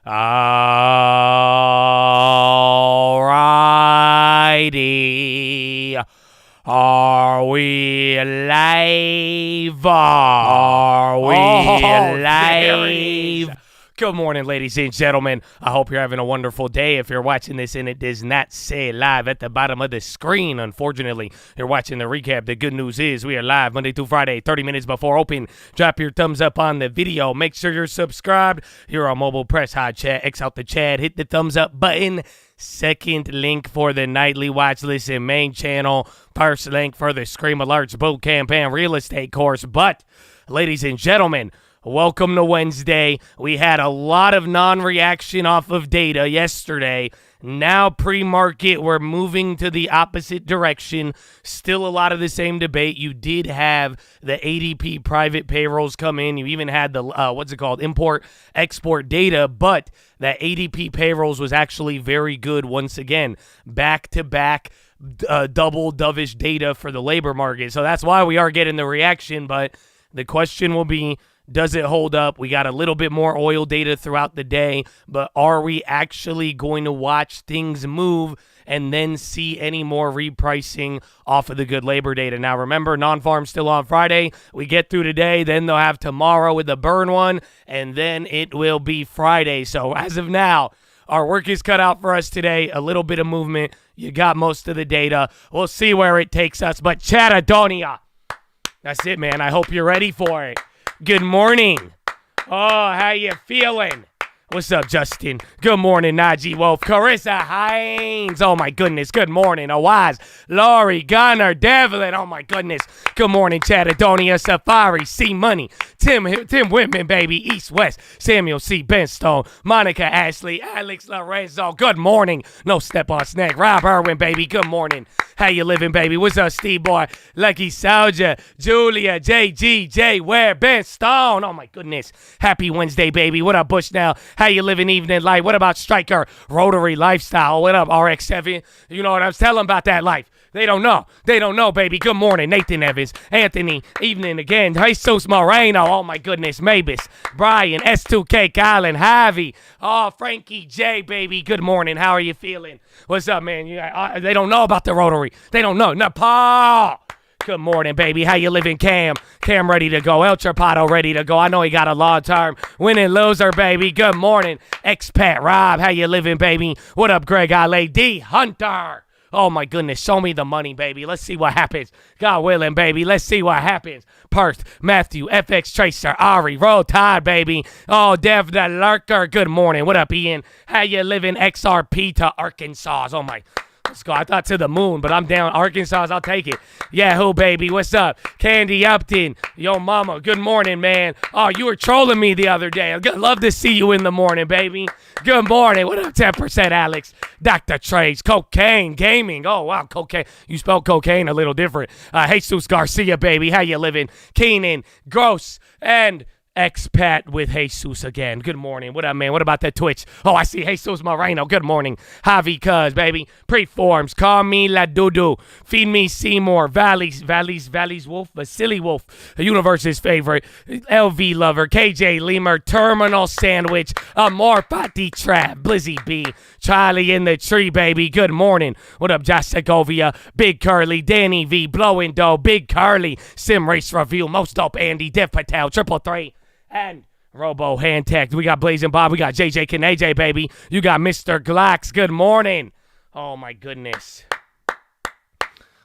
Alrighty. Are we live? Are we live? Good morning, ladies and gentlemen. I hope you're having a wonderful day. If you're watching this and it does not say live at the bottom of the screen, unfortunately, you're watching the recap. The good news is we are live Monday through Friday, 30 minutes before open. Drop your thumbs up on the video. Make sure you're subscribed. You're on mobile, press hot chat, X out the chat, hit the thumbs up button. Second link for the nightly watch list and main channel. First link for the Scream Alerts boot campaign real estate course. But, ladies and gentlemen, welcome to Wednesday. We had a lot of non-reaction off of data yesterday. Now pre-market, we're moving to the opposite direction. Still a lot of the same debate. You did have the Adp Private Payrolls come in. You even had the, import-export data. But that Adp Payrolls was actually very good once again. Back-to-back double dovish data for the labor market. So that's why we are getting the reaction. But the question will be, does it hold up? We got a little bit more oil data throughout the day, but are we actually going to watch things move and then see any more repricing off of the good labor data? Now, remember, non-farm still on Friday. We get through today, then they'll have tomorrow with the burn one, and then it will be Friday. So as of now, our work is cut out for us today. A little bit of movement. You got most of the data. We'll see where it takes us, but Chatadonia. That's it, man. I hope you're ready for it. Good morning. Oh, how you feeling? What's up, Justin? Good morning, Najee Wolf. Carissa Hines. Oh, my goodness. Good morning, Awaz. Laurie, Gunner, Devlin. Oh, my goodness. Good morning, Chatadonia, Safari, C Money, Tim Whitman, baby, East West, Samuel C. Benstone, Monica Ashley, Alex Lorenzo. Good morning. No step on snag. Rob Irwin, baby. Good morning. How you living, baby? What's up, Steve Boy? Lucky Soldier, Julia, JG, Ware, Ben Stone. Oh, my goodness. Happy Wednesday, baby. What up, Bushnell? How you living, Evening Light? What about Striker, Rotary Lifestyle? What up, RX7? You know what I'm telling about that life. They don't know. They don't know, baby. Good morning, Nathan Evans, Anthony, evening again, Jesus Moreno, oh my goodness, Mavis, Brian, S2K, Colin, Javi, oh, Frankie J, baby, good morning. How are you feeling? What's up, man? They don't know about the Rotary. They don't know. No, Paul. Good morning, baby. How you living, Cam? Cam ready to go. El Trapado ready to go. I know he got a long-term winning loser, baby. Good morning, expat Rob. How you living, baby? What up, Greg Ale? D Hunter. Oh, my goodness. Show me the money, baby. Let's see what happens. God willing, baby. Let's see what happens. Perth, Matthew, FX Tracer, Ari, Roll Tide, baby. Oh, Dev the Lurker. Good morning. What up, Ian? How you living? XRP to Arkansas. Oh, my. Let's go. I thought to the moon, but I'm down. Arkansas, I'll take it. Yahoo, baby. What's up? Candy Upton. Yo, mama. Good morning, man. Oh, you were trolling me the other day. I'd love to see you in the morning, baby. Good morning. What up, 10%, Alex? Dr. Trades. Cocaine. Gaming. Oh, wow. Cocaine. You spelled cocaine a little different. Jesus Garcia, baby. How you living? Keenan. Gross. And expat with Jesus again. Good morning. What up, man? What about that Twitch? Oh, I see Jesus Moreno. Good morning. Javi Cuz, baby. Preforms. Call me La Dudu. Feed me Seymour. Valleys Wolf. Vasily Wolf. The universe's favorite. LV Lover. KJ Lemur. Terminal Sandwich. Amor Pati Trap. Blizzy B. Charlie in the tree, baby. Good morning. What up, Josh Segovia? Big Curly. Danny V. Blowing Dough. Big Curly. Sim Race Review. Most Dope Andy. Dev Patel. 333. And Robo Hand Tech. We got Blazing Bob. We got JJ Kanaje, baby. You got Mr. Glocks. Good morning. Oh, my goodness.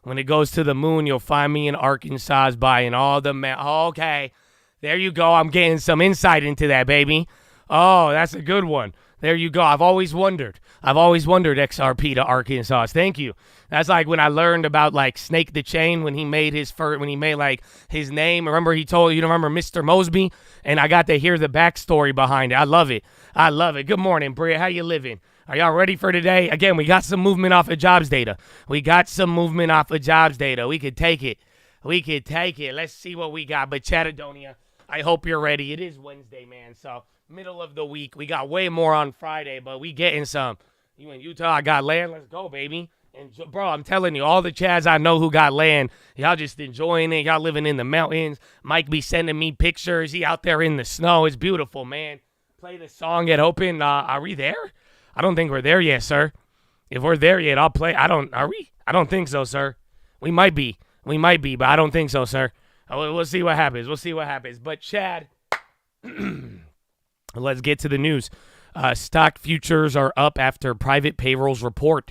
When it goes to the moon, you'll find me in Arkansas buying all the okay. There you go. I'm getting some insight into that, baby. Oh, that's a good one. There you go. I've always wondered XRP to Arkansas. Thank you. That's like when I learned about like Snake the Chain when he made his like his name. Remember he told you remember Mr. Mosby, and I got to hear the backstory behind it. I love it. I love it. Good morning, Bria. How you living? Are y'all ready for today? Again, we got some movement off of jobs data. We could take it. Let's see what we got. But Chatadonia, I hope you're ready. It is Wednesday, man. So middle of the week. We got way more on Friday, but we getting some. You in Utah, I got land. Let's go, baby. And, bro, I'm telling you, all the Chads I know who got land, y'all just enjoying it. Y'all living in the mountains. Mike be sending me pictures. He out there in the snow. It's beautiful, man. Play the song at open. Are we there? I don't think we're there yet, sir. If we're there yet, I'll play. Are we? I don't think so, sir. We might be, but I don't think so, sir. We'll see what happens. But Chad, let's get to the news. Stock futures are up after private payrolls report.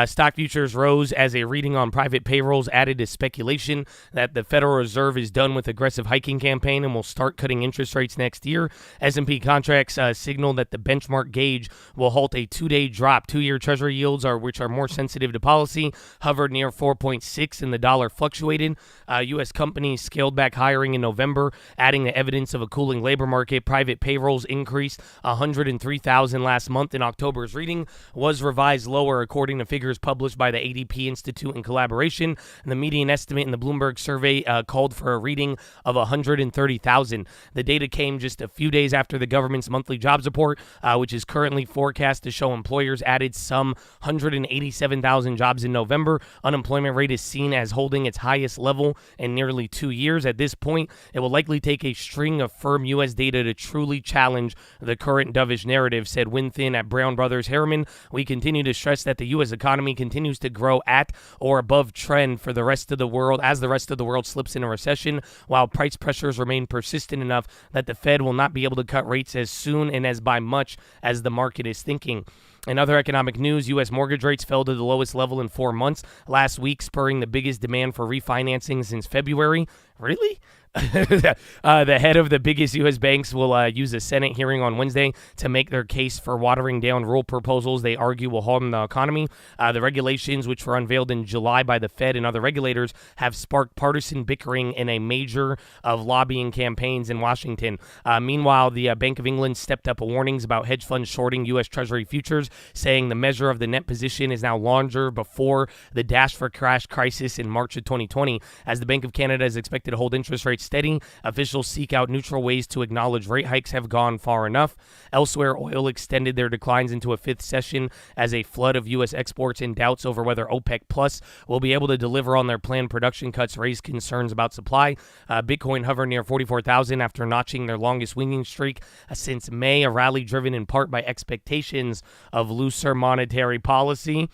Stock futures rose as a reading on private payrolls added to speculation that the Federal Reserve is done with aggressive hiking campaign and will start cutting interest rates next year. S&P contracts signal that the benchmark gauge will halt a two-day drop. Two-year Treasury yields, which are more sensitive to policy, hovered near 4.6 and the dollar fluctuated. U.S. companies scaled back hiring in November, adding the evidence of a cooling labor market. Private payrolls increased 103,000 last month. In October's reading was revised lower according to figures published by the ADP Institute in collaboration. And the median estimate in the Bloomberg survey called for a reading of 130,000. The data came just a few days after the government's monthly jobs report, which is currently forecast to show employers added some 187,000 jobs in November. Unemployment rate is seen as holding its highest level in nearly 2 years. At this point, it will likely take a string of firm U.S. data to truly challenge the current dovish narrative, said Winthin at Brown Brothers Harriman. We continue to stress that the U.S. economy continues to grow at or above trend for the rest of the world as the rest of the world slips into recession, while price pressures remain persistent enough that the Fed will not be able to cut rates as soon and as by much as the market is thinking. In other economic news, U.S. mortgage rates fell to the lowest level in 4 months last week, spurring the biggest demand for refinancing since February. Really? The head of the biggest U.S. banks will use a Senate hearing on Wednesday to make their case for watering down rule proposals they argue will harm the economy. The regulations, which were unveiled in July by the Fed and other regulators, have sparked partisan bickering in a major of lobbying campaigns in Washington. Meanwhile, the Bank of England stepped up warnings about hedge funds shorting U.S. Treasury futures, saying the measure of the net position is now larger before the dash for crash crisis in March of 2020. As the Bank of Canada is expected to hold interest rates steady, officials seek out neutral ways to acknowledge rate hikes have gone far enough. Elsewhere, oil extended their declines into a fifth session as a flood of U.S. exports and doubts over whether OPEC Plus will be able to deliver on their planned production cuts raised concerns about supply. Bitcoin hovered near 44,000 after notching their longest winning streak since May, a rally driven in part by expectations of looser monetary policy.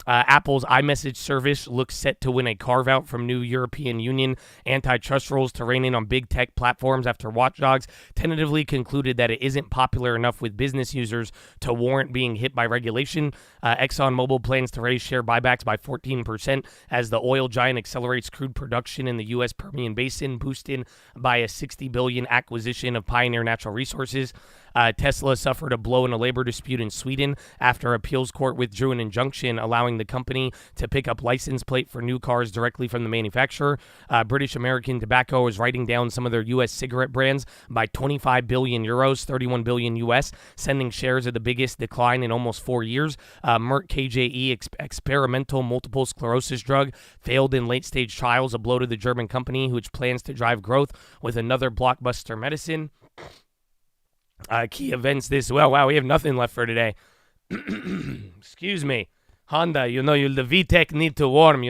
Apple's iMessage service looks set to win a carve-out from new European Union antitrust rules to rein in on big tech platforms after watchdogs tentatively concluded that it isn't popular enough with business users to warrant being hit by regulation. ExxonMobil plans to raise share buybacks by 14% as the oil giant accelerates crude production in the U.S. Permian Basin, boosted by a $60 billion acquisition of Pioneer Natural Resources. Tesla suffered a blow in a labor dispute in Sweden after appeals court withdrew an injunction allowing the company to pick up license plate for new cars directly from the manufacturer. British American Tobacco is writing down some of their U.S. cigarette brands by 25 billion euros, 31 billion U.S., sending shares of the biggest decline in almost 4 years. Merck KJE experimental multiple sclerosis drug failed in late-stage trials, a blow to the German company, which plans to drive growth with another blockbuster medicine. Key events this wow, we have nothing left for today. Excuse me. Honda, the VTEC need to warm,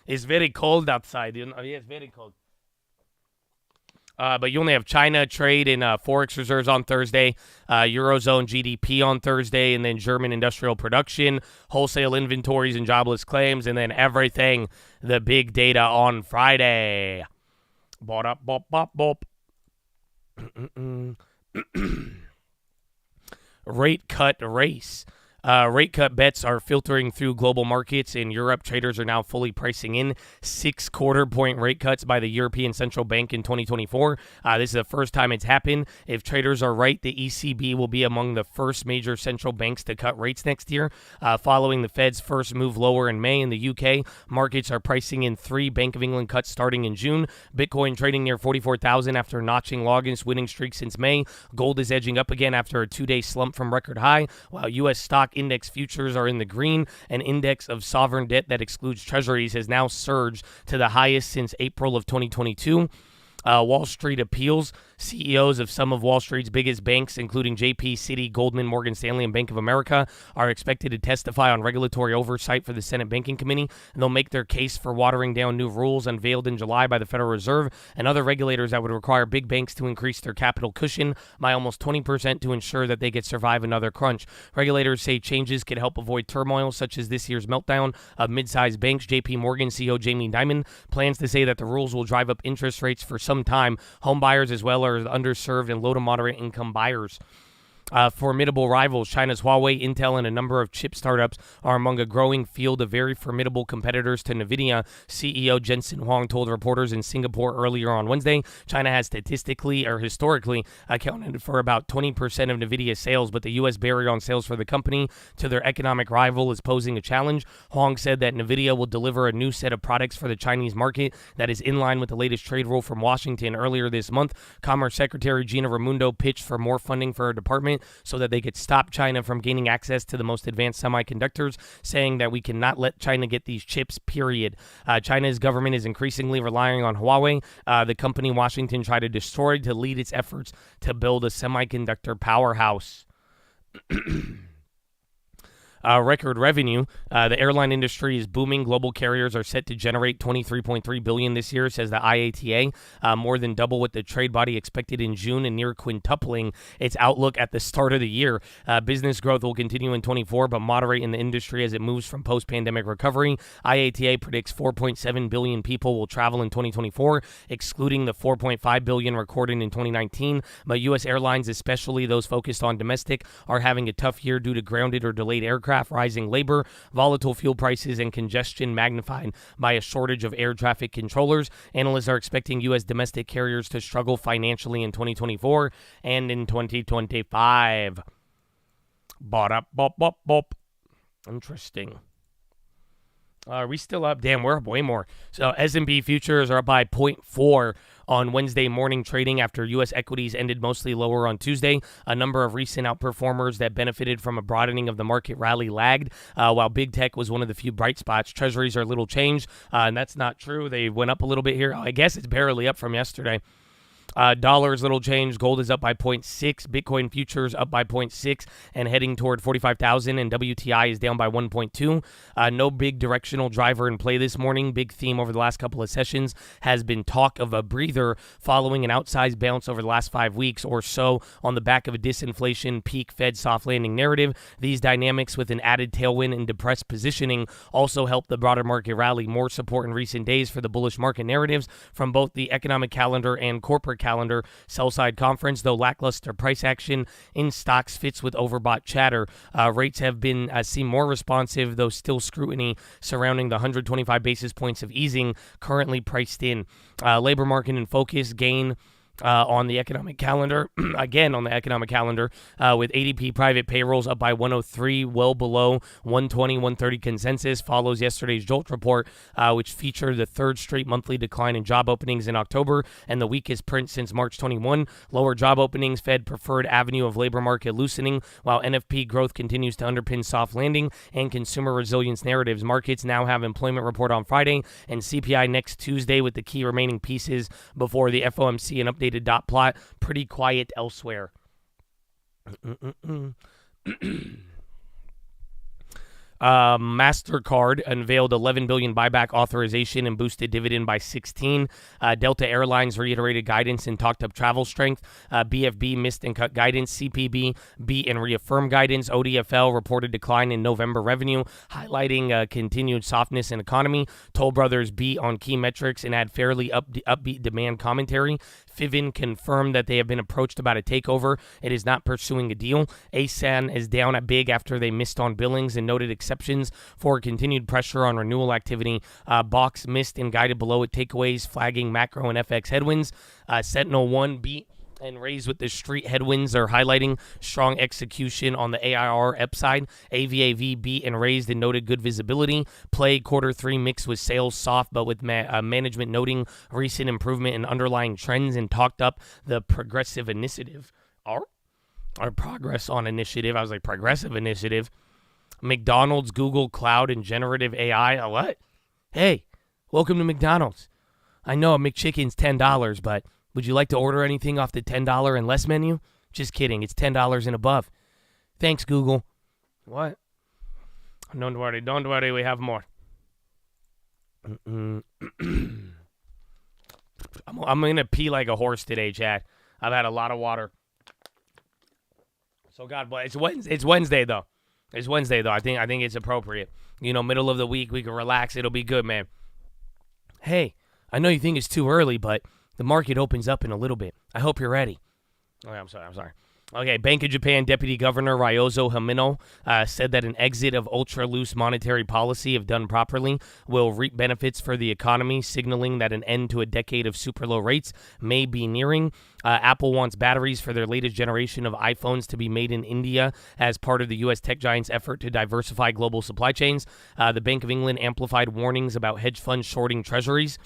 It's very cold outside, Yeah, it's very cold. But you only have China trade and forex reserves on Thursday, Eurozone GDP on Thursday, and then German industrial production, wholesale inventories and jobless claims, and then everything, the big data on Friday. Bop, bop, bop, bop. Rate cut race. Rate cut bets are filtering through global markets. In Europe, traders are now fully pricing in 6 quarter-point rate cuts by the European Central Bank in 2024. This is the first time it's happened. If traders are right, the ECB will be among the first major central banks to cut rates next year. Following the Fed's first move lower in May in the UK, markets are pricing in 3 Bank of England cuts starting in June. Bitcoin trading near 44,000 after notching longest winning streak since May. Gold is edging up again after a 2-day slump from record high, while U.S. stock index futures are in the green. An index of sovereign debt that excludes treasuries has now surged to the highest since April of 2022. Wall Street appeals. CEOs of some of Wall Street's biggest banks, including JP, Citi, Goldman, Morgan Stanley, and Bank of America, are expected to testify on regulatory oversight for the Senate Banking Committee, and they'll make their case for watering down new rules unveiled in July by the Federal Reserve and other regulators that would require big banks to increase their capital cushion by almost 20% to ensure that they could survive another crunch. Regulators say changes could help avoid turmoil such as this year's meltdown of mid-sized banks. JP Morgan CEO Jamie Dimon plans to say that the rules will drive up interest rates for some time. Home buyers as well as underserved and low to moderate income buyers. Formidable rivals, China's Huawei, Intel, and a number of chip startups are among a growing field of very formidable competitors to NVIDIA. CEO Jensen Huang told reporters in Singapore earlier on Wednesday, China has historically accounted for about 20% of NVIDIA's sales, but the U.S. barrier on sales for the company to their economic rival is posing a challenge. Huang said that NVIDIA will deliver a new set of products for the Chinese market that is in line with the latest trade rule from Washington earlier this month. Commerce Secretary Gina Raimondo pitched for more funding for her department so that they could stop China from gaining access to the most advanced semiconductors, saying that we cannot let China get these chips, period. China's government is increasingly relying on Huawei, the company Washington tried to destroy, to lead its efforts to build a semiconductor powerhouse. Record revenue. The airline industry is booming. Global carriers are set to generate $23.3 billion this year, says the IATA, more than double what the trade body expected in June and near quintupling its outlook at the start of the year. Business growth will continue in 24, but moderate in the industry as it moves from post-pandemic recovery. IATA predicts 4.7 billion people will travel in 2024, excluding the 4.5 billion recorded in 2019. But U.S. airlines, especially those focused on domestic, are having a tough year due to grounded or delayed aircraft, rising labor, volatile fuel prices, and congestion magnified by a shortage of air traffic controllers. Analysts are expecting U.S. domestic carriers to struggle financially in 2024 and in 2025. Bop. Interesting. Are we still up? Damn, we're up way more. So S&P futures are up by 0.4 on Wednesday morning trading after U.S. equities ended mostly lower on Tuesday. A number of recent outperformers that benefited from a broadening of the market rally lagged, while big tech was one of the few bright spots. Treasuries are little changed, and that's not true. They went up a little bit here. I guess it's barely up from yesterday. Dollars, little change. Gold is up by 0.6. Bitcoin futures up by 0.6 and heading toward 45,000. And WTI is down by 1.2. No big directional driver in play this morning. Big theme over the last couple of sessions has been talk of a breather following an outsized bounce over the last 5 weeks or so on the back of a disinflation peak Fed soft landing narrative. These dynamics with an added tailwind and depressed positioning also helped the broader market rally. More support in recent days for the bullish market narratives from both the economic calendar and corporate calendar. Sell-side conference, though lackluster price action in stocks fits with overbought chatter. Rates have been seen more responsive, though still scrutiny surrounding the 125 basis points of easing currently priced in. Labor market in focus, gain on the economic calendar, again on the economic calendar, with ADP Private Payrolls up by 103, well below 120, 130 consensus, follows yesterday's JOLT report, which featured the third straight monthly decline in job openings in October and the weakest print since March 21. Lower job openings, Fed preferred avenue of labor market loosening, while NFP growth continues to underpin soft landing and consumer resilience narratives. Markets now have employment report on Friday and CPI next Tuesday, with the key remaining pieces before the FOMC and updated dot plot. Pretty quiet elsewhere. MasterCard unveiled $11 billion buyback authorization and boosted dividend by 16. Delta Airlines reiterated guidance and talked up travel strength. BFB missed and cut guidance. CPB beat and reaffirmed guidance. ODFL reported decline in November revenue, highlighting continued softness in economy. Toll Brothers beat on key metrics and had fairly upbeat demand commentary. Fiven confirmed that they have been approached about a takeover. It is not pursuing a deal. ASAN is down at big after they missed on billings and noted exceptions for continued pressure on renewal activity. Box missed and guided below at takeaways, flagging macro and FX headwinds. Sentinel One beat and raised with the street headwinds are highlighting strong execution on the AIR upside. AVAV beat and raised and noted good visibility. Play Q3 mixed with sales soft, but with management noting recent improvement in underlying trends and talked up the progressive initiative. Our progress on initiative. I was like, progressive initiative. McDonald's, Google Cloud, and generative AI. What? Hey, welcome to McDonald's. I know a McChicken's $10, but Would you like to order anything off the $10 and less menu? Just kidding. It's $10 and above. Thanks, Google. What? Don't worry. We have more. I'm going to pee like a horse today, Chad. I've had a lot of water. So God bless. It's Wednesday though. I think it's appropriate. Middle of the week, we can relax. It'll be good, man. Hey, I know you think it's too early, but the market opens up in a little bit. I hope you're ready. Okay, I'm sorry. Okay, Bank of Japan Deputy Governor Ryozo Hamino said that an exit of ultra-loose monetary policy, if done properly, will reap benefits for the economy, signaling that an end to a decade of super low rates may be nearing. Apple wants batteries for their latest generation of iPhones to be made in India as part of the U.S. tech giant's effort to diversify global supply chains. The Bank of England amplified warnings about hedge funds shorting treasuries.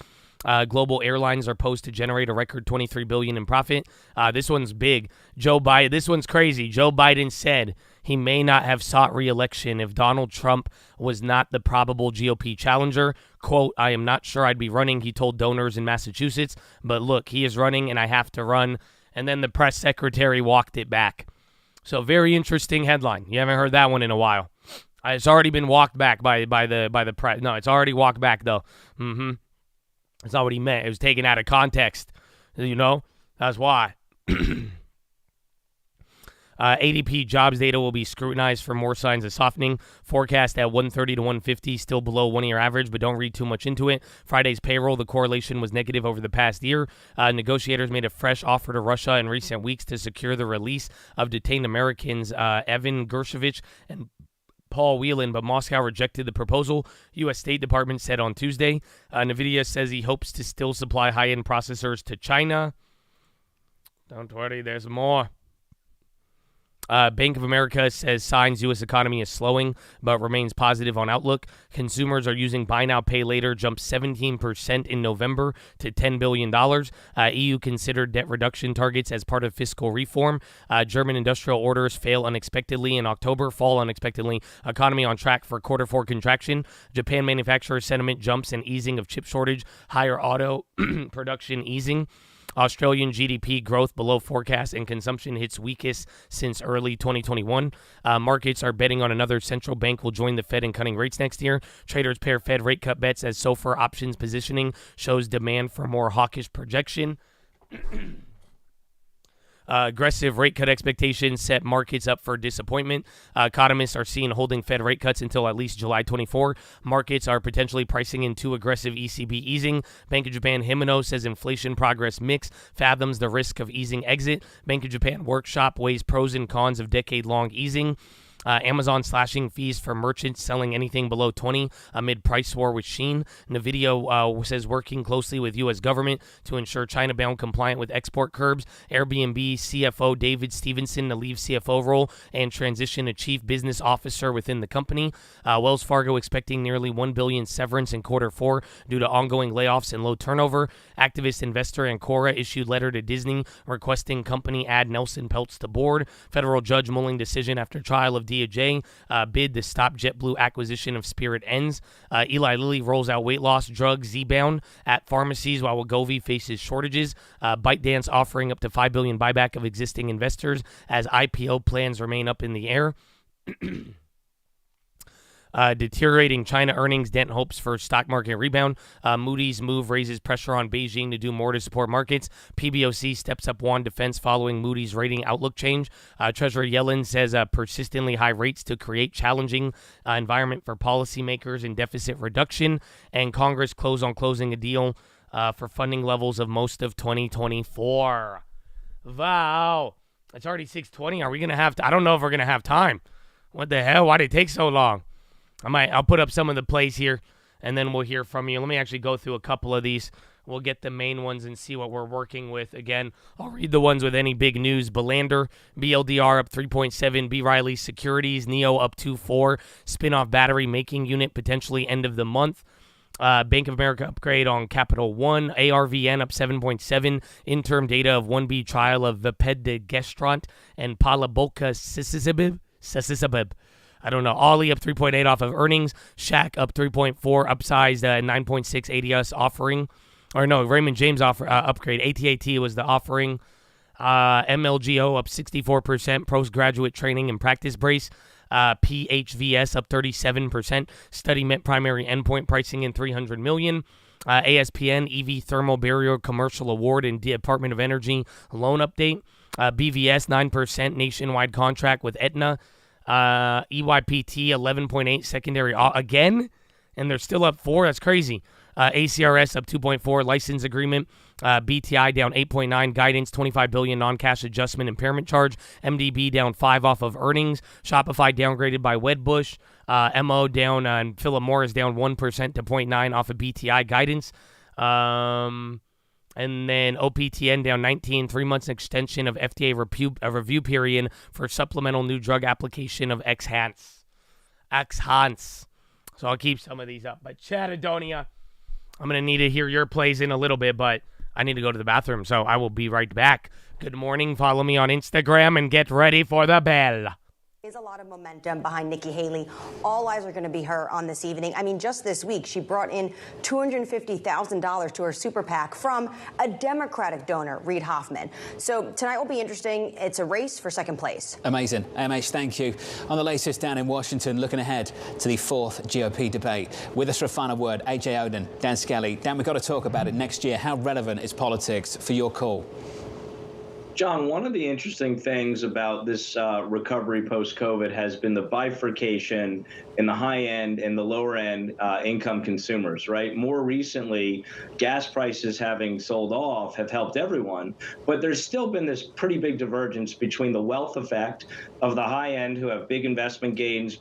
Global airlines are poised to generate a record $23 billion in profit. This one's big. Joe Biden. This one's crazy. Joe Biden said he may not have sought re-election if Donald Trump was not the probable GOP challenger. Quote, I am not sure I'd be running, he told donors in Massachusetts. But look, he is running and I have to run. And then the press secretary walked it back. So very interesting headline. You haven't heard that one in a while. It's already been walked back by the press. No, it's already walked back though. That's not what he meant. It was taken out of context. That's why. ADP jobs data will be scrutinized for more signs of softening. Forecast at 130 to 150, still below one-year average, but don't read too much into it. Friday's payroll, the correlation was negative over the past year. Negotiators made a fresh offer to Russia in recent weeks to secure the release of detained Americans Evan Gershkovich and Paul Whelan, but Moscow rejected the proposal. U.S. State Department said on Tuesday. NVIDIA says he hopes to still supply high-end processors to China. Don't worry, there's more. Bank of America says signs U.S. economy is slowing, but remains positive on outlook. Consumers are using buy now, pay later, jumped 17% in November to $10 billion. EU considered debt reduction targets as part of fiscal reform. German industrial orders fall unexpectedly in October. Economy on track for quarter four contraction. Japan manufacturer sentiment jumps and easing of chip shortage. Higher auto production easing. Australian GDP growth below forecast and consumption hits weakest since early 2021. Markets are betting on another central bank will join the Fed in cutting rates next year. Traders pair Fed rate cut bets as SOFR options positioning shows demand for more hawkish projection. Aggressive rate cut expectations set markets up for disappointment. Economists are seeing holding Fed rate cuts until at least July 24. Markets are potentially pricing in too aggressive ECB easing. Bank of Japan Himino says inflation progress mix fathoms the risk of easing exit. Bank of Japan workshop weighs pros and cons of decade-long easing. Amazon slashing fees for merchants selling anything below 20 amid price war with Shein. NVIDIA says working closely with U.S. government to ensure China-bound compliant with export curbs. Airbnb CFO David Stevenson to leave CFO role and transition to chief business officer within the company. Wells Fargo expecting nearly $1 billion severance in quarter four due to ongoing layoffs and low turnover. Activist investor Ancora issued letter to Disney requesting company add Nelson Peltz to board. Federal judge mulling decision after trial of DOJ bid to stop JetBlue acquisition of Spirit ends. Eli Lilly rolls out weight loss drug Z-Bound at pharmacies while Wegovy faces shortages. ByteDance offering up to $5 billion buyback of existing investors as IPO plans remain up in the air. Deteriorating China earnings dent hopes for stock market rebound. Moody's move raises pressure on Beijing to do more to support markets. PBOC steps up yuan defense following Moody's rating outlook change. Treasurer Yellen says persistently high rates to create challenging environment for policymakers and deficit reduction. And Congress closing a deal for funding levels of most of 2024. Wow. It's already 6:20. Are we going to have I don't know if we're going to have time. What the hell? Why did it take so long? I'll put up some of the plays here, and then we'll hear from you. Let me actually go through a couple of these. We'll get the main ones and see what we're working with. Again, I'll read the ones with any big news. Belander, BLDR up 3.7. B. Riley Securities, NEO up 2.4. Spin-off battery making unit potentially end of the month. Bank of America upgrade on Capital One. ARVN up 7.7. Interim data of 1B trial of Vepdegestrant and Palabociclib. I don't know. Ollie up 3.8 off of earnings. Shaq up 3.4, upsized 9.6 ADS offering. Or no, Raymond James upgrade. AT&T was the offering. MLGO up 64%. Postgraduate training and practice brace. PHVS up 37%. Study met primary endpoint pricing in $300 million. ASPN EV thermal barrier commercial award and Department of Energy loan update. BVS 9% nationwide contract with Aetna. EYPT 11.8 secondary again, and they're still up 4. That's crazy. ACRS up 2.4 license agreement. BTI down 8.9 guidance, $25 billion non-cash adjustment impairment charge. MDB down 5 off of earnings. Shopify downgraded by Wedbush. MO down and Philip Morris down 1% to 0.9 off of BTI guidance. And then OPTN down 19, 3 months extension of FDA review period for supplemental new drug application of Xhans. So I'll keep some of these up. But Chattadonia, I'm going to need to hear your plays in a little bit, but I need to go to the bathroom, so I will be right back. Good morning. Follow me on Instagram and get ready for the bell. There's a lot of momentum behind Nikki Haley. All eyes are going to be her on this evening. I mean, just this week, she brought in $250,000 to her super PAC from a Democratic donor, Reid Hoffman. So tonight will be interesting. It's a race for second place. Amazing. AMH, thank you. On the latest down in Washington, looking ahead to the 4th GOP debate. With us for a final word, AJ Oden, Dan Skelly. Dan, we've got to talk about it next year. How relevant is politics for your call? John, one of the interesting things about this recovery post-COVID has been the bifurcation in the high-end and the lower-end income consumers, right? More recently, gas prices having sold off have helped everyone, but there's still been this pretty big divergence between the wealth effect of the high-end who have big investment gains,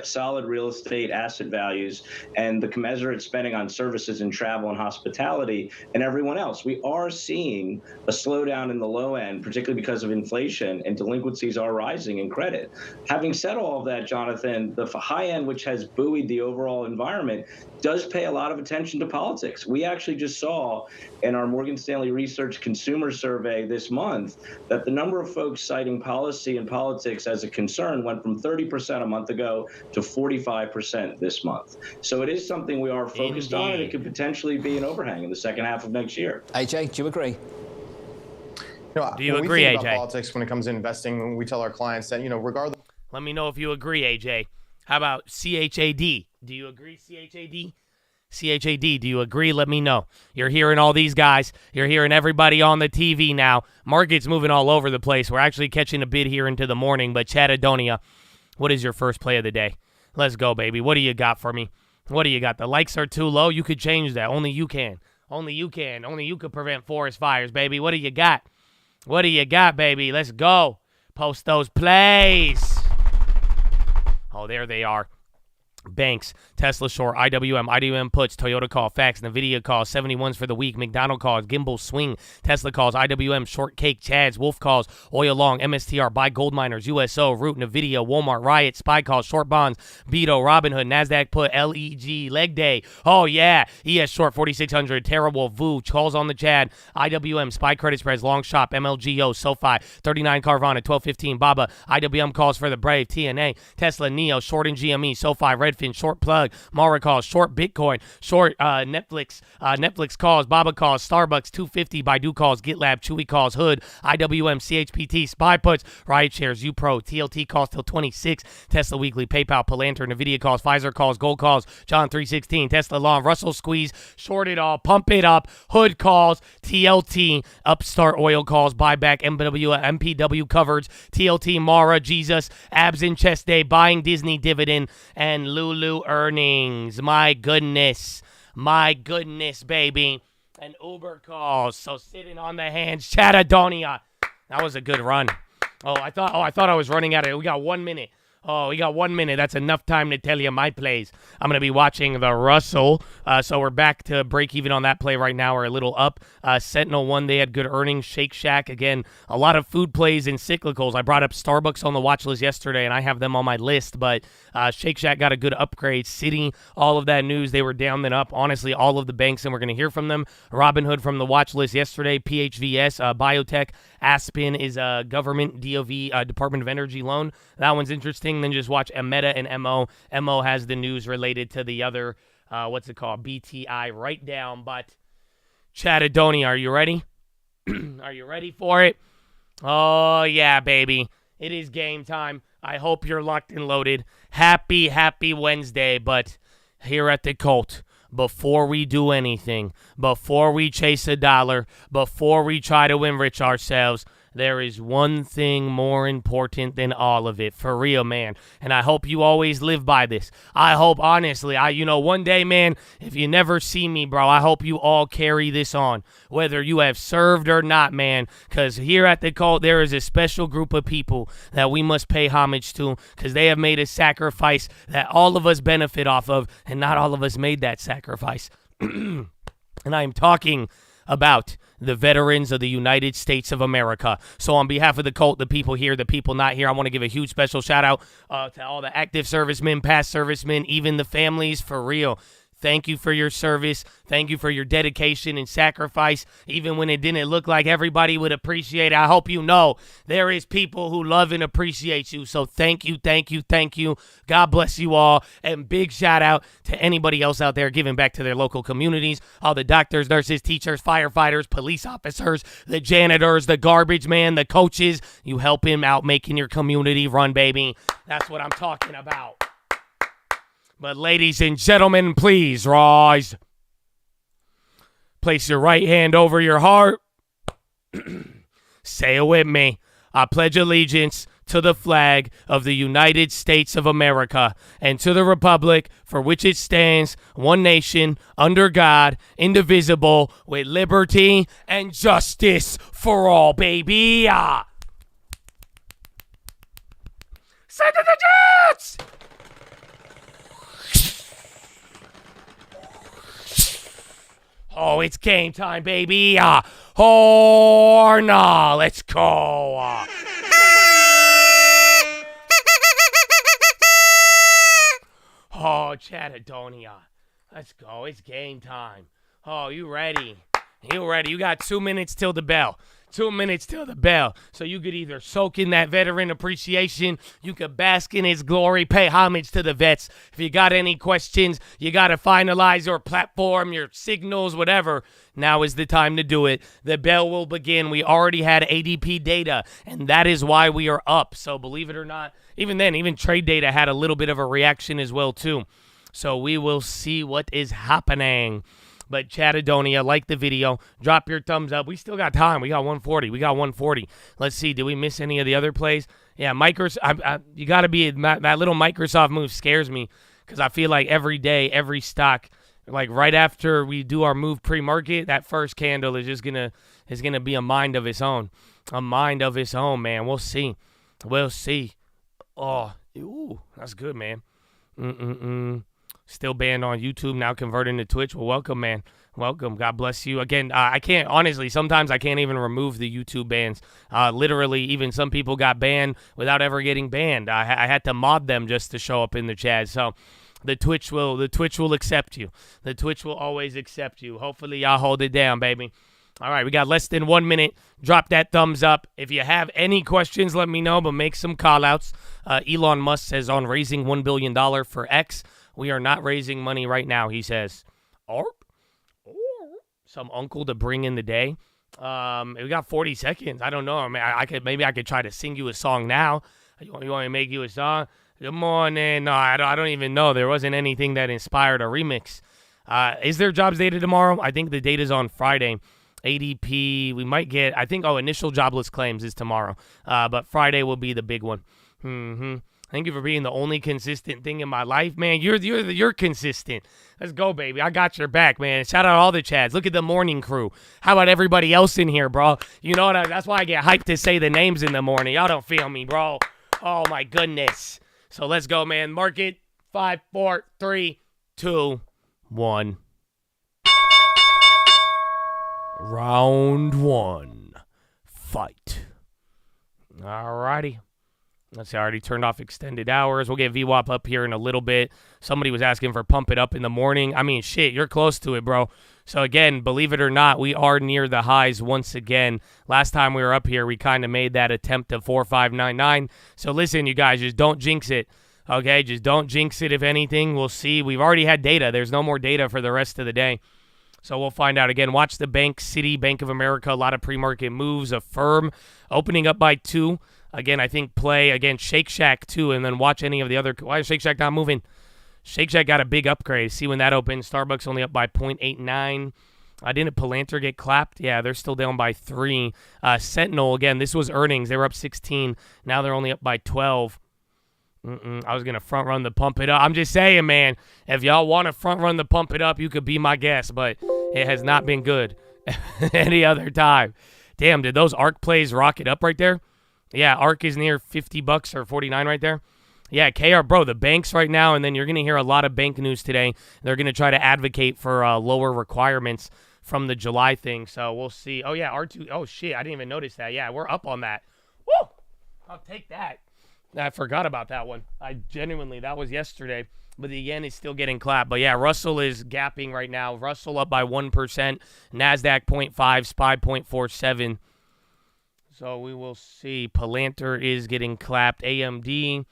solid real estate asset values, and the commensurate spending on services and travel and hospitality, and everyone else. We are seeing a slowdown in the low end, particularly because of inflation, and delinquencies are rising in credit. Having said all of that, Jonathan, the high end, which has buoyed the overall environment, does pay a lot of attention to politics. We actually just saw in our Morgan Stanley Research Consumer Survey this month that the number of folks citing policy and politics as a concern went from 30% a month ago to 45% this month. So it is something we are focused on, and it could potentially be an overhang in the second half of next year. AJ, do you agree? Do you agree, AJ? About politics when it comes to investing, we tell our clients that, regardless. Let me know if you agree, AJ. How about CHAD? Do you agree, CHAD? CHAD, do you agree? Let me know. You're hearing all these guys. You're hearing everybody on the TV now. Market's moving all over the place. We're actually catching a bid here into the morning. But Chattadonia, what is your first play of the day? Let's go, baby. What do you got for me? What do you got? The likes are too low. You could change that. Only you can. Only you can. Only you could prevent forest fires, baby. What do you got? What do you got, baby? Let's go. Post those plays. Oh, there they are. Banks, Tesla short, IWM puts, Toyota call, fax, NVIDIA calls, 71s for the week, McDonald calls, Gimbal swing, Tesla calls, IWM short cake, Chads, Wolf calls, oil long, MSTR, buy gold miners, USO, Root, NVIDIA, Walmart, Riot, SPY calls, short bonds, Beto, Robinhood, NASDAQ put, LEG, leg day, oh yeah, ES short, 4600, Terrible, VU, calls on the Chad, IWM, SPY credit spreads, long shop, MLGO, SoFi, 39 Carvana, 1215, Baba, IWM calls for the Brave, TNA, Tesla, NEO, short in GME, SoFi, Redfin, short plug, Mara calls, short Bitcoin, short Netflix calls, Baba calls, Starbucks 250, Baidu calls, GitLab, Chewy calls, Hood, IWM, CHPT, SPY puts, Riot shares, UPro, TLT calls till 26, Tesla weekly, PayPal, Palantir, NVIDIA calls, Pfizer calls, Gold calls, John 316, Tesla long, Russell squeeze, short it all, pump it up, Hood calls, TLT, Upstart oil calls, buyback, MPW coverage, TLT, Mara, Jesus, abs in chest day, buying Disney dividend, and Lulu earnings. My goodness, baby. And Uber calls. So sitting on the hands, Chattadonia. That was a good run. I thought I was running out of it. We got 1 minute. Oh, we got 1 minute. That's enough time to tell you my plays. I'm going to be watching the Russell. So we're back to break even on that play right now. We're a little up. Sentinel 1, they had good earnings. Shake Shack, again, a lot of food plays and cyclicals. I brought up Starbucks on the watch list yesterday, and I have them on my list. But Shake Shack got a good upgrade. Citi, all of that news, they were down then up. Honestly, all of the banks, and we're going to hear from them. Robinhood from the watch list yesterday. PHVS, Biotech. Aspen is a government DOV, Department of Energy loan. That one's interesting. Then just watch Meta and MO. MO has the news related to the other, BTI right down. But Chattadonia, are you ready? Are you ready for it? Oh, yeah, baby. It is game time. I hope you're locked and loaded. Happy Wednesday. But here at the Colt, before we do anything, before we chase a dollar, before we try to enrich ourselves, there is one thing more important than all of it. For real, man. And I hope you always live by this. I hope, honestly, one day, man, if you never see me, bro, I hope you all carry this on, whether you have served or not, man. Because here at the Cult, there is a special group of people that we must pay homage to because they have made a sacrifice that all of us benefit off of, and not all of us made that sacrifice. And I am talking about the veterans of the United States of America. So on behalf of the Cult, the people here, the people not here, I want to give a huge special shout out to all the active servicemen, past servicemen, even the families, for real. Thank you for your service. Thank you for your dedication and sacrifice. Even when it didn't look like everybody would appreciate it, I hope you know there is people who love and appreciate you. So thank you, thank you, thank you. God bless you all. And big shout out to anybody else out there giving back to their local communities. All the doctors, nurses, teachers, firefighters, police officers, the janitors, the garbage man, the coaches. You help him out making your community run, baby. That's what I'm talking about. But ladies and gentlemen, please rise. Place your right hand over your heart. Say it with me. I pledge allegiance to the flag of the United States of America and to the republic for which it stands, one nation, under God, indivisible, with liberty and justice for all, baby. Send to the Jets! Oh, it's game time, baby. Or nah, let's go. Oh, Chattadonia. Let's go. It's game time. Oh, you ready? You ready? You got 2 minutes till the bell. 2 minutes till the bell. So you could either soak in that veteran appreciation, you could bask in his glory, pay homage to the vets. If you got any questions, you got to finalize your platform, your signals, whatever. Now is the time to do it. The bell will begin. We already had ADP data, and that is why we are up. So believe it or not, even then, even trade data had a little bit of a reaction as well, too. So we will see what is happening. But Chattadonia, like the video, drop your thumbs up. We still got time. We got 140. Let's see. Did we miss any of the other plays? Yeah, Microsoft. You got to be that little Microsoft move scares me because I feel like every day, every stock, like right after we do our move pre-market, that first candle is just gonna be a mind of its own. A mind of its own, man. We'll see. We'll see. Oh, ooh, that's good, man. Still banned on YouTube, now converting to Twitch. Well, welcome, man. Welcome. God bless you. Again, I can't, honestly, sometimes I can't even remove the YouTube bans. Literally, even some people got banned without ever getting banned. I had to mod them just to show up in the chat. So the Twitch will accept you. The Twitch will always accept you. Hopefully, y'all hold it down, baby. All right, we got less than 1 minute. Drop that thumbs up. If you have any questions, let me know, but make some call-outs. Elon Musk says on raising $1 billion for X. We are not raising money right now, he says. Or some uncle to bring in the day. We got 40 seconds. I don't know. I mean, maybe I could try to sing you a song now. You want me to make you a song? Good morning. No, I don't even know. There wasn't anything that inspired a remix. Is there jobs data tomorrow? I think the data's on Friday. ADP, we might get, I think, initial jobless claims is tomorrow. But Friday will be the big one. Thank you for being the only consistent thing in my life, man. You're consistent. Let's go, baby. I got your back, man. Shout out all the chads. Look at the morning crew. How about everybody else in here, bro? You know what? That's why I get hyped to say the names in the morning. Y'all don't feel me, bro. Oh, my goodness. So let's go, man. Market 5, 4, 3, 2, 1. Round 1. Fight. All righty. Let's see, I already turned off extended hours. We'll get VWAP up here in a little bit. Somebody was asking for pump it up in the morning. I mean, shit, you're close to it, bro. So, again, believe it or not, we are near the highs once again. Last time we were up here, we kind of made that attempt of 4599. So, listen, you guys, just don't jinx it, okay? Just don't jinx it, if anything. We'll see. We've already had data. There's no more data for the rest of the day. So we'll find out. Again, watch the bank, Citi, Bank of America, a lot of pre-market moves. Affirm opening up by 2. Again, I think play, again, Shake Shack 2, and then watch any of the other. Why is Shake Shack not moving? Shake Shack got a big upgrade. See when that opens. Starbucks only up by 0.89. Didn't Palantir get clapped? Yeah, they're still down by 3. Sentinel, again, this was earnings. They were up 16. Now they're only up by 12. I was going to front run the pump it up. I'm just saying, man, if y'all want to front run the pump it up, you could be my guest, but it has not been good any other time. Damn, did those ARK plays rocket up right there? Yeah, ARK is near $50 or 49 right there. Yeah, KR, bro, the banks right now, and then you're going to hear a lot of bank news today. They're going to try to advocate for lower requirements from the July thing, so we'll see. Oh, yeah, R2. Oh, shit, I didn't even notice that. Yeah, we're up on that. Woo! I'll take that. I forgot about that one. That was yesterday. But the yen is still getting clapped. But yeah, Russell is gapping right now. Russell up by 1%. NASDAQ 0.5. SPY 0.47. So we will see. Palantir is getting clapped. AMD.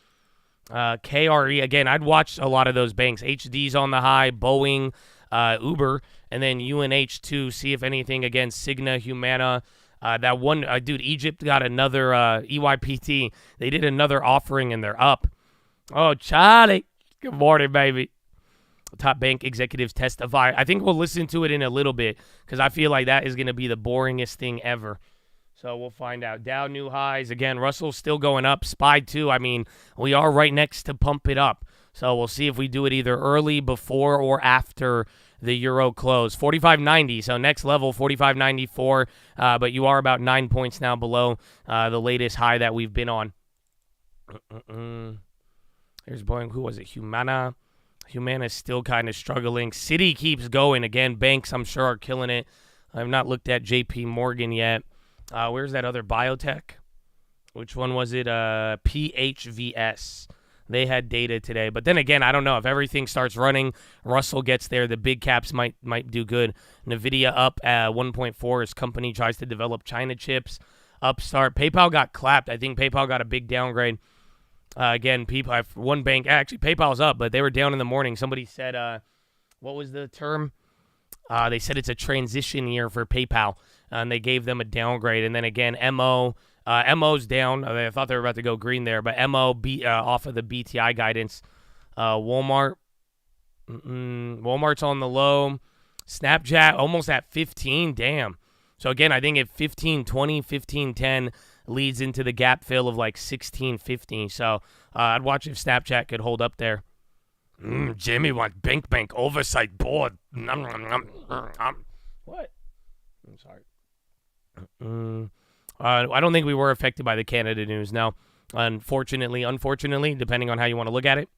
KRE. Again, I'd watch a lot of those banks. HD's on the high. Boeing. Uber. And then UNH to see if anything. Again, Cigna, Humana. That one, dude, Egypt got another EYPT. They did another offering and they're up. Oh, Charlie. Good morning, baby. Top bank executives testify. I think we'll listen to it in a little bit because I feel like that is going to be the boringest thing ever. So we'll find out. Dow new highs. Again, Russell's still going up. SPY too. I mean, we are right next to pump it up. So we'll see if we do it either early, before, or after the euro close. 45.90. So next level, 45.94. But you are about 9 points now below the latest high that we've been on. Here's Boeing. Who was it? Humana. Humana's still kind of struggling. Citi keeps going. Again, banks, I'm sure, are killing it. I've not looked at JP Morgan yet. Where's that other biotech? Which one was it? PHVS. They had data today. But then again, I don't know. If everything starts running, Russell gets there, the big caps might do good. NVIDIA up at 1.4 as company tries to develop China chips. Upstart. PayPal got clapped. I think PayPal got a big downgrade. Again, one bank, actually PayPal's up, but they were down in the morning. Somebody said, what was the term? They said it's a transition year for PayPal, and they gave them a downgrade. And then again, MO's down. I thought they were about to go green there, but MO off of the BTI guidance. Walmart's on the low. Snapchat almost at 15. Damn. So again, I think if 15.20, 15.10 leads into the gap fill of like 16.50. So I'd watch if Snapchat could hold up there. Jimmy wants bank oversight board. What? I'm sorry. I don't think we were affected by the Canada news. No, unfortunately, depending on how you want to look at it.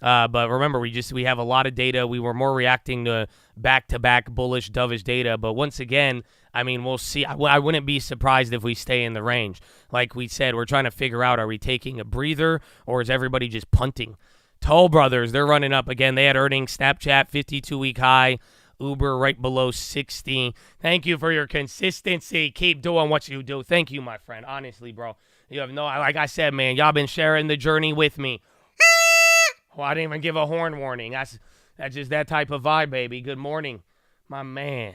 But remember, we have a lot of data. We were more reacting to back-to-back bullish, dovish data. But once again, I mean, we'll see. I wouldn't be surprised if we stay in the range. Like we said, we're trying to figure out, are we taking a breather or is everybody just punting? Toll Brothers, they're running up again. They had earnings. Snapchat, 52-week high. Uber right below 60. Thank you for your consistency. Keep doing what you do. Thank you, my friend. Honestly, bro. You have no, like I said, man, y'all been sharing the journey with me. Well, I didn't even give a horn warning. That's just that type of vibe, baby. Good morning. My man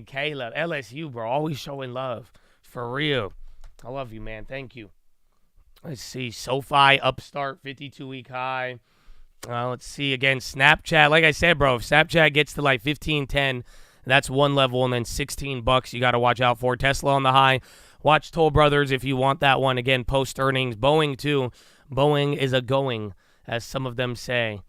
Caleb. LSU, bro. Always showing love. For real. I love you, man. Thank you. Let's see. SoFi, Upstart, 52-week high. Let's see. Again, Snapchat. Like I said, bro, if Snapchat gets to like 15.10, that's one level. And then $16 you got to watch out for. Tesla on the high. Watch Toll Brothers if you want that one. Again, post-earnings. Boeing, too. Boeing is a going, as some of them say.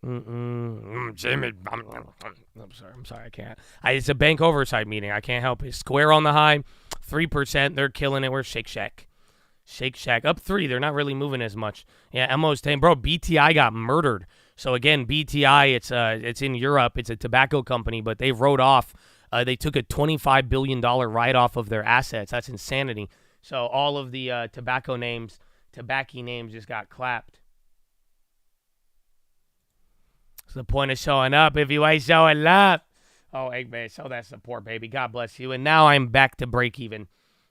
Jimmy, I'm sorry, I can't. It's a bank oversight meeting. I can't help it. Square on the high, 3%. They're killing it. Where's Shake Shack? Shake Shack up 3. They're not really moving as much. Yeah, MO's 10. Bro, BTI got murdered. So again, BTI, it's in Europe. It's a tobacco company, but they wrote off. They took a $25 billion write-off of their assets. That's insanity. So all of the tobacco names just got clapped. What's the point of showing up if you ain't showing love? Oh, Eggman, show that support, baby. God bless you. And now I'm back to break even,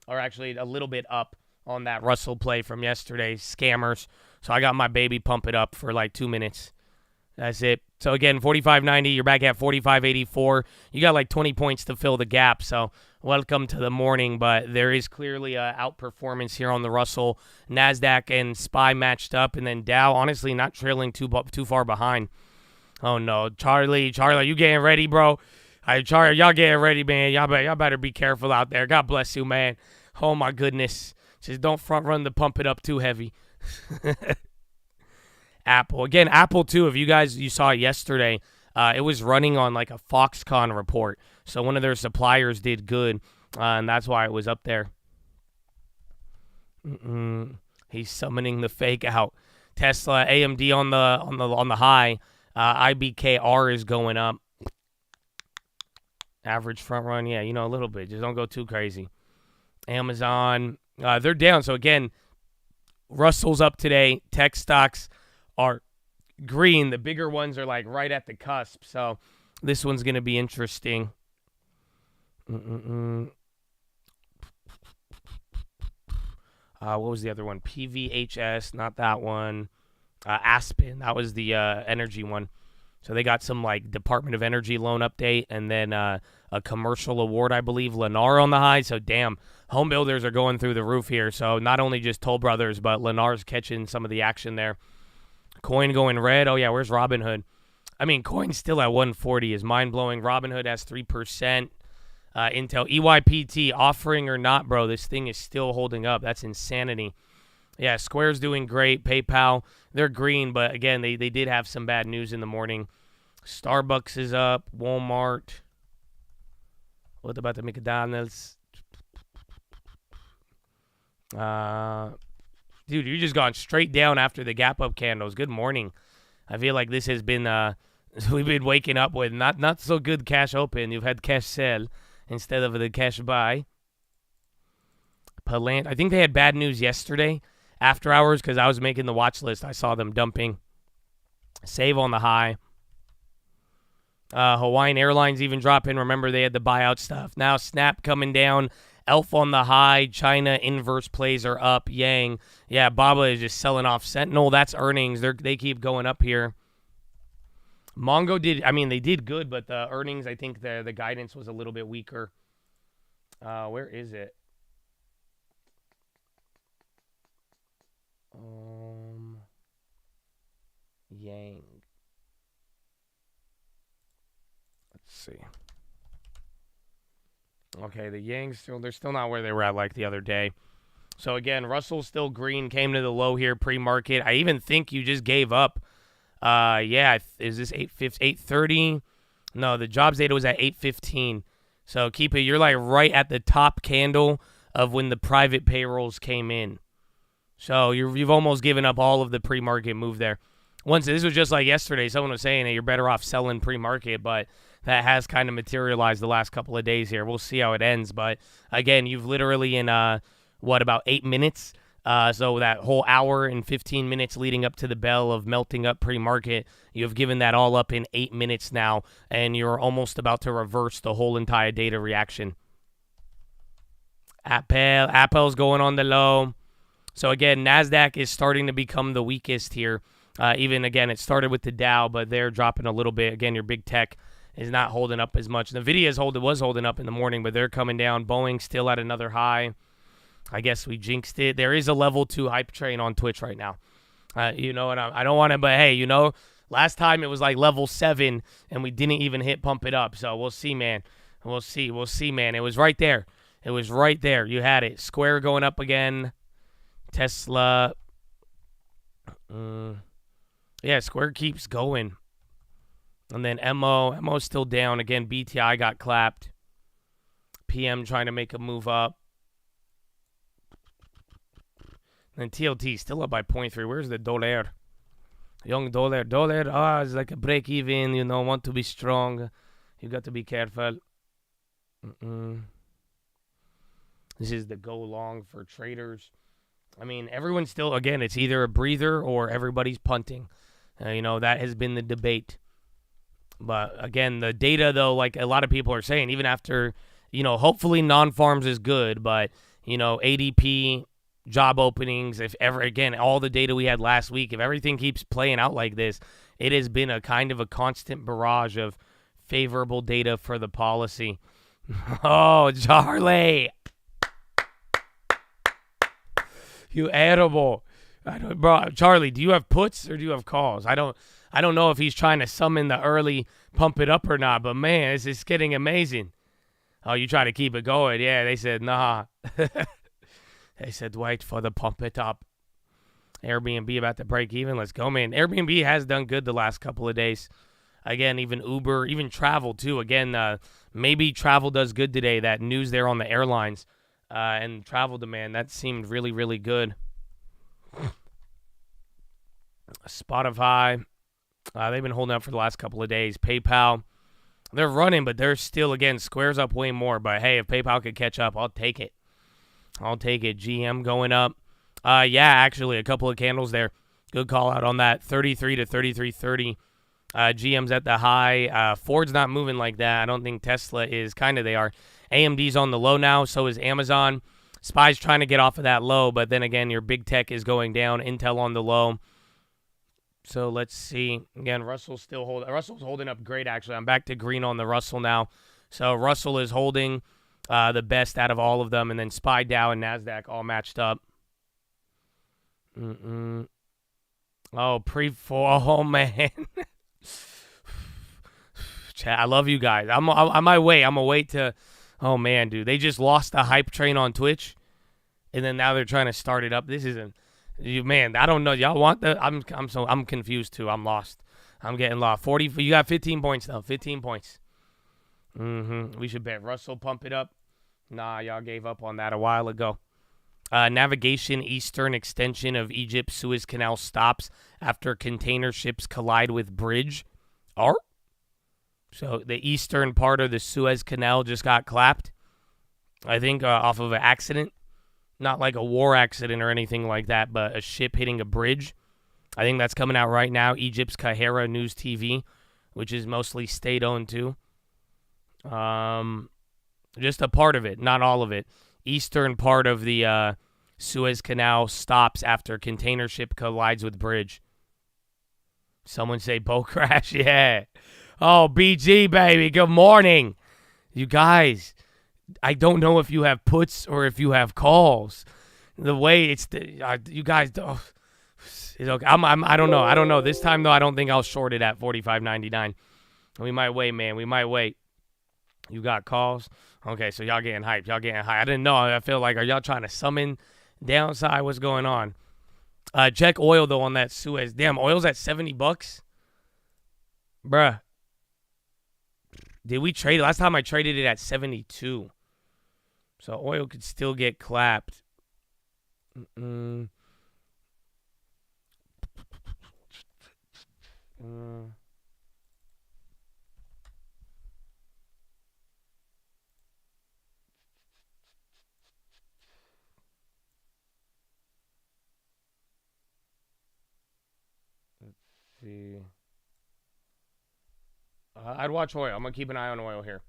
or actually a little bit up on that Russell play from yesterday. Scammers. So I got my baby pump it up for like 2 minutes. That's it. So, again, 45.90, you're back at 45.84. You got like 20 points to fill the gap, so welcome to the morning. But there is clearly a outperformance here on the Russell. NASDAQ and SPY matched up, and then Dow, honestly, not trailing too far behind. Oh, no. Charlie, you getting ready, bro? Charlie, y'all getting ready, man. Y'all better be careful out there. God bless you, man. Oh, my goodness. Just don't front run the pump it up too heavy. Apple. Again, Apple, too, if you saw it yesterday, it was running on like a Foxconn report. So one of their suppliers did good, and that's why it was up there. He's summoning the fake out. Tesla, AMD on the high. IBKR is going up. Average front run, yeah, a little bit. Just don't go too crazy. Amazon, they're down. So again, Russell's up today. Tech stocks are green. The bigger ones are like right at the cusp. So this one's going to be interesting. What was the other one? PVHS, not that one. Aspen, that was the energy one. So they got some like Department of Energy loan update, and then a commercial award, I believe, Lennar on the high. So damn, home builders are going through the roof here. So not only just Toll Brothers, but Lennar's catching some of the action there. Coin going red. Oh, yeah, where's Robinhood? I mean, Coin's still at 140 is mind-blowing. Robinhood has 3%. Intel, EYPT, offering or not, bro, this thing is still holding up. That's insanity. Yeah, Square's doing great. PayPal, they're green, but, again, they did have some bad news in the morning. Starbucks is up. Walmart. What about the McDonald's? Dude, you just gone straight down after the gap up candles. Good morning. I feel like this has been we've been waking up with not so good cash open. You've had cash sell instead of the cash buy. I think they had bad news yesterday after hours because I was making the watch list. I saw them dumping. Save on the high. Hawaiian Airlines even dropping. Remember, they had the buyout stuff. Now Snap coming down. Elf on the high. China inverse plays are up. Yang. Yeah, Baba is just selling off. Sentinel, that's earnings. They keep going up here. Mongo they did good, but the earnings, I think the guidance was a little bit weaker. Where is it? Yang. Let's see. Okay, the Yangs they're still not where they were at like the other day. So again, Russell's still green, came to the low here pre-market. I even think you just gave up. Is this 8:30? No, the jobs data was at 8:15. So keep it. You're like right at the top candle of when the private payrolls came in. So you've almost given up all of the pre-market move there. This was just like yesterday. Someone was saying that you're better off selling pre-market, but that has kind of materialized the last couple of days here. We'll see how it ends. But, again, you've literally in, about 8 minutes? So that whole hour and 15 minutes leading up to the bell of melting up pre-market, you've given that all up in 8 minutes now, and you're almost about to reverse the whole entire data reaction. Apple's going on the low. So, again, NASDAQ is starting to become the weakest here. Even, again, it started with the Dow, but they're dropping a little bit. Again, your big tech is not holding up as much. NVIDIA was holding up in the morning, but they're coming down. Boeing still at another high. I guess we jinxed it. There is a level 2 hype train on Twitch right now. And I don't want to, but hey, last time it was like level 7, and we didn't even hit pump it up. So we'll see, man. We'll see, man. It was right there. You had it. Square going up again. Tesla. Yeah, Square keeps going. And then MO's still down. Again, BTI got clapped. PM trying to make a move up. And TLT still up by 0.3. Where's the dollar? Young dollar. It's like a break even. Want to be strong. You got to be careful. This is the go long for traders. I mean, everyone's still, again, it's either a breather or everybody's punting. That has been the debate. But, again, the data, though, like a lot of people are saying, even after, hopefully non-farms is good, but, ADP job openings, if ever, again, all the data we had last week, if everything keeps playing out like this, it has been a kind of a constant barrage of favorable data for the policy. Oh, Charlie. You animal. Bro, Charlie, do you have puts or do you have calls? I don't know if he's trying to summon the early pump it up or not, but man, this is getting amazing. Oh, you try to keep it going. Yeah, they said, nah. They said, wait for the pump it up. Airbnb about to break even. Let's go, man. Airbnb has done good the last couple of days. Again, even Uber, even travel, too. Again, maybe travel does good today. That news there on the airlines and travel demand, that seemed really, really good. Spotify, they've been holding up for the last couple of days. PayPal, they're running, but they're still, again, Square's up way more. But, hey, if PayPal could catch up, I'll take it. GM going up. Yeah, actually, a couple of candles there. Good call out on that. 33 to 33.30. GM's at the high. Ford's not moving like that. I don't think Tesla is. Kind of they are. AMD's on the low now. So is Amazon. SPY's trying to get off of that low. But then again, your big tech is going down. Intel on the low. So let's see. Again, Russell's holding up great, actually. I'm back to green on the Russell now. So Russell is holding the best out of all of them. And then SPY, Dow, and NASDAQ all matched up. Oh, oh, man. Chat, I love you guys. I'm on my way. I'm gonna wait to. Oh man, dude, they just lost the hype train on Twitch, and then now they're trying to start it up. This isn't. Man, I don't know. Y'all want the? I'm confused too. I'm lost. I'm getting lost. 40. You got 15 points though. 15 points. We should bet Russell pump it up. Nah, y'all gave up on that a while ago. Navigation eastern extension of Egypt Suez Canal stops after container ships collide with bridge. So the eastern part of the Suez Canal just got clapped. I think off of an accident. Not like a war accident or anything like that, but a ship hitting a bridge. I think that's coming out right now. Egypt's Kahira News TV, which is mostly state-owned too. Just a part of it, not all of it. Eastern part of the Suez Canal stops after container ship collides with bridge. Someone say boat crash. Yeah. Oh, BG, baby. Good morning. You guys, I don't know if you have puts or if you have calls. The way it's, you guys, it's okay. I don't know. I don't know. This time, though, I don't think I'll short it at 45.99. We might wait, man. We might wait. You got calls? Okay, so y'all getting hyped. Y'all getting high. I didn't know. I feel like, are y'all trying to summon downside? What's going on? Check oil, though, on that Suez. Damn, oil's at $70. Bruh. Did we trade it? Last time I traded it at 72. So oil could still get clapped. Let's see. I'd watch oil. I'm going to keep an eye on oil here.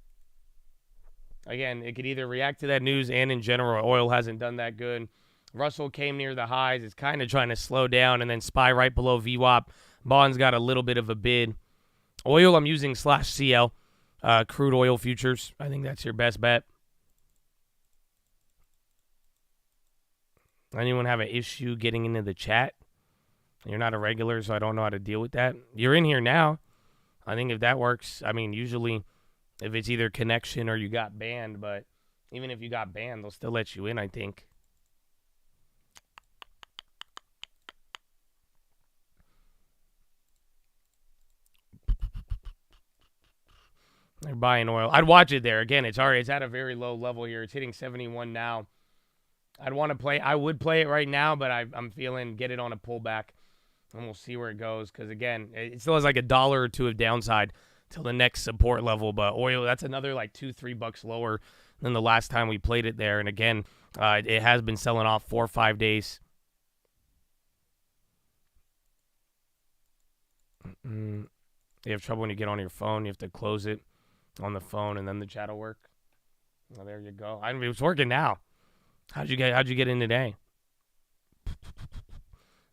Again, it could either react to that news and in general, oil hasn't done that good. Russell came near the highs. It's kind of trying to slow down and then SPY right below VWAP. Bond's got a little bit of a bid. Oil, I'm using /CL. Crude oil futures. I think that's your best bet. Anyone have an issue getting into the chat? You're not a regular, so I don't know how to deal with that. You're in here now. I think if that works, I mean, usually if it's either connection or you got banned, but even if you got banned, they'll still let you in, I think. They're buying oil. I'd watch it there. Again, it's at a very low level here. It's hitting 71 now. I would play it right now, but I'm feeling get it on a pullback. And we'll see where it goes. Because, again, it still has like $1 or $2 of downside till the next support level. But oil, that's another like $2-3 lower than the last time we played it there. And, again, it has been selling off 4 or 5 days. You have trouble when you get on your phone. You have to close it on the phone, and then the chat will work. Well, there you go. I mean, it's working now. How'd you get in today?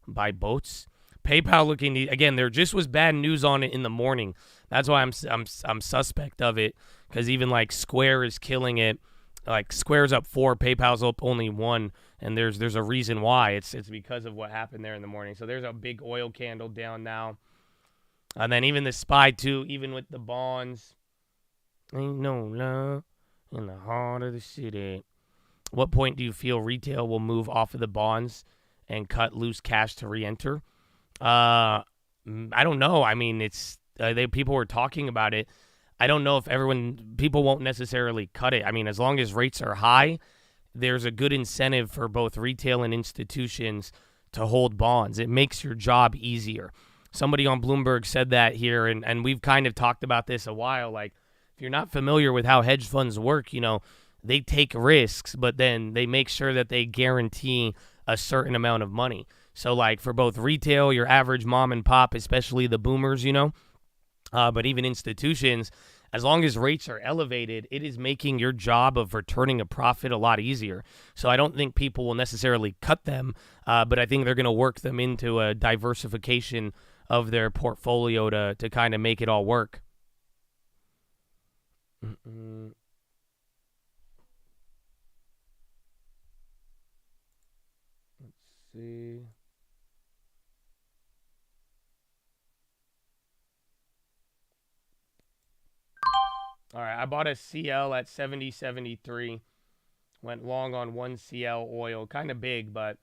buy boats. PayPal looking again. There just was bad news on it in the morning. That's why I'm suspect of it, because even like Square is killing it. Like Square's up 4, PayPal's up only 1, and there's a reason why. It's because of what happened there in the morning. So there's a big oil candle down now, and then even the SPY too. Even with the bonds, ain't no love in the heart of the city. What point do you feel retail will move off of the bonds and cut loose cash to re-enter? I don't know. I mean, it's people were talking about it. I don't know if people won't necessarily cut it. I mean, as long as rates are high, there's a good incentive for both retail and institutions to hold bonds. It makes your job easier. Somebody on Bloomberg said that here, and we've kind of talked about this a while. Like, if you're not familiar with how hedge funds work, they take risks, but then they make sure that they guarantee a certain amount of money. So, like, for both retail, your average mom and pop, especially the boomers, but even institutions, as long as rates are elevated, it is making your job of returning a profit a lot easier. So I don't think people will necessarily cut them, but I think they're going to work them into a diversification of their portfolio to kind of make it all work. Let's see. All right, I bought a CL at 70.73. Went long on 1 CL oil. Kind of big, but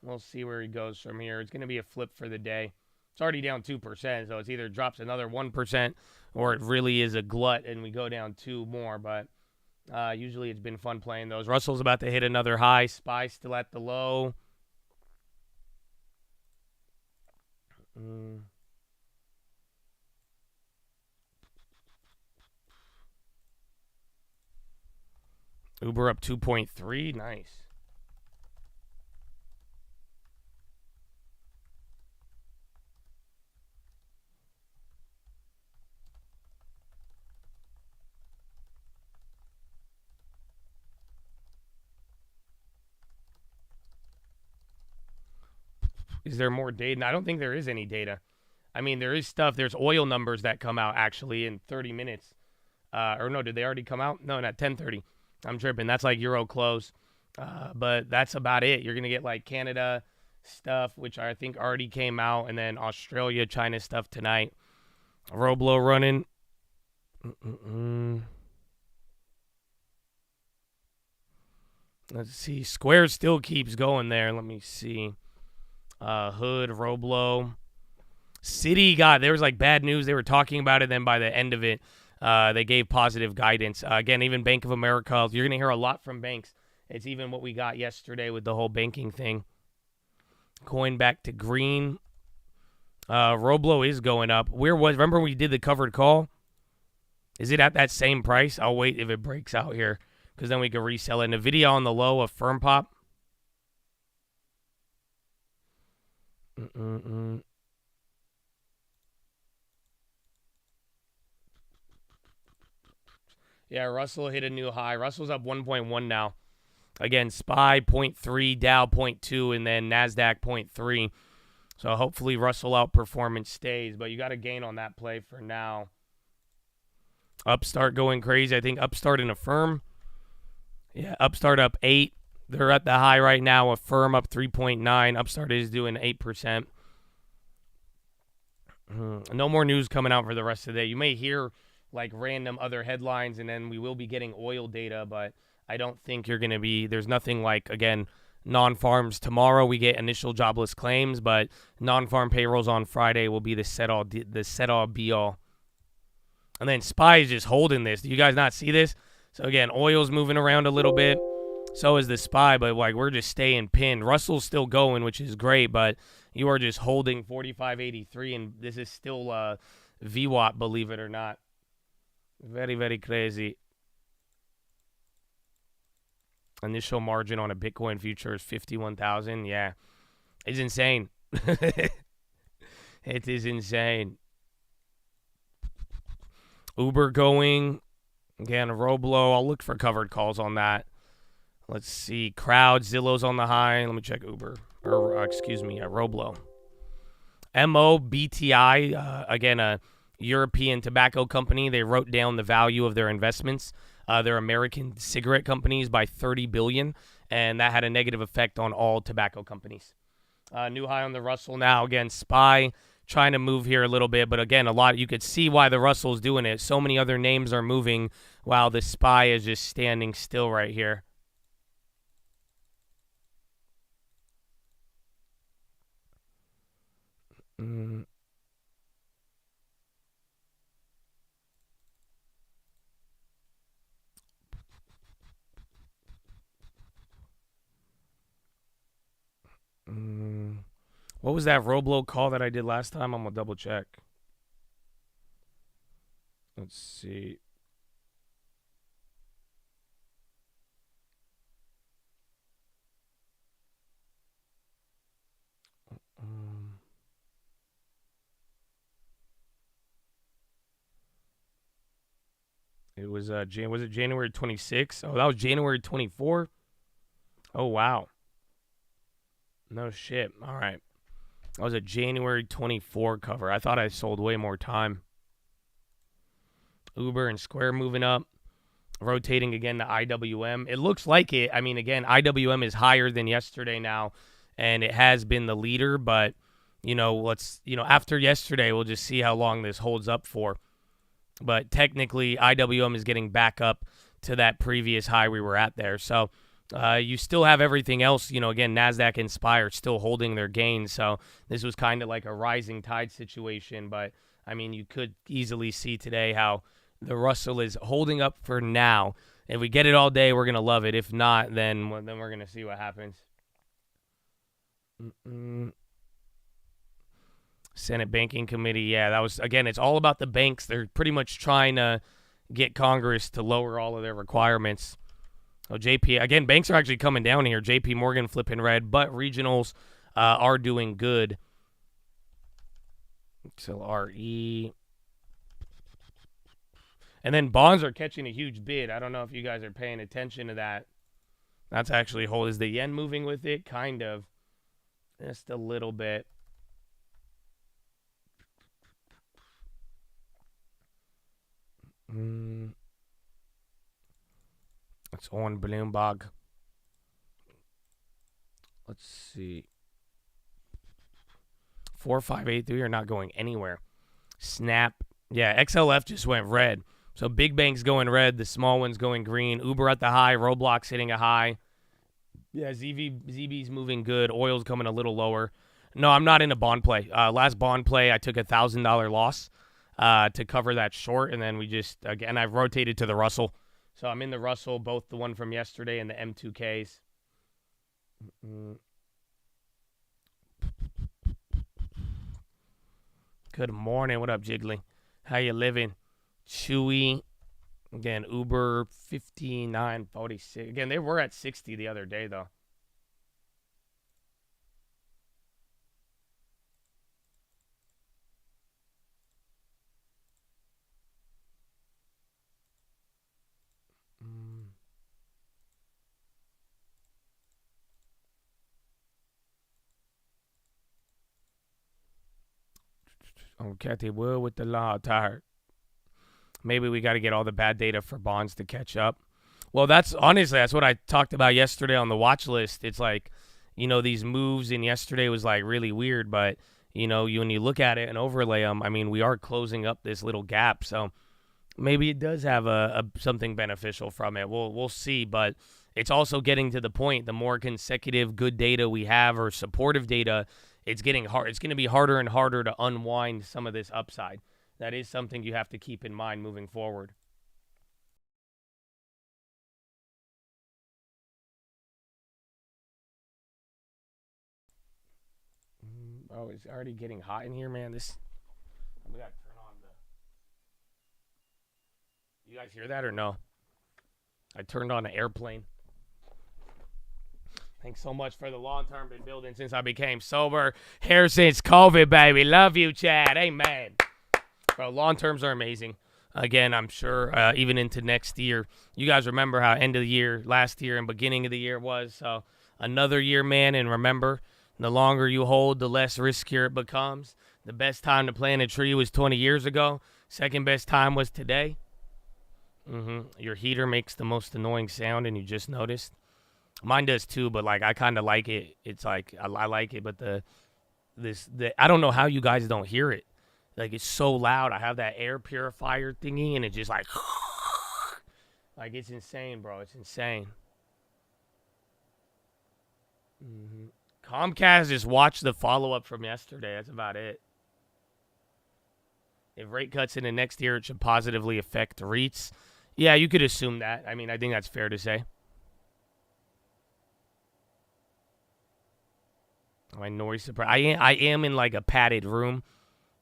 we'll see where he goes from here. It's going to be a flip for the day. It's already down 2%, so it's either drops another 1% or it really is a glut and we go down 2 more. But usually it's been fun playing those. Russell's about to hit another high. SPY still at the low. Uber up 2.3. Nice. Is there more data? I don't think there is any data. I mean, there is stuff. There's oil numbers that come out actually in 30 minutes. Or no, did they already come out? No, not 10:30. I'm tripping. That's like Euro close. But that's about it. You're going to get like Canada stuff, which I think already came out, and then Australia, China stuff tonight. Roblo running. Let's see. Square still keeps going there. Let me see. Hood, Roblo. City there was like bad news. They were talking about it. Then by the end of it, they gave positive guidance. Again, even Bank of America, you're going to hear a lot from banks. It's even what we got yesterday with the whole banking thing. Coin back to green. Roblo is going up. Remember when we did the covered call? Is it at that same price? I'll wait if it breaks out here, because then we can resell it. Nvidia on the low of firm pop. Yeah, Russell hit a new high. Russell's up 1.1 now. Again, SPY 0.3, Dow 0.2, and then NASDAQ 0.3. So hopefully Russell outperformance stays, but you got to gain on that play for now. Upstart going crazy. I think Upstart and Affirm. Yeah, Upstart up 8. They're at the high right now. Affirm up 3.9. Upstart is doing 8%. No more news coming out for the rest of the day. You may hear like random other headlines, and then we will be getting oil data, but I don't think you're going to be, there's nothing like, again, non-farms tomorrow. We get initial jobless claims, but non-farm payrolls on Friday will be the set-all be-all. And then SPY is just holding this. Do you guys not see this? So, again, oil's moving around a little bit. So is the SPY, but like we're just staying pinned. Russell's still going, which is great, but you are just holding 45.83, and this is still VWAP, believe it or not. Very, very crazy. Initial margin on a Bitcoin future is 51,000. Yeah, it's insane. It is insane. Uber going. Again, Roblo. I'll look for covered calls on that. Let's see. Crowd. Zillow's on the high. Let me check Uber. or excuse me, Roblo. MOBTI, again, a European tobacco company. They wrote down the value of their investments, their American cigarette companies, by $30 billion, and that had a negative effect on all tobacco companies. New high on the Russell now. Again, SPY trying to move here a little bit, but again, a lot. You could see why the Russell's doing it. So many other names are moving while the SPY is just standing still right here. What was that Roblo call that I did last time? I'm going to double check. Let's see. It was was it January 26th? Oh, that was January 24th. Oh wow. No shit. All right. That was a January 24 cover. I thought I sold way more time. Uber and Square moving up, rotating again to IWM. It looks like it. I mean, again, IWM is higher than yesterday now, and it has been the leader. But after yesterday, we'll just see how long this holds up for. But technically, IWM is getting back up to that previous high we were at there. So you still have everything else. Again, NASDAQ and SPY are still holding their gains. So this was kind of like a rising tide situation. But, I mean, you could easily see today how the Russell is holding up for now. If we get it all day, we're going to love it. If not, then we're going to see what happens. Senate Banking Committee, yeah, that was, again, it's all about the banks. They're pretty much trying to get Congress to lower all of their requirements. So JP, again, banks are actually coming down here. JP Morgan flipping red, but regionals are doing good. So RE. And then bonds are catching a huge bid. I don't know if you guys are paying attention to that. That's actually hold. Is the yen moving with it? Kind of. Just a little bit. It's on Bloomberg. Let's see. 4583 are not going anywhere. Snap. Yeah, XLF just went red. So big banks going red, the small ones going green. Uber at the high, Roblox hitting a high. Yeah, ZB's moving good. Oil's coming a little lower. No, I'm not in a bond play. Last bond play, I took a $1,000 loss to cover that short, and then I've rotated to the Russell. So I'm in the Russell, both the one from yesterday and the M2Ks. Good morning. What up, Jiggly? How you living? Chewy. Again, Uber 59.46. Again, they were at 60 the other day, though. Oh, Kathy Wood with the law tired. Maybe we got to get all the bad data for bonds to catch up. Well, that's what I talked about yesterday on the watch list. It's like, these moves in yesterday was like really weird, but when you look at it and overlay them, I mean, we are closing up this little gap. So maybe it does have a something beneficial from it. We'll see, but it's also getting to the point, the more consecutive good data we have or supportive data, it's getting hard. It's going to be harder and harder to unwind some of this upside. That is something you have to keep in mind moving forward. Oh, it's already getting hot in here, man. We got to turn on You guys hear that or no? I turned on an airplane. Thanks so much for the long-term been building since I became sober. Here since COVID, baby. Love you, Chad. Amen. Bro, long-terms are amazing. Again, I'm sure even into next year. You guys remember how end of the year, last year, and beginning of the year was. So another year, man. And remember, The longer you hold, the less riskier it becomes. The best time to plant a tree was 20 years ago. Second best time was today. Your heater makes the most annoying sound, and you just noticed. Mine does too, but like I kind of like it. It's like I like it, but the I don't know how you guys don't hear it. Like it's so loud. I have that air purifier thingy, and it just like like it's insane, bro. It's insane. Comcast just watched the follow-up from yesterday. That's about it. If rate cuts in the next year, it should positively affect REITs. Yeah, you could assume that. I mean, I think that's fair to say. My noise suppression. I am in like a padded room.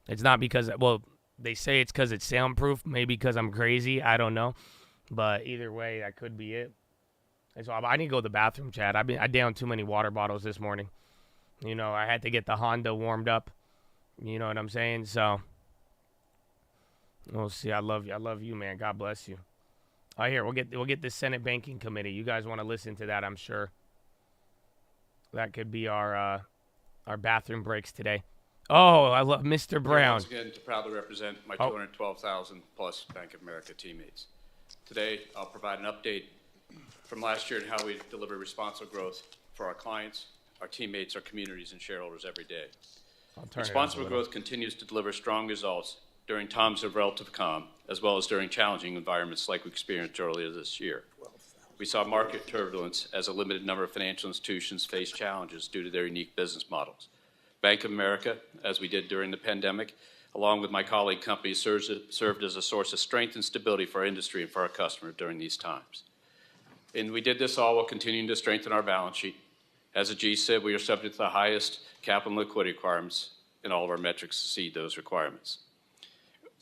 It's not because, well, they say it's because it's soundproof. Maybe because I'm crazy. I don't know. But either way, that could be it. So I need to go to the bathroom, Chad. I downed too many water bottles this morning. You know, I had to get the Honda warmed up. You know what I'm saying? So we'll see. I love you. I love you, man. God bless you. All right, here we'll get the Senate Banking Committee. You guys want to listen to that? I'm sure. That could be our bathroom breaks today. Oh, I love Mr. Brown. Once again, to proudly represent my 212,000 plus Bank of America teammates. Today, I'll provide an update from last year and how we deliver responsible growth for our clients, our teammates, our communities, and shareholders every day. Responsible growth continues to deliver strong results during times of relative calm, as well as during challenging environments like we experienced earlier this year. We saw market turbulence as a limited number of financial institutions face challenges due to their unique business models. Bank of America, as we did during the pandemic, along with my colleague companies, served as a source of strength and stability for our industry and for our customers during these times. And we did this all while continuing to strengthen our balance sheet. As a G-SIB, we are subject to the highest capital and liquidity requirements, and all of our metrics exceed those requirements.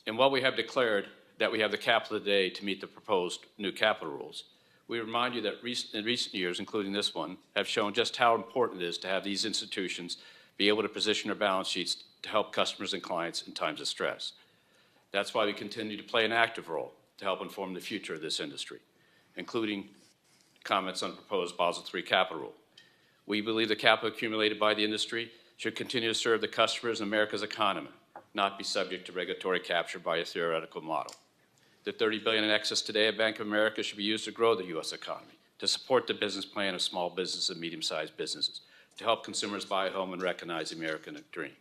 And while we have declared that we have the capital today to meet the proposed new capital rules, we remind you that in recent years, including this one, have shown just how important it is to have these institutions be able to position their balance sheets to help customers and clients in times of stress. That's why we continue to play an active role to help inform the future of this industry, including comments on proposed Basel III capital rule. We believe the capital accumulated by the industry should continue to serve the customers and America's economy, not be subject to regulatory capture by a theoretical model. The $30 billion in excess today at Bank of America should be used to grow the U.S. economy, to support the business plan of small businesses and medium-sized businesses, to help consumers buy a home and recognize the American dream.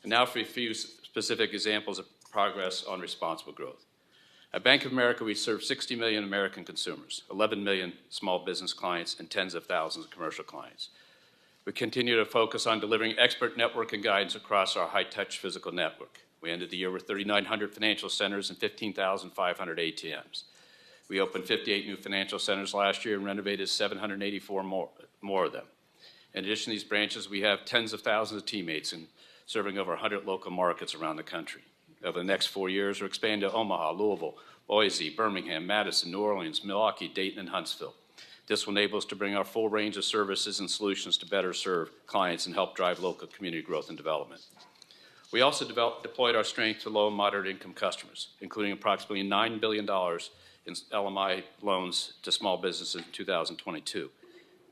And now for a few specific examples of progress on responsible growth. At Bank of America, we serve 60 million American consumers, 11 million small business clients, and tens of thousands of commercial clients. We continue to focus on delivering expert network and guidance across our high-touch physical network. We ended the year with 3,900 financial centers and 15,500 ATMs. We opened 58 new financial centers last year and renovated 784 more of them. In addition to these branches, we have tens of thousands of teammates in serving over 100 local markets around the country. Over the next 4 years, we're expanding to Omaha, Louisville, Boise, Birmingham, Madison, New Orleans, Milwaukee, Dayton, and Huntsville. This will enable us to bring our full range of services and solutions to better serve clients and help drive local community growth and development. We also deployed our strength to low and moderate income customers, including approximately $9 billion in LMI loans to small businesses in 2022.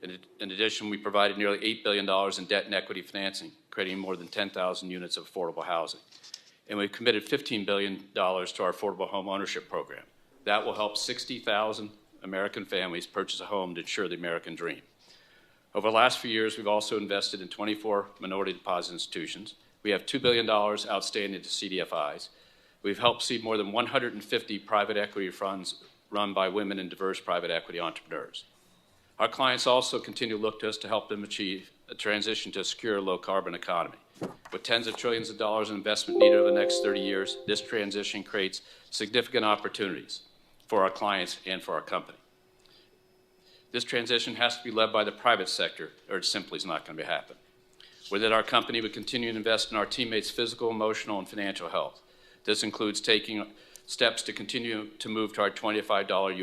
In addition, we provided nearly $8 billion in debt and equity financing, creating more than 10,000 units of affordable housing. And we've committed $15 billion to our affordable home ownership program. That will help 60,000 American families purchase a home to ensure the American dream. Over the last few years, we've also invested in 24 minority deposit institutions. We have $2 billion outstanding to CDFIs. We've helped seed more than 150 private equity funds run by women and diverse private equity entrepreneurs. Our clients also continue to look to us to help them achieve a transition to a secure, low-carbon economy. With tens of trillions of dollars in investment needed over the next 30 years, this transition creates significant opportunities for our clients and for our company. This transition has to be led by the private sector, or it simply is not going to happen. Within our company, we continue to invest in our teammates' physical, emotional, and financial health. This includes taking steps to continue to move to our $25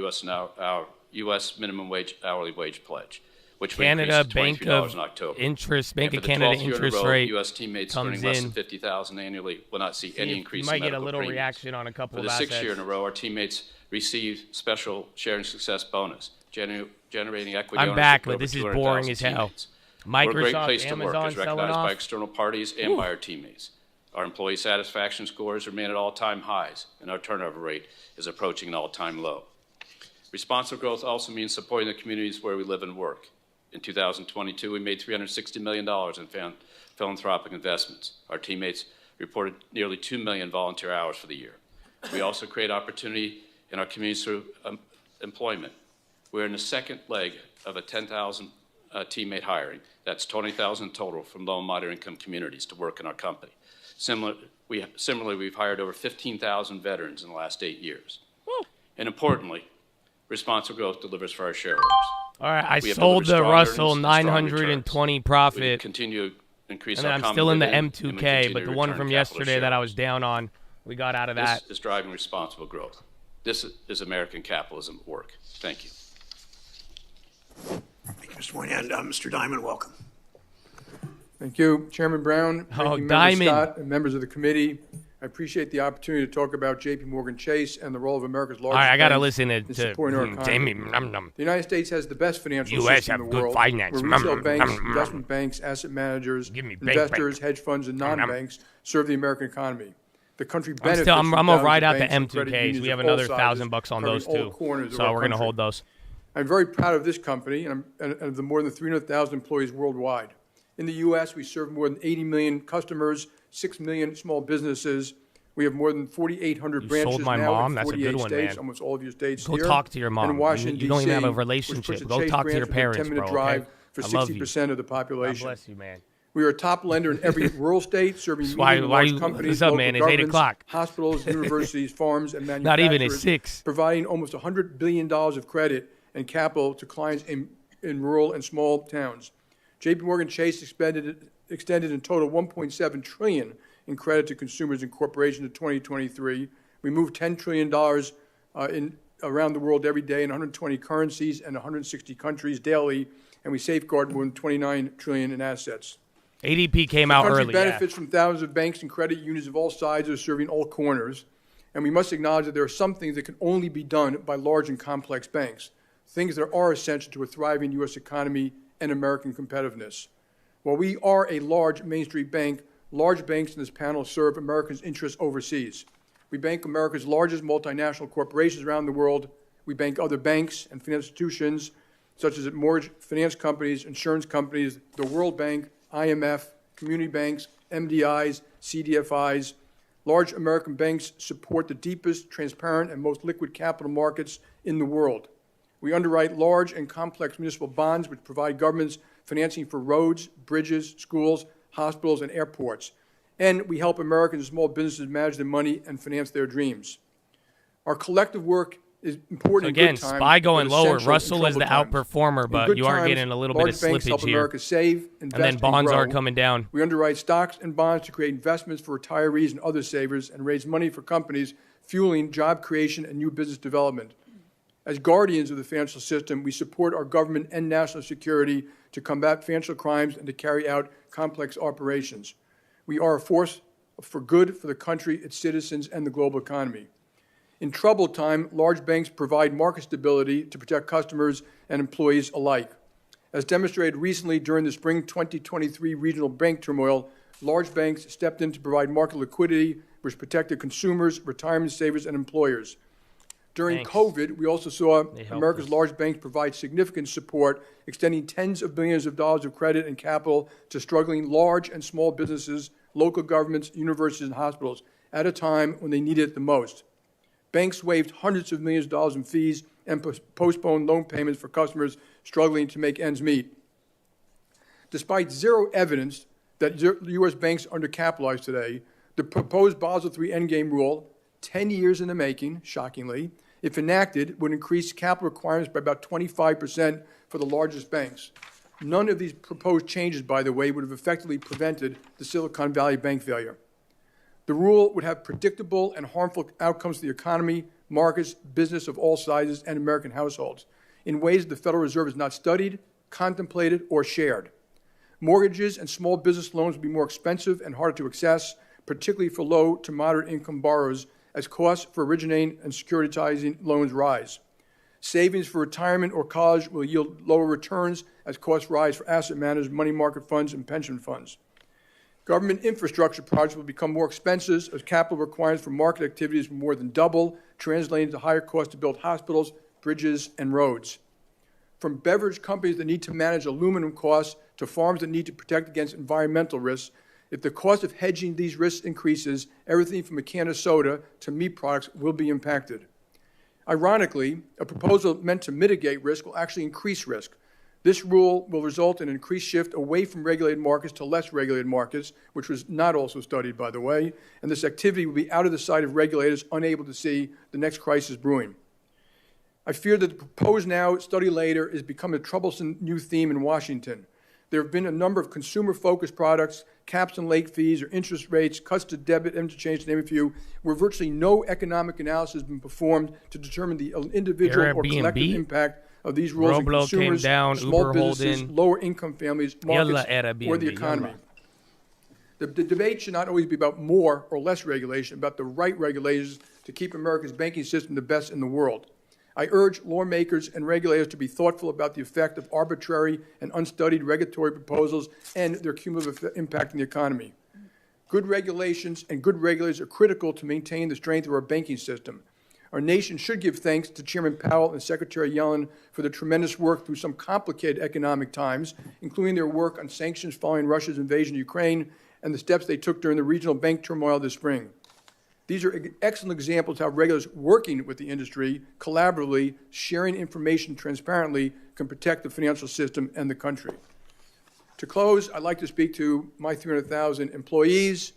U.S. minimum wage hourly wage pledge, which Canada we Bank increased to $23 of in October. Interest, Bank of For the Canada 12th year in a interest row, rate U.S. teammates comes earning less in. than $50,000 annually will not see any increase You might in get a medical little premiums. reaction on a couple For of the assets. 6th year in a row, our teammates receive special sharing success bonus, generating equity I'm ownership back, for but over this is 200,000 boring as hell. teammates. Microsoft, We're a great place to Amazon work, as selling recognized off. by external parties and by our teammates. Our employee satisfaction scores remain at all-time highs, and our turnover rate is approaching an all-time low. Responsible growth also means supporting the communities where we live and work. In 2022, we made $360 million in philanthropic investments. Our teammates reported nearly 2 million volunteer hours for the year. We also create opportunity in our communities through employment. We're in the second leg of a 10,000 teammate hiring. That's 20,000 total from low and moderate income communities to work in our company. Similarly, we've hired over 15,000 veterans in the last 8 years. Woo. And importantly, responsible growth delivers for our shareholders. All right, I We have sold the delivered Russell strong earnings and strong 920 returns. We profit, continue to increase and then our I'm common still in the dividend, and we M2K, continue but to the one return from capital to yesterday that I was shareholders. down on, we got out of that. This is driving responsible growth. This is American capitalism at work. Thank you. Thank you, Mr. Moynihan. Mr. Diamond, welcome. Thank you, Chairman Brown, Ranking Member Diamond. Scott, and members of the committee. I appreciate the opportunity to talk about J.P. Morgan Chase and the role of America's All largest right, I got to banks listen in to supporting our economy. Jamie. The United States has the best financial US system have in the good world, finance. where retail banks, investment banks, asset managers, Give me bank, investors, bank. hedge funds, and non-banks serve the American economy. The country benefits I'm from gonna thousands write of out the banks and credit M2Ks. unions We have of all another sizes, $1,000 on covering those all too. corners of So our we're gonna country. hold those. I'm very proud of this company and of the more than 300,000 employees worldwide. In the U.S., we serve more than 80 million customers, 6 million small businesses. We have more than 4,800 branches sold my now mom? in That's a 48 good one, states, man. almost all of your states Go here. talk to your mom. And in Washington, You don't even have a D.C., relationship. which puts Go a Chase talk to your branch within a parents, 10-minute bro, drive okay? for I love you. 60% of the God population. bless you, man. We are a top lender in every rural state, serving Why- medium and why large you- companies, what's up, local man? It's 8 governments, o'clock. hospitals, universities, farms, and Not manufacturers. even, it's 6. Providing almost $100 billion of credit and capital to clients in rural and small towns. J.P. Morgan Chase extended in total $1.7 trillion in credit to consumers and corporations in 2023. We moved $10 trillion around the world every day in 120 currencies and 160 countries daily, and we safeguard more than $29 trillion in assets. ADP came out The country early. benefits from thousands of banks and credit unions of all sizes serving all corners, and we must acknowledge that there are some things that can only be done by large and complex banks, things that are essential to a thriving U.S. economy and American competitiveness. While we are a large Main Street bank, large banks in this panel serve Americans' interests overseas. We bank America's largest multinational corporations around the world. We bank other banks and financial institutions, such as mortgage finance companies, insurance companies, the World Bank, IMF, community banks, MDIs, CDFIs. Large American banks support the deepest, transparent, and most liquid capital markets in the world. We underwrite large and complex municipal bonds which provide governments financing for roads, bridges, schools, hospitals, and airports. And we help Americans and small businesses manage their money and finance their dreams. Our collective work is important Again, in good times. SPY going but lower. essential in Russell is the troubled times. outperformer, In but good you are times, getting a little bit of large banks help slippage here. America save, invest, And then bonds grow. are coming down. We underwrite stocks and bonds to create investments for retirees and other savers and raise money for companies, fueling job creation and new business development. As guardians of the financial system, we support our government and national security to combat financial crimes and to carry out complex operations. We are a force for good for the country, its citizens, and the global economy. In troubled time, large banks provide market stability to protect customers and employees alike. As demonstrated recently during the spring 2023 regional bank turmoil, large banks stepped in to provide market liquidity, which protected consumers, retirement savers, and employers. During COVID, we also saw America's large banks provide significant support, extending tens of billions of dollars of credit and capital to struggling large and small businesses, local governments, universities, and hospitals at a time when they needed it the most. Banks waived hundreds of millions of dollars in fees and postponed loan payments for customers struggling to make ends meet. Despite zero evidence that U.S. banks are undercapitalized today, the proposed Basel III Endgame rule, 10 years in the making, shockingly, if enacted, would increase capital requirements by about 25% for the largest banks. None of these proposed changes, by the way, would have effectively prevented the Silicon Valley Bank failure. The rule would have predictable and harmful outcomes to the economy, markets, business of all sizes, and American households in ways the Federal Reserve has not studied, contemplated, or shared. Mortgages and small business loans would be more expensive and harder to access, particularly for low to moderate income borrowers, as costs for originating and securitizing loans rise. Savings for retirement or college will yield lower returns as costs rise for asset managers, money market funds, and pension funds. Government infrastructure projects will become more expensive as capital requirements for market activities will more than double, translating to higher costs to build hospitals, bridges, and roads. From beverage companies that need to manage aluminum costs to farms that need to protect against environmental risks, if the cost of hedging these risks increases, everything from a can of soda to meat products will be impacted. Ironically, a proposal meant to mitigate risk will actually increase risk. This rule will result in an increased shift away from regulated markets to less regulated markets, which was not also studied, by the way, and this activity will be out of the sight of regulators unable to see the next crisis brewing. I fear that the propose now, study later is becoming a troublesome new theme in Washington. There have been a number of consumer-focused products, caps and late fees or interest rates, cuts to debit interchange, to name a few, where virtually no economic analysis has been performed to determine the individual or collective impact of these rules on consumers, small businesses, lower-income families, markets, or the economy. The debate should not always be about more or less regulation, about the right regulations to keep America's banking system the best in the world. I urge lawmakers and regulators to be thoughtful about the effect of arbitrary and unstudied regulatory proposals and their cumulative impact on the economy. Good regulations and good regulators are critical to maintain the strength of our banking system. Our nation should give thanks to Chairman Powell and Secretary Yellen for the tremendous work through some complicated economic times, including their work on sanctions following Russia's invasion of Ukraine and the steps they took during the regional bank turmoil this spring. These are excellent examples of how regulators working with the industry, collaboratively, sharing information transparently, can protect the financial system and the country. To close, I'd like to speak to my 300,000 employees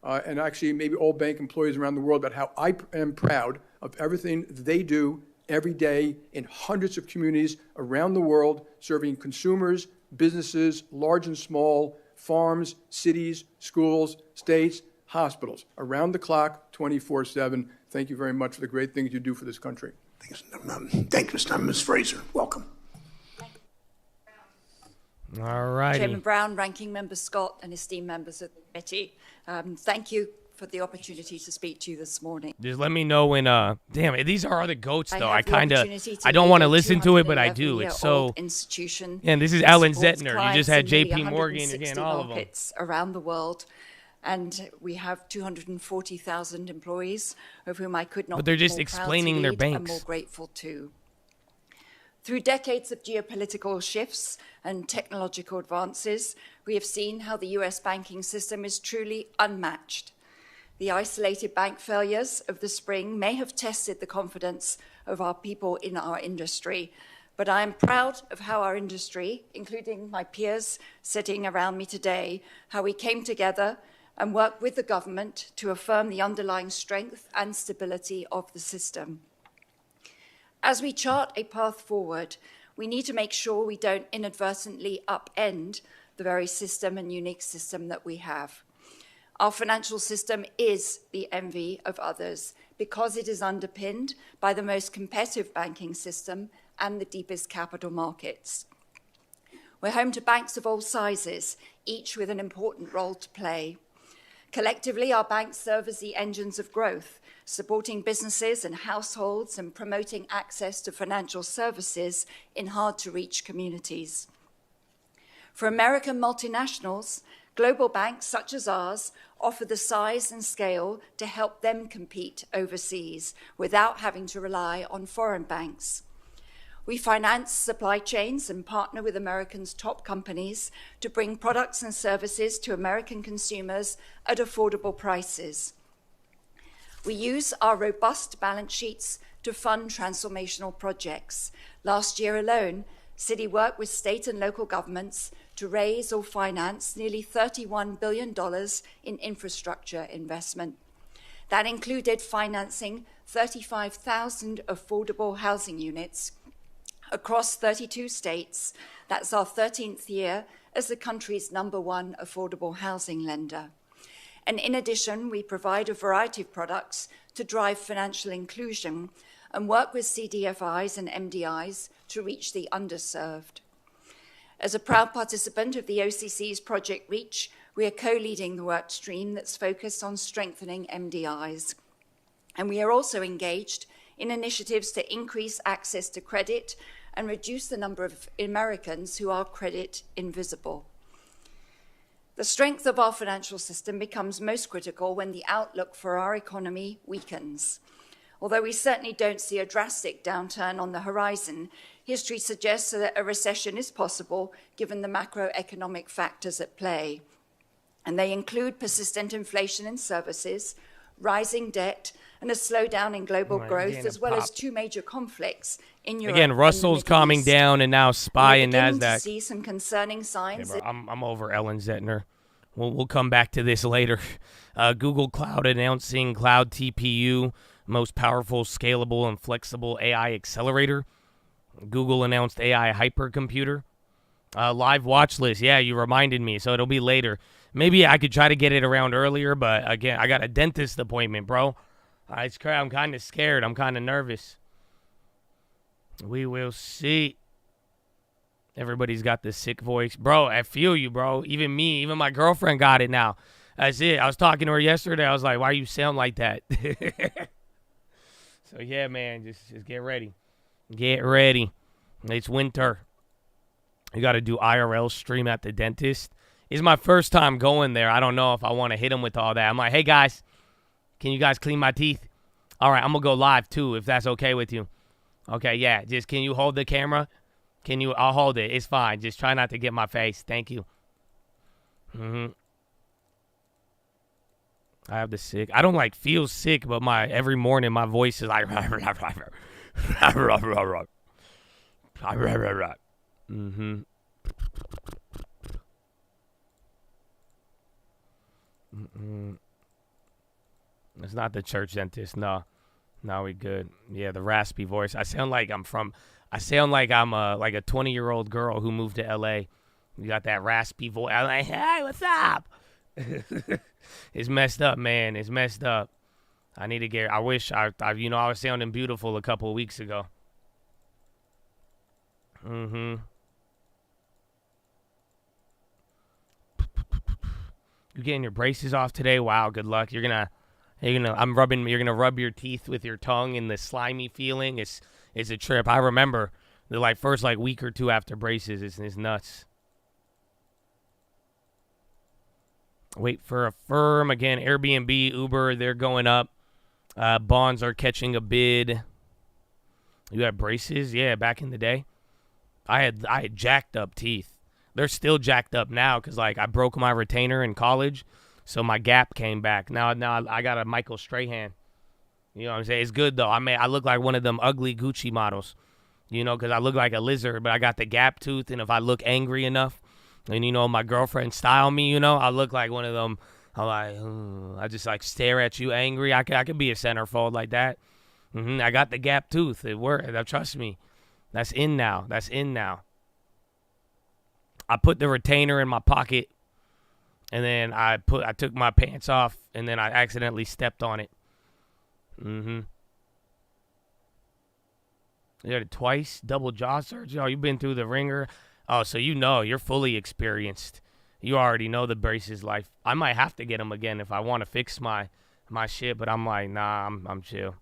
and actually maybe all bank employees around the world about how I am proud of everything they do every day in hundreds of communities around the world, serving consumers, businesses, large and small, farms, cities, schools, states, hospitals, around the clock, 24/7. Thank you very much for the great things you do for this country. Thank you, Mr. Ms. Fraser. Welcome. All righty. Chairman Brown, Ranking Member Scott, and esteemed members of the committee, thank you for the opportunity to speak to you this morning. Just let me know when, damn, these are the goats, though. I don't want to listen to it, but I do. It's so, institution. And this is Alan Zettner. You just had JP Morgan, you're getting all of them. Around the world. And we have 240,000 employees, of whom I could not But they're be just more explaining proud to their lead banks. and more grateful to. Through decades of geopolitical shifts and technological advances, we have seen how the US banking system is truly unmatched. The isolated bank failures of the spring may have tested the confidence of our people in our industry, but I am proud of how our industry, including my peers sitting around me today, how we came together and work with the government to affirm the underlying strength and stability of the system. As we chart a path forward, we need to make sure we don't inadvertently upend the very system and unique system that we have. Our financial system is the envy of others because it is underpinned by the most competitive banking system and the deepest capital markets. We're home to banks of all sizes, each with an important role to play. Collectively, our banks serve as the engines of growth, supporting businesses and households and promoting access to financial services in hard-to-reach communities. For American multinationals, global banks such as ours offer the size and scale to help them compete overseas without having to rely on foreign banks. We finance supply chains and partner with Americans' top companies to bring products and services to American consumers at affordable prices. We use our robust balance sheets to fund transformational projects. Last year alone, Citi worked with state and local governments to raise or finance nearly $31 billion in infrastructure investment. That included financing 35,000 affordable housing units across 32 states. That's our 13th year as the country's #1 affordable housing lender. And in addition, we provide a variety of products to drive financial inclusion and work with CDFIs and MDIs to reach the underserved. As a proud participant of the OCC's Project Reach, we are co-leading the work stream that's focused on strengthening MDIs. And we are also engaged in initiatives to increase access to credit and reduce the number of Americans who are credit invisible. The strength of our financial system becomes most critical when the outlook for our economy weakens. Although we certainly don't see a drastic downturn on the horizon, history suggests that a recession is possible given the macroeconomic factors at play. And they include persistent inflation in services, rising debt, and a slowdown in global growth, as well as two major conflicts in Europe. Again, Russell's calming down and now SPY and We're beginning NASDAQ. to see some concerning signs. Okay, bro, I'm over Ellen Zettner. We'll come back to this later. Google Cloud announcing Cloud TPU, most powerful, scalable, and flexible AI accelerator. Google announced AI hypercomputer. Live Watchlist. Yeah, you reminded me, so it'll be later. Maybe I could try to get it around earlier, but again, I got a dentist appointment, bro. I'm kind of scared. I'm kind of nervous. We will see. Everybody's got this sick voice. Bro, I feel you, bro. Even me, even my girlfriend got it now. That's it. I was talking to her yesterday. I was like, why you sound like that? So, yeah, man, just get ready. Get ready. It's winter. You got to do IRL stream at the dentist. It's my first time going there. I don't know if I want to hit them with all that. I'm like, hey, guys, can you guys clean my teeth? All right, I'm going to go live, too, if that's okay with you. Okay, yeah, just can you hold the camera? I'll hold it. It's fine. Just try not to get my face. Thank you. I have the sick. I don't, feel sick, but every morning my voice is like... It's not the church dentist. No, we good. Yeah, the raspy voice. I sound like I'm a 20-year-old girl who moved to LA. You got that raspy voice. I'm like, hey, what's up? It's messed up, man. It's messed up. I need to get. I wish I was sounding beautiful a couple of weeks ago. You getting your braces off today? Wow, good luck. You're gonna rub your teeth with your tongue and the slimy feeling. It's a trip. I remember the first week or two after braces. It's nuts. Wait for a firm again. Airbnb, Uber, they're going up. Bonds are catching a bid. You had braces? Yeah, back in the day. I had jacked up teeth. They're still jacked up now because I broke my retainer in college, so my gap came back. Now I got a Michael Strahan. You know what I'm saying? It's good though. I look like one of them ugly Gucci models, because I look like a lizard, but I got the gap tooth, and if I look angry enough, and my girlfriend style me, I look like one of them. I just stare at you angry. I could be a centerfold like that. I got the gap tooth. It worked. Trust me. That's in now. I put the retainer in my pocket, and then I took my pants off, and then I accidentally stepped on it. You had it twice, double jaw surgery. Oh, you've been through the ringer. Oh, so you're fully experienced. You already know the braces life. I might have to get them again if I want to fix my shit, but I'm like, nah, I'm chill.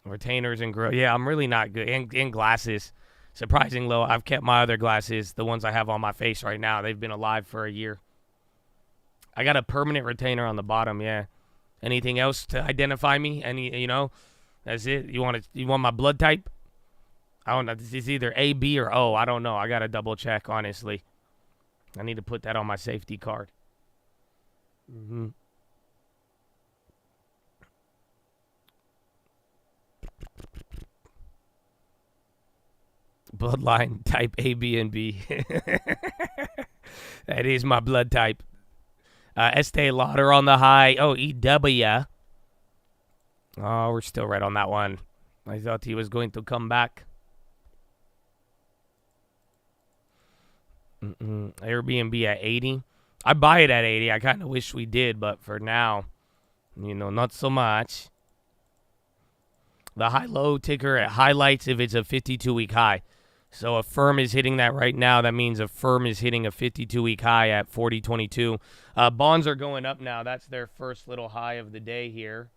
Retainers and grill. Yeah, I'm really not good. And glasses. Surprising low. I've kept my other glasses, the ones I have on my face right now. They've been alive for a year. I got a permanent retainer on the bottom, yeah. Anything else to identify me? That's it. You want my blood type? I don't know. It's either A, B, or O. I don't know. I got to double check, honestly. I need to put that on my safety card. Bloodline type A, B, and B. That is my blood type. Estee Lauder on the high. Oh, EW. Oh, we're still right on that one. I thought he was going to come back. Airbnb at 80. I buy it at 80. I kind of wish we did, but for now, not so much. The high-low ticker at highlights if it's a 52-week high. So a firm is hitting that right now. That means a firm is hitting a 52-week high at 40.22. Bonds are going up now. That's their first little high of the day here.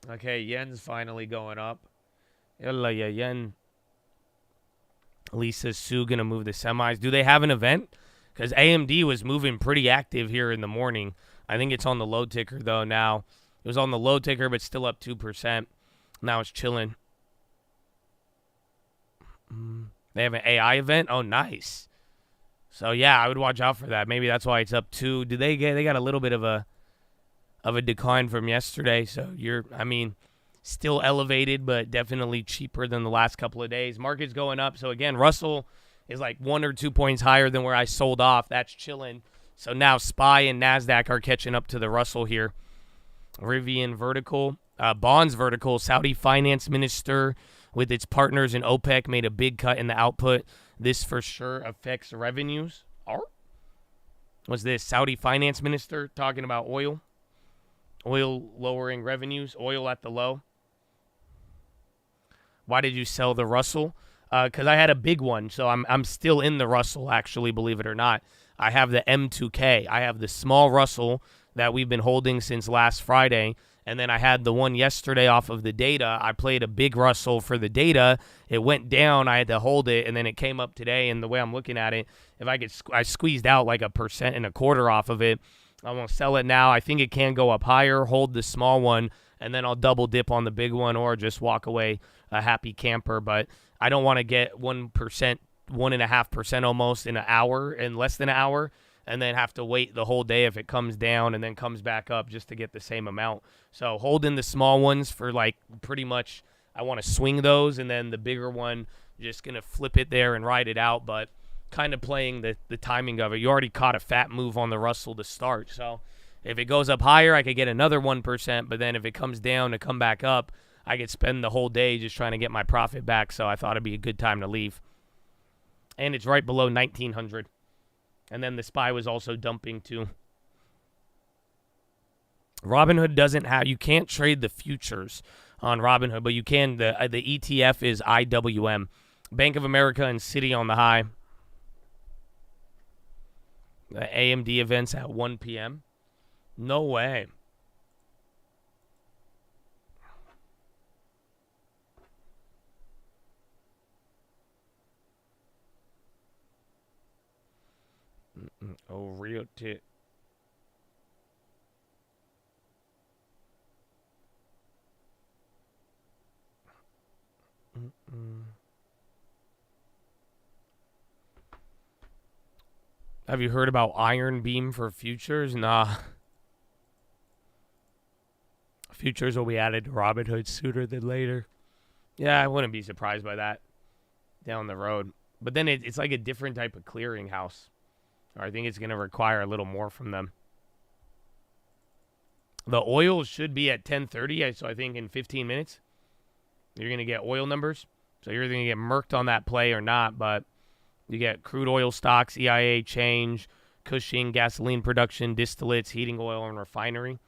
Okay, yen's finally going up. Yalla ya yen. Lisa Sue gonna move the semis. Do they have an event? Because AMD was moving pretty active here in the morning. I think it's on the low ticker though now. It was on the low ticker, but still up 2%. Now it's chilling. They have an AI event? Oh, nice. So, yeah, I would watch out for that. Maybe that's why it's up 2. They got a little bit of a decline from yesterday. So, still elevated, but definitely cheaper than the last couple of days. Market's going up. So, again, Russell is like 1 or 2 points higher than where I sold off. That's chilling. So, now SPY and NASDAQ are catching up to the Russell here. Rivian vertical. Bonds vertical. Saudi finance minister with its partners in OPEC made a big cut in the output. This for sure affects revenues. What's this? Saudi finance minister talking about oil? Oil lowering revenues. Oil at the low. Why did you sell the Russell? Because I had a big one, so I'm still in the Russell, actually, believe it or not. I have the M2K. I have the small Russell that we've been holding since last Friday. And then I had the one yesterday off of the data. I played a big Russell for the data. It went down. I had to hold it, and then it came up today. And the way I'm looking at it, if I squeezed out like 1.25% off of it. I won't sell it now. I think it can go up higher. Hold the small one, and then I'll double dip on the big one or just walk away a happy camper. But I don't want to get 1%, 1.5% almost in an hour, in less than an hour, and then have to wait the whole day if it comes down and then comes back up just to get the same amount. So holding the small ones for like pretty much, I want to swing those, and then the bigger one, just going to flip it there and ride it out, but kind of playing the timing of it. You already caught a fat move on the Russell to start. So if it goes up higher, I could get another 1%, but then if it comes down to come back up, I could spend the whole day just trying to get my profit back. So I thought it'd be a good time to leave. And it's right below 1900. And then the SPY was also dumping too. Robinhood doesn't have, you can't trade the futures on Robinhood, but you can, the ETF is IWM. Bank of America and Citi on the high. The AMD events at 1 p.m. No way. Oh, real tit. Have you heard about Iron Beam for futures? Nah. Futures will be added to Robinhood sooner than later. Yeah, I wouldn't be surprised by that down the road. But then it's like a different type of clearinghouse. I think it's going to require a little more from them. The oil should be at 10:30, so I think in 15 minutes, you're going to get oil numbers. So you're going to get murked on that play or not, but you get crude oil stocks, EIA change, Cushing, gasoline production, distillates, heating oil, and refinery.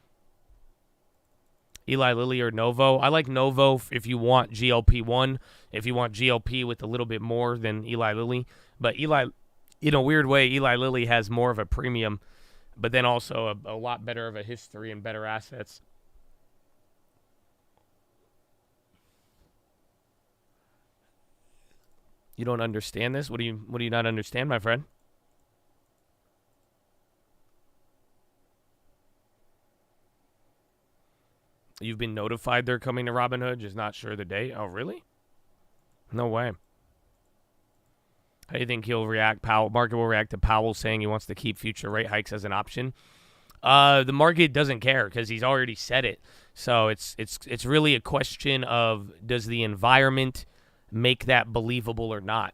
Eli Lilly or Novo. I like Novo if you want GLP-1, if you want GLP with a little bit more than Eli Lilly. But Eli, in a weird way, Eli Lilly has more of a premium, but then also a lot better of a history and better assets. You don't understand this? What do you not understand, my friend? You've been notified they're coming to Robinhood, just not sure the date. Oh, really? No way. How do you think he'll react? Market will react to Powell saying he wants to keep future rate hikes as an option. The market doesn't care because he's already said it. So it's really a question of, does the environment make that believable or not,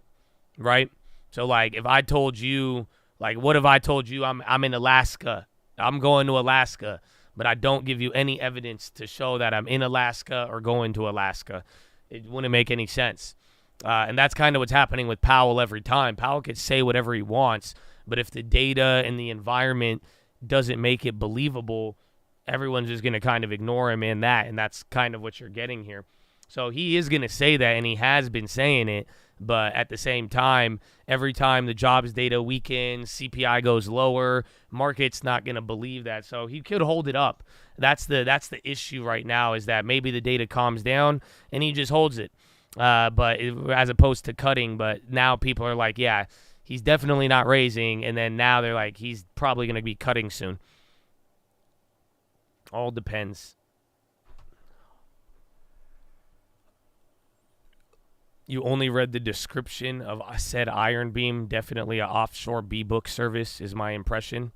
right? So like if I told you, like what if I told you I'm in Alaska, I'm going to Alaska, but I don't give you any evidence to show that I'm in Alaska or going to Alaska? It wouldn't make any sense. And that's kind of what's happening with Powell every time. Powell could say whatever he wants, but if the data and the environment doesn't make it believable, everyone's just going to kind of ignore him in that, and that's kind of what you're getting here. So he is going to say that, and he has been saying it. But at the same time, every time the jobs data weakens, CPI goes lower, market's not going to believe that. So he could hold it up. That's the issue right now, is that maybe the data calms down and he just holds it. As opposed to cutting. But now people are like, yeah, he's definitely not raising. And then now they're like, he's probably going to be cutting soon. All depends. You only read the description of said iron beam. Definitely an offshore B-book service is my impression.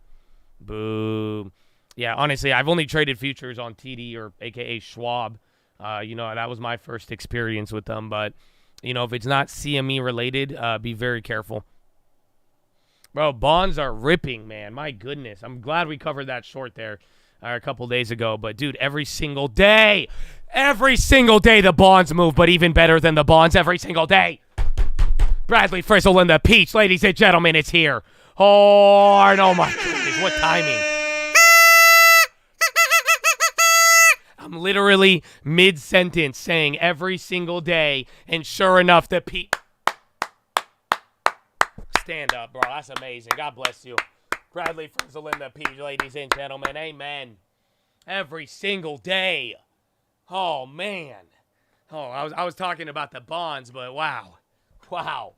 Boo. Yeah, honestly, I've only traded futures on TD or AKA Schwab. That was my first experience with them. But, if it's not CME related, be very careful. Bro, bonds are ripping, man. My goodness. I'm glad we covered that short there a couple days ago. But, dude, every single day the bonds move, but even better than the bonds every single day. Bradley Frizzle in the peach. Ladies and gentlemen, it's here. Oh my goodness. What timing. I'm literally mid-sentence saying every single day, and sure enough, the peach. Stand up, bro. That's amazing. God bless you. Bradley Frizzle in the peach, ladies and gentlemen. Amen. Every single day. Oh, man. Oh, I was talking about the bonds, but wow. God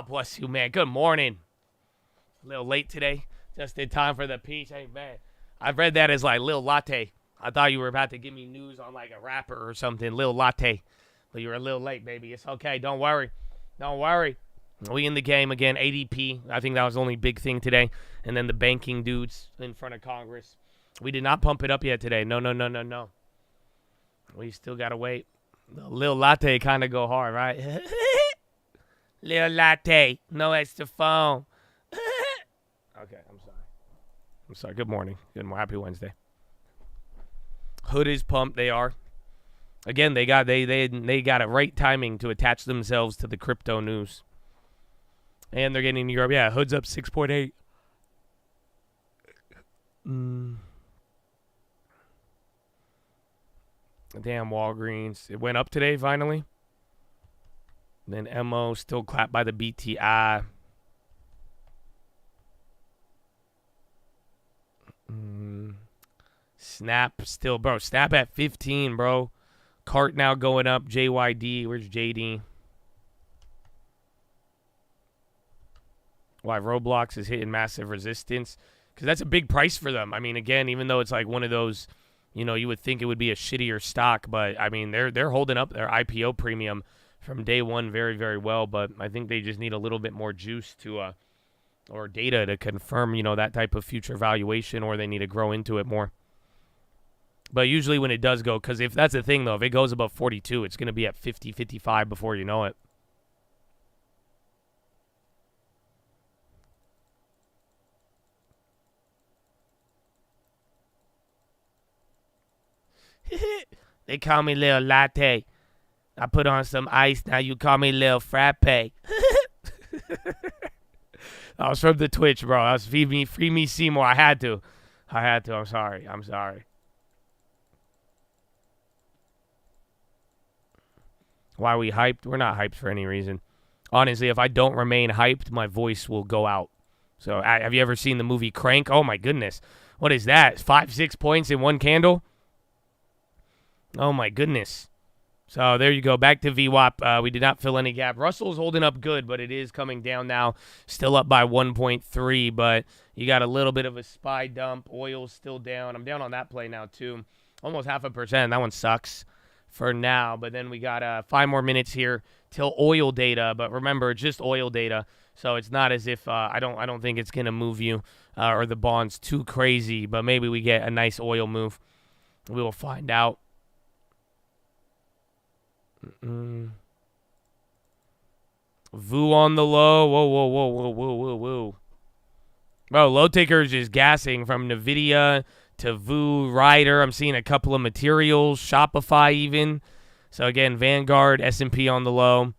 bless you, man. Good morning. A little late today. Just in time for the peach. Hey, man. I've read that as like Lil Latte. I thought you were about to give me news on like a rapper or something. Lil Latte. But you were a little late, baby. It's okay. Don't worry. We in the game again. ADP. I think that was the only big thing today. And then the banking dudes in front of Congress. We did not pump it up yet today. No. We still got to wait. The Lil Latte kind of go hard, right? Lil Latte. No extra phone. Okay, I'm sorry. Good morning. Happy Wednesday. Hood is pumped. They are. Again, they got a right timing to attach themselves to the crypto news. And they're getting Europe. Yeah, Hood's up 6.8. Damn, Walgreens. It went up today, finally. Then MO still clapped by the BTI. Snap still, bro. Snap at 15, bro. Cart now going up. JYD. Where's JD? Why Roblox is hitting massive resistance? Because that's a big price for them. I mean, again, even though it's like one of those, you would think it would be a shittier stock, but I mean, they're holding up their IPO premium from day one very, very well. But I think they just need a little bit more juice or data to confirm, that type of future valuation, or they need to grow into it more. But usually when it does go, because if that's the thing, though, if it goes above 42, it's going to be at 50, 55 before you know it. They call me Lil Latte. I put on some ice. Now you call me Lil Frappe. I was from the Twitch, bro. I was free me Seymour. I had to. I'm sorry. Why are we hyped? We're not hyped for any reason. Honestly, if I don't remain hyped, my voice will go out. So have you ever seen the movie Crank? Oh, my goodness. What is that? 5-6 points in one candle? Oh, my goodness. So there you go. Back to VWAP. We did not fill any gap. Russell's holding up good, but it is coming down now. Still up by 1.3, but you got a little bit of a SPY dump. Oil's still down. I'm down on that play now, too. Almost 0.5%. That one sucks for now. But then we got 5 more minutes here till oil data. But remember, it's just oil data. So it's not as if I don't think it's going to move you or the bonds too crazy. But maybe we get a nice oil move. We will find out. VU on the low. Whoa. Bro, low taker is just gassing from NVIDIA to VU, Rider. I'm seeing a couple of materials, Shopify even. So, again, Vanguard, S&P on the low.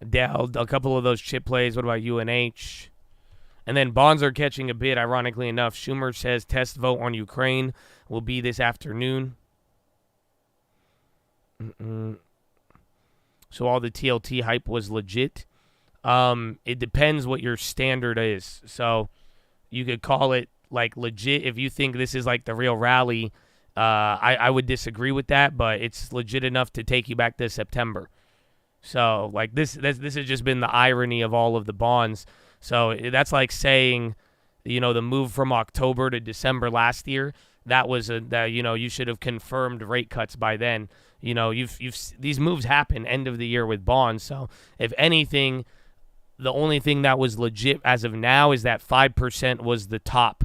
Dell, a couple of those chip plays. What about UNH? And then bonds are catching a bit, ironically enough. Schumer says test vote on Ukraine will be this afternoon. So all the TLT hype was legit. It depends what your standard is. So you could call it like legit if you think this is like the real rally. I would disagree with that, but it's legit enough to take you back to September. So like this has just been the irony of all of the bonds. So that's like saying, you know, the move from October to December last year, that was you should have confirmed rate cuts by then. You know, these moves happen end of the year with bonds. So if anything, the only thing that was legit as of now is that 5% was the top,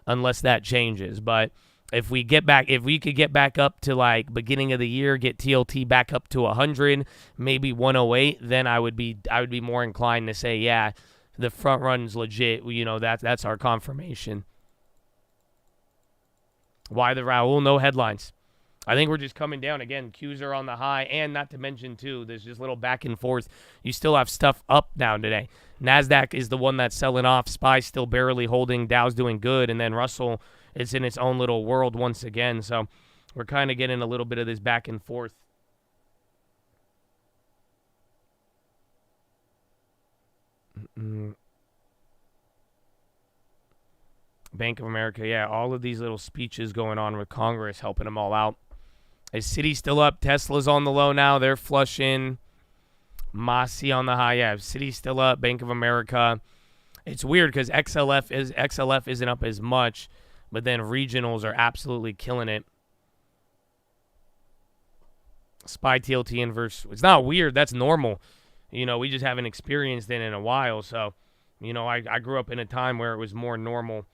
unless that changes. But if we could get back up to like beginning of the year, get TLT back up to 100, maybe 108, then I would be more inclined to say, yeah, the front run's legit. You know, that's our confirmation. Why the Raul? No headlines. I think we're just coming down again. Qs are on the high, and not to mention too, there's just little back and forth. You still have stuff up down today. Nasdaq is the one that's selling off. SPY still barely holding. Dow's doing good, and then Russell is in its own little world once again. So we're kind of getting a little bit of this back and forth. Bank of America, yeah, all of these little speeches going on with Congress helping them all out. Is Citi still up? Tesla's on the low now. They're flushing. Masi on the high. Yeah, Citi's still up. Bank of America. It's weird because XLF isn't up as much, but then regionals are absolutely killing it. SPY TLT inverse. It's not weird. That's normal. You know, we just haven't experienced it in a while. So, you know, I grew up in a time where it was more normal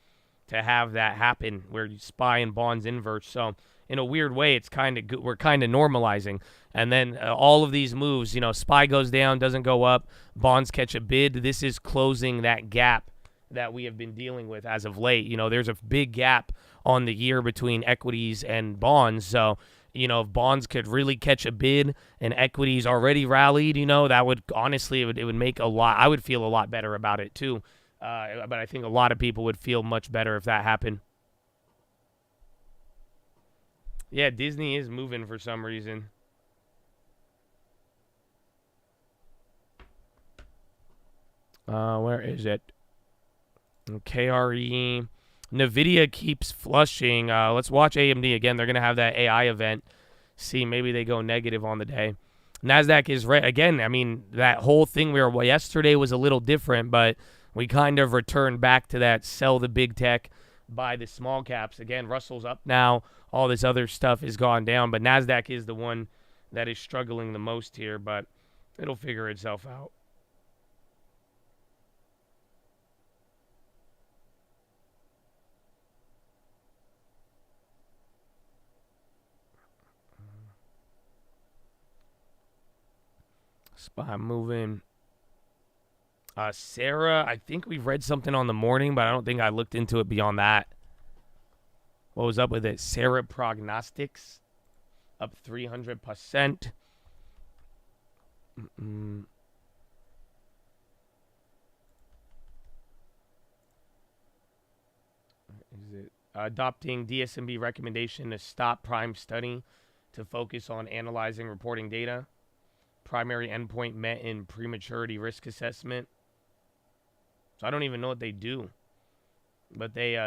to have that happen, where you SPY and bonds inverse. So in a weird way, it's kind of good. We're kind of normalizing. And then all of these moves, you know, SPY goes down, doesn't go up, bonds catch a bid. This is closing that gap that we have been dealing with as of late. You know, there's a big gap on the year between equities and bonds. So, you know, if bonds could really catch a bid and equities already rallied, you know, that would honestly, it would make a lot. I would feel a lot better about it too. But I think a lot of people would feel much better if that happened. Yeah, Disney is moving for some reason. Where is it? KRE. NVIDIA keeps flushing. Let's watch AMD again. They're going to have that AI event. See, maybe they go negative on the day. NASDAQ is red. Again, I mean, that whole thing yesterday was a little different, but we kind of returned back to that sell the big tech, buy the small caps. Again, Russell's up now. All this other stuff has gone down, but NASDAQ is the one that is struggling the most here, but it'll figure itself out. SPY moving. Sarah, I think we've read something on the morning, but I don't think I looked into it beyond that. What was up with it? Sarah Prognostics up 300%. Is it adopting DSMB recommendation to stop prime study to focus on analyzing reporting data? Primary endpoint met in prematurity risk assessment. So I don't even know what they do, but they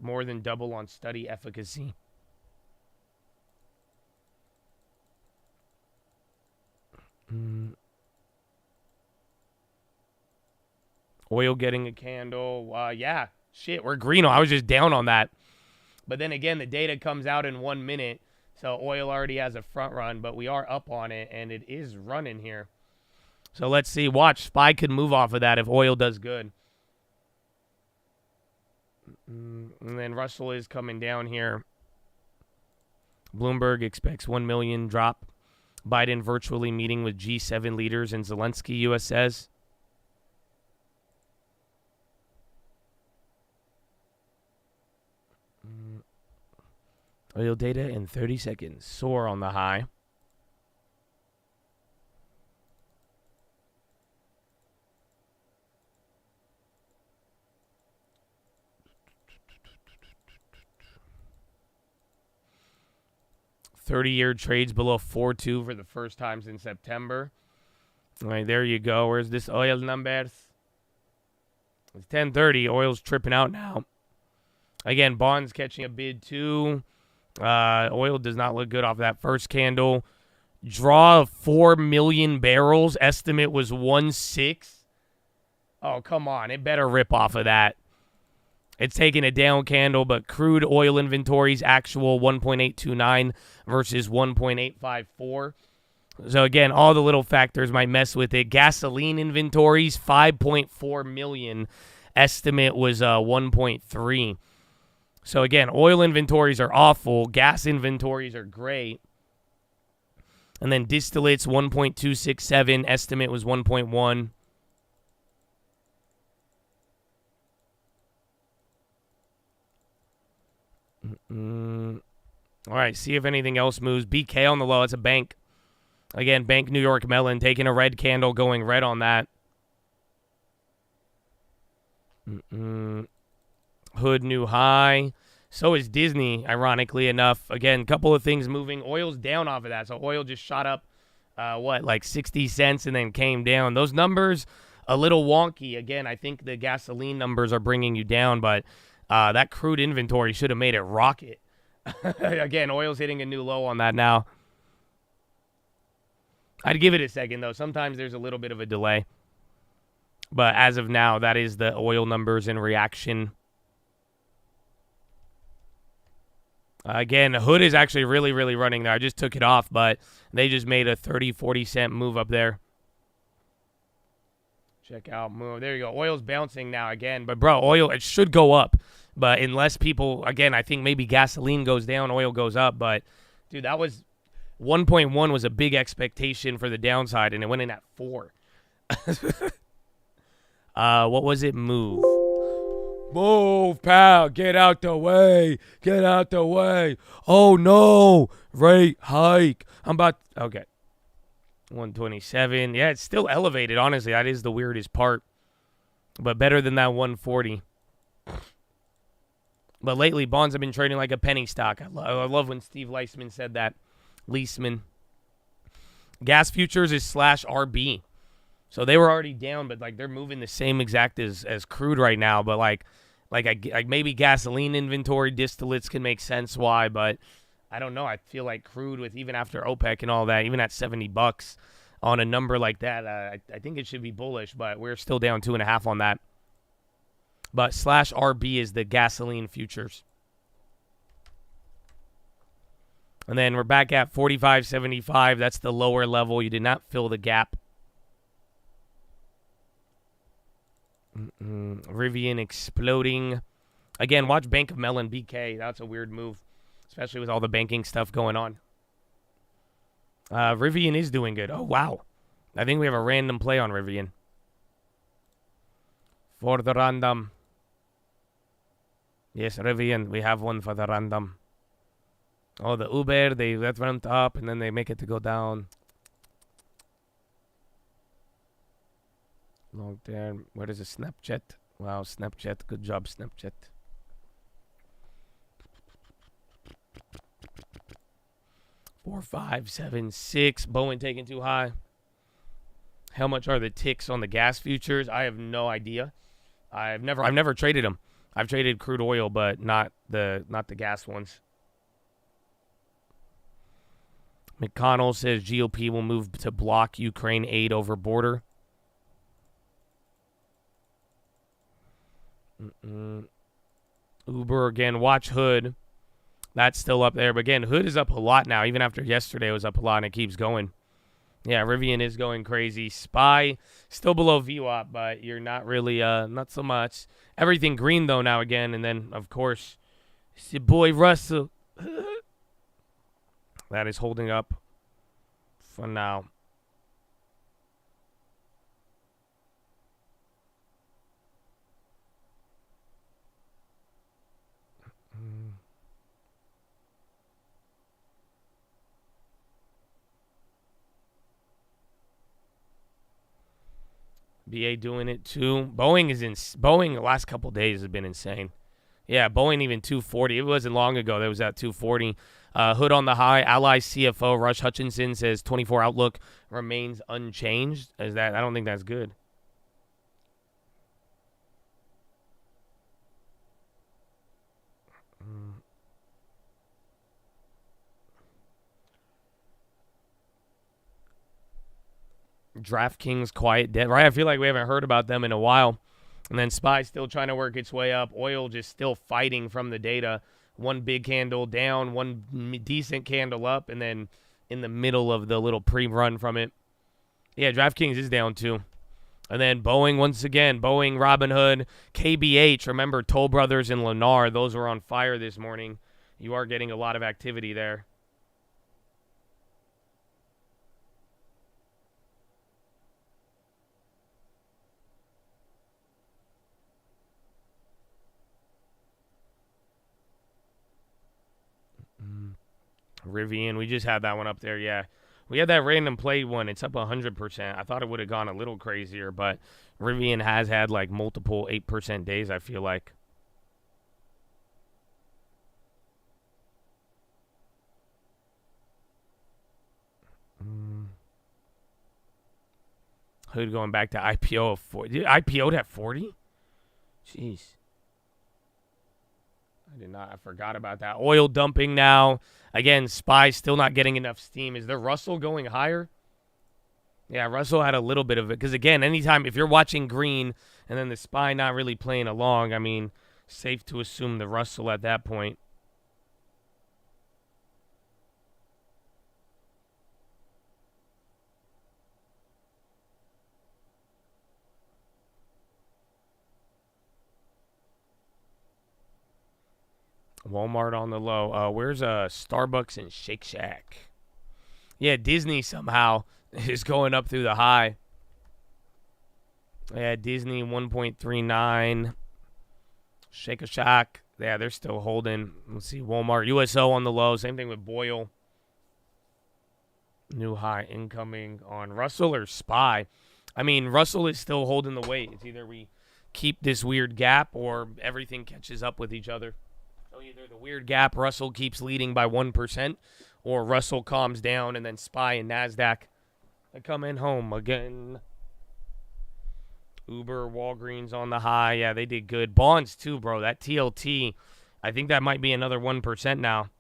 more than double on study efficacy. Oil getting a candle. Yeah, shit, we're green. I was just down on that. But then again, the data comes out in 1 minute, so oil already has a front run, but we are up on it, and it is running here. So let's see. Watch. SPY could move off of that if oil does good. And then Russell is coming down here. Bloomberg expects 1 million drop. Biden virtually meeting with G7 leaders and Zelensky, U.S. says. Oil data in 30 seconds. Soar on the high. 30-year trades below 4.2 for the first time since September. All right, there you go. Where's this oil numbers? It's 10:30. Oil's tripping out now. Again, bonds catching a bid too. Oil does not look good off that first candle. Draw of 4 million barrels. Estimate was 1.6. Oh, come on. It better rip off of that. It's taking a down candle, but crude oil inventories actual 1.829 versus 1.854. So, again, all the little factors might mess with it. Gasoline inventories, 5.4 million. Estimate was 1.3. So, again, oil inventories are awful. Gas inventories are great. And then distillates, 1.267. Estimate was 1.1. All right, see if anything else moves. BK on the low. It's a bank. Again, Bank New York Mellon taking a red candle, going red on that. Hood new high. So is Disney, ironically enough. Again, a couple of things moving. Oil's down off of that. So oil just shot up, like 60 cents and then came down. Those numbers, a little wonky. Again, I think the gasoline numbers are bringing you down, but that crude inventory should have made it rocket. Again, oil's hitting a new low on that now. I'd give it a second, though. Sometimes there's a little bit of a delay. But as of now, that is the oil numbers in reaction. Again, Hood is actually really, really running there. I just took it off, but they just made a 30, 40 cent move up there. Check out move. There you go. Oil's bouncing now again. But, bro, oil, it should go up. But unless people, again, I think maybe gasoline goes down, oil goes up. But, dude, that was 1.1 was a big expectation for the downside, and it went in at 4. What was it? Move. Move, pal. Get out the way. Get out the way. Oh, no. Rate hike. Okay. 127. Yeah, it's still elevated, honestly. That is the weirdest part. But better than that 140. But lately, bonds have been trading like a penny stock. I love when Steve Leisman said that. Leisman. Gas futures is /RB. So they were already down, but like they're moving the same exact as crude right now. But like maybe gasoline inventory distillates can make sense why, but I don't know. I feel like crude with even after OPEC and all that, even at $70 on a number like that, I think it should be bullish. But we're still down 2.5 on that. But /RB is the gasoline futures. And then we're back at 45.75. That's the lower level. You did not fill the gap. Rivian exploding. Again, watch Bank of Mellon BK. That's a weird move, especially with all the banking stuff going on. Rivian is doing good. Oh, wow. I think we have a random play on Rivian. For the random. Yes, Rivian. We have one for the random. Oh, the Uber, that went up, and then they make it to go down. Long term. Where is the Snapchat? Wow, Snapchat. Good job, Snapchat. Four, 5, 7, 6. Bowen taking too high. How much are the ticks on the gas futures? I have no idea. I've never traded them. I've traded crude oil, but not the gas ones. McConnell says GOP will move to block Ukraine aid over border. Uber again. Watch Hood. That's still up there. But again, Hood is up a lot now. Even after yesterday, it was up a lot, and it keeps going. Yeah, Rivian is going crazy. SPY still below VWAP, but you're not really, not so much. Everything green, though, now again. And then, of course, it's your boy Russell. That is holding up for now. BA doing it too. Boeing the last couple days has been insane. Yeah, Boeing even 240. It wasn't long ago that was at 240. Hood on the high. Ally CFO Rush Hutchinson says 24 outlook remains unchanged. I don't think that's good. DraftKings quiet debt, right? I feel like we haven't heard about them in a while. And then SPY still trying to work its way up. Oil just still fighting from the data. One big candle down, one decent candle up, and then in the middle of the little pre-run from it. Yeah, DraftKings is down too. And then Boeing once again. Boeing, Robinhood, KBH. Remember Toll Brothers and Lennar. Those were on fire this morning. You are getting a lot of activity there. Rivian, we just had that one up there, yeah. We had that random play one. It's up 100%. I thought it would have gone a little crazier, but Rivian has had like multiple 8% days, I feel like. Hood going back to IPO of 40. IPO'd at 40? Jeez. I forgot about that. Oil dumping now. Again, SPY still not getting enough steam. Is there Russell going higher? Yeah, Russell had a little bit of it. Because, again, anytime, if you're watching green and then the SPY not really playing along, I mean, safe to assume the Russell at that point. Walmart on the low. Where's Starbucks and Shake Shack? Yeah, Disney somehow is going up through the high. Yeah, Disney 1.39. Shake Shack. Yeah, they're still holding. Let's see, Walmart. USO on the low. Same thing with Boyle. New high incoming on Russell or SPY. I mean, Russell is still holding the weight. It's either we keep this weird gap or everything catches up with each other. So either the weird gap, Russell keeps leading by 1%, or Russell calms down and then SPY and NASDAQ are coming home again. Uber, Walgreens on the high. Yeah, they did good. Bonds too, bro. That TLT, I think that might be another 1% now.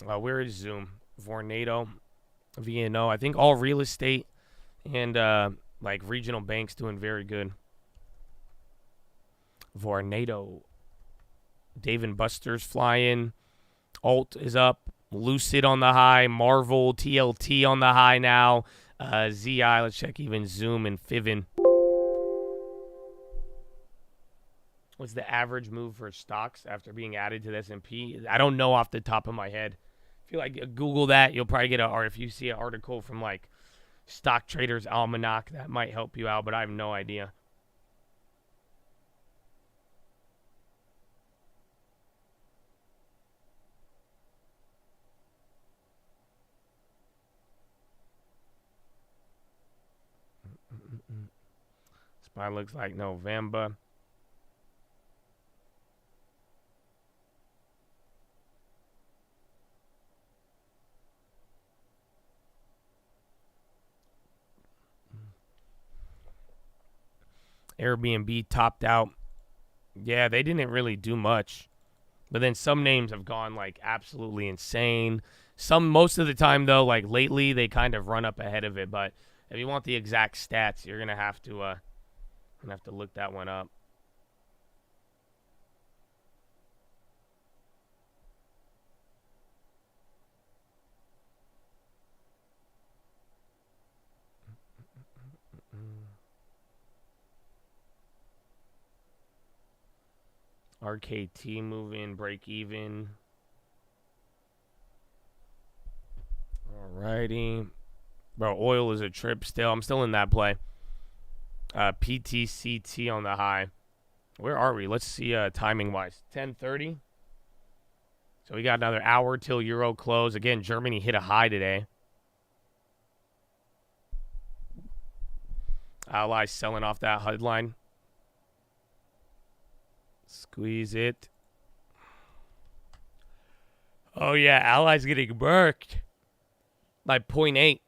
Where is Zoom? Vornado, VNO. I think all real estate and like regional banks doing very good. Vornado. Dave and Buster's flying. Alt is up. Lucid on the high. Marvel, TLT on the high now. ZI, let's check even Zoom and Fiven. What's the average move for stocks after being added to the S&P? I don't know off the top of my head. If you like Google that, you'll probably get or if you see an article from like Stock Traders Almanac, that might help you out, but I have no idea. SPY looks like November. Airbnb topped out. Yeah, they didn't really do much. But then some names have gone like absolutely insane. Most of the time though, like lately, they kind of run up ahead of it. But if you want the exact stats, you're gonna have to look that one up. RKT moving, break even. Alrighty. Bro, oil is a trip still. I'm still in that play. PTCT on the high. Where are we? Let's see timing-wise. 10:30. So we got another hour till Euro close. Again, Germany hit a high today. Allies selling off that headline. Squeeze it. Oh, yeah, Allies getting murked by 0.8.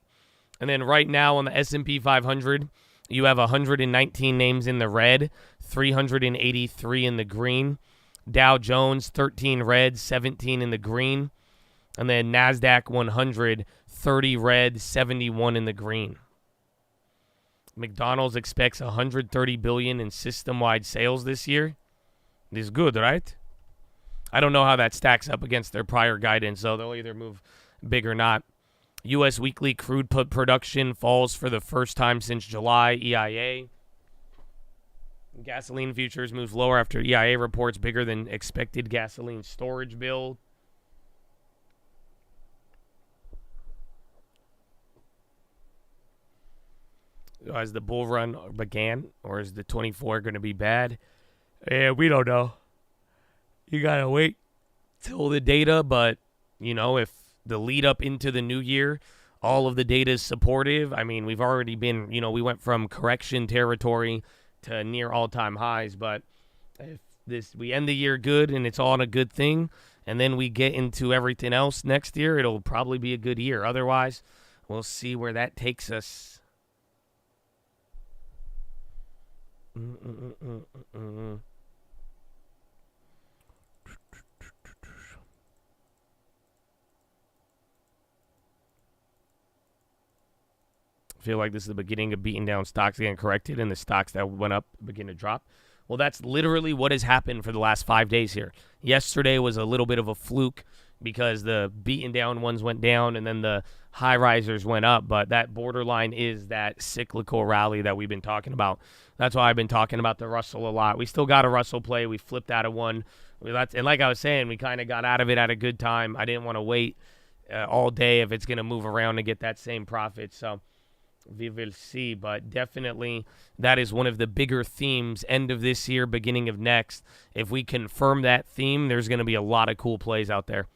And then right now on the S&P 500, you have 119 names in the red, 383 in the green. Dow Jones, 13 red, 17 in the green. And then NASDAQ 100, 30 red, 71 in the green. McDonald's expects $130 billion in system-wide sales this year. This is good, right? I don't know how that stacks up against their prior guidance, so they'll either move big or not. U.S. weekly crude production falls for the first time since July, EIA. Gasoline futures moves lower after EIA reports bigger than expected gasoline storage build. Has the bull run began, or is the 24 going to be bad? Yeah, we don't know. You got to wait till the data, but, you know, if the lead up into the new year, all of the data is supportive. I mean, we've already been, you know, we went from correction territory to near all-time highs, but if we end the year good and it's all on a good thing, and then we get into everything else next year, it'll probably be a good year. Otherwise, we'll see where that takes us. Feel like this is the beginning of beating down stocks getting corrected and the stocks that went up begin to drop. Well, that's literally what has happened for the last 5 days here. Yesterday was a little bit of a fluke because the beaten down ones went down and then the high risers went up, but that borderline is that cyclical rally that we've been talking about. That's why I've been talking about the Russell a lot. We still got a Russell play. We flipped out of one. And like I was saying, we kind of got out of it at a good time. I didn't want to wait all day if it's going to move around to get that same profit. So we will see, but definitely that is one of the bigger themes end of this year, beginning of next. If we confirm that theme, there's going to be a lot of cool plays out there.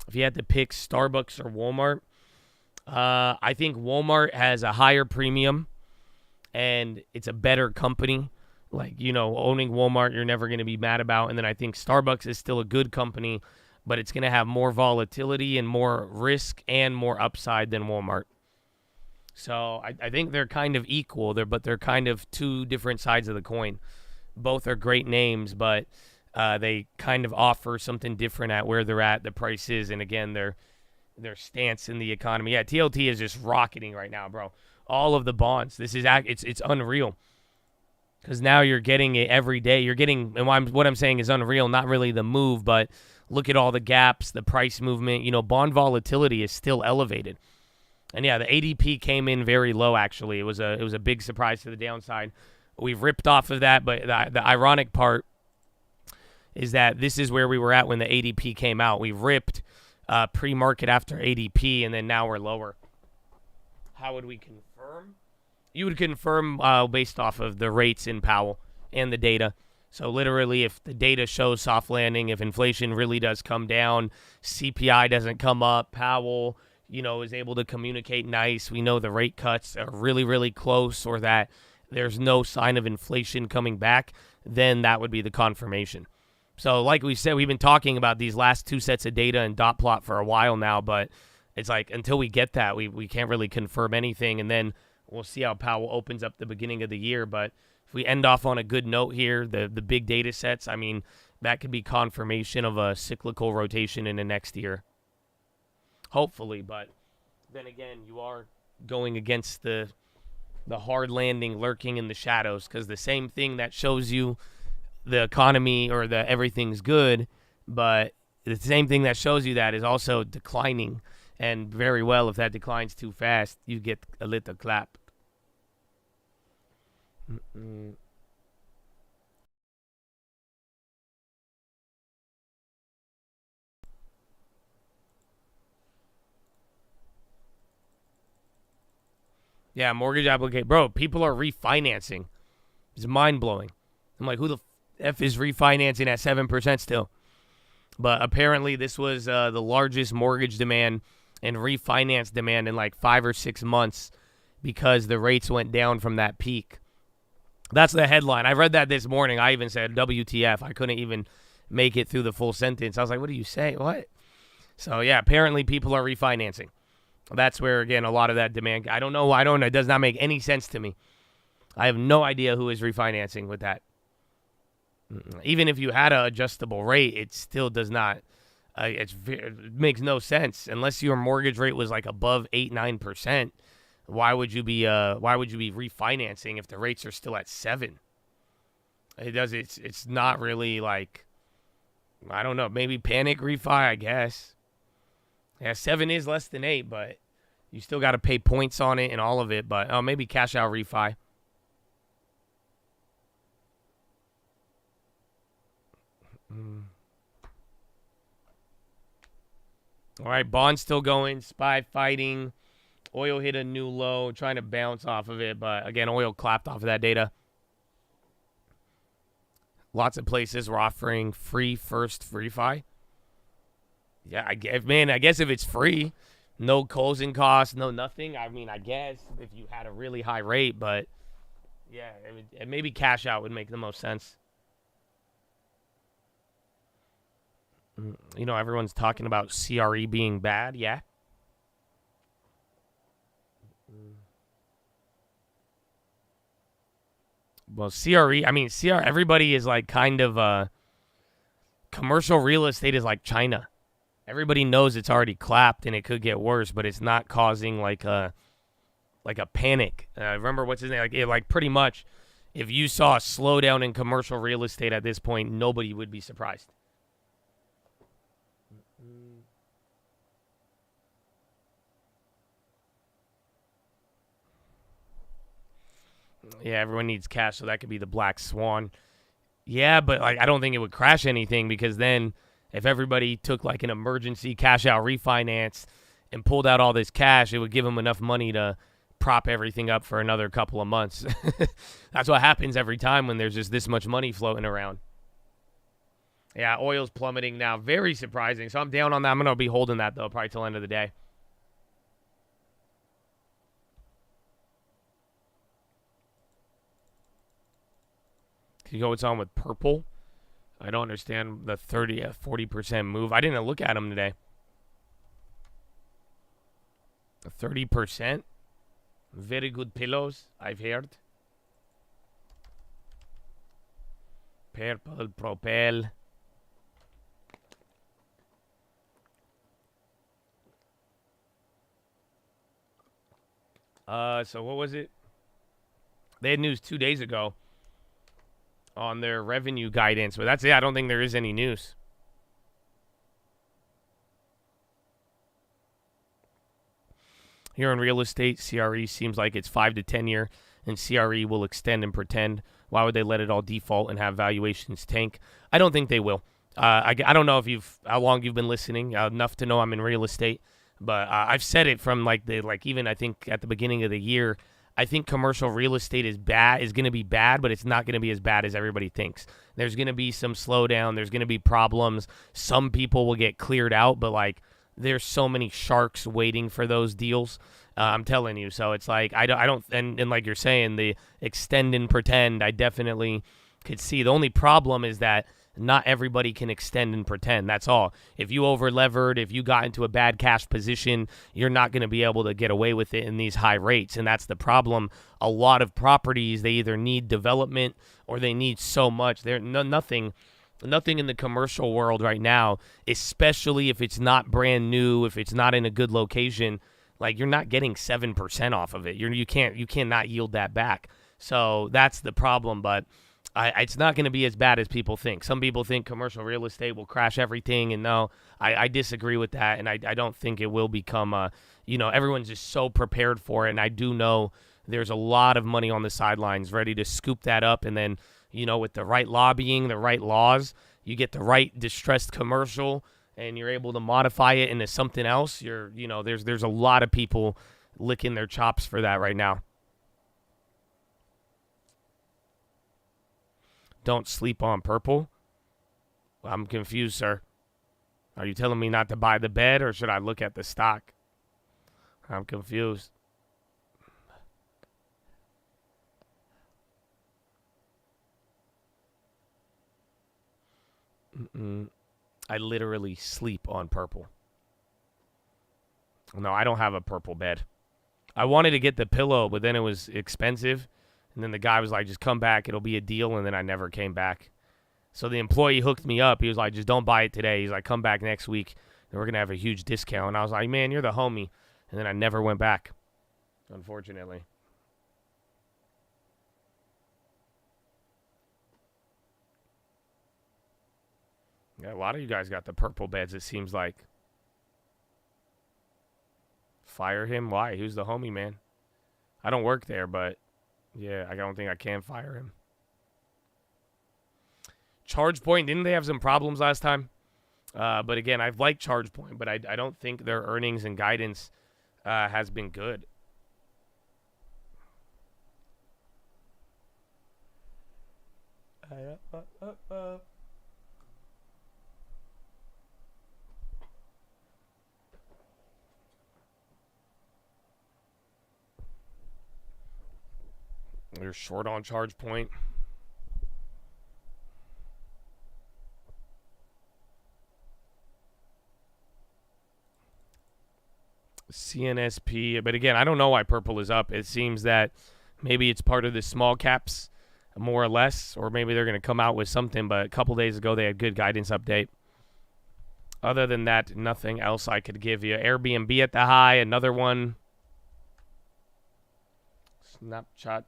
If you had to pick Starbucks or Walmart, I think Walmart has a higher premium and it's a better company. Like, you know, owning Walmart, you're never going to be mad about. And then I think Starbucks is still a good company, but it's going to have more volatility and more risk and more upside than Walmart. So I think they're kind of equal, but they're kind of two different sides of the coin. Both are great names, but they kind of offer something different at where they're at, the prices, and again, their stance in the economy. Yeah, TLT is just rocketing right now, bro. All of the bonds. This is it's unreal. Because now you're getting it every day. You're getting, and what I'm saying is unreal, not really the move, but look at all the gaps, the price movement. You know, bond volatility is still elevated. And yeah, the ADP came in very low, actually. It was a big surprise to the downside. We've ripped off of that, but the ironic part is that this is where we were at when the ADP came out. We ripped pre-market after ADP, and then now we're lower. How would we confirm? You would confirm based off of the rates in Powell and the data. So literally, if the data shows soft landing, if inflation really does come down, CPI doesn't come up, Powell, you know, is able to communicate nice. We know the rate cuts are really, really close, or that there's no sign of inflation coming back, then that would be the confirmation. So like we said, we've been talking about these last two sets of data and dot plot for a while now, but it's like until we get that, we can't really confirm anything, and then we'll see how Powell opens up the beginning of the year. But if we end off on a good note here, the big data sets, I mean, that could be confirmation of a cyclical rotation in the next year. Hopefully, but then again, you are going against the hard landing lurking in the shadows, because the same thing that shows you the economy or the everything's good, but the same thing that shows you that is also declining. And very well, if that declines too fast, you get a little clap. Yeah, mortgage application. Bro, people are refinancing. It's mind-blowing. I'm like, who the F is refinancing at 7% still? But apparently this was the largest mortgage demand and refinance demand in like 5 or 6 months because the rates went down from that peak. That's the headline. I read that this morning. I even said WTF. I couldn't even make it through the full sentence. I was like, what do you say? What? So, yeah, apparently people are refinancing. That's where, again, a lot of that demand. I don't know. It does not make any sense to me. I have no idea who is refinancing with that. Even if you had an adjustable rate, it still does not. It makes no sense unless your mortgage rate was like above 8-9%. Why would you be refinancing if the rates are still at 7? It's not really like, I don't know, maybe panic refi, I guess. Yeah, 7 is less than 8, but you still got to pay points on it and all of it. But maybe cash out refi. All right, bonds still going. SPY fighting. Oil hit a new low, trying to bounce off of it. But, again, oil clapped off of that data. Lots of places were offering free first refi. Yeah, I guess if it's free, no closing costs, no nothing. I mean, I guess if you had a really high rate. But, yeah, maybe cash out would make the most sense. You know, everyone's talking about CRE being bad. Yeah. Well, CRE, everybody is like kind of commercial real estate is like China. Everybody knows it's already clapped and it could get worse, but it's not causing like a panic. Remember what's his name? Like pretty much, if you saw a slowdown in commercial real estate at this point, nobody would be surprised. Yeah, everyone needs cash, so that could be the black swan. Yeah, but like I don't think it would crash anything because then if everybody took like an emergency cash out refinance and pulled out all this cash, it would give them enough money to prop everything up for another couple of months. That's what happens every time when there's just this much money floating around. Yeah, oil's plummeting now. Very surprising. So I'm down on that. I'm going to be holding that, though, probably till the end of the day. You know what's on with purple? I don't understand the 40% move. I didn't look at them today. 30%? Very good pillows, I've heard. Purple, propel. So what was it? They had news 2 days ago on their revenue guidance, but that's it. I don't think there is any news. Here in real estate, CRE seems like it's 5 to 10 year, and CRE will extend and pretend. Why would they let it all default and have valuations tank? I don't think they will. I don't know how long you've been listening, enough to know I'm in real estate, but I've said it from even I think at the beginning of the year. I think commercial real estate is going to be bad, but it's not going to be as bad as everybody thinks. There's going to be some slowdown. There's going to be problems. Some people will get cleared out, but there's so many sharks waiting for those deals. I'm telling you. So it's like, I don't, and like you're saying, the extend and pretend, I definitely could see. The only problem is that not everybody can extend and pretend. That's all. If you over-levered, if you got into a bad cash position, you're not going to be able to get away with it in these high rates, and that's the problem. A lot of properties, they either need development or they need so much. There's nothing in the commercial world right now, especially if it's not brand new, if it's not in a good location, you're not getting 7% off of it. You cannot yield that back. So that's the problem, but it's not going to be as bad as people think. Some people think commercial real estate will crash everything, and no, I disagree with that, and I don't think it will become everyone's just so prepared for it, and I do know there's a lot of money on the sidelines ready to scoop that up, and then, with the right lobbying, the right laws, you get the right distressed commercial, and you're able to modify it into something else. There's a lot of people licking their chops for that right now. Don't sleep on purple? I'm confused, sir. Are you telling me not to buy the bet, or should I look at the stock? I'm confused. I literally sleep on purple. No, I don't have a purple bed. I wanted to get the PHILO, but then it was expensive. And then the guy was like, just come back. It'll be a deal. And then I never came back. So the employee hooked me up. He was like, just don't buy it today. He's like, come back next week. And we're going to have a huge discount. And I was like, man, you're the homie. And then I never went back, unfortunately. Yeah, a lot of you guys got the purple beds, it seems like. Fire him? Why? Who's the homie, man? I don't work there, but yeah, I don't think I can fire him. ChargePoint, didn't they have some problems last time? But again, I've liked ChargePoint, but I don't think their earnings and guidance has been good. They're short on ChargePoint. CNSP, but again, I don't know why purple is up. It seems that maybe it's part of the small caps, more or less, or maybe they're going to come out with something, but a couple days ago they had good guidance update. Other than that, nothing else I could give you. Airbnb at the high, another one. Snapchat.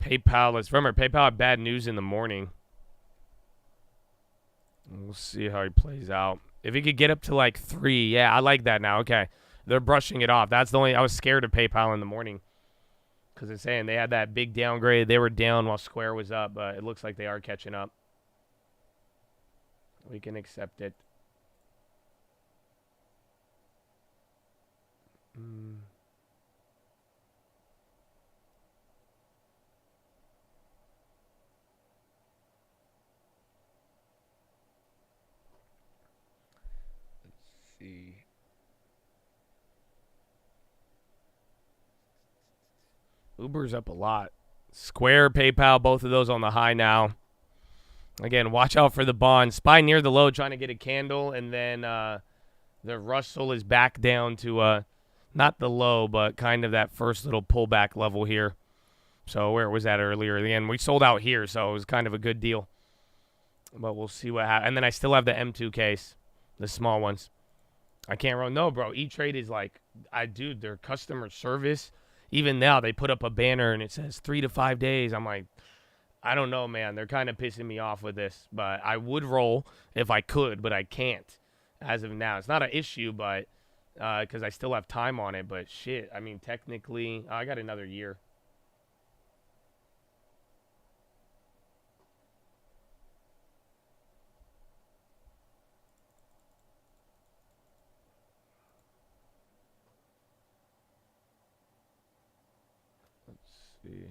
PayPal. Let's remember, PayPal had bad news in the morning. We'll see how he plays out. If he could get up to like 3, yeah, I like that now. Okay, they're brushing it off. That's the only. I was scared of PayPal in the morning because it's saying they had that big downgrade. They were down while Square was up, but it looks like they are catching up. We can accept it. See. Uber's up a lot. Square, PayPal, both of those on the high now. Again, watch out for the bond. SPY near the low, trying to get a candle, and then the Russell is back down to not the low, but kind of that first little pullback level here. So where was that earlier? Again, we sold out here, so it was kind of a good deal. But we'll see what happens. And then I still have the M2 case, the small ones. I can't run. No, bro. E-Trade is like, dude, their customer service. Even now, they put up a banner and it says 3 to 5 days. I'm like, I don't know, man. They're kind of pissing me off with this. But I would roll if I could, but I can't as of now. It's not an issue, but because I still have time on it. But shit, I mean, technically, I got another year. See.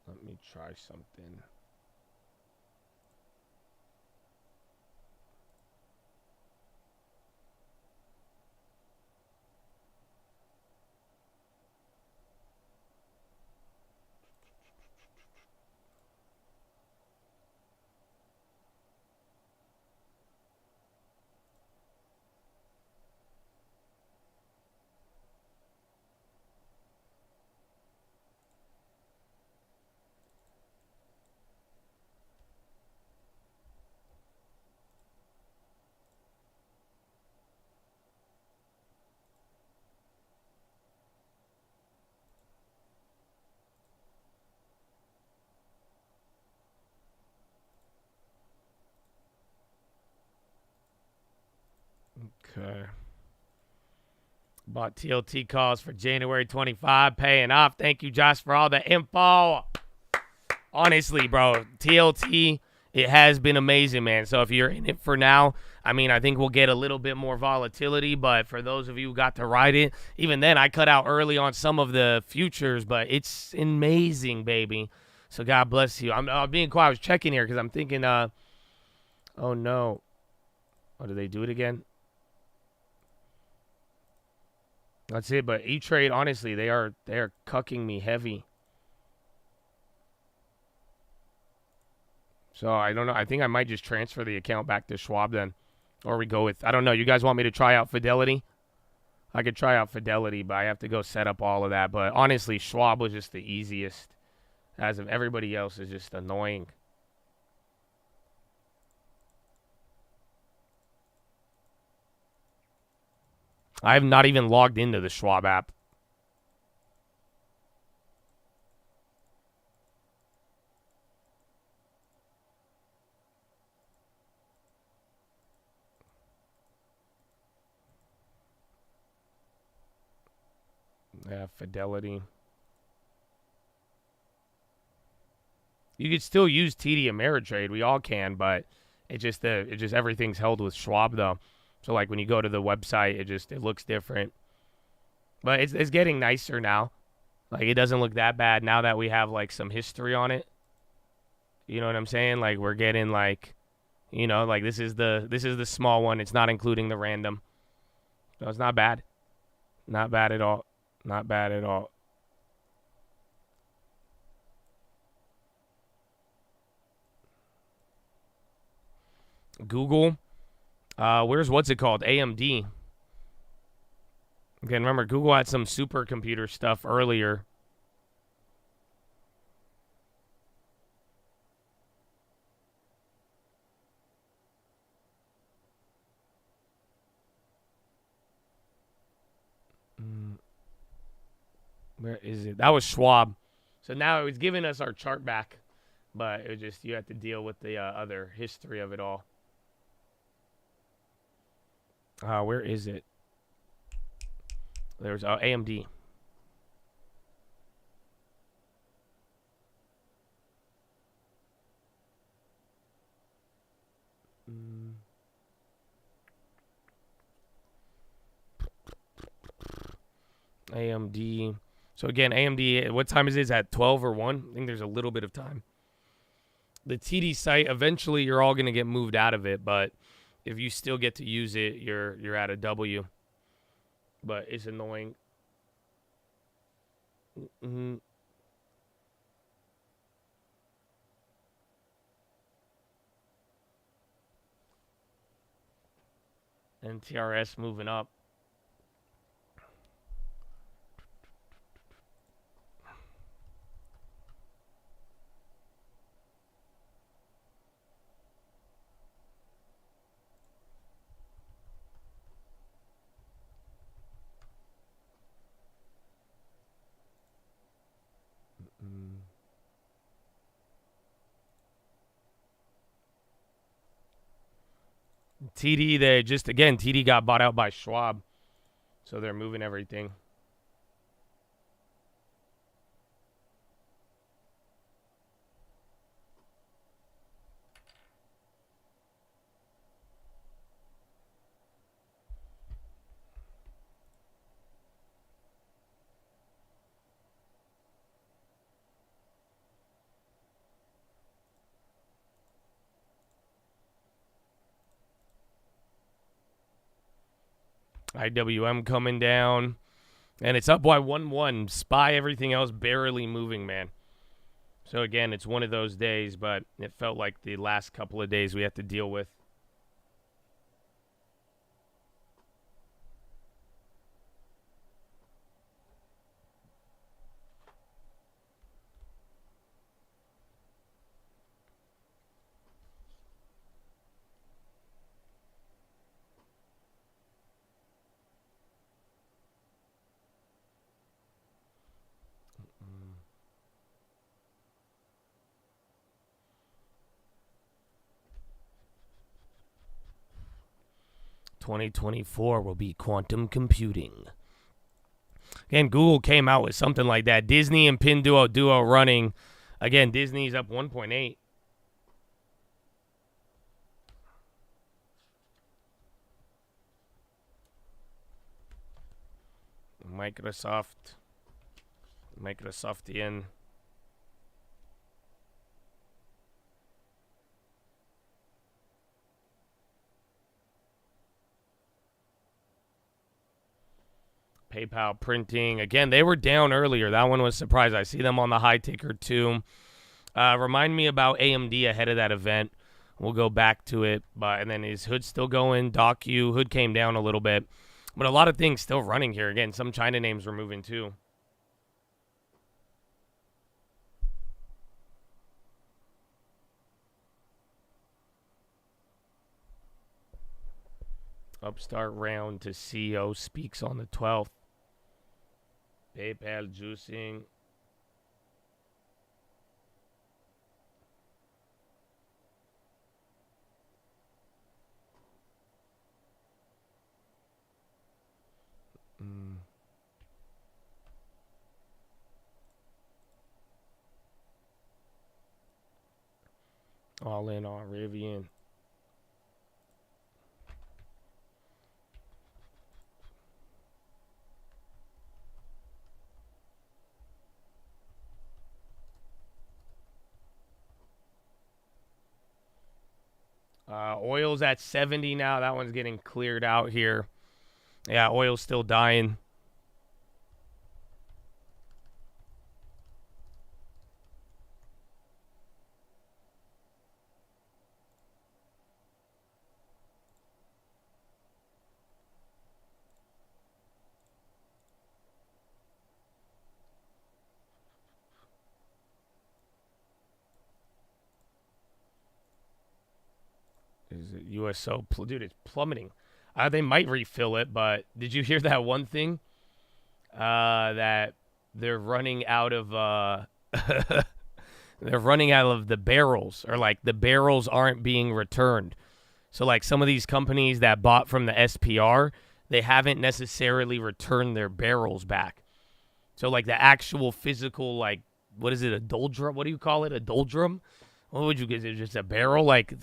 Let me try something. Okay. Bought TLT calls for January 25, paying off. Thank you, Josh, for all the info. Honestly, bro, TLT, it has been amazing, man. So if you're in it for now, I mean, I think we'll get a little bit more volatility. But for those of you who got to ride it, even then, I cut out early on some of the futures. But it's amazing, baby. So God bless you. I'm being quiet. I was checking here because I'm thinking, oh, no. Oh, did they do it again? That's it. But E-Trade, honestly, they are cucking me heavy. So I don't know. I think I might just transfer the account back to Schwab then. Or we go with, I don't know. You guys want me to try out Fidelity? I could try out Fidelity, but I have to go set up all of that. But honestly, Schwab was just the easiest. As of everybody else is just annoying. I have not even logged into the Schwab app. Yeah, Fidelity. You could still use TD Ameritrade. We all can, but it just everything's held with Schwab though. So like when you go to the website, it looks different. But it's getting nicer now. Like it doesn't look that bad now that we have like some history on it. You know what I'm saying? Like we're getting like, you know, like this is the small one. It's not including the random. So it's not bad. Not bad at all. Not bad at all. Google. Where's what's it called? AMD. Again, remember Google had some supercomputer stuff earlier. Where is it? That was Schwab. So now it was giving us our chart back, but it was just you have to deal with the other history of it all. Where is it? There's AMD. AMD. So again, AMD, what time is it? Is at 12 or 1? I think there's a little bit of time. The TD site, eventually you're all going to get moved out of it, but if you still get to use it, you're at a W. But it's annoying. NTRS moving up. TD, TD got bought out by Schwab. So they're moving everything. IWM coming down. And it's up by 1-1. SPY, everything else barely moving, man. So, again, it's one of those days, but it felt like the last couple of days we have to deal with. 2024 will be quantum computing. Again, Google came out with something like that. Disney and Pinduoduo running. Again, Disney's up 1.8. Microsoftian. PayPal printing. Again, they were down earlier. That one was surprised. I see them on the high ticker too. Remind me about AMD ahead of that event. We'll go back to it. And then is Hood still going? DocU. Hood came down a little bit. But a lot of things still running here. Again, some China names were moving too. Upstart round to CEO speaks on the 12th. PayPal juicing. All in on Rivian. Oil's at 70 now. That one's getting cleared out here. Yeah, oil's still dying. Is it USO? Dude, it's plummeting. They might refill it, but did you hear that one thing? That they're running out of they're running out of the barrels, or like the barrels aren't being returned. So like some of these companies that bought from the SPR, they haven't necessarily returned their barrels back. So like the actual physical, like, what is it, a doldrum? What do you call it? A doldrum? What would you get? Is it just a barrel? Like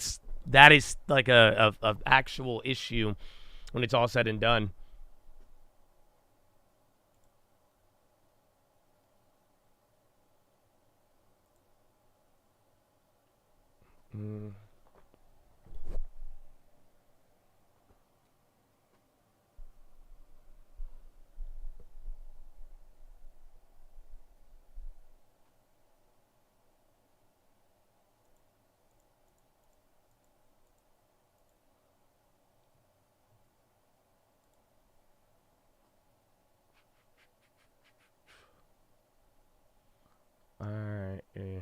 that is like a actual issue when it's all said and done. All right, yeah.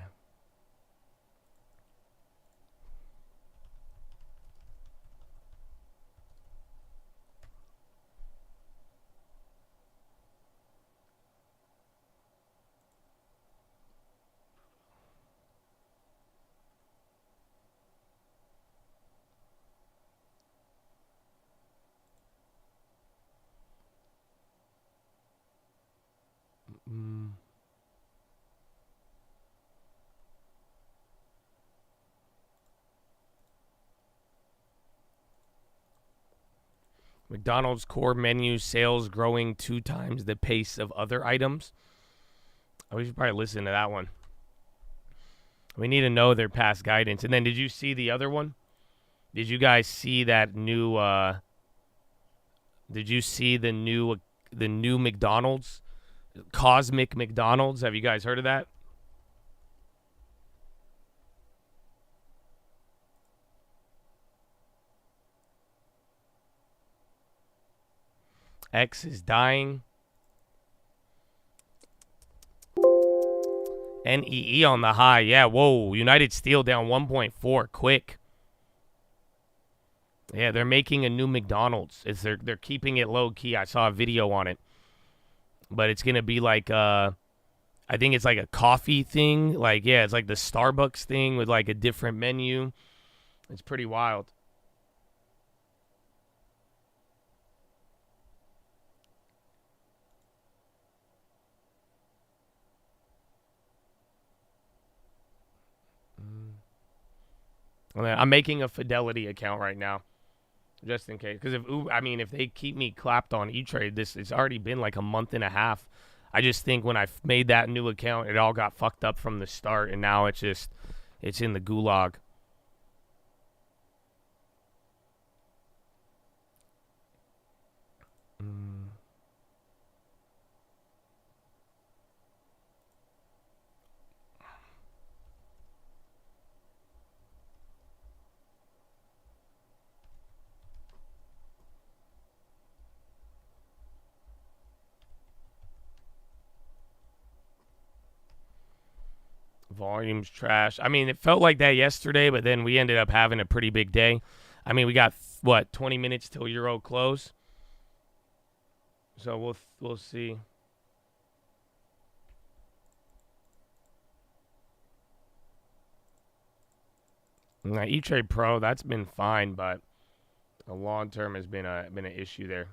McDonald's core menu sales growing 2 times the pace of other items. We should probably listen to that one. We need to know their past guidance. And then did you see the other one? Did you guys see that new did you see the new McDonald's? Cosmic McDonald's? Have you guys heard of that? X is dying. NEE on the high. Yeah, whoa. United Steel down 1.4. Quick. Yeah, they're making a new McDonald's. They're keeping it low key. I saw a video on it. But it's going to be like I think it's like a coffee thing. Like, yeah, it's like the Starbucks thing with like a different menu. It's pretty wild. I'm making a Fidelity account right now, just in case. Because if they keep me clapped on E-Trade, it's already been like a month and a half. I just think when I made that new account, it all got fucked up from the start, and now it's in the gulag. Volume's trash. I mean, it felt like that yesterday, but then we ended up having a pretty big day. I mean, we got, 20 minutes till Euro close? So we'll see. Now, E-Trade Pro, that's been fine, but the long term has been an issue there.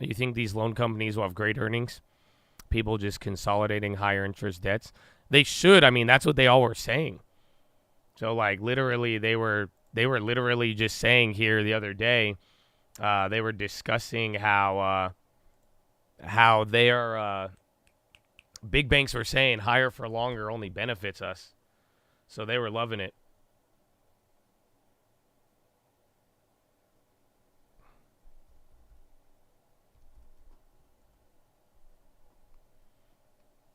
You think these loan companies will have great earnings? People just consolidating higher interest debts? They should. I mean, that's what they all were saying. So, like, literally, they were literally just saying here the other day, they were discussing how they are, big banks were saying higher for longer only benefits us. So they were loving it.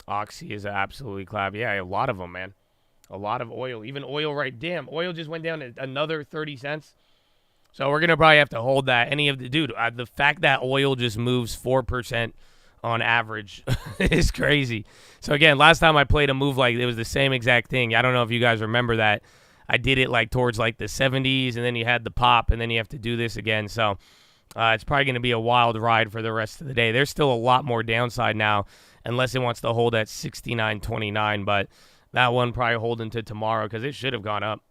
Oxy is absolutely clap. Yeah, a lot of them, man. A lot of oil. Even oil, right? Damn, oil just went down to another 30 cents. So we're going to probably have to hold that. The fact that oil just moves 4% on average is crazy. So, again, last time I played a move like it was the same exact thing. I don't know if you guys remember that. I did it like towards like the 70s, and then you had the pop, and then you have to do this again. So it's probably going to be a wild ride for the rest of the day. There's still a lot more downside now, unless it wants to hold at 69.29, but that one probably hold into tomorrow because it should have gone up.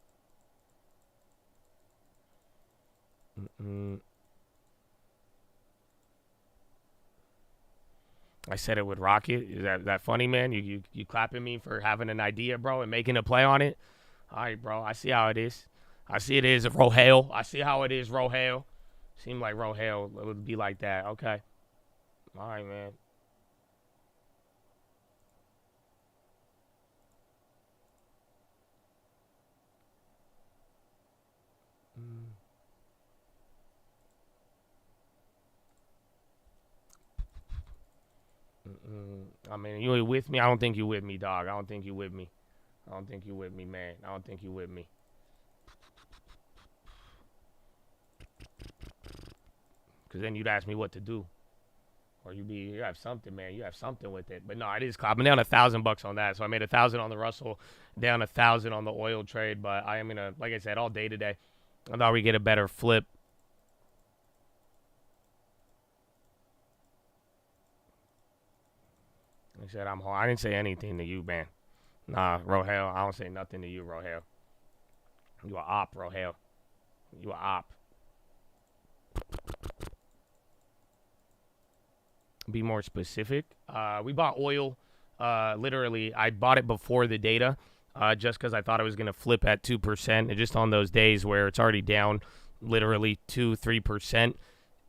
I said it with Rocket. Is that funny, man? You clapping me for having an idea, bro, and making a play on it? All right, bro. I see how it is. I see it is Rohale. I see how it is Rohale. Seemed like Rohale would be like that. Okay. All right, man. I mean, you with me? I don't think you with me, dog. I don't think you with me. I don't think you with me, man. I don't think you with me. Because then you'd ask me what to do. Or you have something, man. You have something with it. But no, it is clapping down $1,000 on that. So I made 1,000 on the Russell, down 1,000 on the oil trade. But I am going to, like I said, all day today. I thought we'd get a better flip. I said, I didn't say anything to you, man. Nah, Rohale, I don't say nothing to you, Rohale. You a op, Rohale. You a op. Be more specific. We bought oil. Literally, I bought it before the data just because I thought it was going to flip at 2%. And just on those days where it's already down literally 2-3%.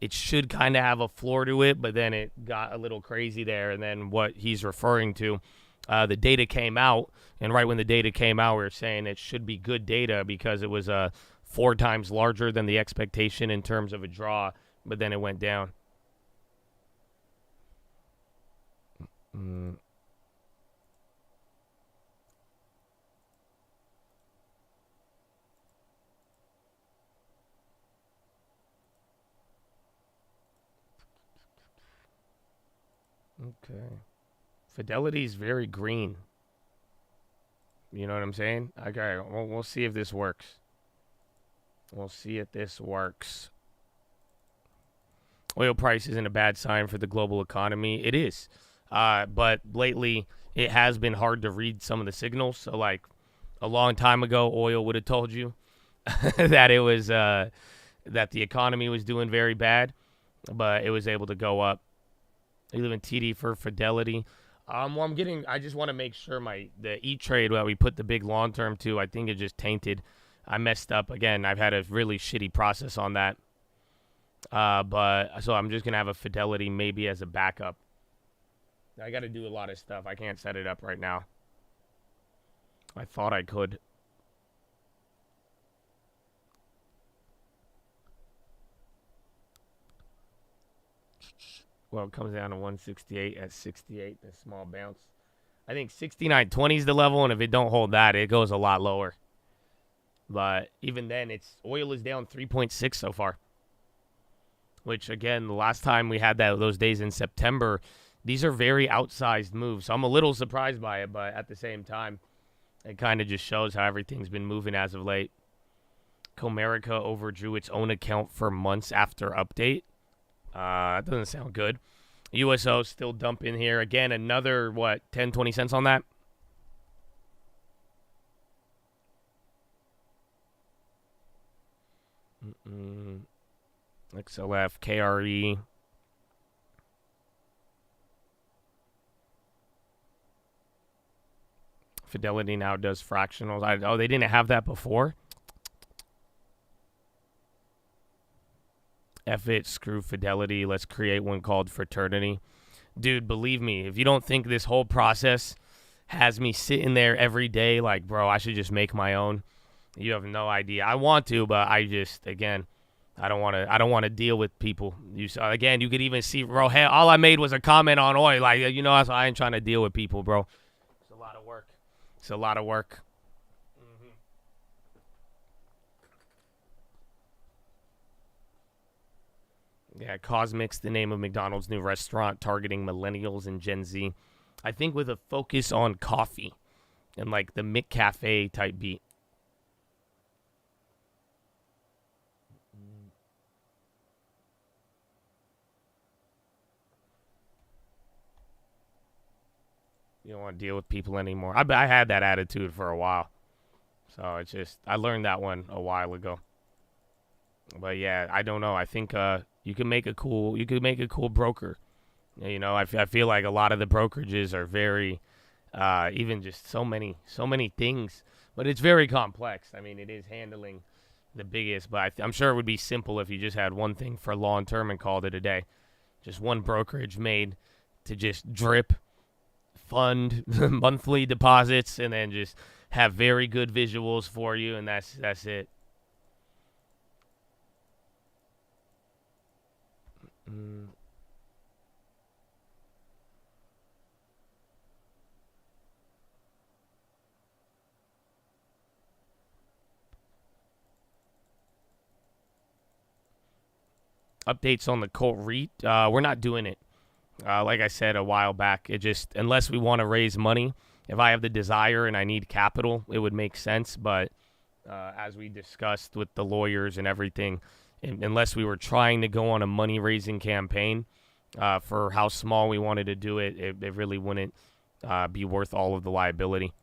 It should kind of have a floor to it, but then it got a little crazy there. And then what he's referring to, the data came out, and right when the data came out, we were saying it should be good data because it was 4 times larger than the expectation in terms of a draw, but then it went down. Okay. Fidelity's very green. You know what I'm saying? Okay, we'll see if this works. We'll see if this works. Oil price isn't a bad sign for the global economy. It is. But lately, it has been hard to read some of the signals. So, like, a long time ago, oil would have told you that it was that the economy was doing very bad, but it was able to go up. You live in TD for Fidelity. I just want to make sure the E-Trade that we put the big long-term to, I think it just tainted. I messed up. Again, I've had a really shitty process on that. So I'm just going to have a Fidelity maybe as a backup. I got to do a lot of stuff. I can't set it up right now. I thought I could. Well, it comes down to 168 at 68, a small bounce. I think 69.20 is the level, and if it don't hold that, it goes a lot lower. But even then, oil is down 3.6 so far. Which, again, the last time we had those days in September, these are very outsized moves. So I'm a little surprised by it, but at the same time, it kind of just shows how everything's been moving as of late. Comerica overdrew its own account for months after update. That doesn't sound good. USO still dumping here. Again, another, 10, 20 cents on that? XLF, KRE. Fidelity now does fractionals. They didn't have that before? F it, screw Fidelity. Let's create one called Fraternity. Dude, believe me, if you don't think this whole process has me sitting there every day like, bro, I should just make my own, you have no idea. I want to, but I don't want to deal with people. You could even see, bro, hey, all I made was a comment on oil. Like, so I ain't trying to deal with people, bro. It's a lot of work. Yeah, Cosmic's the name of McDonald's new restaurant targeting millennials and Gen Z. I think with a focus on coffee and like the McCafe type beat. You don't want to deal with people anymore. I had that attitude for a while. So it's just, I learned that one a while ago. But yeah, I don't know. I think you can make a cool broker. I feel like a lot of the brokerages are very, even just so many things. But it's very complex. I mean, it is handling the biggest. But I'm sure it would be simple if you just had one thing for long term and called it a day. Just one brokerage made to just drip, fund monthly deposits, and then just have very good visuals for you, and that's it. Updates on the Colt REIT. We're not doing it. Like I said a while back, it just, unless we want to raise money, if I have the desire and I need capital, it would make sense. But as we discussed with the lawyers and everything, unless we were trying to go on a money-raising campaign for how small we wanted to do it, it really wouldn't be worth all of the liability.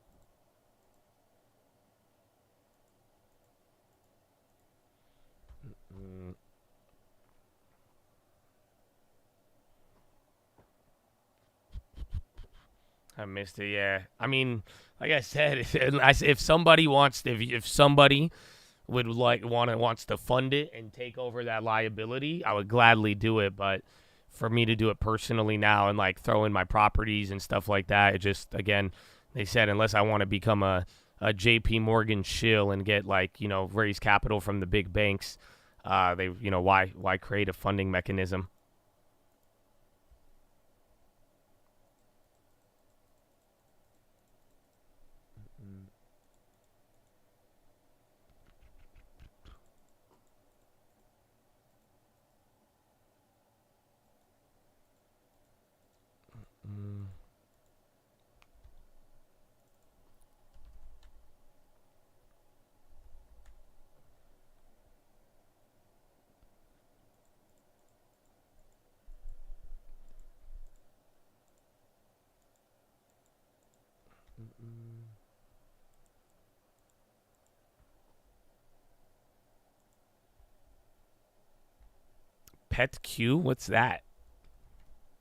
I missed it, yeah. I mean, like I said, if somebody wants to fund it and take over that liability, I would gladly do it. But for me to do it personally now and like throw in my properties and stuff like that, it just, again, they said unless I want to become a JP Morgan shill and get raise capital from the big banks, why create a funding mechanism? Pet Q? What's that?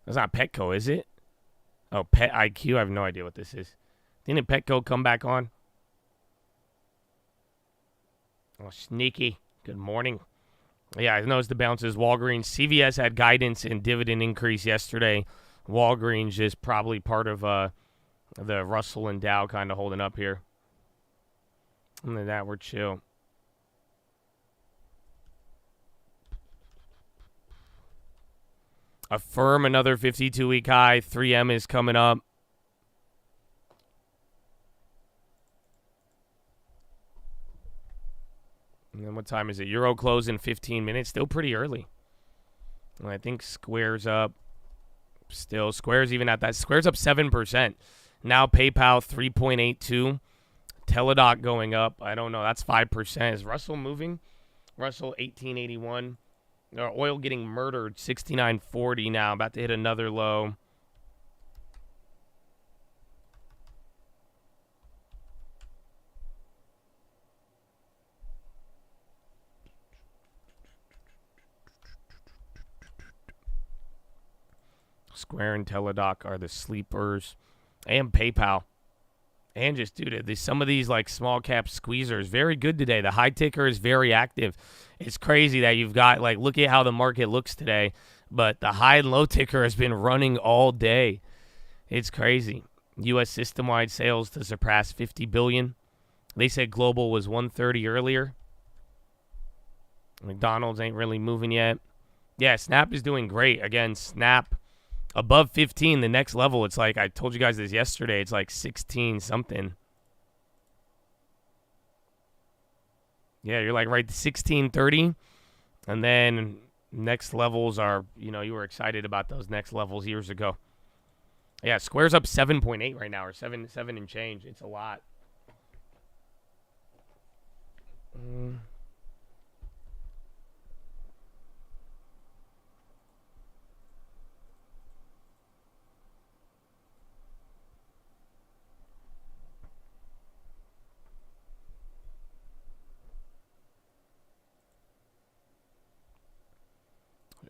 That's not Petco, is it? Oh, Pet IQ? I have no idea what this is. Didn't Petco come back on? Oh, sneaky. Good morning. Yeah, I noticed the bounces. Walgreens. CVS had guidance and dividend increase yesterday. Walgreens is probably part of the Russell and Dow kind of holding up here. Other than that, we're chill. Affirm another 52-week high. 3M is coming up. And then what time is it? Euro close in 15 minutes. Still pretty early. And I think Square's up. Still, Square's even at that. Square's up 7%. Now PayPal 3.82. Teladoc going up. I don't know. That's 5%. Is Russell moving? Russell 1881. Oil getting murdered. 69.40 now. About to hit another low. Square and Teladoc are the sleepers. And PayPal. And just, dude, some of these like small cap squeezers, very good today. The high ticker is very active. It's crazy that you've got, like, look at how the market looks today. But the high and low ticker has been running all day. It's crazy. U.S. system-wide sales to surpass 50 billion. They said global was 130 earlier. McDonald's ain't really moving yet. Yeah, Snap is doing great. Again, Snap above 15, the next level, it's like, I told you guys this yesterday, it's like 16 something. Yeah, you're like right to 1630. And then next levels are, you know, you were excited about those next levels years ago. Yeah, Square's up 7.8 right now, or 7 and change. It's a lot.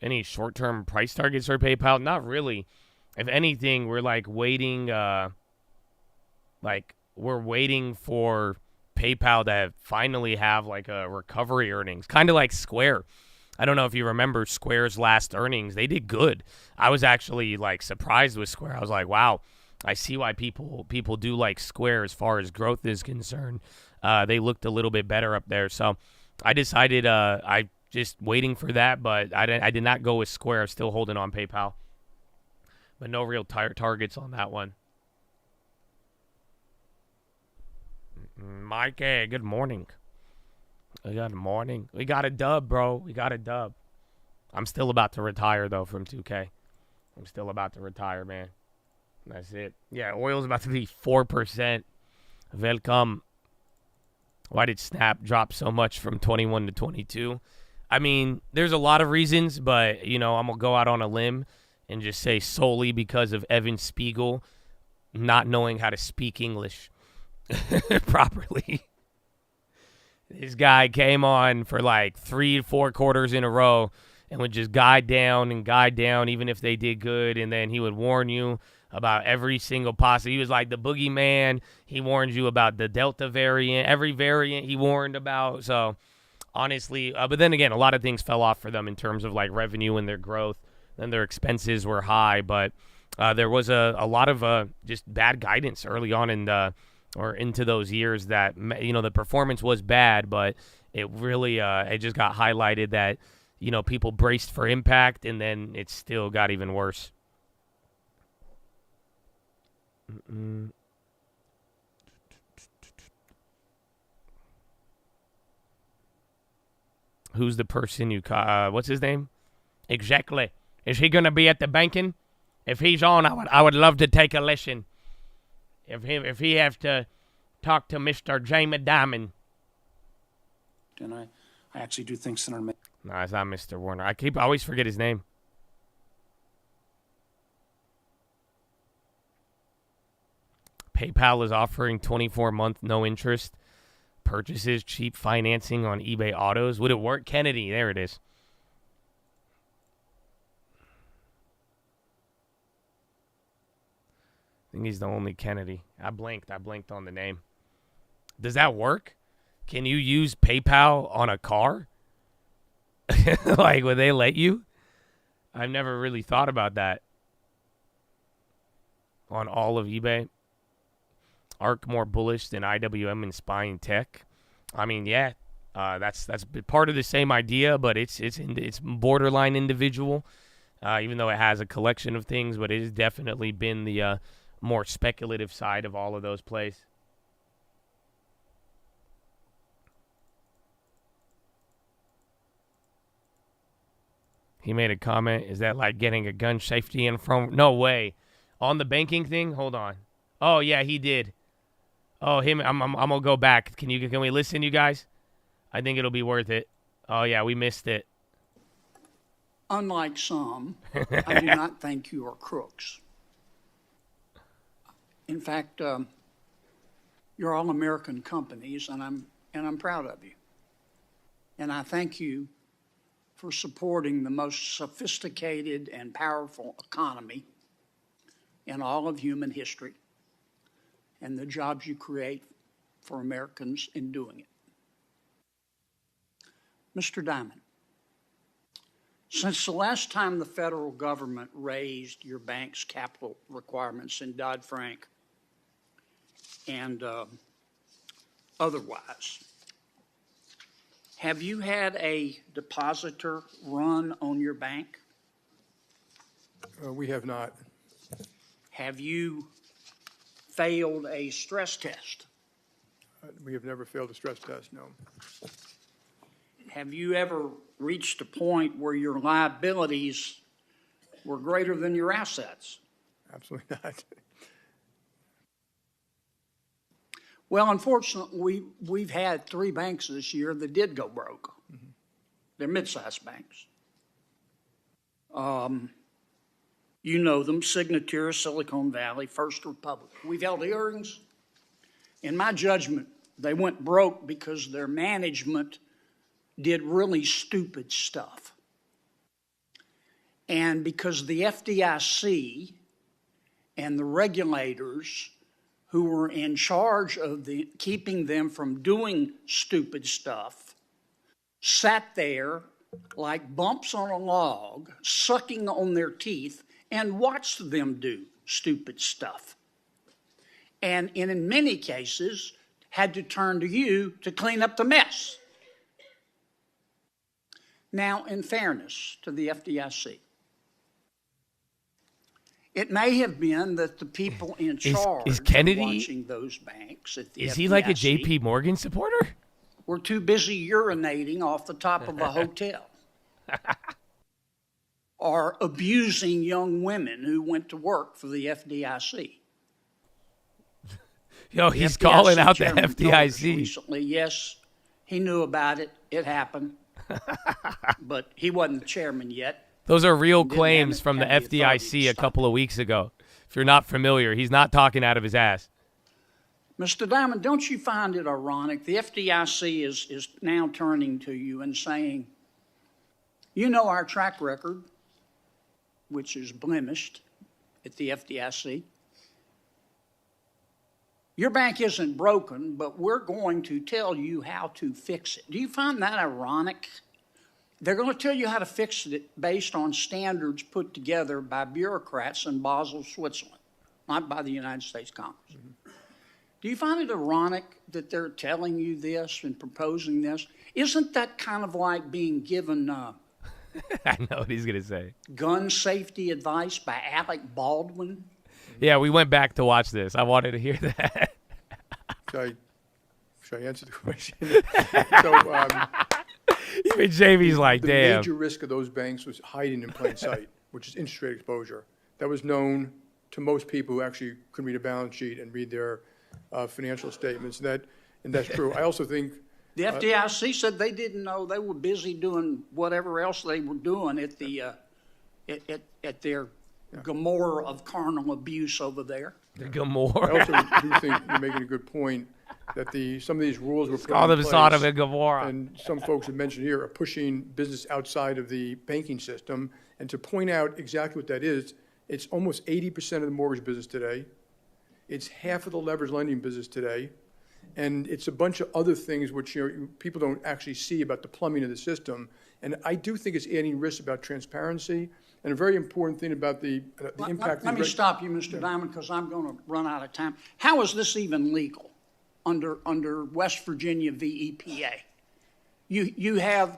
Any short-term price targets for PayPal? Not really. If anything, we're like waiting. We're waiting for PayPal to finally have like a recovery earnings, kind of like Square. I don't know if you remember Square's last earnings. They did good. I was actually like surprised with Square. I was like, wow, I see why people do like Square as far as growth is concerned. They looked a little bit better up there. So I decided I just waiting for that, but I did not go with Square. I'm still holding on PayPal. But no real targets on that one. Mike, hey, good morning. Good morning. We got a dub, bro. We got a dub. I'm still about to retire, though, from 2K. I'm still about to retire, man. That's it. Yeah, oil's about to be 4%. Welcome. Why did Snap drop so much from 21 to 22? I mean, there's a lot of reasons, but, you know, I'm going to go out on a limb and just say solely because of Evan Spiegel not knowing how to speak English properly. This guy came on for like 3 to 4 quarters in a row and would just guide down, even if they did good, and then he would warn you about every single possible. He was like the boogeyman. He warned you about the Delta variant, every variant he warned about. So, honestly, but then again, a lot of things fell off for them in terms of like revenue and their growth. Then their expenses were high, but there was a lot of just bad guidance early on or into those years that, you know, the performance was bad, but it really it just got highlighted that, you know, people braced for impact, and then it still got even worse. Who's the person you what's his name? Exactly. Is he going to be at the banking? If he's on, I would love to take a listen. If he has to talk to Mr. Jamie Dimon. And I actually do think Senator May. No, it's not Mr. Warner. I always forget his name. PayPal is offering 24-month no interest purchases, cheap financing on eBay autos. Would it work, Kennedy? There it is. think he's the only Kennedy. I blinked on the name. Does that work? Can you use PayPal on a car? Like, would they let you? I've never really thought about that. On all of eBay. ARK more bullish than IWM and SPY and Tech. I mean, yeah, that's part of the same idea, but it's borderline individual. Even though it has a collection of things, but it has definitely been the more speculative side of all of those plays. He made a comment. Is that like getting a gun safety in from? No way. On the banking thing? Hold on. Oh, yeah, he did. Oh, him. I'm gonna go back. Can we listen, you guys? I think it'll be worth it. Oh, yeah, we missed it. Unlike some, I do not think you are crooks. In fact, you're all American companies, and I'm proud of you. And I thank you for supporting the most sophisticated and powerful economy in all of human history, and the jobs you create for Americans in doing it. Mr. Diamond, since the last time the federal government raised your bank's capital requirements in Dodd-Frank and otherwise, have you had a depositor run on your bank? We have not. Have you failed a stress test? We have never failed a stress test, no. Have you ever reached a point where your liabilities were greater than your assets? Absolutely not. Well, unfortunately, we've had 3 banks this year that did go broke. Mm-hmm. They're mid-sized banks. You know them: Signature, Silicon Valley, First Republic. We've held hearings. In my judgment, they went broke because their management did really stupid stuff. And because the FDIC and the regulators who were in charge of keeping them from doing stupid stuff sat there like bumps on a log, sucking on their teeth, and watched them do stupid stuff. And in many cases, had to turn to you to clean up the mess. Now, in fairness to the FDIC, it may have been that the people in charge is Kennedy, of watching those banks at the is FDIC, he like a JP Morgan supporter? Were too busy urinating off the top of a hotel. Or abusing young women who went to work for the FDIC. Yo, he's calling out the FDIC. Recently, yes, he knew about it. It happened. But he wasn't the chairman yet. Those are real claims from the FDIC a couple of weeks ago. If you're not familiar, he's not talking out of his ass. Mr. Diamond, don't you find it ironic? The FDIC is now turning to you and saying, you know our track record, which is blemished at the FDIC. Your bank isn't broken, but we're going to tell you how to fix it. Do you find that ironic? They're going to tell you how to fix it based on standards put together by bureaucrats in Basel, Switzerland, not by the United States Congress. Mm-hmm. Do you find it ironic that they're telling you this and proposing this? Isn't that kind of like being given I know what he's going to say. Gun safety advice by Alec Baldwin? Yeah, we went back to watch this. I wanted to hear that. Should I answer the question? Even Jamie's like, damn. The major risk of those banks was hiding in plain sight, which is interest rate exposure. That was known to most people who actually could read a balance sheet and read their financial statements. And that's true. I also think the FDIC said they didn't know. They were busy doing whatever else they were doing at the at their Gomorrah of carnal abuse over there. The Gomorrah. I also do think you're making a good point that some of these rules were put in place. Sodom and Gomorrah. And some folks have mentioned here are pushing business outside of the banking system. And to point out exactly what that is, it's almost 80% of the mortgage business today. It's half of the leveraged lending business today. And it's a bunch of other things which people don't actually see about the plumbing of the system. And I do think it's adding risk about transparency. And a very important thing about the impact. Let me stop you, Mr. Diamond, because I'm going to run out of time. How is this even legal under West Virginia v. EPA? You have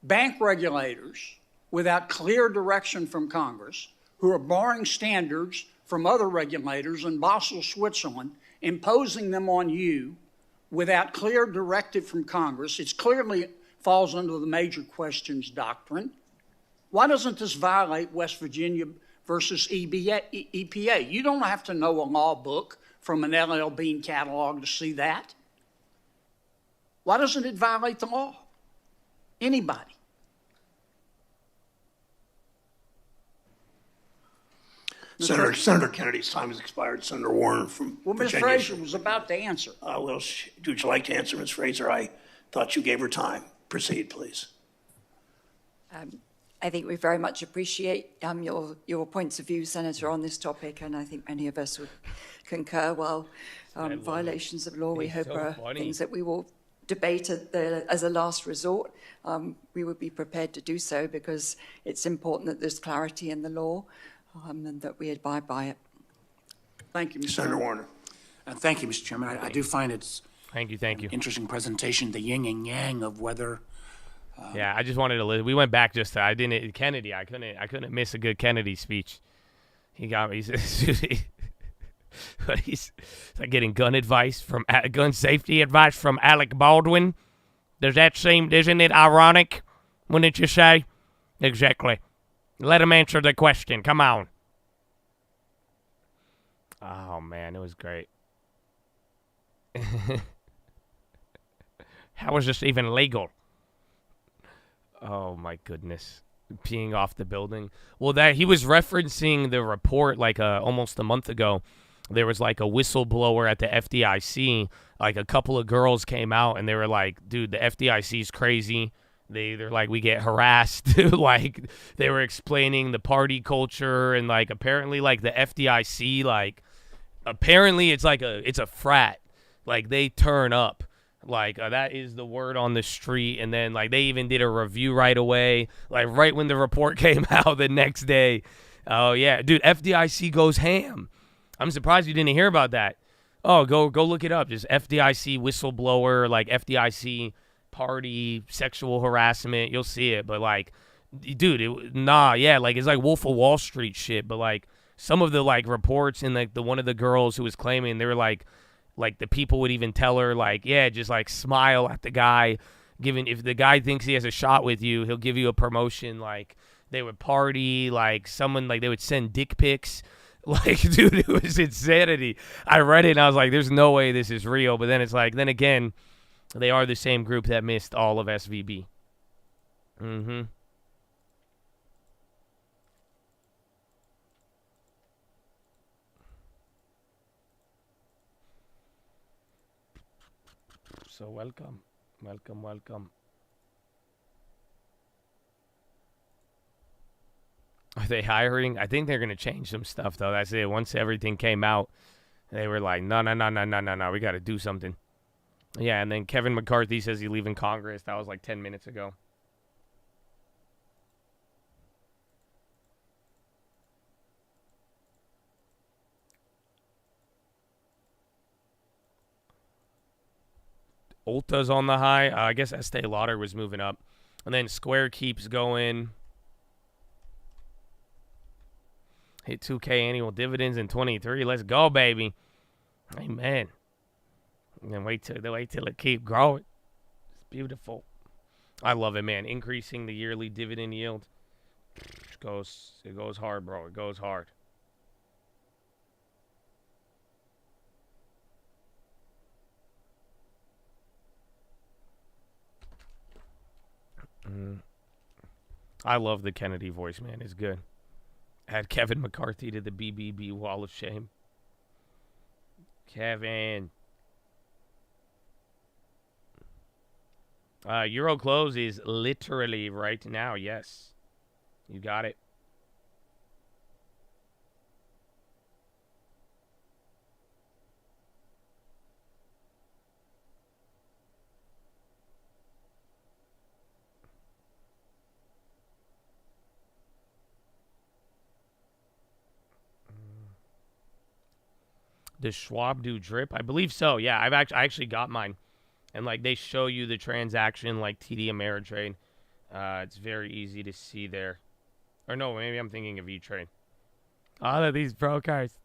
bank regulators without clear direction from Congress who are borrowing standards from other regulators in Basel, Switzerland, imposing them on you without clear directive from Congress. It clearly falls under the major questions doctrine. Why doesn't this violate West Virginia versus EPA? You don't have to know a law book from an LL Bean catalog to see that. Why doesn't it violate the law? Anybody. Senator Kennedy's time has expired. Senator Warner from Well, Ms. Virginia. Fraser was about to answer. Would you like to answer, Ms. Fraser? I thought you gave her time. Proceed, please. I think we very much appreciate your points of view, Senator, on this topic, and I think many of us would concur. While violations of law, we hope are things that we will debate as a last resort. We would be prepared to do so because it's important that there's clarity in the law and that we abide by it. Thank you, Mr. Senator Warner. Thank you, Mr. Chairman. I do find it's Thank you. an interesting presentation, the yin and yang of whether. Yeah, I just wanted to listen. We went back just to, Kennedy. I couldn't miss a good Kennedy speech. He got me. But he's like getting gun safety advice from Alec Baldwin. Does that seem? Isn't it ironic? Wouldn't you say? Exactly. Let him answer the question. Come on. Oh man, it was great. How is this even legal? Oh my goodness. Peeing off the building. Well, that he was referencing the report like almost a month ago. There was like a whistleblower at the FDIC. Like a couple of girls came out and they were like, dude, the FDIC is crazy. They're like, we get harassed. Like they were explaining the party culture and like apparently like the FDIC, like apparently it's a frat. Like they turn up. Like that is the word on the street. And then like they even did a review right away. Like right when the report came out the next day. Oh yeah, dude, FDIC goes ham. I'm surprised you didn't hear about that. Oh, go look it up. Just FDIC whistleblower, like FDIC party sexual harassment. You'll see it. But like, dude, like it's like Wolf of Wall Street shit. But like some of the like reports and like the one of the girls who was claiming, they were like the people would even tell her like, yeah, just like smile at the guy. If the guy thinks he has a shot with you, he'll give you a promotion. Like they would party, like someone like they would send dick pics. Like, dude, it was insanity. I read it and I was like, there's no way this is real. But then it's like, then again, they are the same group that missed all of SVB. Mm-hmm. So welcome. Are they hiring? I think they're going to change some stuff, though. That's it. Once everything came out, they were like, no. We got to do something. Yeah, and then Kevin McCarthy says he's leaving Congress. That was like 10 minutes ago. Ulta's on the high. I guess Estee Lauder was moving up. And then Square keeps going. Hit 2K annual dividends in 23. Let's go, baby. Amen. And then wait till it keep growing. It's beautiful. I love it, man. Increasing the yearly dividend yield. It goes hard, bro. It goes hard. I love the Kennedy voice, man. It's good. Add Kevin McCarthy to the BBB Wall of Shame. Kevin. Euro close is literally right now. Yes. You got it. Does Schwab do drip? I believe so. Yeah, I actually got mine, and like they show you the transaction like TD Ameritrade. It's very easy to see there. Or no, maybe I'm thinking of E-Trade. All of these brokers.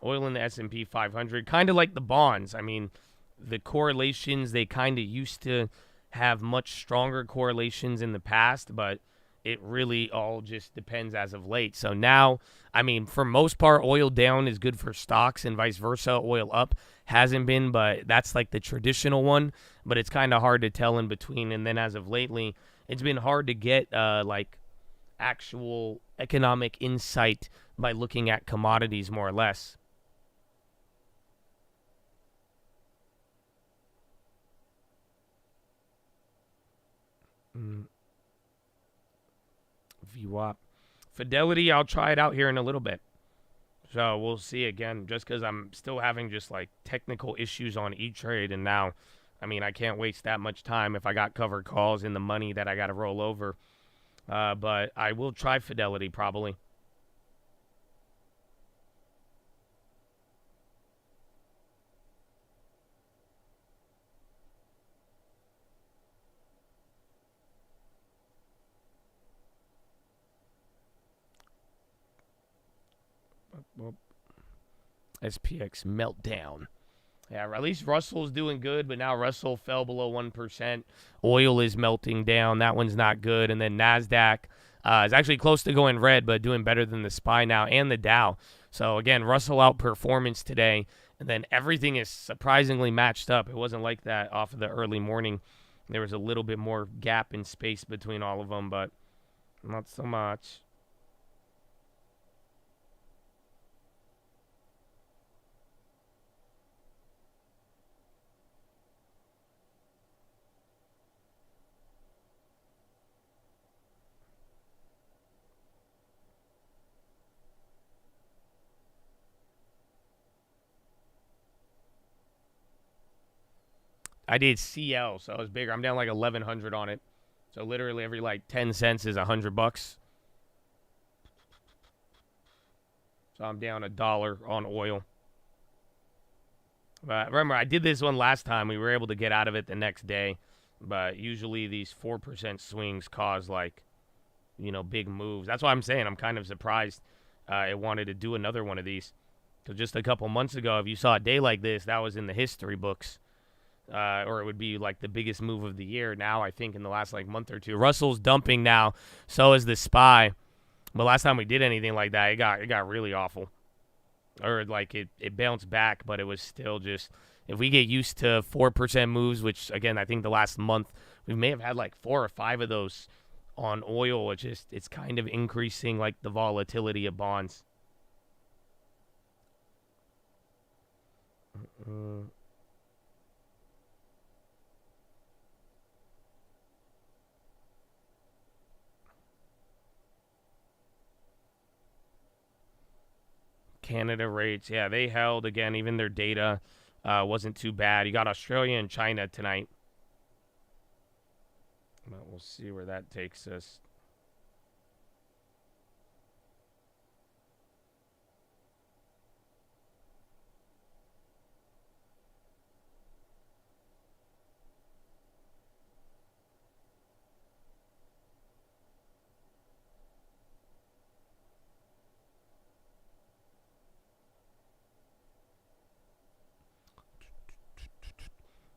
Oil in the S&P 500, kind of like the bonds. I mean, the correlations, they kind of used to have much stronger correlations in the past, but it really all just depends as of late. So now, I mean, for most part, oil down is good for stocks and vice versa. Oil up hasn't been, but that's like the traditional one. But it's kind of hard to tell in between. And then as of lately, it's been hard to get like actual economic insight by looking at commodities more or less. VWAP. Fidelity, I'll try it out here in a little bit. So we'll see again, just because I'm still having just like technical issues on E-Trade. And now, I mean, I can't waste that much time if I got covered calls in the money that I got to roll over. But I will try Fidelity probably. Well, SPX meltdown. Yeah, at least Russell's doing good, but now Russell fell below 1%. Oil is melting down. That one's not good. And then NASDAQ is actually close to going red, but doing better than the SPY now and the Dow. So, again, Russell outperformance today. And then everything is surprisingly matched up. It wasn't like that off of the early morning. There was a little bit more gap in space between all of them, but not so much. I did CL, so it was bigger. I'm down like 1,100 on it. So literally every like 10 cents is $100. So I'm down $1 on oil. But remember, I did this one last time. We were able to get out of it the next day. But usually these 4% swings cause like, you know, big moves. That's why I'm saying I'm kind of surprised it wanted to do another one of these. So just a couple months ago, if you saw a day like this, that was in the history books. Or it would be like the biggest move of the year. Now, I think in the last like month or two, Russell's dumping now. So is the SPY. But last time we did anything like that, it got really awful. Or like it bounced back, but it was still just, if we get used to 4% moves, which again, I think the last month we may have had like 4 or 5 of those on oil. It's kind of increasing like the volatility of bonds. Canada rates, yeah, they held again. Even their data wasn't too bad. You got Australia and China tonight. But we'll see where that takes us.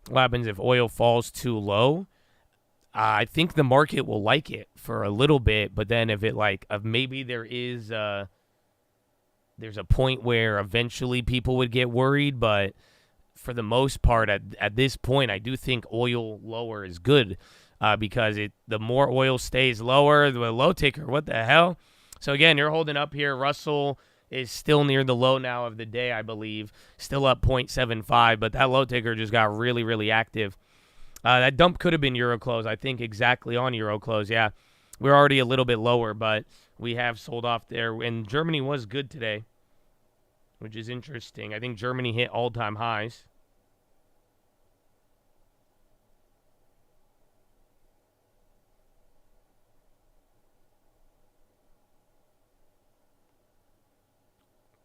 What happens if oil falls too low? I think the market will like it for a little bit, but then if it like, maybe there's a point where eventually people would get worried, but for the most part, at this point, I do think oil lower is good because the more oil stays lower, the low ticker, what the hell? So again, you're holding up here. Russell is still near the low now of the day, I believe. Still up 0.75, but that low ticker just got really, really active. That dump could have been Euro close, I think exactly on Euro close, yeah. We're already a little bit lower, but we have sold off there. And Germany was good today, which is interesting. I think Germany hit all-time highs.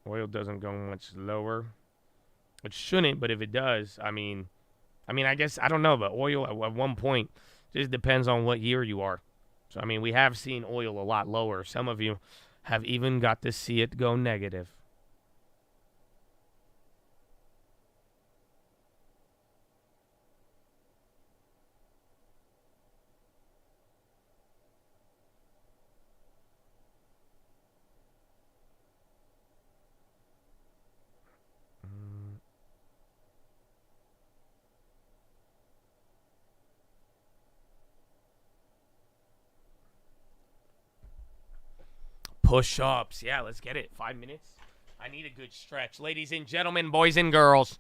Oil doesn't go much lower. It shouldn't, but if it does, I guess, I don't know, but oil at one point just depends on what year you are. So, I mean, we have seen oil a lot lower. Some of you have even got to see it go negative. Push-ups. Yeah, let's get it. 5 minutes. I need a good stretch. Ladies and gentlemen, boys and girls,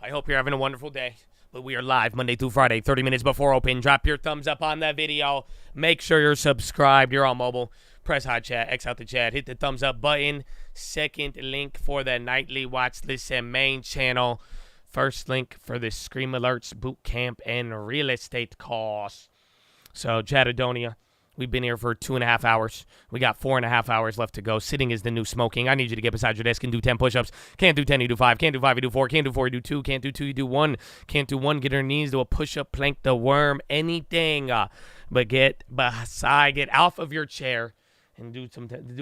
I hope you're having a wonderful day. But we are live Monday through Friday, 30 minutes before open. Drop your thumbs up on that video. Make sure you're subscribed. You're on mobile. Press hot chat. X out the chat. Hit the thumbs up button. Second link for the nightly watch list and main channel. First link for the Scream Alerts boot camp and real estate course. So, Chattadonia. We've been here for 2.5 hours. We got 4.5 hours left to go. Sitting is the new smoking. I need you to get beside your desk and do 10 push-ups. Can't do 10, you do 5. Can't do 5, you do 4. Can't do 4, you do 2. Can't do 2, you do 1. Can't do 1, get on your knees, do a push-up, plank the worm, anything. But get beside, get off of your chair and do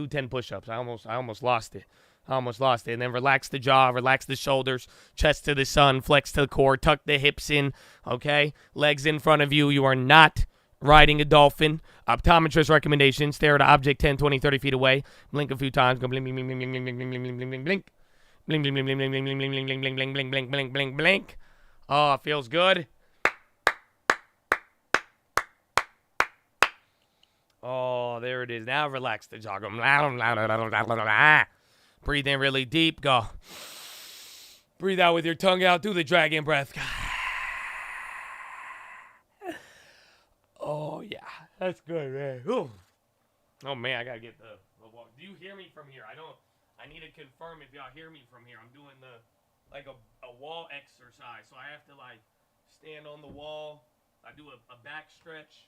10 push-ups. I almost lost it. And then relax the jaw, relax the shoulders, chest to the sun, flex to the core, tuck the hips in, okay? Legs in front of you. You are not riding a dolphin. Optometrist recommendation: stare at an object 10, 20, 30 feet away. Blink a few times. Go blink, blink, blink, blink, blink, blink, blink, blink, blink, blink, blink. Blink, blink, blink, blink, blink, blink, blink, blink, blink, blink, blink, blink, blink, blink, blink, blink. Oh, it feels good. Oh, there it is. Now relax the jaw. Go. Breathe in really deep. Go. Breathe out with your tongue out. Do the dragon breath. Oh, yeah. That's good, man. Ooh. Oh, man, I got to get the walk. Do you hear me from here? I need to confirm if y'all hear me from here. I'm doing a wall exercise. So I have to, stand on the wall. I do a back stretch.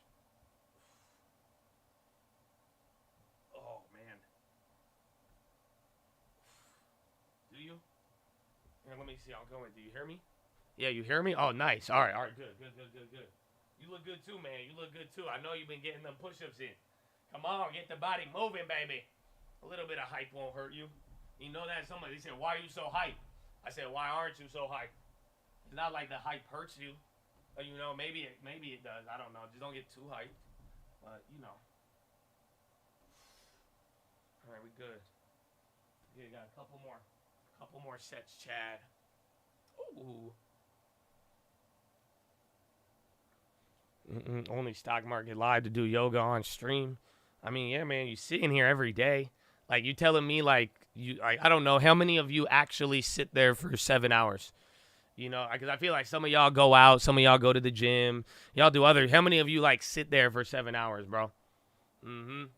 Oh, man. Do you? Here, let me see. I'll go in. Do you hear me? Yeah, you hear me? Oh, nice. All right. Good. You look good too, man. You look good too. I know you've been getting them push-ups in. Come on, get the body moving, baby. A little bit of hype won't hurt you. You know that? Somebody said, why are you so hype? I said, why aren't you so hype? It's not like the hype hurts you. But, maybe it does. I don't know. Just don't get too hyped. But, All right, we good. Okay, got a couple more sets, Chad. Ooh. Only Stock Market Live to do yoga on stream. I mean, yeah, man, you sit in here every day. You telling me, I don't know how many of you actually sit there for 7 hours. Because I feel like some of y'all go out, some of y'all go to the gym. Y'all do other. How many of you, sit there for 7 hours, bro? It's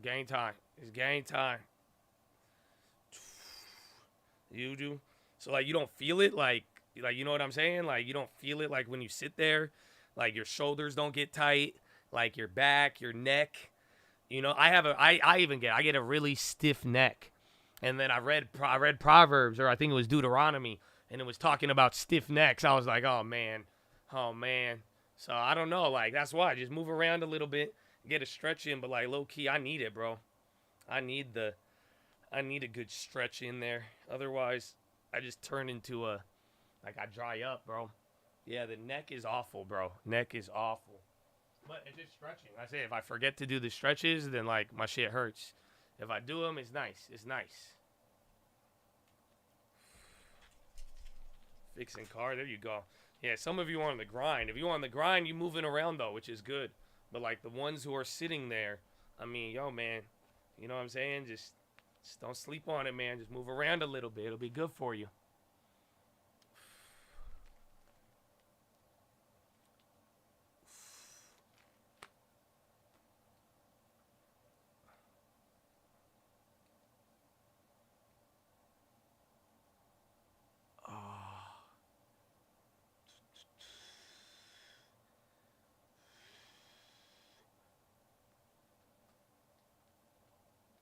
game time. You do? So, you don't feel it, you know what I'm saying? You don't feel it when you sit there. Your shoulders don't get tight. Your back, your neck. I get a really stiff neck. And then I read Proverbs, or I think it was Deuteronomy, and it was talking about stiff necks. I was like, oh, man. So, I don't know. That's why. Just move around a little bit, get a stretch in. But, low-key, I need it, bro. I need a good stretch in there. Otherwise, I just turn into I dry up, bro. Yeah, the neck is awful, bro. Neck is awful. But it's just stretching. I say if I forget to do the stretches, then, my shit hurts. If I do them, it's nice. Fixing car, there you go. Yeah, some of you are on the grind. If you're on the grind, you're moving around, though, which is good. But, the ones who are sitting there, I mean, yo, man, you know what I'm saying? Just don't sleep on it, man. Just move around a little bit. It'll be good for you.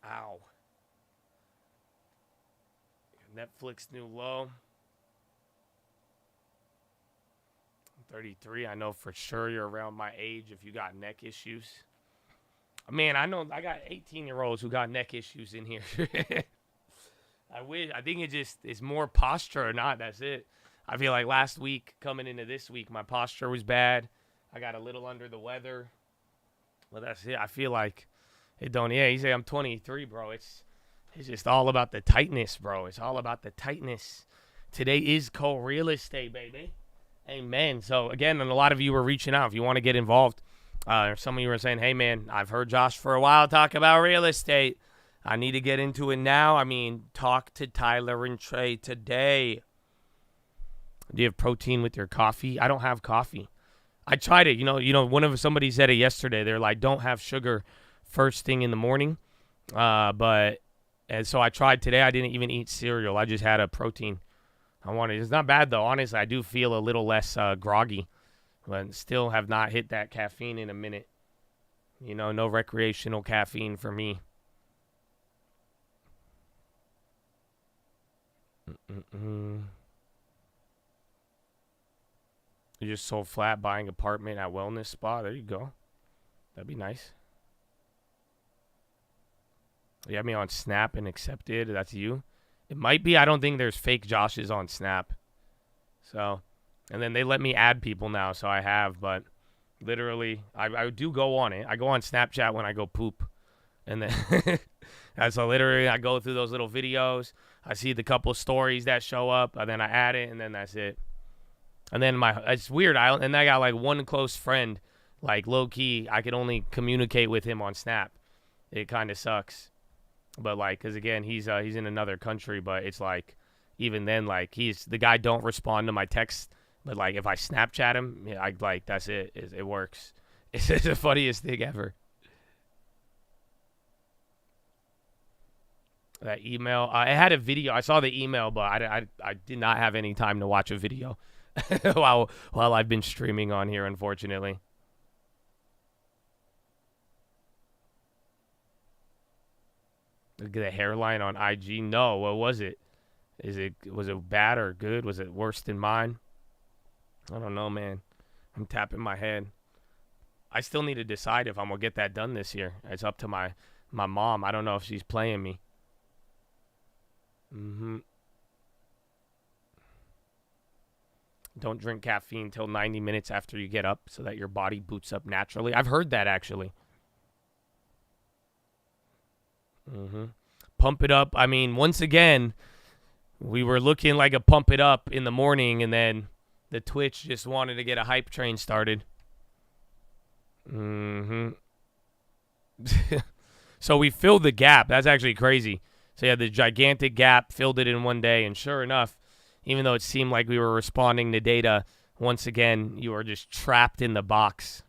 Ow. Netflix new low. 33. I know for sure you're around my age if you got neck issues. Man, I know I got 18-year-olds who got neck issues in here. I think it just is more posture or not. That's it. I feel like last week coming into this week, my posture was bad. I got a little under the weather. Well, that's it. I feel like it don't. Yeah, you say I'm 23, bro. It's just all about the tightness, bro. It's all about the tightness. Today is cold real estate, baby. Amen. So, again, and a lot of you were reaching out. If you want to get involved, some of you were saying, hey, man, I've heard Josh for a while talk about real estate. I need to get into it now. I mean, talk to Tyler and Trey today. Do you have protein with your coffee? I don't have coffee. I tried it. Somebody said it yesterday. They're like, don't have sugar first thing in the morning. And so I tried today. I didn't even eat cereal. I just had a protein. It's not bad, though. Honestly, I do feel a little less groggy, but still have not hit that caffeine in a minute. No recreational caffeine for me. You just sold flat buying apartment at wellness spa. There you go. That'd be nice. You have me on Snap and accepted. That's you. It might be. I don't think there's fake Joshes on Snap. So, and then they let me add people now, so I have. But literally, I do go on it. I go on Snapchat when I go poop. And then, so literally, I go through those little videos. I see the couple stories that show up, and then I add it, and then that's it. And then it's weird. I got like one close friend, like low key. I could only communicate with him on Snap. It kind of sucks. But like, cause again, he's in another country. But it's like, even then, like the guy don't respond to my texts. But like, if I Snapchat him, that's it. It works. It's the funniest thing ever. That email. I had a video. I saw the email, but I did not have any time to watch a video while I've been streaming on here, unfortunately. Look at the hairline on IG. No, what was it? Was it bad or good? Was it worse than mine? I don't know, man. I'm tapping my head. I still need to decide if I'm gonna get that done this year. It's up to my mom. I don't know if she's playing me. Don't drink caffeine until 90 minutes after you get up so that your body boots up naturally. I've heard that, actually. Pump it up. I mean, once again, we were looking like a pump it up in the morning, and then the Twitch just wanted to get a hype train started. So we filled the gap. That's actually crazy. So yeah, the gigantic gap, filled it in one day, and sure enough, even though it seemed like we were responding to data, once again, you are just trapped in the box.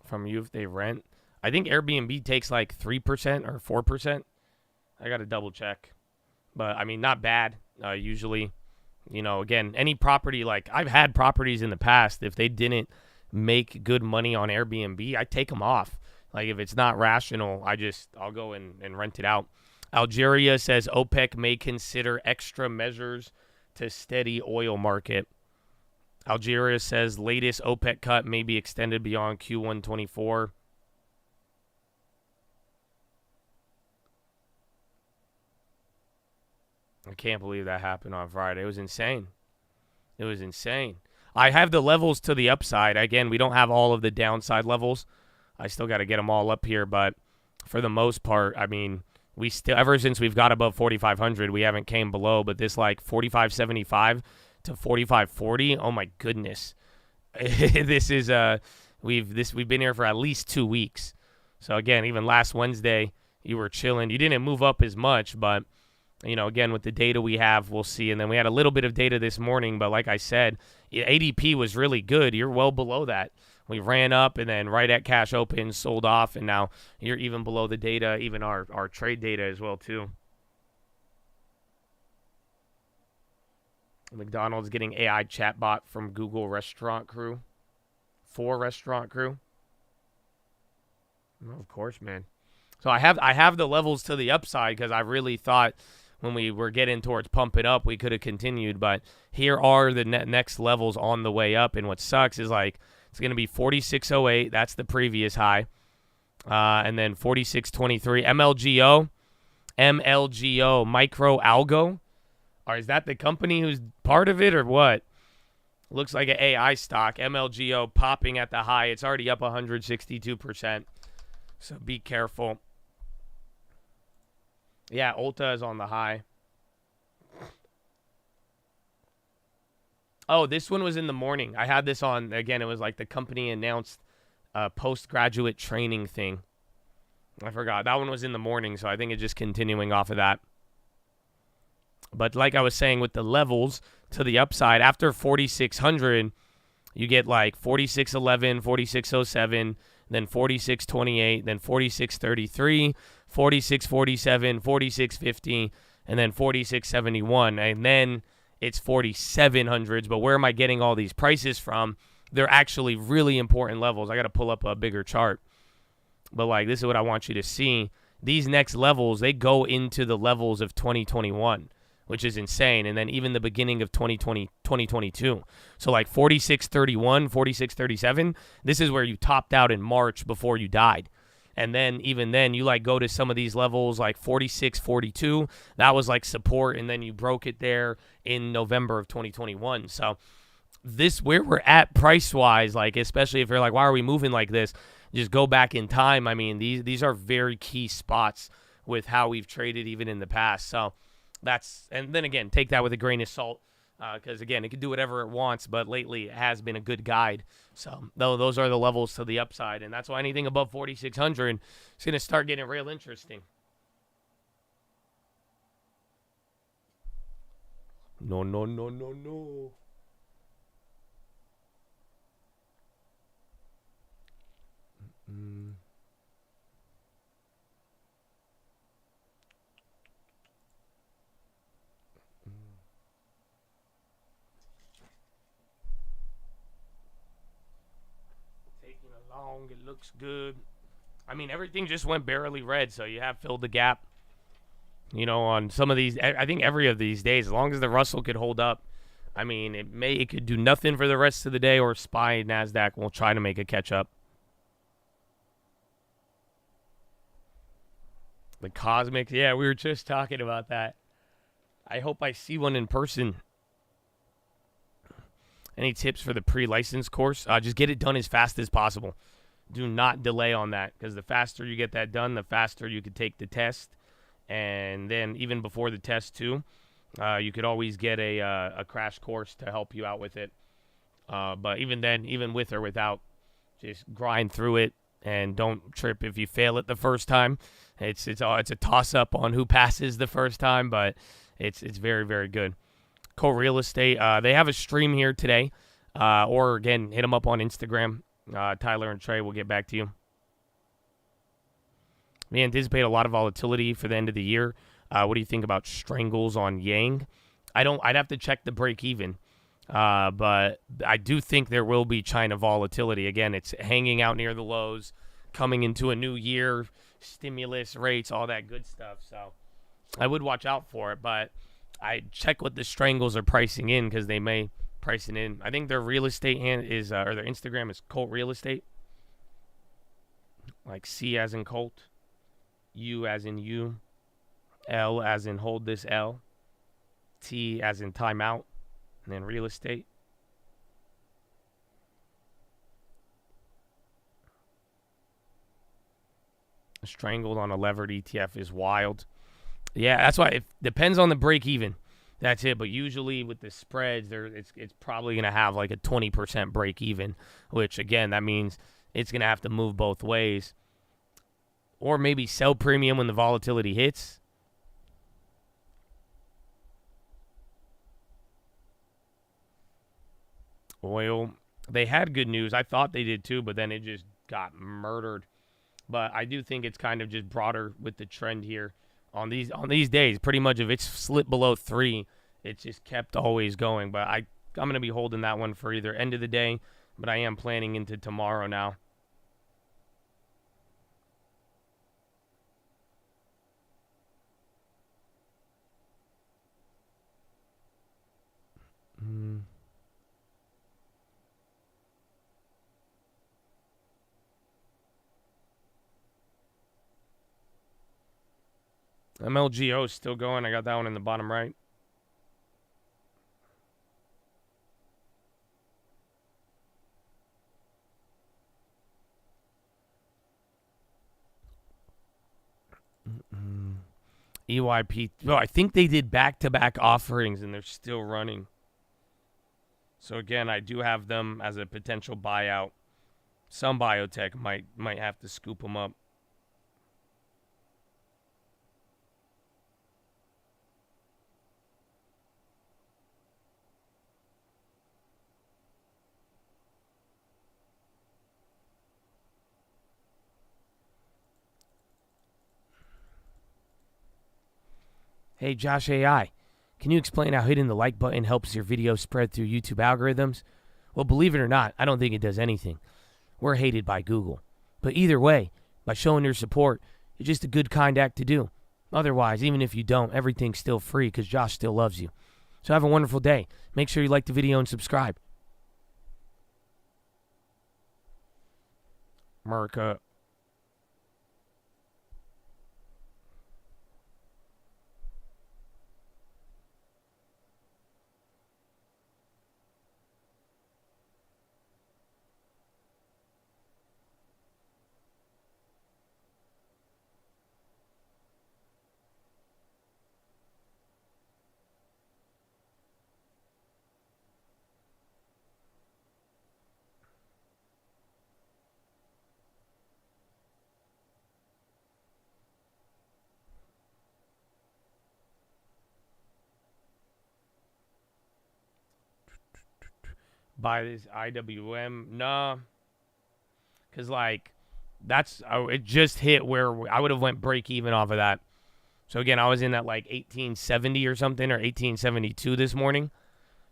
From you if they rent. I think Airbnb takes like 3% or 4%. I got to double check. But, I mean, not bad. Usually, again, any property, like I've had properties in the past, if they didn't make good money on Airbnb, I take them off. Like if it's not rational, I'll go and rent it out. Algeria says OPEC may consider extra measures to steady oil market. Algeria says latest OPEC cut may be extended beyond Q1 24. I can't believe that happened on Friday. It was insane. It was insane. I have the levels to the upside. Again, we don't have all of the downside levels. I still got to get them all up here. But for the most part, I mean, we still, ever since we've got above 4,500, we haven't came below. But this like 4,575 to 4,540, oh my goodness. This is we've been here for at least 2 weeks. So again, even last Wednesday, you were chilling. You didn't move up as much, but again, with the data we have, we'll see. And then we had a little bit of data this morning, but like I said, ADP was really good. You're well below that. We ran up and then right at cash open, sold off, and now you're even below the data, even our trade data as well, too. McDonald's getting AI chatbot from Google restaurant crew. For restaurant crew. Well, of course, man. So I have the levels to the upside because I really thought when we were getting towards pump it up, we could have continued. But here are the next levels on the way up. And what sucks is like it's going to be 46.08. That's the previous high. And then 46.23. MLGO, Micro Algo. Or is that the company who's part of it or what? Looks like an AI stock. MLGO popping at the high. It's already up 162%. So be careful. Yeah, Ulta is on the high. Oh, this one was in the morning. I had this on, again, it was like the company announced a postgraduate training thing. I forgot. That one was in the morning, so I think it's just continuing off of that. But like I was saying with the levels to the upside, after 4,600, you get like 46.11, 46.07, then 46.28, then 46.33, 46.47, 46.50, and then 46.71. And then it's 4,700s. But where am I getting all these prices from? They're actually really important levels. I got to pull up a bigger chart. But like this is what I want you to see. These next levels, they go into the levels of 2021. Which is insane. And then even the beginning of 2022. So like 46.31, 46.37, this is where you topped out in March before you died. And then even then you like go to some of these levels like 46.42. That was like support. And then you broke it there in November of 2021. So this where we're at price wise, like especially if you're like, why are we moving like this? Just go back in time. I mean, these are very key spots with how we've traded even in the past. So and then again, take that with a grain of salt because, again, it can do whatever it wants, but lately it has been a good guide. So those are the levels to the upside, and that's why anything above 4,600 is going to start getting real interesting. No. It looks good. I mean, everything just went barely red, so you have filled the gap. You know, on some of these, I think every of these days, as long as the Russell could hold up, I mean, it could do nothing for the rest of the day, or SPY NASDAQ will try to make a catch up. The Cosmics, yeah, we were just talking about that. I hope I see one in person. Any tips for the pre-license course? Just get it done as fast as possible. Do not delay on that because the faster you get that done, the faster you could take the test. And then even before the test, too, you could always get a crash course to help you out with it. But even then, even with or without, just grind through it and don't trip if you fail it the first time. It's a toss-up on who passes the first time, but it's very, very good. Co-real estate, they have a stream here today. Or, again, hit them up on Instagram. Tyler and Trey will get back to you. We anticipate a lot of volatility for the end of the year. What do you think about strangles on Yang? I'd have to check the break even. But I do think there will be China volatility. Again, it's hanging out near the lows, coming into a new year, stimulus rates, all that good stuff. So I would watch out for it, but I check what the strangles are pricing in because they may price it in. I think their real estate is, or their Instagram is Colt Real Estate. Like C as in Colt, U as in you, L as in hold this L, T as in timeout, and then real estate. Strangled on a levered ETF is wild. Yeah, that's why it depends on the break even. That's it. But usually with the spreads, it's probably going to have like a 20% break even, which again, that means it's going to have to move both ways. Or maybe sell premium when the volatility hits. Oil, they had good news. I thought they did too, but then it just got murdered. But I do think it's kind of just broader with the trend here on these days. Pretty much if it's slipped below 3, It just kept always going. But I'm going to be holding that one for either end of the day, but I am planning into tomorrow now. MLGO is still going. I got that one in the bottom right. EYP. Oh, I think they did back-to-back offerings, and they're still running. So, again, I do have them as a potential buyout. Some biotech might have to scoop them up. Hey, Josh AI, can you explain how hitting the like button helps your video spread through YouTube algorithms? Well, believe it or not, I don't think it does anything. We're hated by Google. But either way, by showing your support, it's just a good kind act to do. Otherwise, even if you don't, everything's still free because Josh still loves you. So have a wonderful day. Make sure you like the video and subscribe. America. Buy this IWM. Nah. Because, like, it just hit where I would have went break even off of that. So, again, I was in at, like, 1870 or something, or 1872 this morning.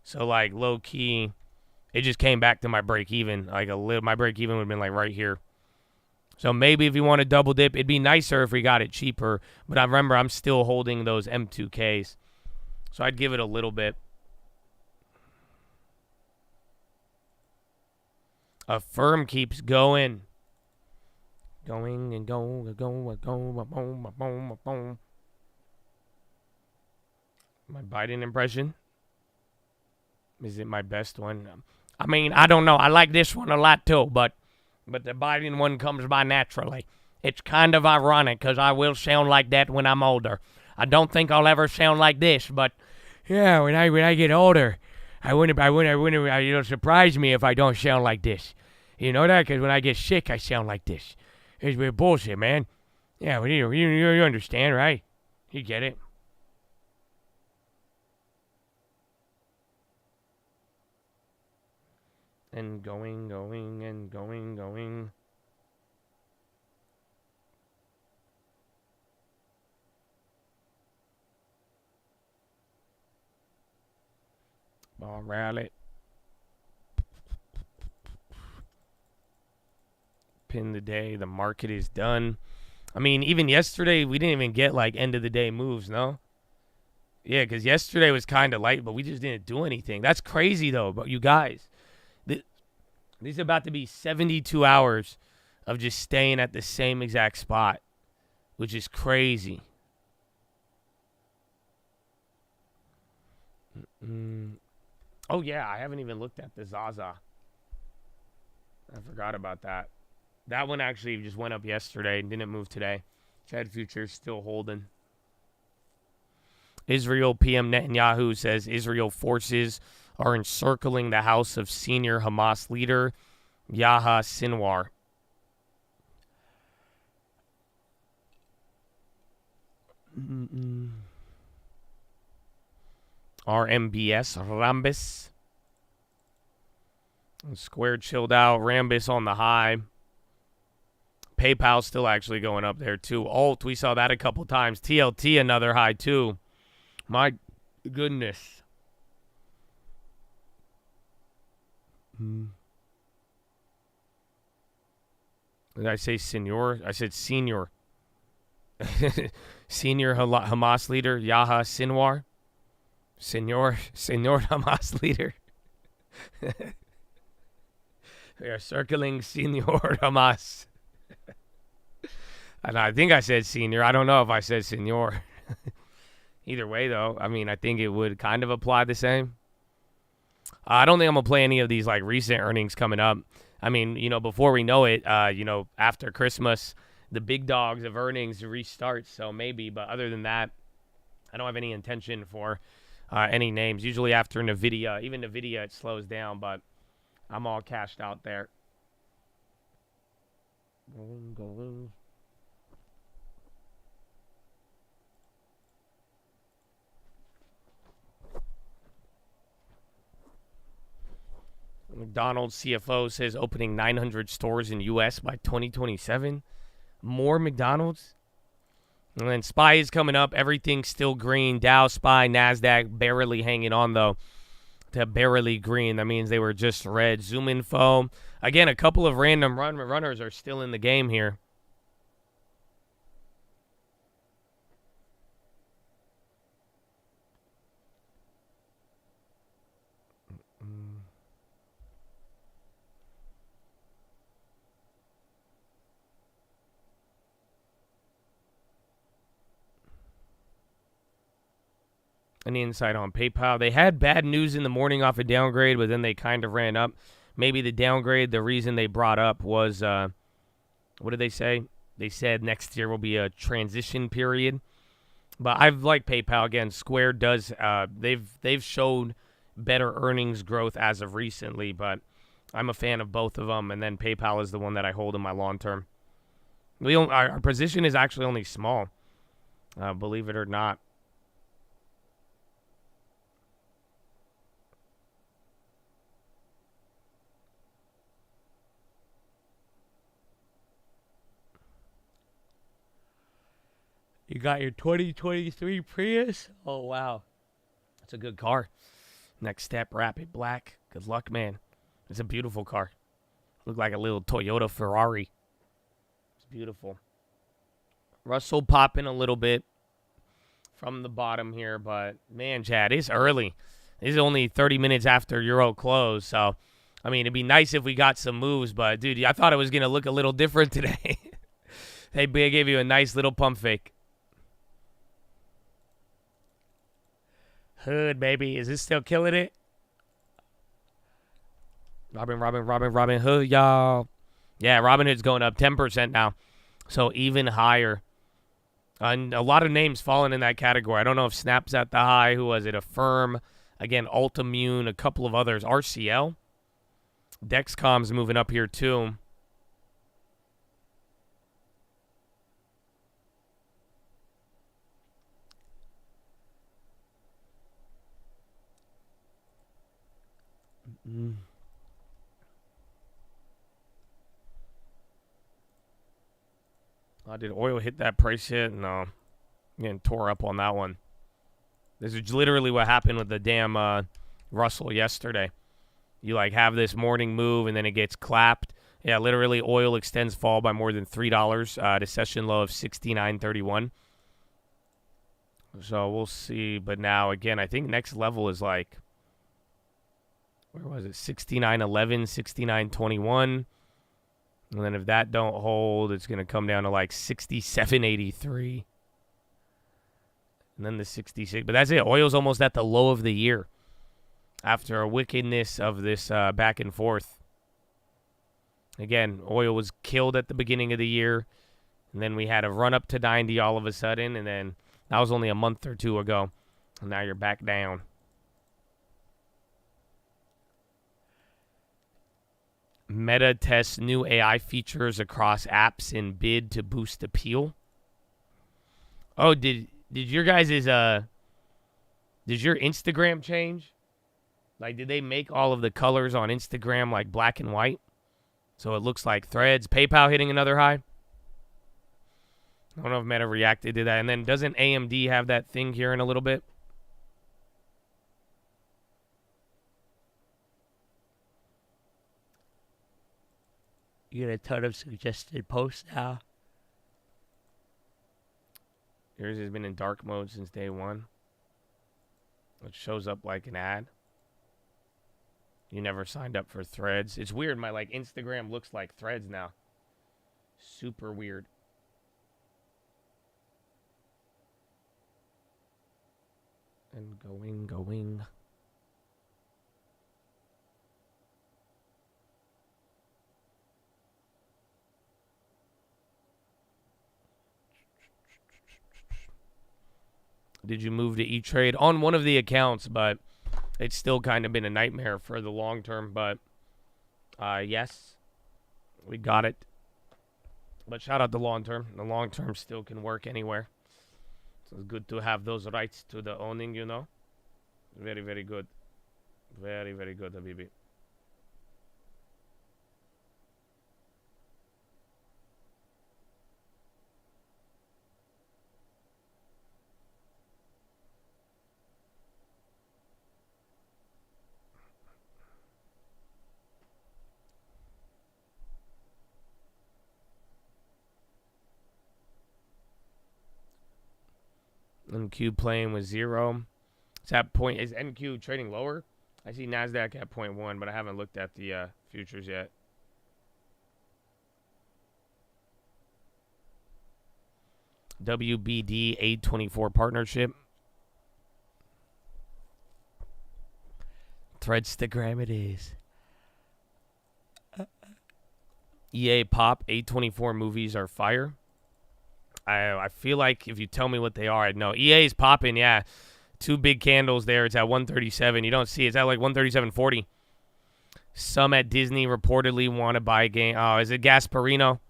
So, like, low-key, it just came back to my break even. Like, my break even would have been, like, right here. So, maybe if you want to double dip, it'd be nicer if we got it cheaper. But I remember I'm still holding those M2Ks. So, I'd give it a little bit. A firm keeps going. Going and going. My Biden impression? Is it my best one? I mean, I don't know. I like this one a lot too, but the Biden one comes by naturally. It's kind of ironic because I will sound like that when I'm older. I don't think I'll ever sound like this, but yeah, when I get older, it'll surprise me if I don't sound like this. You know that? Because when I get sick, I sound like this. It's weird bullshit, man. Yeah, well, you understand, right? You get it. And going. Ball rally. Pin the day. The market is done. I mean, even yesterday, we didn't even get, like, end-of-the-day moves, no? Yeah, because yesterday was kind of light, but we just didn't do anything. That's crazy, though, but you guys. These are about to be 72 hours of just staying at the same exact spot, which is crazy. Oh, yeah, I haven't even looked at the Zaza. I forgot about that. That one actually just went up yesterday and didn't move today. Chad Futures still holding. Israel PM Netanyahu says Israel forces are encircling the house of senior Hamas leader Yahya Sinwar. RMBS, Rambis. Square chilled out. Rambis on the high. PayPal still actually going up there too. Alt, we saw that a couple times. TLT another high too. My goodness. Did I say senor? I said senior. Senior Hamas leader Yahya Sinwar. Senor Hamas leader. We are circling Senor Hamas. And I think I said senior. I don't know if I said senor. Either way, though, I mean, I think it would kind of apply the same. I don't think I'm going to play any of these, like, recent earnings coming up. I mean, before we know it, after Christmas, the big dogs of earnings restart, so maybe. But other than that, I don't have any intention for any names. Usually after NVIDIA, even NVIDIA, it slows down, but I'm all cashed out there. McDonald's CFO says opening 900 stores in U.S. by 2027. More McDonald's? And then SPY is coming up. Everything's still green. Dow, SPY, NASDAQ barely hanging on, though, to barely green. That means they were just red. Zoom info. Again, a couple of random runners are still in the game here. Any insight on PayPal? They had bad news in the morning off a downgrade, but then they kind of ran up. Maybe the downgrade, the reason they brought up was, what did they say? They said next year will be a transition period. But I've liked PayPal. Again, Square does, they've showed better earnings growth as of recently, but I'm a fan of both of them, and then PayPal is the one that I hold in my long term. Our position is actually only small, believe it or not. You got your 2023 Prius? Oh, wow. That's a good car. Next step, Rapid Black. Good luck, man. It's a beautiful car. Look like a little Toyota Ferrari. It's beautiful. Russell popping a little bit from the bottom here, but, man, Chad, it's early. It's only 30 minutes after Euro close, so, I mean, it'd be nice if we got some moves, but, dude, I thought it was going to look a little different today. They gave you a nice little pump fake. Hood, baby. Is this still killing it? Robin Hood, y'all. Yeah, Robin Hood's going up 10% now. So even higher. And a lot of names falling in that category. I don't know if Snap's at the high. Who was it? Affirm. Again, Ultimune. A couple of others. RCL. Dexcom's moving up here too. Did oil hit that price hit? No. I'm getting tore up on that one. This is literally what happened with the damn Russell yesterday. You have this morning move and then it gets clapped. Yeah, literally oil extends fall by more than $3 to session low of 69.31. So we'll see. But now, again, I think next level is where was it? 69.11, 69.21. And then if that don't hold, it's going to come down to 67.83. And then the 66. But that's it. Oil's almost at the low of the year after a wickedness of this back and forth. Again, oil was killed at the beginning of the year. And then we had a run up to 90 all of a sudden. And then that was only a month or two ago. And now you're back down. Meta tests new AI features across apps in bid to boost appeal. Oh, did your guys' did your Instagram change? Did they make all of the colors on Instagram black and white? So it looks like Threads. PayPal hitting another high. I don't know if Meta reacted to that. And then doesn't AMD have that thing here in a little bit? You get a ton of suggested posts now. Yours has been in dark mode since day one. It shows up like an ad. You never signed up for Threads. It's weird. My Instagram looks like Threads now. Super weird. And going. Did you move to E-Trade? On one of the accounts, but it's still kind of been a nightmare for the long term. But yes, we got it. But shout out the long term. The long term still can work anywhere. So it's good to have those rights to the owning, you know. Very, very good. Very, very good, Habibi. NQ playing with 0. Is that point? Is NQ trading lower? I see NASDAQ at 0.1, but I haven't looked at the futures yet. WBD 824 partnership. Threadstagram it is. EA Pop 824 movies are fire. I feel like if you tell me what they are, I'd know. EA is popping, yeah. 2 big candles there. It's at 137. You don't see it. It's at like 137.40. Some at Disney reportedly want to buy a game. Oh, is it Gasparino?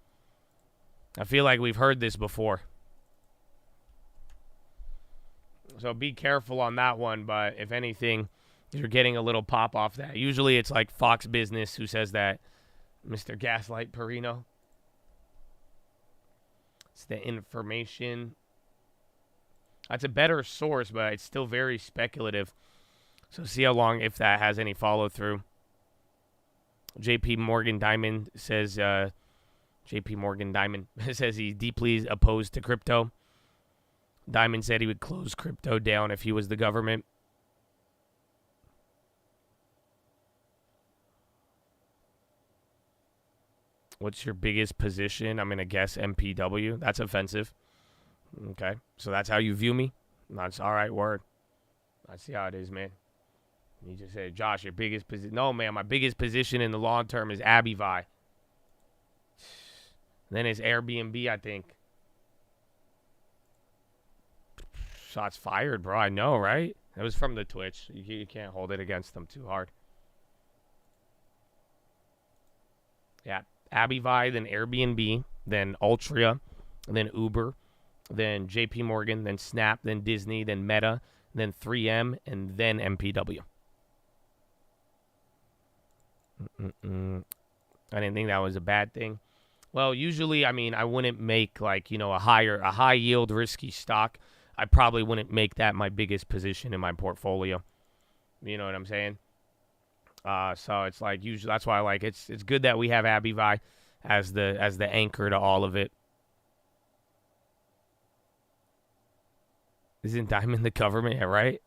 I feel like we've heard this before. So be careful on that one. But if anything, you're getting a little pop off that. Usually it's like Fox Business who says that. Mr. Gaslight Perino. It's the information. That's a better source, but it's still very speculative. So see how long, if that has any follow through. JP Morgan Diamond says, says he's deeply opposed to crypto. Diamond said he would close crypto down if he was the government. What's your biggest position? I'm going to guess MPW. That's offensive. Okay. So that's how you view me? That's all right, word. I see how it is, man. You just said, Josh, your biggest position. No, man, my biggest position in the long term is Abivai. Then it's Airbnb, I think. Shots fired, bro. I know, right? That was from the Twitch. You can't hold it against them too hard. Yeah. Abivai, then Airbnb, then Altria, then Uber, then JP Morgan, then Snap, then Disney, then Meta, then 3M, and then MPW. I didn't think that was a bad thing. Well, usually, I mean, I wouldn't make like, you know, a high yield risky stock. I probably wouldn't make that my biggest position in my portfolio. You know what I'm saying? So it's like usually that's why I like it's good that we have Abivai as the anchor to all of it. Isn't Diamond the government? Yeah, right?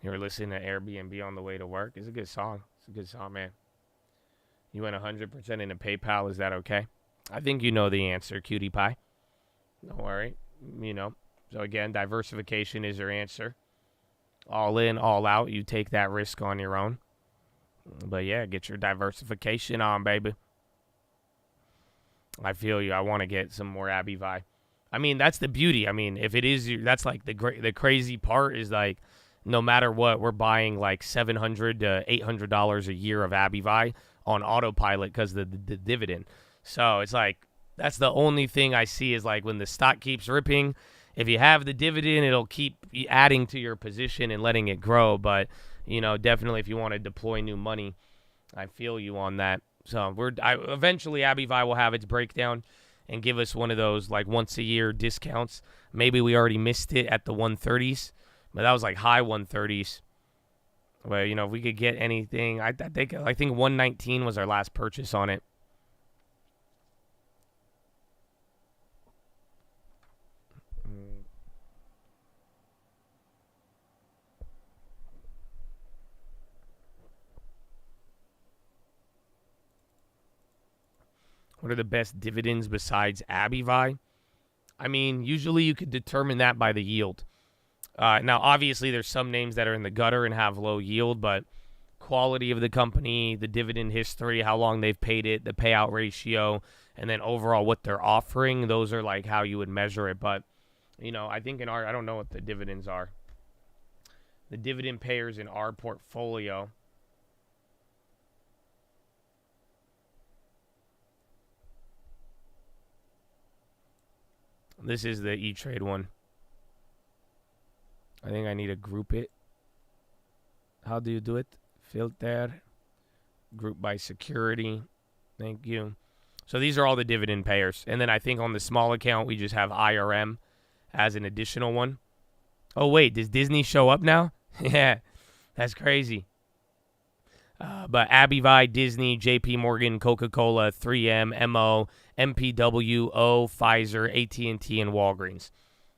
You were listening to Airbnb on the way to work. It's a good song. It's a good song, man. You went 100% into PayPal. Is that okay? I think you know the answer, cutie pie. Don't worry. You know. So, again, diversification is your answer. All in, all out. You take that risk on your own. But, yeah, get your diversification on, baby. I feel you. I want to get some more Abivai. I mean, that's the beauty. I mean, if it is, that's like the crazy part is like, no matter what, we're buying like $700 to $800 a year of Abivai on autopilot because of the dividend. So it's like, that's the only thing I see is like when the stock keeps ripping, if you have the dividend, it'll keep adding to your position and letting it grow. But, you know, definitely if you want to deploy new money, I feel you on that. So eventually Abivai will have its breakdown. and give us one of those like once a year discounts. Maybe we already missed it at the 130s, but that was like high 130s. Well, you know, if we could get anything, I think 119 was our last purchase on it. What are the best dividends besides ABVI? I mean, usually you could determine that by the yield. Now, obviously, there's some names that are in the gutter and have low yield, but quality of the company, the dividend history, how long they've paid it, the payout ratio, and then overall what they're offering, those are like how you would measure it. But, you know, I think I don't know what the dividends are. The dividend payers in our portfolio. This is the E-Trade one. I think I need to group it. How do you do it? Filter. Group by security. Thank you. So these are all the dividend payers. And then I think on the small account, we just have IRM as an additional one. Oh, wait. Does Disney show up now? Yeah. That's crazy. But ABVI, Disney, JP Morgan, Coca-Cola, 3M, MO, MPW, O, Pfizer, AT&T, and Walgreens.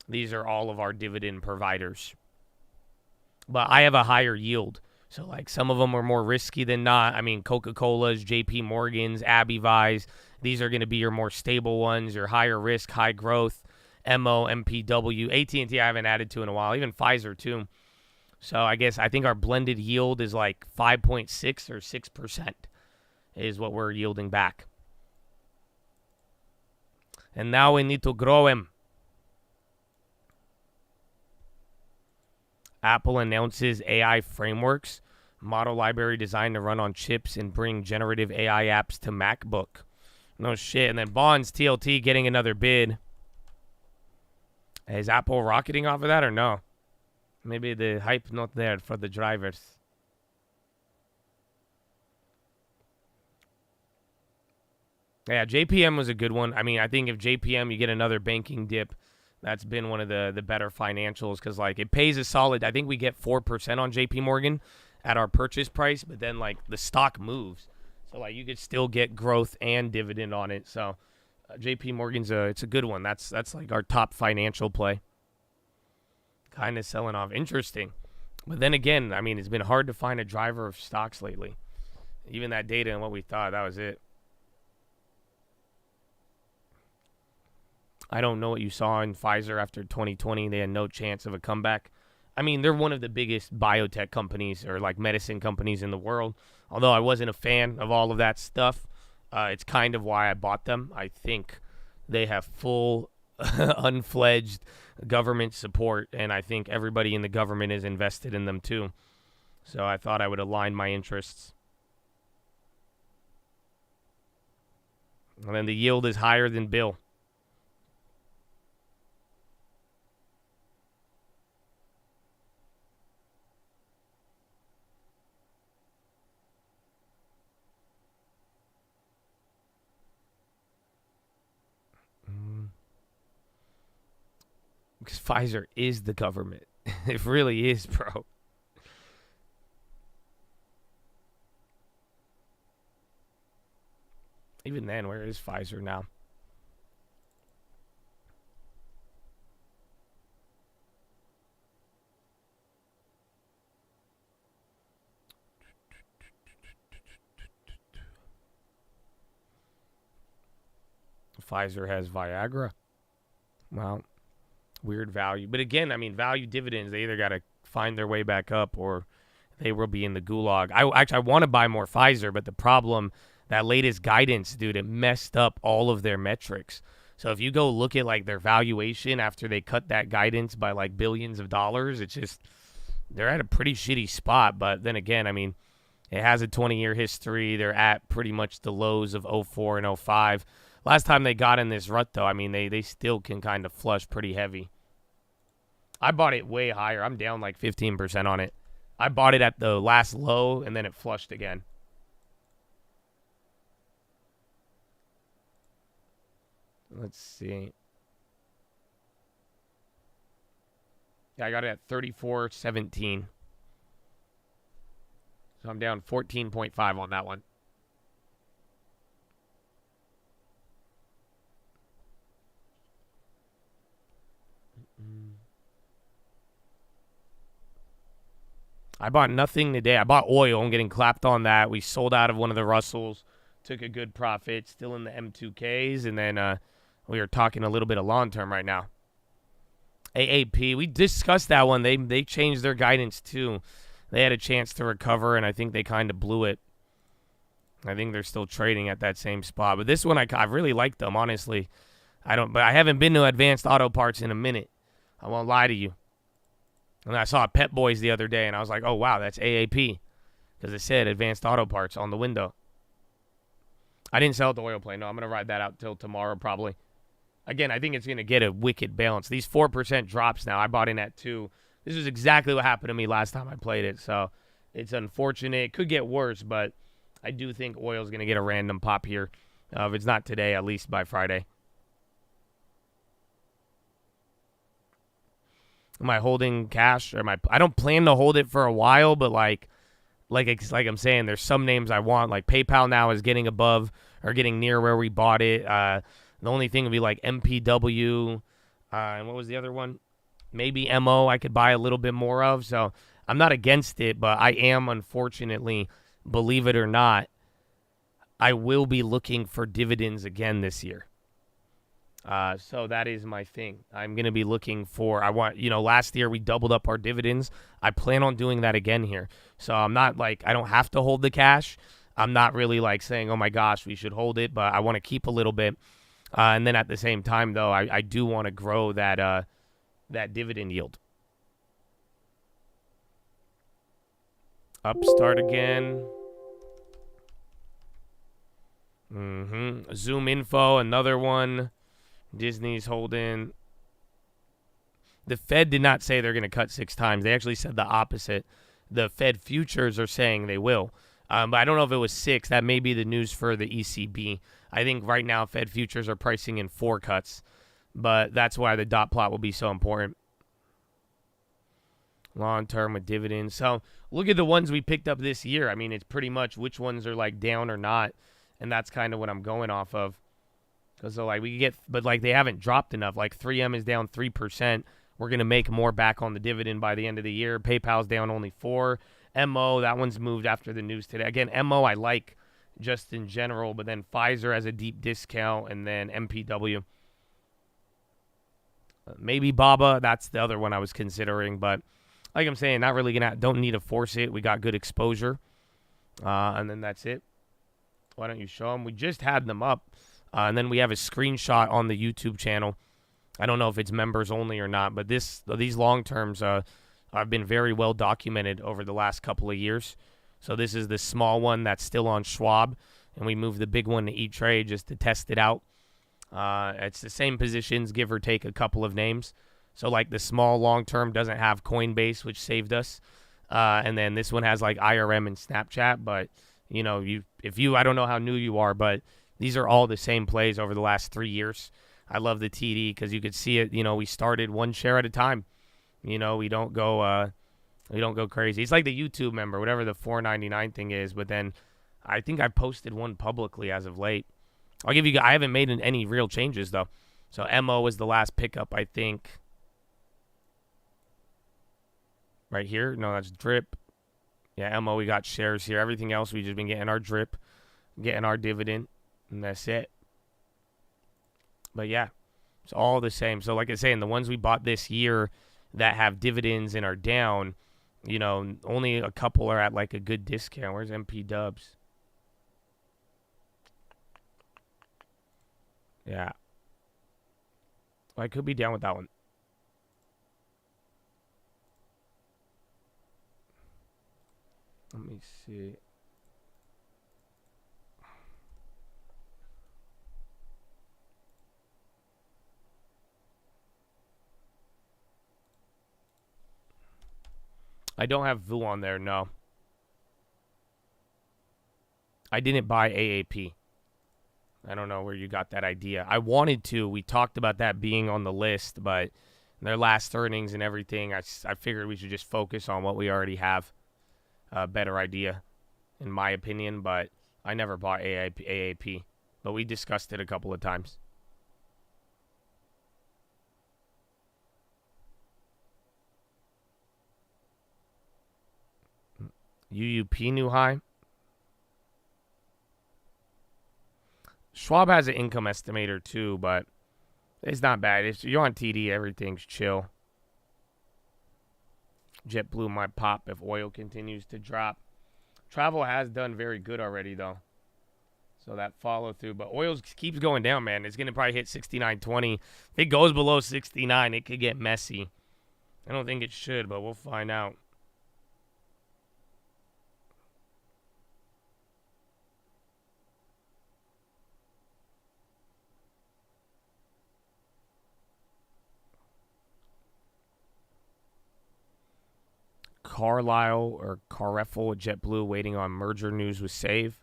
These are all of our dividend providers. But I have a higher yield. So, like, some of them are more risky than not. I mean, Coca-Cola's, JP Morgan's, ABVI's. These are going to be your more stable ones, your higher risk, high growth. MO, MPW, AT&T I haven't added to in a while. Even Pfizer, too. So I think our blended yield is like 5.6 or 6% is what we're yielding back. And now we need to grow him. Apple announces AI frameworks, model library designed to run on chips and bring generative AI apps to MacBook. No shit. And then Bonds TLT getting another bid. Is Apple rocketing off of that or no? Maybe the hype not there for the drivers. Yeah, JPM was a good one. I mean, I think if JPM, you get another banking dip, that's been one of the better financials because, like, it pays a solid, I think we get 4% on JP Morgan at our purchase price, but then, like, the stock moves. So, like, you could still get growth and dividend on it. So, JP Morgan's it's a good one. That's like our top financial play. Kind of selling off. Interesting. But then again, I mean, it's been hard to find a driver of stocks lately. Even that data and what we thought, that was it. I don't know what you saw in Pfizer after 2020. They had no chance of a comeback. I mean, they're one of the biggest biotech companies or like medicine companies in the world. Although I wasn't a fan of all of that stuff, it's kind of why I bought them. I think they have full, unfledged government support, and I think everybody in the government is invested in them too. So I thought I would align my interests. And then the yield is higher than Bill. Because Pfizer is the government. It really is, bro. Even then, where is Pfizer now? Pfizer has Viagra. Well, weird value. But again, I mean, value dividends, they either got to find their way back up or they will be in the gulag. I want to buy more Pfizer, but the problem, that latest guidance, dude, it messed up all of their metrics. So if you go look at like their valuation after they cut that guidance by like billions of dollars, it's just, they're at a pretty shitty spot. But then again, I mean, it has a 20-year history. They're at pretty much the lows of 04 and 05. Last time they got in this rut, though, I mean, they still can kind of flush pretty heavy. I bought it way higher. I'm down like 15% on it. I bought it at the last low, and then it flushed again. Let's see. Yeah, I got it at 34.17. So I'm down 14.5 on that one. I bought nothing today. I bought oil. I'm getting clapped on that. We sold out of one of the Russells. Took a good profit. Still in the M2Ks. And then we are talking a little bit of long-term right now. AAP. We discussed that one. They changed their guidance too. They had a chance to recover, and I think they kind of blew it. I think they're still trading at that same spot. But this one, I really like them, honestly. But I haven't been to Advanced Auto Parts in a minute. I won't lie to you. And I saw Pep Boys the other day, and I was like, oh, wow, that's AAP. Because it said Advanced Auto Parts on the window. I didn't sell the oil play. No, I'm going to ride that out till tomorrow probably. Again, I think it's going to get a wicked balance. These 4% drops now, I bought in at 2. This is exactly what happened to me last time I played it. So it's unfortunate. It could get worse, but I do think oil is going to get a random pop here. If it's not today, at least by Friday. Am I holding cash? I don't plan to hold it for a while, but like I'm saying, there's some names I want. Like PayPal now is getting above or getting near where we bought it. The only thing would be like MPW. And what was the other one? Maybe MO I could buy a little bit more of. So I'm not against it, but I am, unfortunately, believe it or not, I will be looking for dividends again this year. So that is my thing. I'm going to be looking for, last year we doubled up our dividends. I plan on doing that again here. So I'm not like, I don't have to hold the cash. I'm not really like saying, oh my gosh, we should hold it, but I want to keep a little bit. And then at the same time, though, I do want to grow that dividend yield. Upstart again. Zoom Info, another one. Disney's holding. The Fed did not say they're going to cut 6 times. They actually said the opposite. The Fed futures are saying they will. But I don't know if it was 6. That may be the news for the ECB. I think right now Fed futures are pricing in 4 cuts. But that's why the dot plot will be so important. Long term with dividends. So look at the ones we picked up this year. I mean, it's pretty much which ones are like down or not. And that's kind of what I'm going off of. Because they haven't dropped enough. Like 3M is down 3%. We're going to make more back on the dividend by the end of the year. PayPal's down only 4%. MO, that one's moved after the news today. Again, MO I like just in general, but then Pfizer has a deep discount, and then MPW. Maybe BABA, that's the other one I was considering. But like I'm saying, not really don't need to force it. We got good exposure. And then that's it. Why don't you show them? We just had them up. And then we have a screenshot on the YouTube channel. I don't know if it's members only or not, but these long terms have been very well documented over the last couple of years. So this is the small one that's still on Schwab, and we moved the big one to E-Trade just to test it out. It's the same positions, give or take a couple of names. So like the small long term doesn't have Coinbase, which saved us. And then this one has like IRM and Snapchat. But I don't know how new you are, but these are all the same plays over the last 3 years. I love the TD because you could see it. We started one share at a time. We don't go crazy. It's like the YouTube member, whatever the $4.99 thing is. But then I think I posted one publicly as of late. I haven't made any real changes though. So MO was the last pickup, I think. Right here. No, that's drip. Yeah, MO, we got shares here. Everything else, we just been getting our drip, getting our dividend. And that's it. But yeah, it's all the same. So like I say, the ones we bought this year that have dividends and are down, only a couple are at like a good discount. Where's MP Dubs? Yeah. Well, I could be down with that one. Let me see. I don't have VU on there, no. I didn't buy AAP. I don't know where you got that idea. I wanted to. We talked about that being on the list, but their last earnings and everything, I figured we should just focus on what we already have. A better idea, in my opinion, but I never bought AAP. But we discussed it a couple of times. UUP new high. Schwab has an income estimator too, but it's not bad. If you're on TD, everything's chill. JetBlue might pop if oil continues to drop. Travel has done very good already, though. So that follow through. But oil keeps going down, man. It's going to probably hit 69.20. If it goes below 69, it could get messy. I don't think it should, but we'll find out. Carlisle or Careffel, JetBlue waiting on merger news with Save.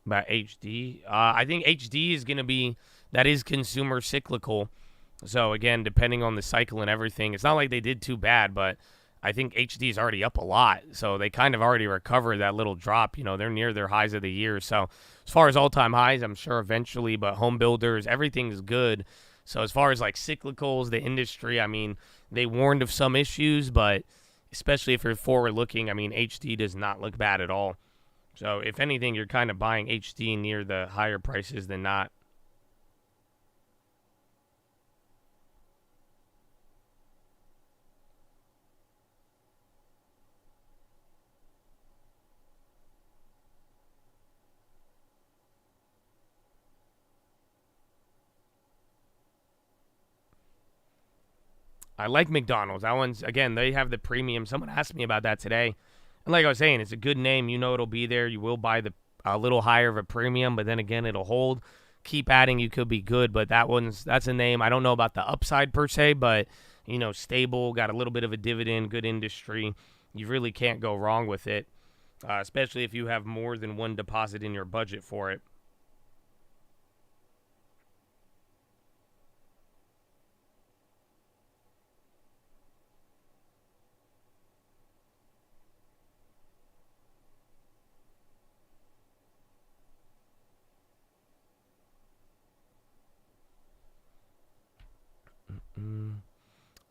About HD. I think HD is going to be, that is consumer cyclical. So, again, depending on the cycle and everything, it's not like they did too bad, but I think HD is already up a lot. So, they kind of already recovered that little drop. You know, they're near their highs of the year. So, as far as all-time highs, I'm sure eventually, but home builders, everything's good. So, as far as, like, cyclicals, the industry, I mean, they warned of some issues, but especially if you're forward-looking, I mean, HD does not look bad at all. So, if anything, you're kind of buying HD near the higher prices than not. I like McDonald's. That one's, again, they have the premium. Someone asked me about that today. And like I was saying, it's a good name. You know it'll be there. You will buy a little higher of a premium, but then again, it'll hold. Keep adding, you could be good, but that's a name. I don't know about the upside per se, but, you know, stable, got a little bit of a dividend, good industry. You really can't go wrong with it, especially if you have more than one deposit in your budget for it.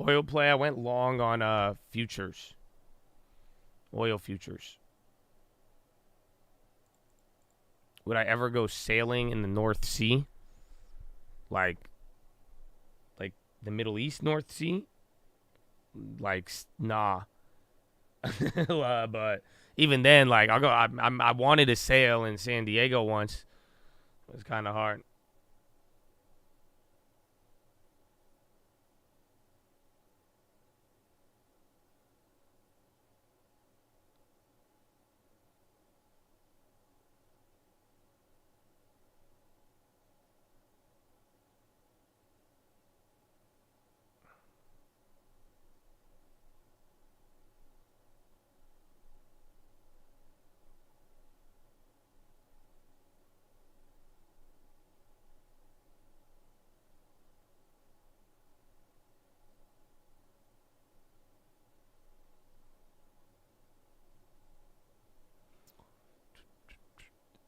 Oil play, I went long on futures. Oil futures. Would I ever go sailing in the North Sea? Like the Middle East North Sea? Like, nah. But even then, like, I'll go. I wanted to sail in San Diego once. It was kind of hard.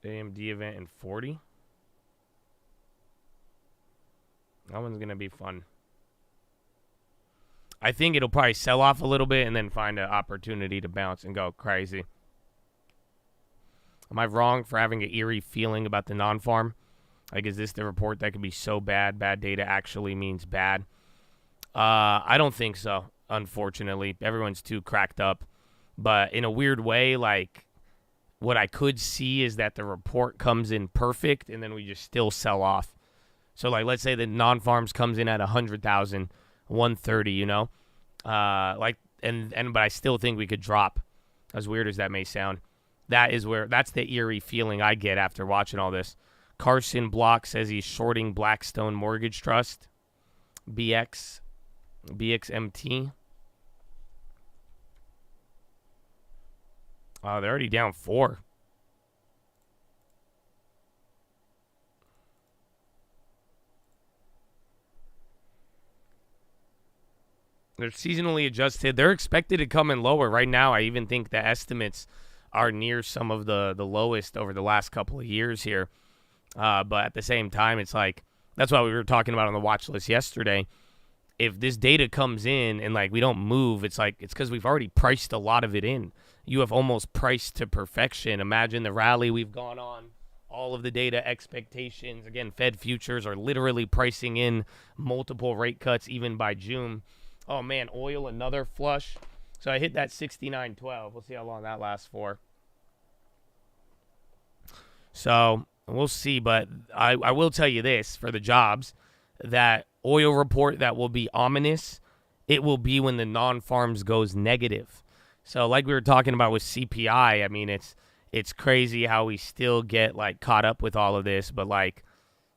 AMD event in 40. That one's going to be fun. I think it'll probably sell off a little bit and then find an opportunity to bounce and go crazy. Am I wrong for having an eerie feeling about the non-farm? Like, is this the report that could be so bad? Bad data actually means bad. I don't think so, unfortunately. Everyone's too cracked up. But in a weird way, like, what I could see is that the report comes in perfect and then we just still sell off. So, like, let's say the non-farms comes in at 100,000, 130, you know? But I still think we could drop, as weird as that may sound. That's the eerie feeling I get after watching all this. Carson Block says he's shorting Blackstone Mortgage Trust, BXMT. They're already down 4. They're seasonally adjusted. They're expected to come in lower. Right now, I even think the estimates are near some of the lowest over the last couple of years here. But at the same time, it's like, that's why we were talking about on the watch list yesterday. If this data comes in and, like, we don't move, it's like, it's because we've already priced a lot of it in. You have almost priced to perfection. Imagine the rally we've gone on, all of the data expectations. Again, Fed futures are literally pricing in multiple rate cuts even by June. Oh, man, oil, another flush. So I hit that 69.12. We'll see how long that lasts for. So we'll see, but I will tell you this for the jobs, that oil report that will be ominous, it will be when the non-farms goes negative. So like we were talking about with CPI, I mean, it's crazy how we still get, like, caught up with all of this, but, like,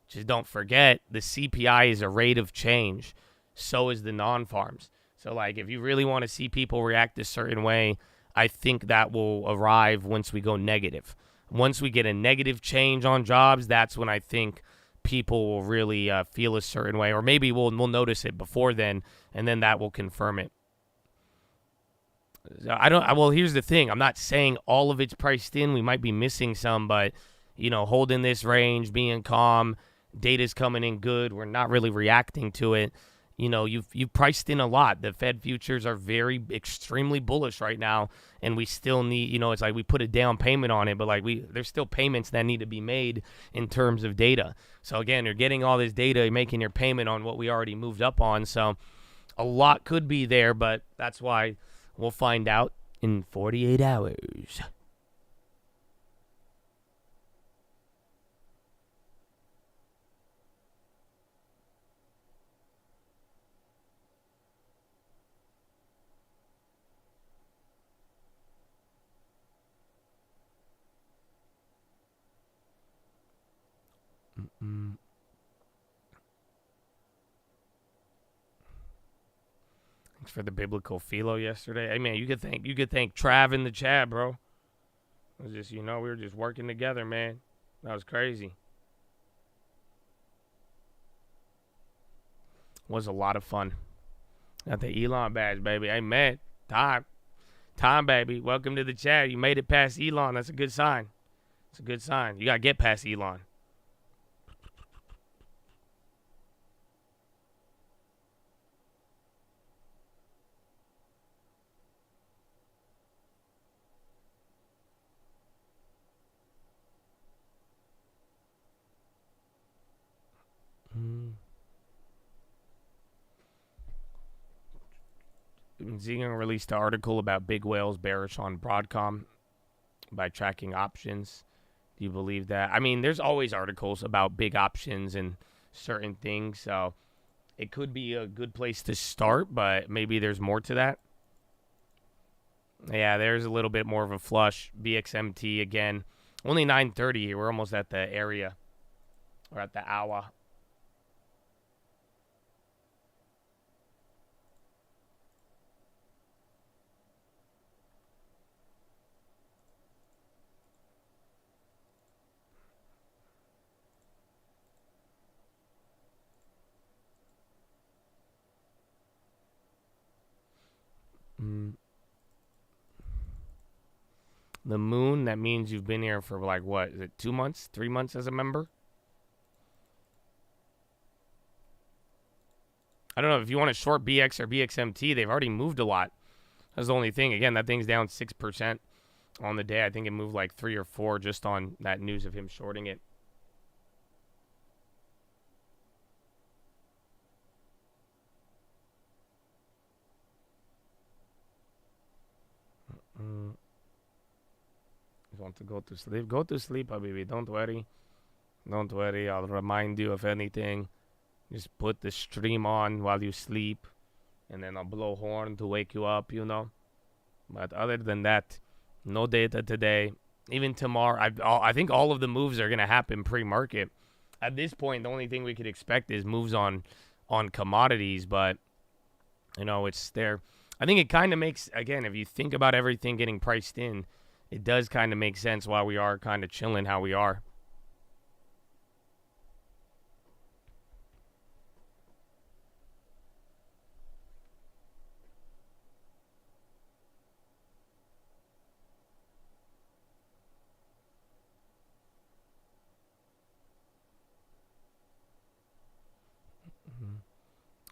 just don't forget the CPI is a rate of change. So is the non-farms. So, like, if you really want to see people react a certain way, I think that will arrive once we go negative. Once we get a negative change on jobs, that's when I think people will really feel a certain way, or maybe we'll notice it before then, and then that will confirm it. Well, here's the thing. I'm not saying all of it's priced in. We might be missing some, but, you know, holding this range, being calm, data's coming in good. We're not really reacting to it. You know, you've priced in a lot. The Fed futures are extremely bullish right now, and we still need, you know, it's like we put a down payment on it, but, like, there's still payments that need to be made in terms of data. So again, you're getting all this data, you're making your payment on what we already moved up on. So a lot could be there, but that's why we'll find out in 48 hours. Thanks for the biblical PHILO yesterday. Hey, man, you could thank Trav in the chat, bro. It was just, you know, we were just working together, man. That was crazy. Was a lot of fun. Got the Elon badge, baby. Hey, man, time, baby. Welcome to the chat. You made it past Elon. That's a good sign. It's a good sign. You got to get past Elon. Zing released an article about big whales bearish on Broadcom by tracking options. Do you believe that? I mean, there's always articles about big options and certain things, so it could be a good place to start, but maybe there's more to that. Yeah, there's a little bit more of a flush. BXMT again. Only 9:30 here. We're almost at the area. We're at the hour. The moon, that means you've been here for, like, what? Is it 2 months, 3 months as a member? I don't know. If you want to short BX or BXMT, they've already moved a lot. That's the only thing. Again, that thing's down 6% on the day. I think it moved like 3 or 4 just on that news of him shorting it. You want to go to sleep? Go to sleep, Habibi. Don't worry. Don't worry. I'll remind you of anything. Just put the stream on while you sleep, and then I'll blow horn to wake you up, you know. But other than that, no data today. Even tomorrow, I think all of the moves are going to happen pre-market. At this point, the only thing we could expect is moves on commodities, but, you know, it's there. I think it kind of makes, again, if you think about everything getting priced in, it does kind of make sense why we are kind of chilling how we are.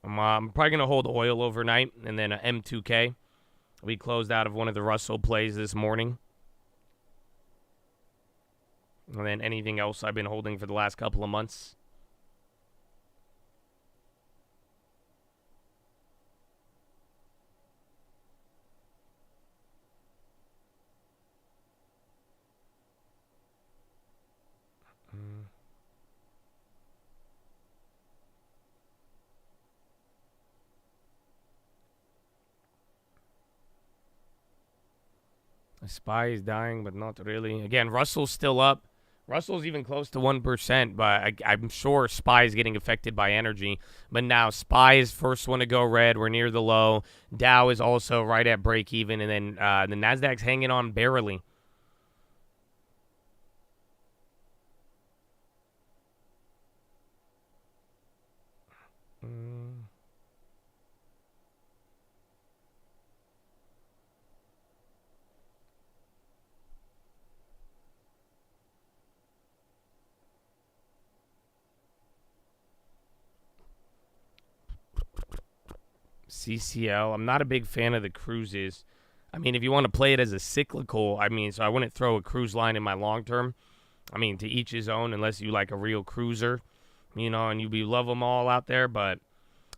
I'm probably going to hold oil overnight, and then a M2K. We closed out of one of the Russell plays this morning. And then anything else I've been holding for the last couple of months. SPY is dying, but not really. Again, Russell's still up. Russell's even close to 1%, but I'm sure SPY is getting affected by energy. But now SPY is first one to go red. We're near the low. Dow is also right at break even, and then the Nasdaq's hanging on barely. CCL. I'm not a big fan of the cruises. I mean, if you want to play it as a cyclical, I mean, so I wouldn't throw a cruise line in my long term. I mean, to each his own, unless you like a real cruiser, you know, and you love them all out there. But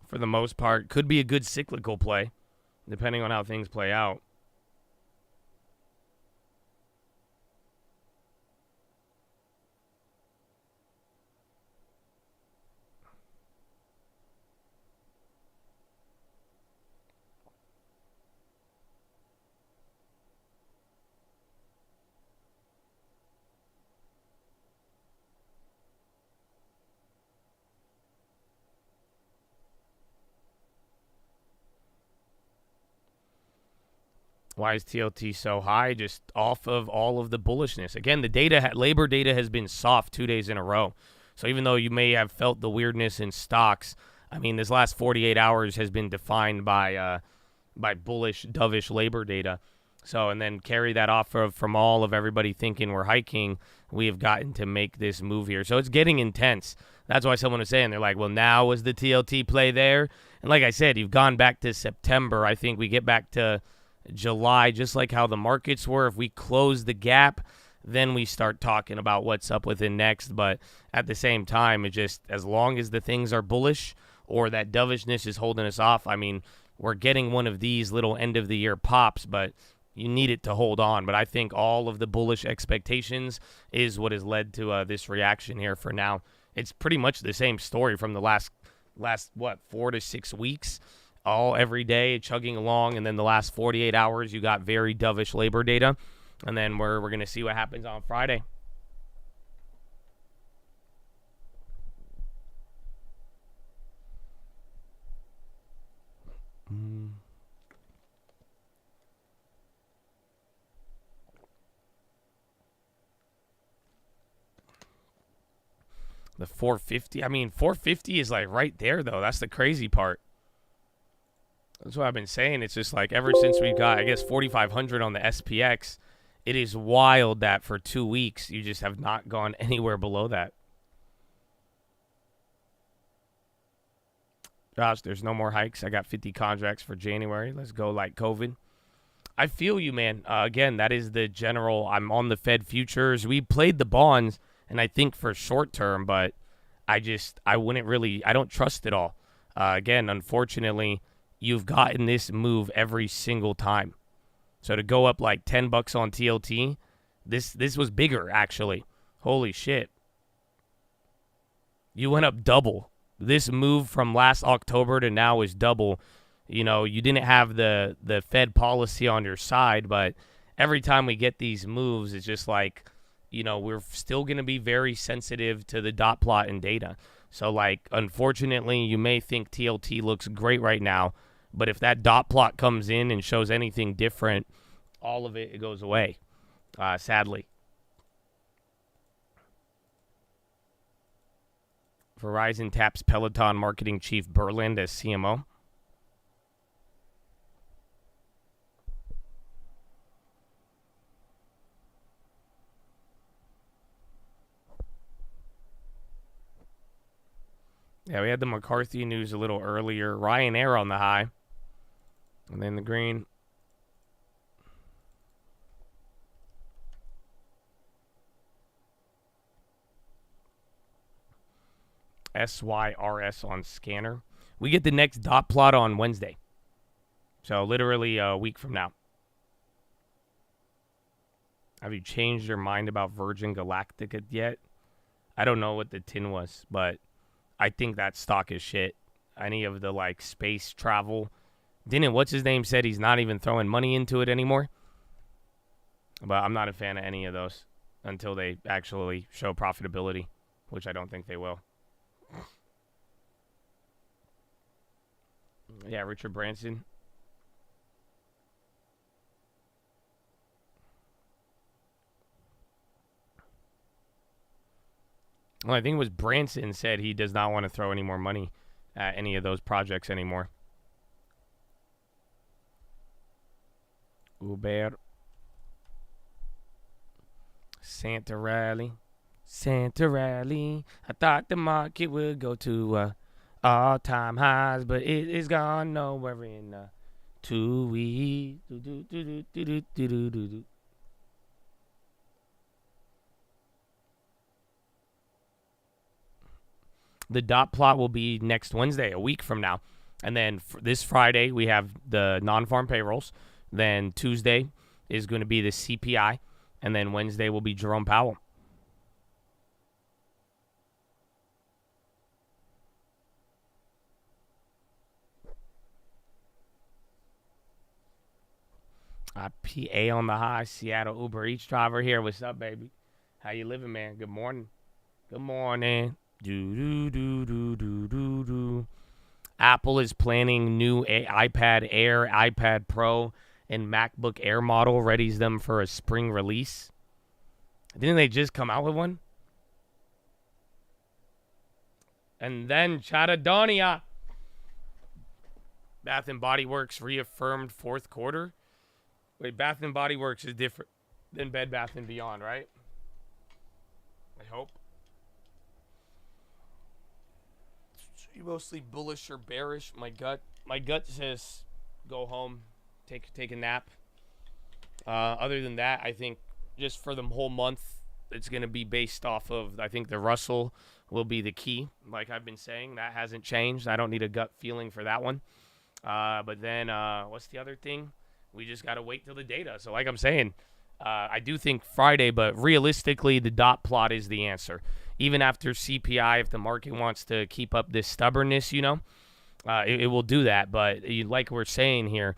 for the most part, could be a good cyclical play, depending on how things play out. Why is TLT so high? Just off of all of the bullishness. Again, the data, labor data has been soft 2 days in a row. So even though you may have felt the weirdness in stocks, I mean, this last 48 hours has been defined by bullish, dovish labor data. So, and then carry that off from all of everybody thinking we're hiking, we have gotten to make this move here. So it's getting intense. That's why someone was saying, they're like, well, now was the TLT play there? And like I said, you've gone back to September. I think we get back to July, just like how the markets were. If we close the gap, then we start talking about what's up with it next. But at the same time, it just, as long as the things are bullish or that dovishness is holding us off, I mean, we're getting one of these little end of the year pops, but you need it to hold on. But I think all of the bullish expectations is what has led to this reaction here for now. It's pretty much the same story from the last what, 4 to 6 weeks. All every day chugging along, and then the last 48 hours you got very dovish labor data, and then we're going to see what happens on Friday. The 450, I mean, 450 is like right there though. That's the crazy part. That's what I've been saying. It's just like ever since we got, I guess, 4,500 on the SPX, it is wild that for 2 weeks you just have not gone anywhere below that. Josh, there's no more hikes. I got 50 contracts for January. Let's go like COVID. I feel you, man. Again, that is the general. I'm on the Fed futures. We played the bonds, and I think for short term, but I don't trust it all. Again, unfortunately, you've gotten this move every single time. So to go up like $10 on TLT, this was bigger, actually. Holy shit. You went up double. This move from last October to now is double. You know, you didn't have the Fed policy on your side, but every time we get these moves, it's just like, you know, we're still going to be very sensitive to the dot plot and data. So, like, unfortunately, you may think TLT looks great right now, but if that dot plot comes in and shows anything different, all of it goes away, sadly. Verizon taps Peloton marketing chief Berland as CMO. Yeah, we had the McCarthy news a little earlier. Ryanair on the high. And then the green. SYRS on scanner. We get the next dot plot on Wednesday. So literally a week from now. Have you changed your mind about Virgin Galactic yet? I don't know what the tin was, but I think that stock is shit. Any of the like space travel. Didn't what's his name said he's not even throwing money into it anymore. But I'm not a fan of any of those until they actually show profitability, which I don't think they will. Yeah, Richard Branson. Well, I think it was Branson said he does not want to throw any more money at any of those projects anymore. Uber. Santa Rally. Santa Rally. I thought the market would go to all-time highs, but it is gone nowhere in 2 weeks. The dot plot will be next Wednesday, a week from now. And then this Friday, we have the non-farm payrolls. Then Tuesday is going to be the CPI. And then Wednesday will be Jerome Powell. PA on the high. Seattle Uber Eats driver here. What's up, baby? How you living, man? Good morning. Good morning. Do. Apple is planning new iPad Air, iPad Pro, and MacBook Air model. Readies them for a spring release. Didn't they just come out with one? And then Chatadonia. Bath & Body Works reaffirmed fourth quarter. Wait, Bath & Body Works is different than Bed Bath & Beyond, right? I hope. You mostly bullish or bearish? My gut says go home, take a nap. Other than that, I think just for the whole month, it's going to be based off of, I think the Russell will be the key. Like I've been saying, that hasn't changed. I don't need a gut feeling for that one. But then what's the other thing? We just got to wait till the data. So like I'm saying, I do think Friday, but realistically, the dot plot is the answer. Even after CPI, if the market wants to keep up this stubbornness, it will do that. But like we're saying here,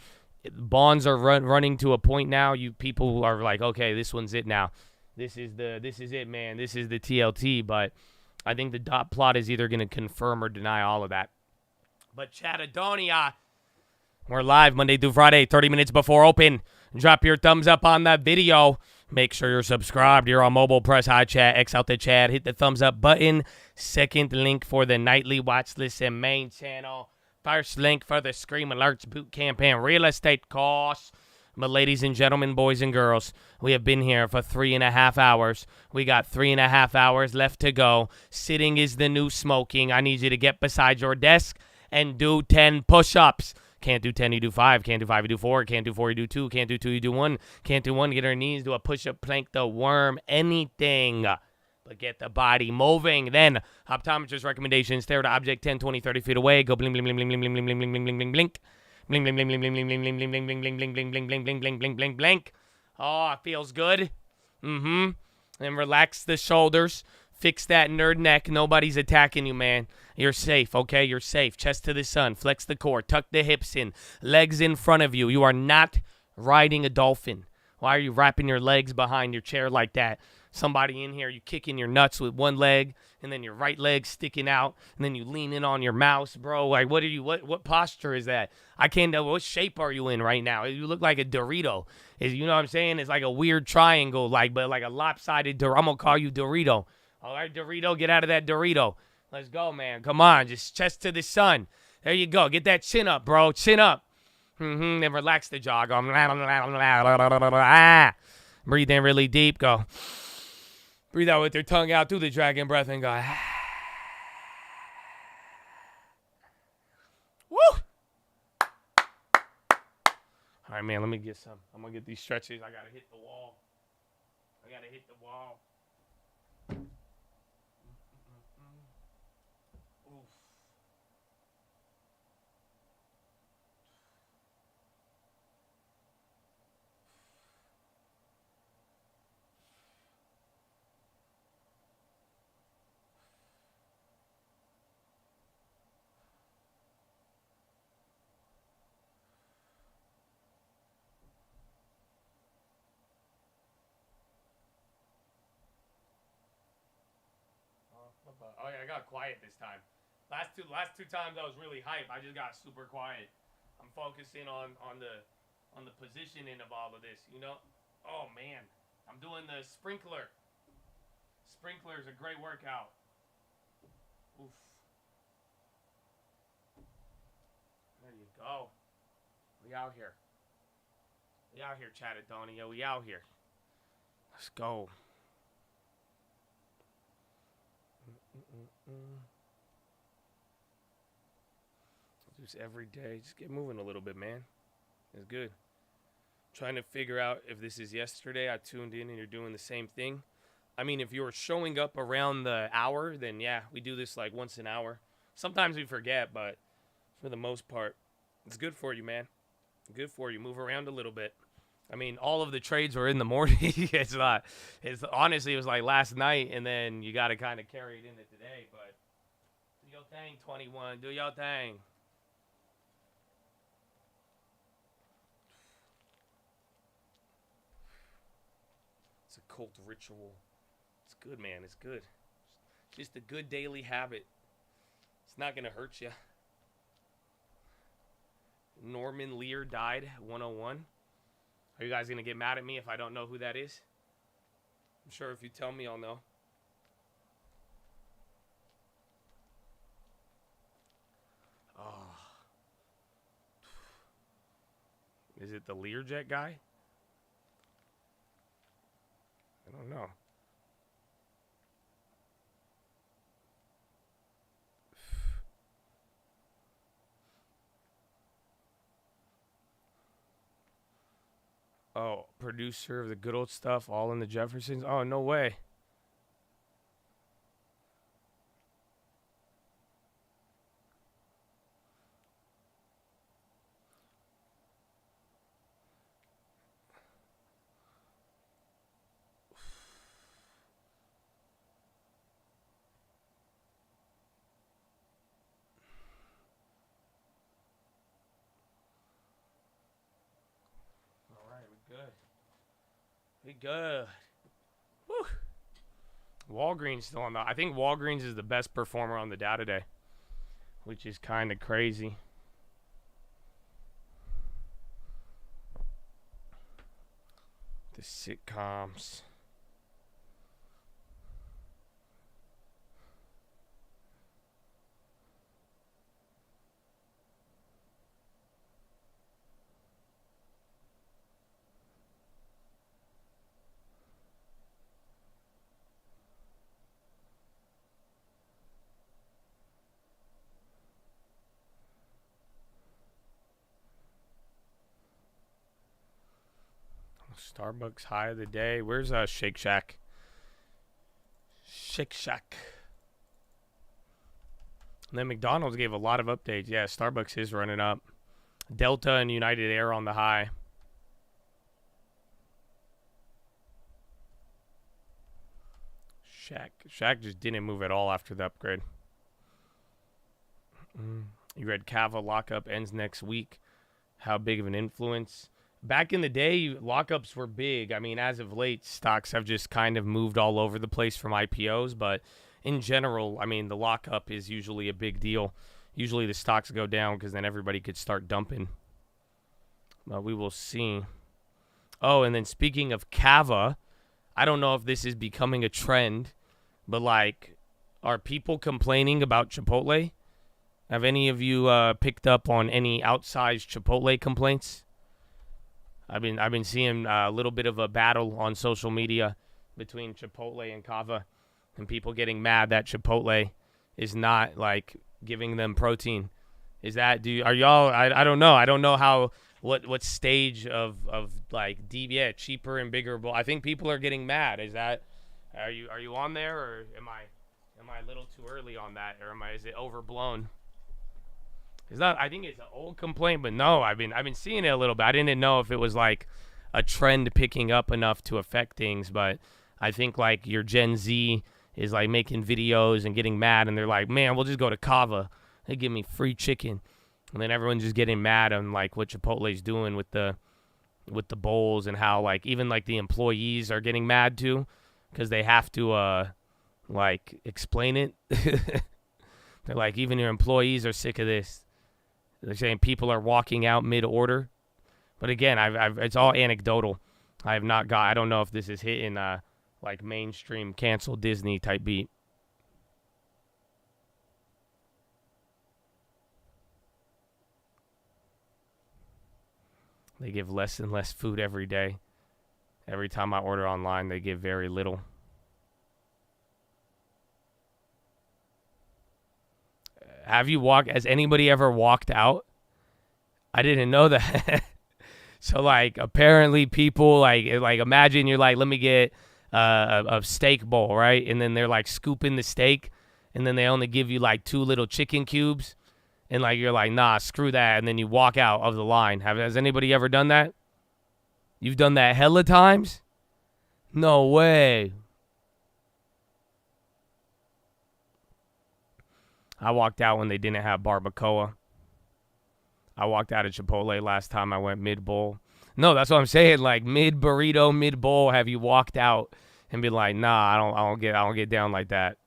bonds are running to a point now. You people are like, okay, this one's it now. This is it, man. This is the TLT. But I think the dot plot is either going to confirm or deny all of that. But Chatadonia, we're live Monday through Friday, 30 minutes before open. Drop your thumbs up on that video. Make sure you're subscribed. You're on mobile. Press high chat. X out the chat. Hit the thumbs up button. Second link for the nightly watch list and main channel. First link for the Scream Alerts boot camp and real estate course. But ladies and gentlemen, boys and girls, we have been here for 3.5 hours. We got 3.5 hours left to go. Sitting is the new smoking. I need you to get beside your desk and do 10 push-ups. Can't do 10, you do 5. Can't do 5, you do 4. Can't do 4, you do 2. Can't do 2, you do 1. Can't do 1, get on your knees, do a push-up, plank the worm, anything. But get the body moving. Then, optometrist recommendations. Stare at an object 10, 20, 30 feet away. Go bling, bling, bling, bling, bling, bling, bling, bling, bling, bling, bling, blink. Bling, bling, bling, bling, bling, bling, bling, bling, bling, bling, bling, bling, bling, bling, bling, bling, bling, bling, bling, blink. Oh, it feels good. And relax the shoulders. Fix that nerd neck. Nobody's attacking you, man. You're safe, okay? You're safe. Chest to the sun. Flex the core. Tuck the hips in. Legs in front of you. You are not riding a dolphin. Why are you wrapping your legs behind your chair like that? Somebody in here, you kicking your nuts with one leg, and then your right leg sticking out, and then you lean in on your mouse, bro. Like, what posture is that? I can't know. What shape are you in right now? You look like a Dorito. You know what I'm saying? It's like a weird triangle, but like a lopsided Dorito. I'm going to call you Dorito. All right, Dorito, get out of that Dorito. Let's go, man. Come on, just chest to the sun. There you go. Get that chin up, bro. Chin up. Then relax the jaw. Go. Breathe in really deep. Go. Breathe out with your tongue out through the dragon breath and go. right, man, let me get some. I'm going to get these stretches. I got to hit the wall. Oof. Oh yeah, I got quiet this time. Last two times I was really hype. I just got super quiet. I'm focusing on the positioning of all of this, you know? Oh man, I'm doing the sprinkler. Sprinkler is a great workout. Oof. There you go. We out here. We out here, Chattadonia. We out here. Let's go. Just every day, just get moving a little bit, man. It's good. Trying to figure out if this is yesterday. I tuned in and you're doing the same thing. I mean, if you're showing up around the hour, then yeah, we do this like once an hour. Sometimes we forget, but for the most part, it's good for you, man. Good for you. Move around a little bit. I mean, all of the trades were in the morning. It's honestly, it was like last night, and then you got to kind of carry it into today. But do your thing, 21. Do your thing. It's a cult ritual. It's good, man. It's good. It's just a good daily habit. It's not going to hurt you. Norman Lear died at 101. Are you guys going to get mad at me if I don't know who that is? I'm sure if you tell me, I'll know. Oh. Is it the Learjet guy? I don't know. Oh, producer of the good old stuff, all in the Jeffersons? Oh, no way. We good. Woo. Walgreens still on the... I think Walgreens is the best performer on the data day, which is kind of crazy. The sitcoms. Starbucks high of the day. Where's Shake Shack? Shake Shack. And then McDonald's gave a lot of updates. Yeah, Starbucks is running up. Delta and United Air on the high. Shack just didn't move at all after the upgrade. You read Cava lockup ends next week. How big of an influence? Back in the day, lockups were big. I mean, as of late, stocks have just kind of moved all over the place from IPOs. But in general, I mean, the lockup is usually a big deal. Usually the stocks go down because then everybody could start dumping. But we will see. Oh, and then speaking of Cava, I don't know if this is becoming a trend, but like, are people complaining about Chipotle? Have any of you picked up on any outsized Chipotle complaints? I've been seeing a little bit of a battle on social media between Chipotle and Cava, and people getting mad that Chipotle is not like giving them protein. Is that are y'all? I don't know. I don't know how what stage of like cheaper and bigger bowl. I think people are getting mad. Is that are you on there, or am I a little too early on that, or is it overblown? It's not. I think it's an old complaint, but no, I've been seeing it a little bit. I didn't know if it was like a trend picking up enough to affect things, but I think like your Gen Z is like making videos and getting mad, and they're like, man, we'll just go to Kava. They give me free chicken. And then everyone's just getting mad on like what Chipotle's doing with the bowls, and how like even like the employees are getting mad too, because they have to like explain it. They're like, even your employees are sick of this. They're saying people are walking out mid-order. But again, it's all anecdotal. I don't know if this is hitting like mainstream cancel Disney type beat. They give less and less food every day. Every time I order online, they give very little. Has anybody ever walked out? I didn't know that. So like apparently people like imagine you're like, let me get a steak bowl, right? And then they're like scooping the steak, and then they only give you like 2 little chicken cubes. And like you're like, nah, screw that, and then you walk out of the line. Has anybody ever done that? You've done that hella times? No way. I walked out when they didn't have barbacoa. I walked out of Chipotle last time I went mid-bowl. No, that's what I'm saying. Like mid-burrito, mid-bowl, have you walked out and be like, nah, I don't get down like that.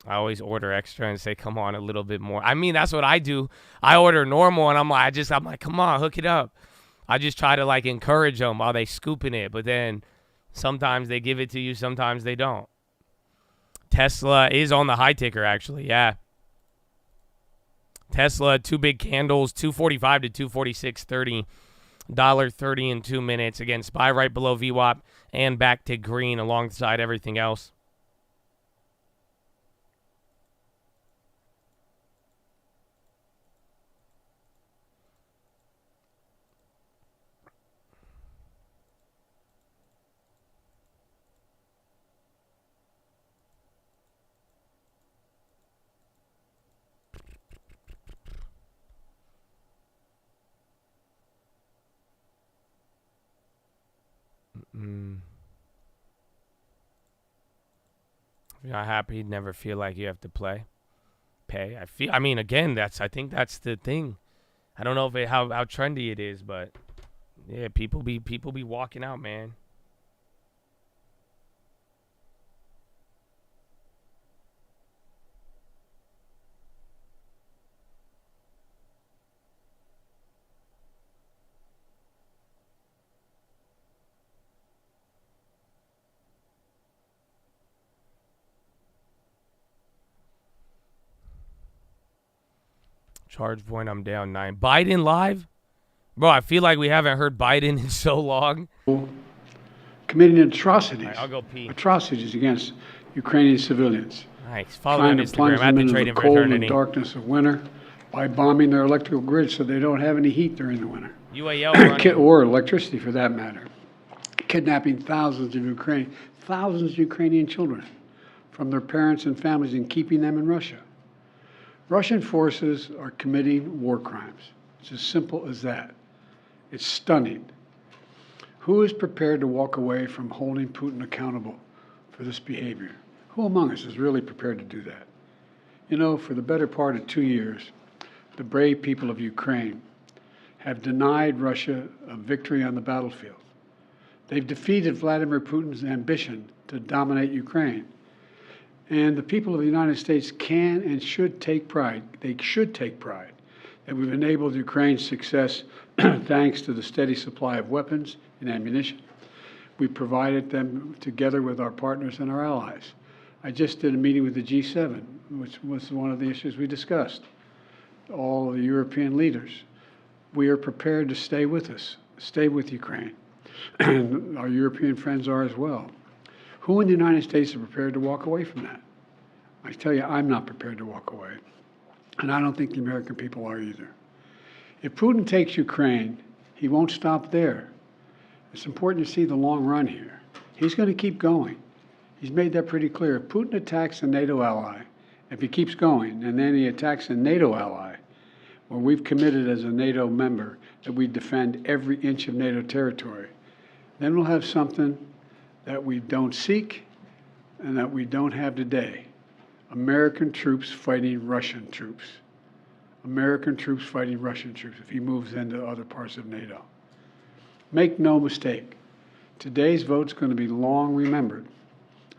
I always order extra and say, come on, a little bit more. I mean, that's what I do. I order normal, and I'm like, come on, hook it up. I just try to like encourage them while they scooping it, but then sometimes they give it to you, sometimes they don't. Tesla is on the high ticker, actually, yeah. Tesla, 2 big candles, 245 to 246.30, $1.30 in 2 minutes. Again, SPY right below VWAP and back to green alongside everything else. If you're not happy, never feel like you have to pay. I mean, again, I think that's the thing. I don't know how trendy it is, but yeah, people be walking out, man. Charge point, I'm down 9. Biden live? Bro, I feel like we haven't heard Biden in so long. Committing atrocities. Right, I'll go pee. Atrocities against Ukrainian civilians. Nice. Follow me on Instagram. I've been trading for eternity. Cold and darkness of winter by bombing their electrical grid so they don't have any heat during the winter. UAL or electricity for that matter. Kidnapping thousands of Ukrainian children from their parents and families and keeping them in Russia. Russian forces are committing war crimes. It's as simple as that. It's stunning. Who is prepared to walk away from holding Putin accountable for this behavior? Who among us is really prepared to do that? You know, for the better part of 2 years, the brave people of Ukraine have denied Russia a victory on the battlefield. They've defeated Vladimir Putin's ambition to dominate Ukraine. And the people of the United States can and should take pride. They should take pride that we've enabled Ukraine's success thanks to the steady supply of weapons and ammunition. We provided them together with our partners and our allies. I just did a meeting with the G7, which was one of the issues we discussed. All of the European leaders. We are prepared to stay with us, stay with Ukraine. And our European friends are as well. Who in the United States are prepared to walk away from that? I tell you, I'm not prepared to walk away. And I don't think the American people are either. If Putin takes Ukraine, he won't stop there. It's important to see the long run here. He's going to keep going. He's made that pretty clear. If Putin attacks a NATO ally, if he keeps going, and then he attacks a NATO ally, where we've committed as a NATO member that we defend every inch of NATO territory, then we'll have something that we don't seek and that we don't have today. American troops fighting Russian troops. American troops fighting Russian troops if he moves into other parts of NATO. Make no mistake, today's vote's going to be long remembered,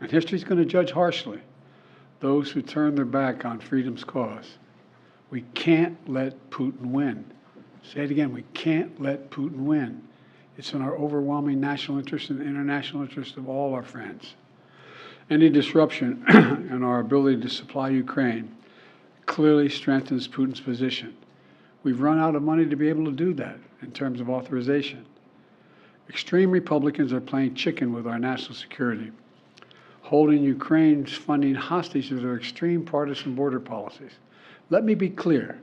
and history's going to judge harshly those who turn their back on freedom's cause. We can't let Putin win. Say it again, we can't let Putin win. It's in our overwhelming national interest and international interest of all our friends. Any disruption in our ability to supply Ukraine clearly strengthens Putin's position. We've run out of money to be able to do that in terms of authorization. Extreme Republicans are playing chicken with our national security, holding Ukraine's funding hostage to their extreme partisan border policies. Let me be clear.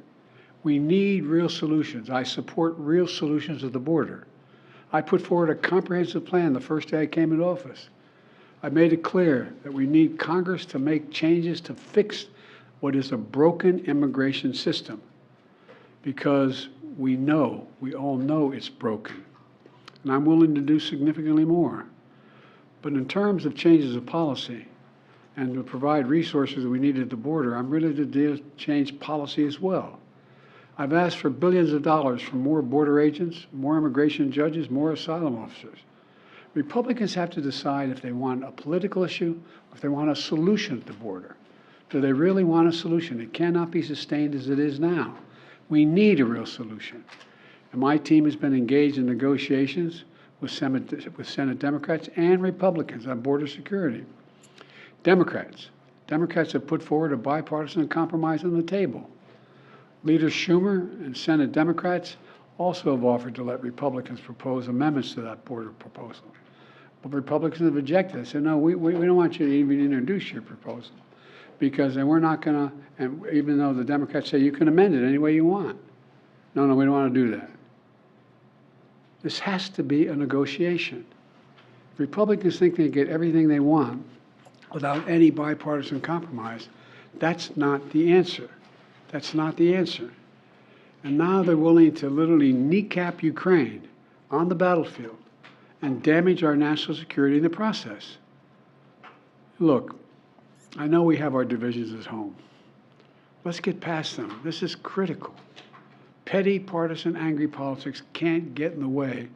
We need real solutions. I support real solutions at the border. I put forward a comprehensive plan the first day I came into office. I made it clear that we need Congress to make changes to fix what is a broken immigration system, because we all know it's broken. And I'm willing to do significantly more. But in terms of changes of policy and to provide resources that we need at the border, I'm ready to change policy as well. I've asked for billions of dollars for more border agents, more immigration judges, more asylum officers. Republicans have to decide if they want a political issue or if they want a solution at the border. Do they really want a solution? It cannot be sustained as it is now. We need a real solution. And my team has been engaged in negotiations with Senate Democrats and Republicans on border security. Democrats have put forward a bipartisan compromise on the table. Leaders Schumer and Senate Democrats also have offered to let Republicans propose amendments to that border proposal. But Republicans have objected. They said, no, we don't want you to even introduce your proposal, because then we're not going to, and even though the Democrats say you can amend it any way you want. No, we don't want to do that. This has to be a negotiation. If Republicans think they get everything they want without any bipartisan compromise, that's not the answer. That's not the answer. And now they're willing to literally kneecap Ukraine on the battlefield and damage our national security in the process. Look, I know we have our divisions at home. Let's get past them. This is critical. Petty, partisan, angry politics can't get in the way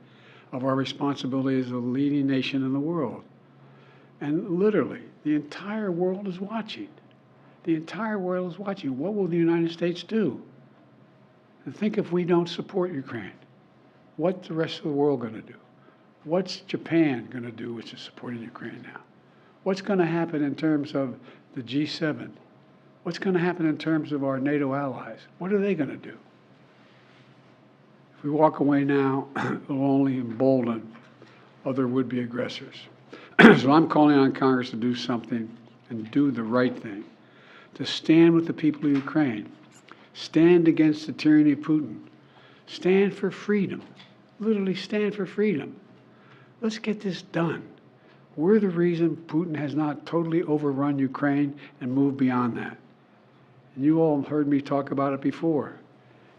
of our responsibility as a leading nation in the world. And literally, the entire world is watching. The entire world is watching. What will the United States do? And think if we don't support Ukraine, what's the rest of the world going to do? What's Japan going to do, which is supporting Ukraine now? What's going to happen in terms of the G7? What's going to happen in terms of our NATO allies? What are they going to do? If we walk away now, it will only embolden other would-be aggressors. So I'm calling on Congress to do something and do the right thing, to stand with the people of Ukraine, stand against the tyranny of Putin, stand for freedom, literally stand for freedom. Let's get this done. We're the reason Putin has not totally overrun Ukraine and moved beyond that. And you all heard me talk about it before.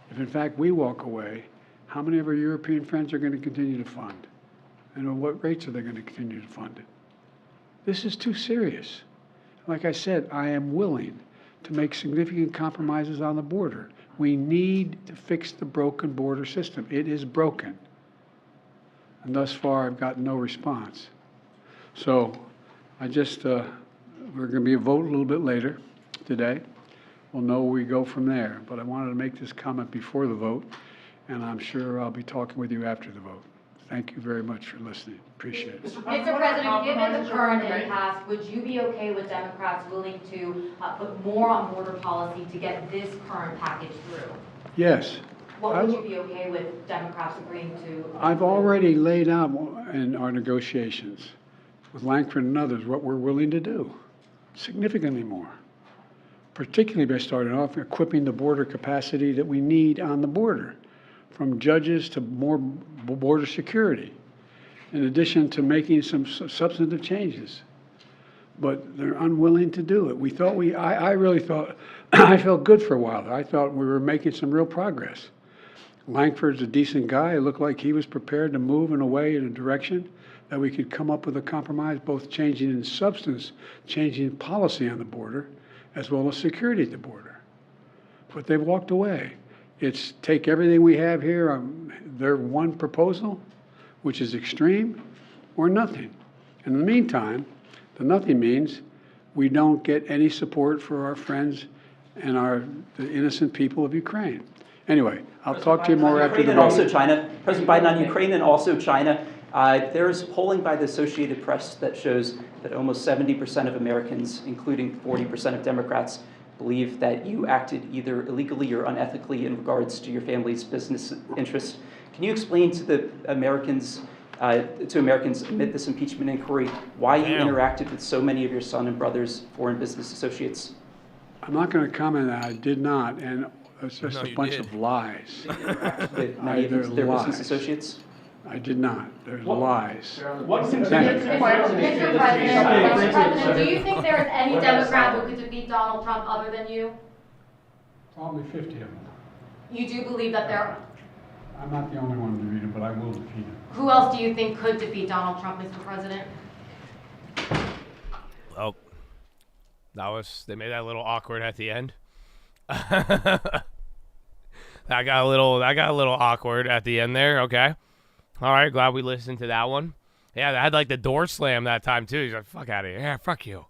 If in fact we walk away, how many of our European friends are going to continue to fund? And at what rates are they going to continue to fund it? This is too serious. Like I said, I am willing to make significant compromises on the border. We need to fix the broken border system. It is broken. And thus far, I've gotten no response. So we're going to be a vote a little bit later today. We'll know where we go from there. But I wanted to make this comment before the vote, and I'm sure I'll be talking with you after the vote. Thank you very much for listening. Appreciate it. Mr. President, given the current impasse, would you be okay with Democrats willing to put more on border policy to get this current package through? Yes. What would you be okay with Democrats agreeing to? I've already laid out in our negotiations with Langford and others what we're willing to do. Significantly more. particularly by starting off equipping the border capacity that we need on the border, from judges to more border security, in addition to making some substantive changes. But they're unwilling to do it. I really thought, I felt good for a while. I thought we were making some real progress. Langford's a decent guy. It looked like he was prepared to move in a way, in a direction that we could come up with a compromise, both changing in substance, changing policy on the border, as well as security at the border. But they've walked away. It's take everything we have here, their one proposal, which is extreme, or nothing. In the meantime, the nothing means we don't get any support for our friends and the innocent people of Ukraine. Anyway, I'll talk to you more after the and also China. President Biden on Ukraine and also China. There's polling by the Associated Press that shows that almost 70% of Americans, including 40% of Democrats, believe that you acted either illegally or unethically in regards to your family's business interests. Can you explain to the Americans amid this impeachment inquiry why you interacted with so many of your son and brother's foreign business associates? I'm not going to comment on that. I did not, and it's just a bunch of lies. With many of their business associates? I did not. There's lies. Mr. President, do you think there is any Democrat who could defeat Donald Trump other than you? Probably 50 of them. You do believe that there... I'm not the only one to defeat him, but I will defeat him. Who else do you think could defeat Donald Trump, Mr. President? Oh, they made that a little awkward at the end. that got a little awkward at the end there. Okay. All right, glad we listened to that one. Yeah, they had like the door slam that time too. He's like, "Fuck out of here! Yeah, fuck you,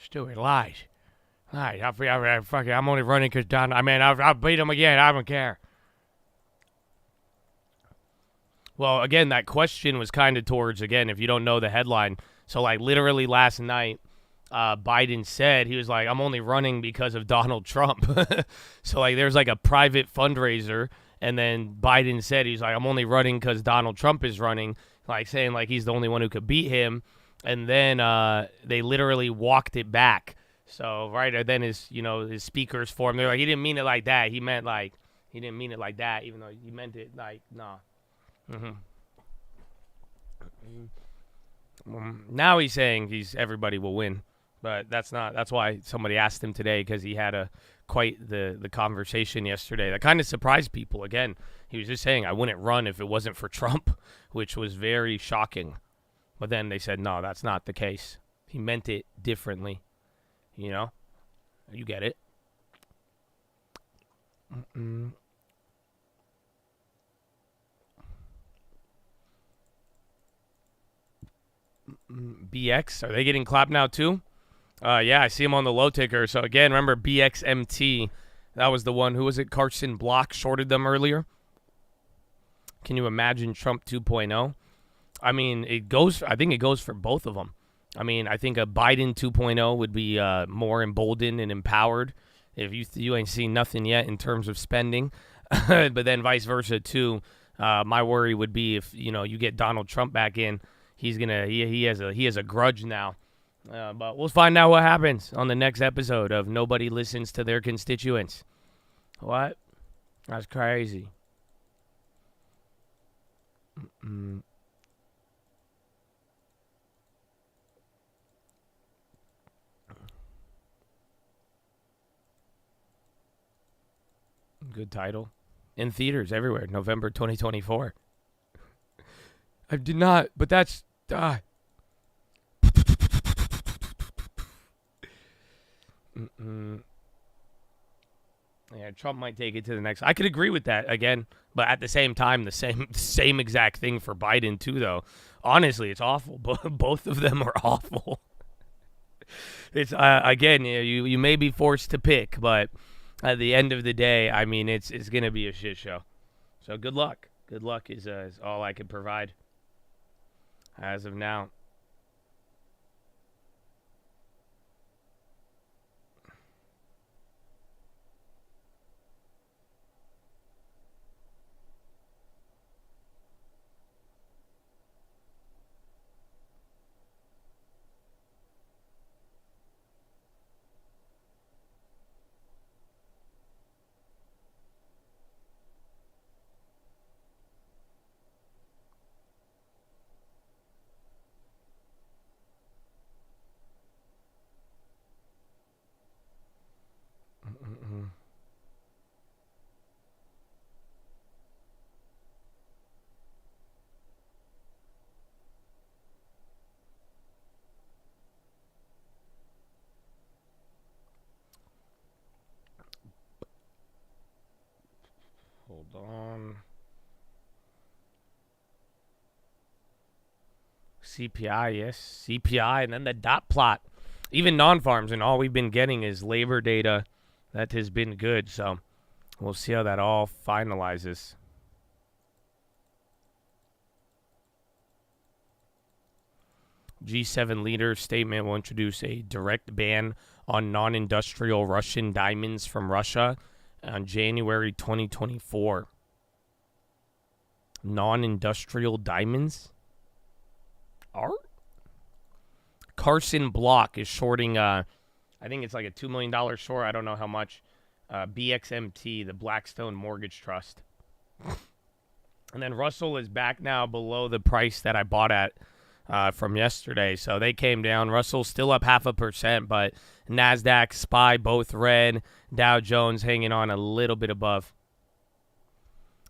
stupid lies." All right, fuck you. I'm only running because I'll beat him again. I don't care. Well, again, that question was kind of towards, again, if you don't know the headline. So, like, literally last night, Biden said, he was like, I'm only running because of Donald Trump. So, like, there's like a private fundraiser. And then Biden said, he's like, I'm only running because Donald Trump is running, like saying like he's the only one who could beat him. And then they literally walked it back. So right then his speakers formed. They're like, he didn't mean it like that. He meant like, he didn't mean it like that, even though he meant it like, nah. Now he's saying everybody will win. But that's why somebody asked him today, because he had quite the conversation yesterday that kind of surprised people. Again, he was just saying, I wouldn't run if it wasn't for Trump, which was very shocking. But then they said, no, that's not the case. He meant it differently. You know? You get it. BX, are they getting clapped now too? Yeah, I see him on the low ticker. So again, remember BXMT, that was the one. Who was it? Carson Block shorted them earlier. Can you imagine Trump 2.0? I mean, I think it goes for both of them. I mean, I think a Biden 2.0 would be more emboldened and empowered. If you ain't seen nothing yet in terms of spending, but then vice versa too. My worry would be if you get Donald Trump back in, he has a grudge now. But we'll find out what happens on the next episode of Nobody Listens to Their Constituents. What? That's crazy. Good title. In theaters everywhere, November 2024. I did not, but that's... Yeah, Trump might take it to the next. I could agree with that again, but at the same time, the same exact thing for Biden too. Though, honestly, it's awful. Both of them are awful. It's again, you may be forced to pick, but at the end of the day, I mean, it's gonna be a shit show. So good luck. Good luck is all I can provide as of now. on. CPI, yes. CPI, and then the dot plot. Even non-farms, and all we've been getting is labor data. That has been good, so we'll see how that all finalizes. G7 leader statement will introduce a direct ban on non-industrial Russian diamonds from Russia on January 2024. Non-industrial diamonds? Art? Carson Block is shorting, I think it's like a $2 million short. I don't know how much. BXMT, the Blackstone Mortgage Trust. And then Russell is back now below the price that I bought at from yesterday. So they came down. Russell's still up 0.5%, but NASDAQ, SPY, both red. Dow Jones hanging on a little bit above.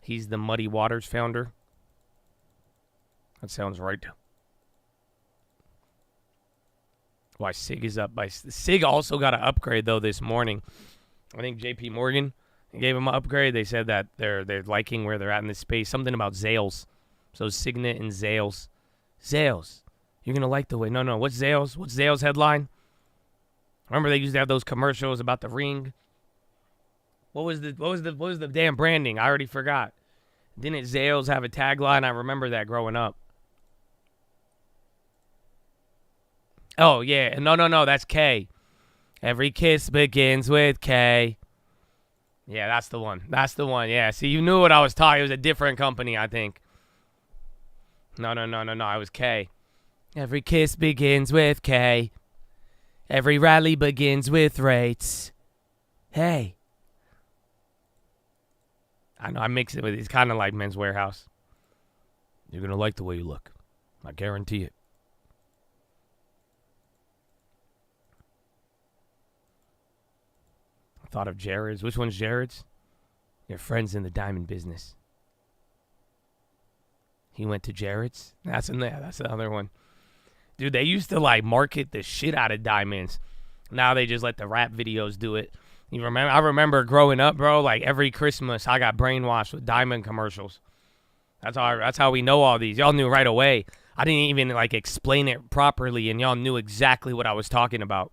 He's the Muddy Waters founder. That sounds right. Why SIG is up by SIG also got an upgrade though this morning. I think JP Morgan gave them an upgrade. They said that they're liking where they're at in this space. Something about Zales. So Signet and Zales. Zales. You're gonna like the way. No. What's Zales? What's Zales headline? Remember they used to have those commercials about the ring. What was the damn branding? I already forgot. Didn't Zales have a tagline? I remember that growing up. Oh, yeah. No. That's K. Every kiss begins with K. Yeah, that's the one. Yeah, see, you knew what I was talking. It was a different company, I think. No. I was K. Every kiss begins with K. Every rally begins with rates. Hey. I know, I mix it with, it's kind of like Men's Warehouse. You're going to like the way you look. I guarantee it. I thought of Jared's. Which one's Jared's? Your friend's in the diamond business. He went to Jared's? That's the other one. Dude, they used to like market the shit out of diamonds. Now they just let the rap videos do it. You remember? I remember growing up, bro, like every Christmas I got brainwashed with diamond commercials. That's how we know all these. Y'all knew right away. I didn't even like explain it properly, and y'all knew exactly what I was talking about.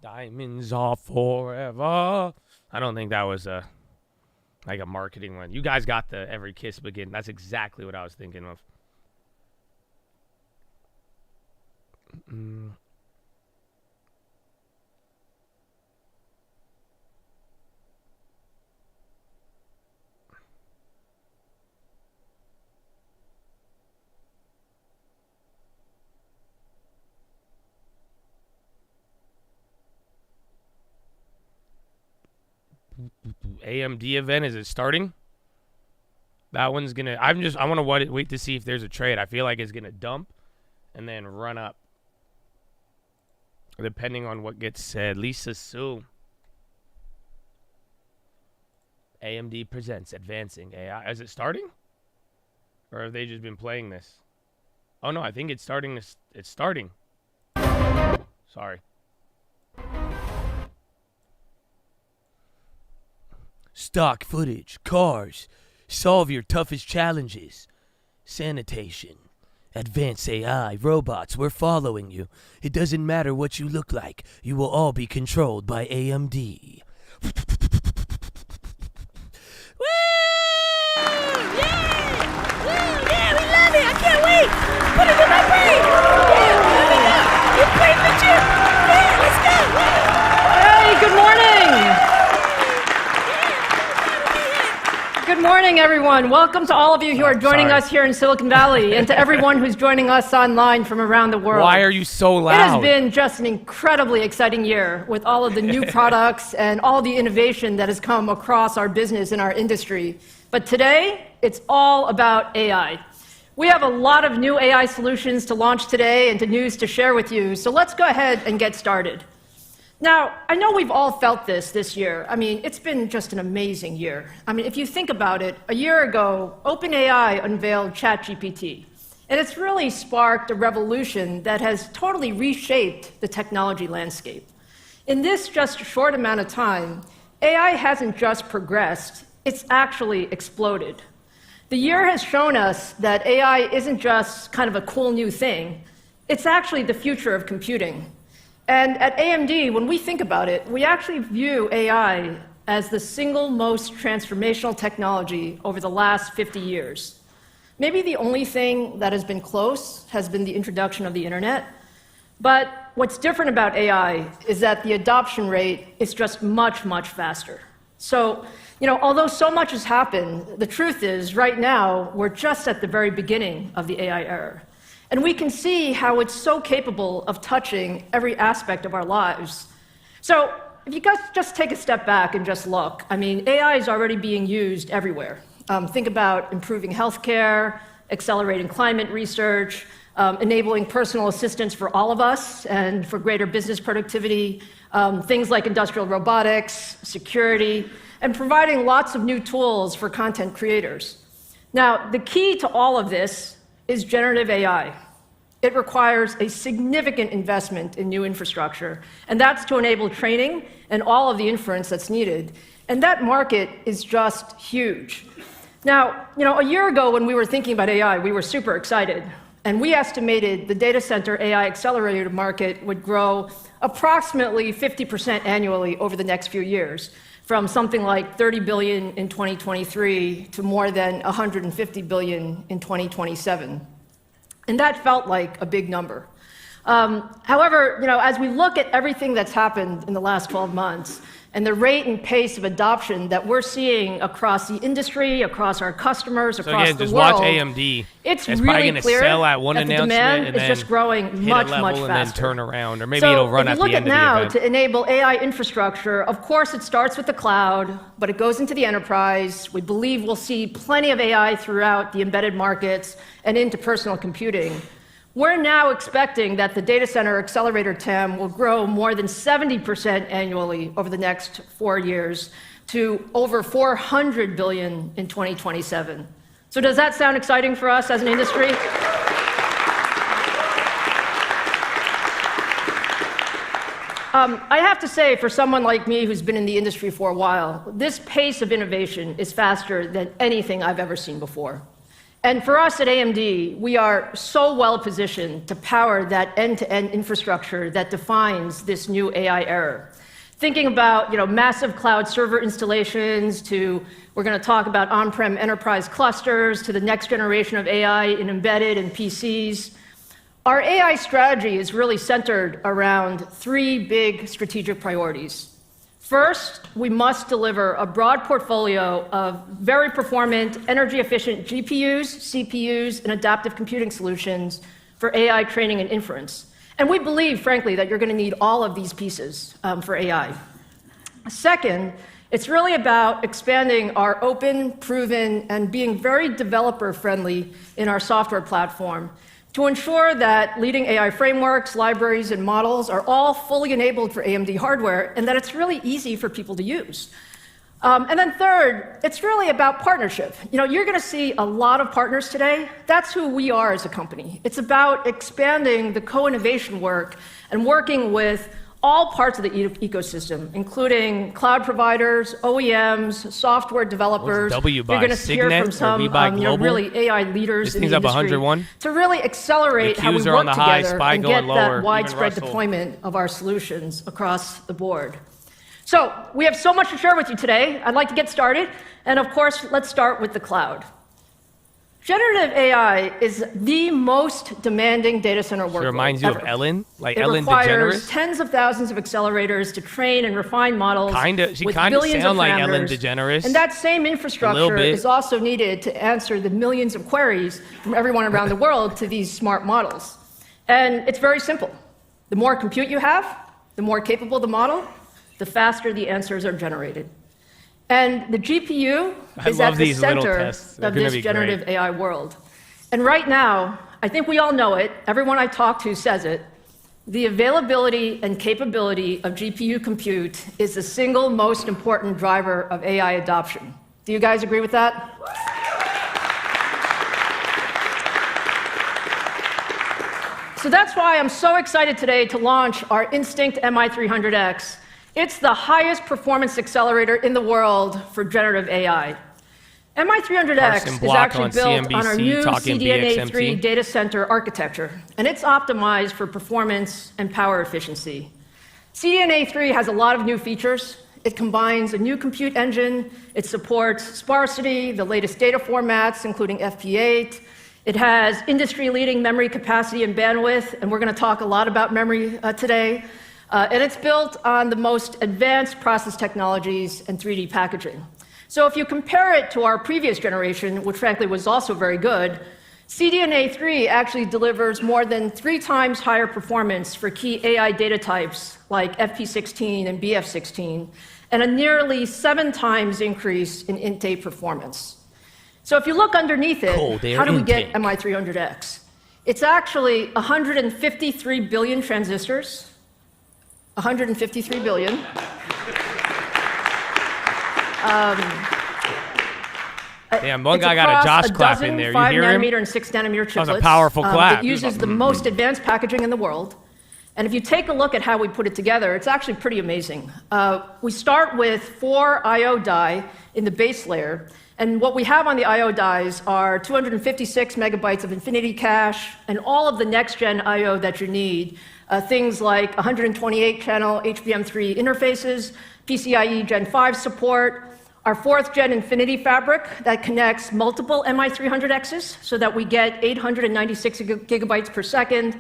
Diamonds are forever. I don't think that was a marketing one. You guys got the every kiss begin. That's exactly what I was thinking of. AMD event, is it starting? That one's gonna. I want to wait to see if there's a trade. I feel like it's gonna dump and then run up, depending on what gets said. Lisa Sue. AMD presents advancing AI. Is it starting? Or have they just been playing this? Oh no, I think it's starting. It's starting. Sorry. Stock footage, cars, solve your toughest challenges. Sanitation, advanced AI, robots, we're following you. It doesn't matter what you look like. You will all be controlled by AMD. Woo! Yeah! Woo! Yeah, we love it! I can't wait! Put it in my brain! Yeah, here we go! You played the chip! Yeah, let's go! Woo! Hey, good morning! Good morning, everyone. Welcome to all of you who are joining us here in Silicon Valley and to everyone who's joining us online from around the world. Why are you so loud? It has been just an incredibly exciting year with all of the new products and all the innovation that has come across our business and our industry. But today, it's all about AI. We have a lot of new AI solutions to launch today and to news to share with you, so let's go ahead and get started. Now, I know we've all felt this year. I mean, it's been just an amazing year. I mean, if you think about it, a year ago, OpenAI unveiled ChatGPT, and it's really sparked a revolution that has totally reshaped the technology landscape. In this just short amount of time, AI hasn't just progressed, it's actually exploded. The year has shown us that AI isn't just kind of a cool new thing, it's actually the future of computing. And at AMD, when we think about it, we actually view AI as the single most transformational technology over the last 50 years. Maybe the only thing that has been close has been the introduction of the internet. But what's different about AI is that the adoption rate is just much, much faster. So, although so much has happened, the truth is, right now, we're just at the very beginning of the AI era. And we can see how it's so capable of touching every aspect of our lives. So if you guys just take a step back and just look, I mean, AI is already being used everywhere. Think about improving healthcare, accelerating climate research, enabling personal assistance for all of us and for greater business productivity, things like industrial robotics, security, and providing lots of new tools for content creators. Now, the key to all of this is generative AI. It requires a significant investment in new infrastructure, and that's to enable training and all of the inference that's needed. And that market is just huge. Now, a year ago when we were thinking about AI, we were super excited, and we estimated the data center AI accelerator market would grow approximately 50% annually over the next few years, from something like $30 billion in 2023 to more than $150 billion in 2027. And that felt like a big number. However, as we look at everything that's happened in the last 12 months and the rate and pace of adoption that we're seeing across the industry, across our customers, across the world, just watch AMD. It's probably really going to clear sell at one that the announcement demand and is then just growing much, much faster. And then turn around, or maybe it'll run at the end of the event. If you look at now to enable AI infrastructure, of course it starts with the cloud, but it goes into the enterprise. We believe we'll see plenty of AI throughout the embedded markets and into personal computing. We're now expecting that the data center accelerator TAM will grow more than 70% annually over the next 4 years to over $400 billion in 2027. So does that sound exciting for us as an industry? I have to say, for someone like me who's been in the industry for a while, this pace of innovation is faster than anything I've ever seen before. And for us at AMD, we are so well positioned to power that end-to-end infrastructure that defines this new AI era. Thinking about massive cloud server installations to, we're going to talk about on-prem enterprise clusters, to the next generation of AI in embedded and PCs. Our AI strategy is really centered around 3 big strategic priorities. First, we must deliver a broad portfolio of very performant, energy-efficient GPUs, CPUs, and adaptive computing solutions for AI training and inference. And we believe, frankly, that you're going to need all of these pieces for AI. Second, it's really about expanding our open, proven, and being very developer-friendly in our software platform to ensure that leading AI frameworks, libraries, and models are all fully enabled for AMD hardware, and that it's really easy for people to use. And then third, it's really about partnership. You're going to see a lot of partners today. That's who we are as a company. It's about expanding the co-innovation work and working with all parts of the ecosystem, including cloud providers, OEMs, software developers. You're going to hear from some really AI leaders in the industry to really accelerate how we work together and get that widespread deployment of our solutions across the board. So we have so much to share with you today. I'd like to get started. And of course, let's start with the cloud. Generative AI is the most demanding data center workload. It reminds you ever. of Ellen, like it Ellen requires DeGeneres. tens of thousands of accelerators to train and refine models. She with kind of billions sound of like Ellen parameters. DeGeneres. And that same infrastructure is also needed to answer the millions of queries from everyone around the world to these smart models. And it's very simple. The more compute you have, the more capable the model, the faster the answers are generated. And the GPU is at the center of this generative AI world. And right now, I think we all know it, everyone I talk to says it, the availability and capability of GPU compute is the single most important driver of AI adoption. Do you guys agree with that? So that's why I'm so excited today to launch our Instinct MI300X. It's the highest performance accelerator in the world for generative AI. MI300X is actually built on our new CDNA3 data center architecture, and it's optimized for performance and power efficiency. CDNA3 has a lot of new features. It combines a new compute engine. It supports sparsity, the latest data formats, including FP8. It has industry-leading memory capacity and bandwidth, and we're going to talk a lot about memory today. And it's built on the most advanced process technologies and 3D packaging. So if you compare it to our previous generation, which frankly was also very good, CDNA3 actually delivers more than 3 times higher performance for key AI data types like FP16 and BF16, and a nearly 7 times increase in int8 performance. So if you look underneath it, how do we get MI300X? It's actually 153 billion transistors, 153 billion. Damn, one guy got a Josh clap in there. You hear him? 5 nanometer and 6 nanometer chiplets. That was a powerful clap. It uses the most advanced packaging in the world. And if you take a look at how we put it together, it's actually pretty amazing. We start with 4 I/O die in the base layer. And what we have on the I/O dies are 256 megabytes of infinity cache and all of the next-gen I/O that you need. Things like 128-channel HBM3 interfaces, PCIe Gen 5 support, our 4th-gen Infinity Fabric that connects multiple MI300Xs so that we get 896 gigabytes per second.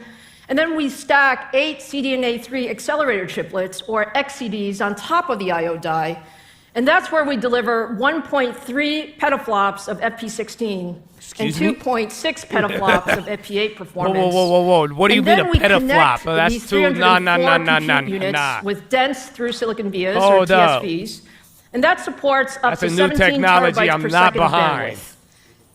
And then we stack 8 CDNA3 accelerator chiplets, or XCDs, on top of the I/O die. And that's where we deliver 1.3 petaflops of FP16 and 2.6 petaflops of FP8 performance. Whoa. What do you mean a petaflop? Oh, that's too, nah. With dense through-silicon vias, or TSVs. And that supports up to 17 terabytes per second of bandwidth.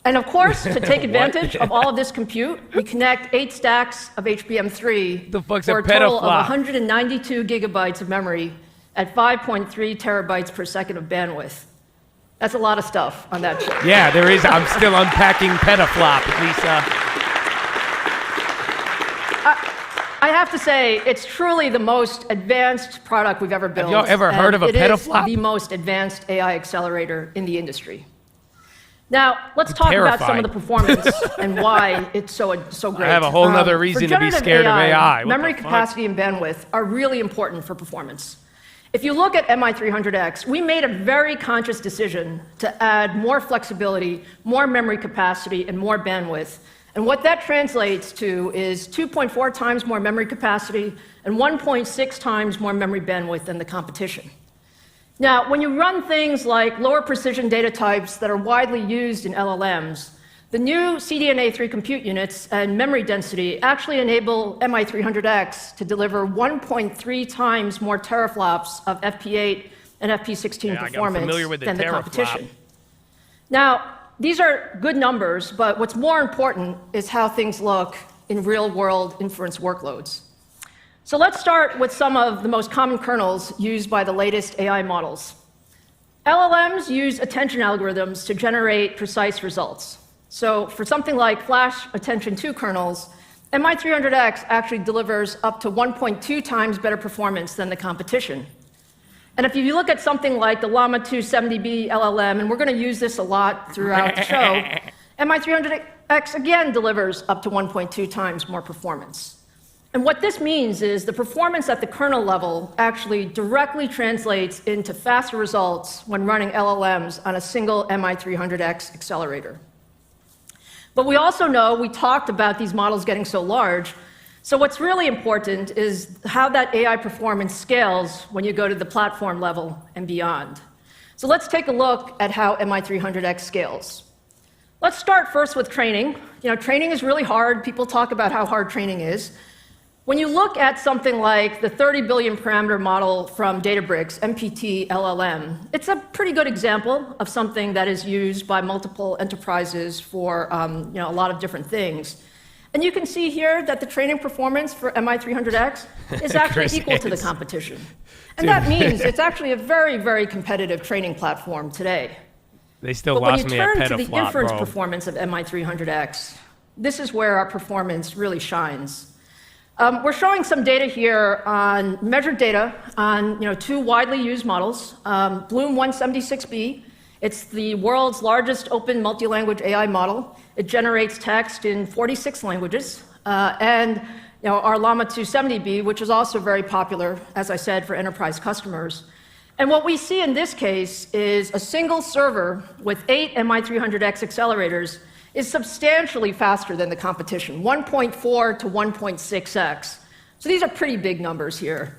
And of course, to take advantage of all of this compute, we connect 8 stacks of HBM3 for a total of 192 gigabytes of memory at 5.3 terabytes per second of bandwidth. That's a lot of stuff on that chip. Yeah, there is. I'm still unpacking petaflop, Lisa. I have to say, it's truly the most advanced product we've ever built. Have y'all ever heard of a petaflop? It is the most advanced AI accelerator in the industry. Now, let's talk about some of the performance and why it's so great. I have a whole other reason to be scared of AI. Memory capacity and bandwidth are really important for performance. If you look at MI300X, we made a very conscious decision to add more flexibility, more memory capacity, and more bandwidth. And what that translates to is 2.4 times more memory capacity and 1.6 times more memory bandwidth than the competition. Now, when you run things like lower precision data types that are widely used in LLMs, the new CDNA3 compute units and memory density actually enable MI300X to deliver 1.3 times more teraflops of FP8 and FP16 performance than the competition. Now, these are good numbers, but what's more important is how things look in real-world inference workloads. So let's start with some of the most common kernels used by the latest AI models. LLMs use attention algorithms to generate precise results. So for something like Flash Attention 2 kernels, MI300X actually delivers up to 1.2 times better performance than the competition. And if you look at something like the Llama 2 70B LLM, and we're going to use this a lot throughout the show, MI300X again delivers up to 1.2 times more performance. And what this means is the performance at the kernel level actually directly translates into faster results when running LLMs on a single MI300X accelerator. But we also know, we talked about these models getting so large. So what's really important is how that AI performance scales when you go to the platform level and beyond. So let's take a look at how MI300X scales. Let's start first with training. Training is really hard. People talk about how hard training is. When you look at something like the 30 billion parameter model from Databricks, MPT LLM, it's a pretty good example of something that is used by multiple enterprises for a lot of different things. And you can see here that the training performance for MI300X is actually equal to the competition. And that means it's actually a very, very competitive training platform today. They still lost me at petaflop, But when you turn to the inference performance of MI300X, this is where our performance really shines. We're showing some data here on measured data on two widely used models. Bloom 176B, it's the world's largest open multi-language AI model. It generates text in 46 languages. And our Llama 270B, which is also very popular, as I said, for enterprise customers. And what we see in this case is a single server with 8 MI300X accelerators is substantially faster than the competition, 1.4 to 1.6x. So these are pretty big numbers here.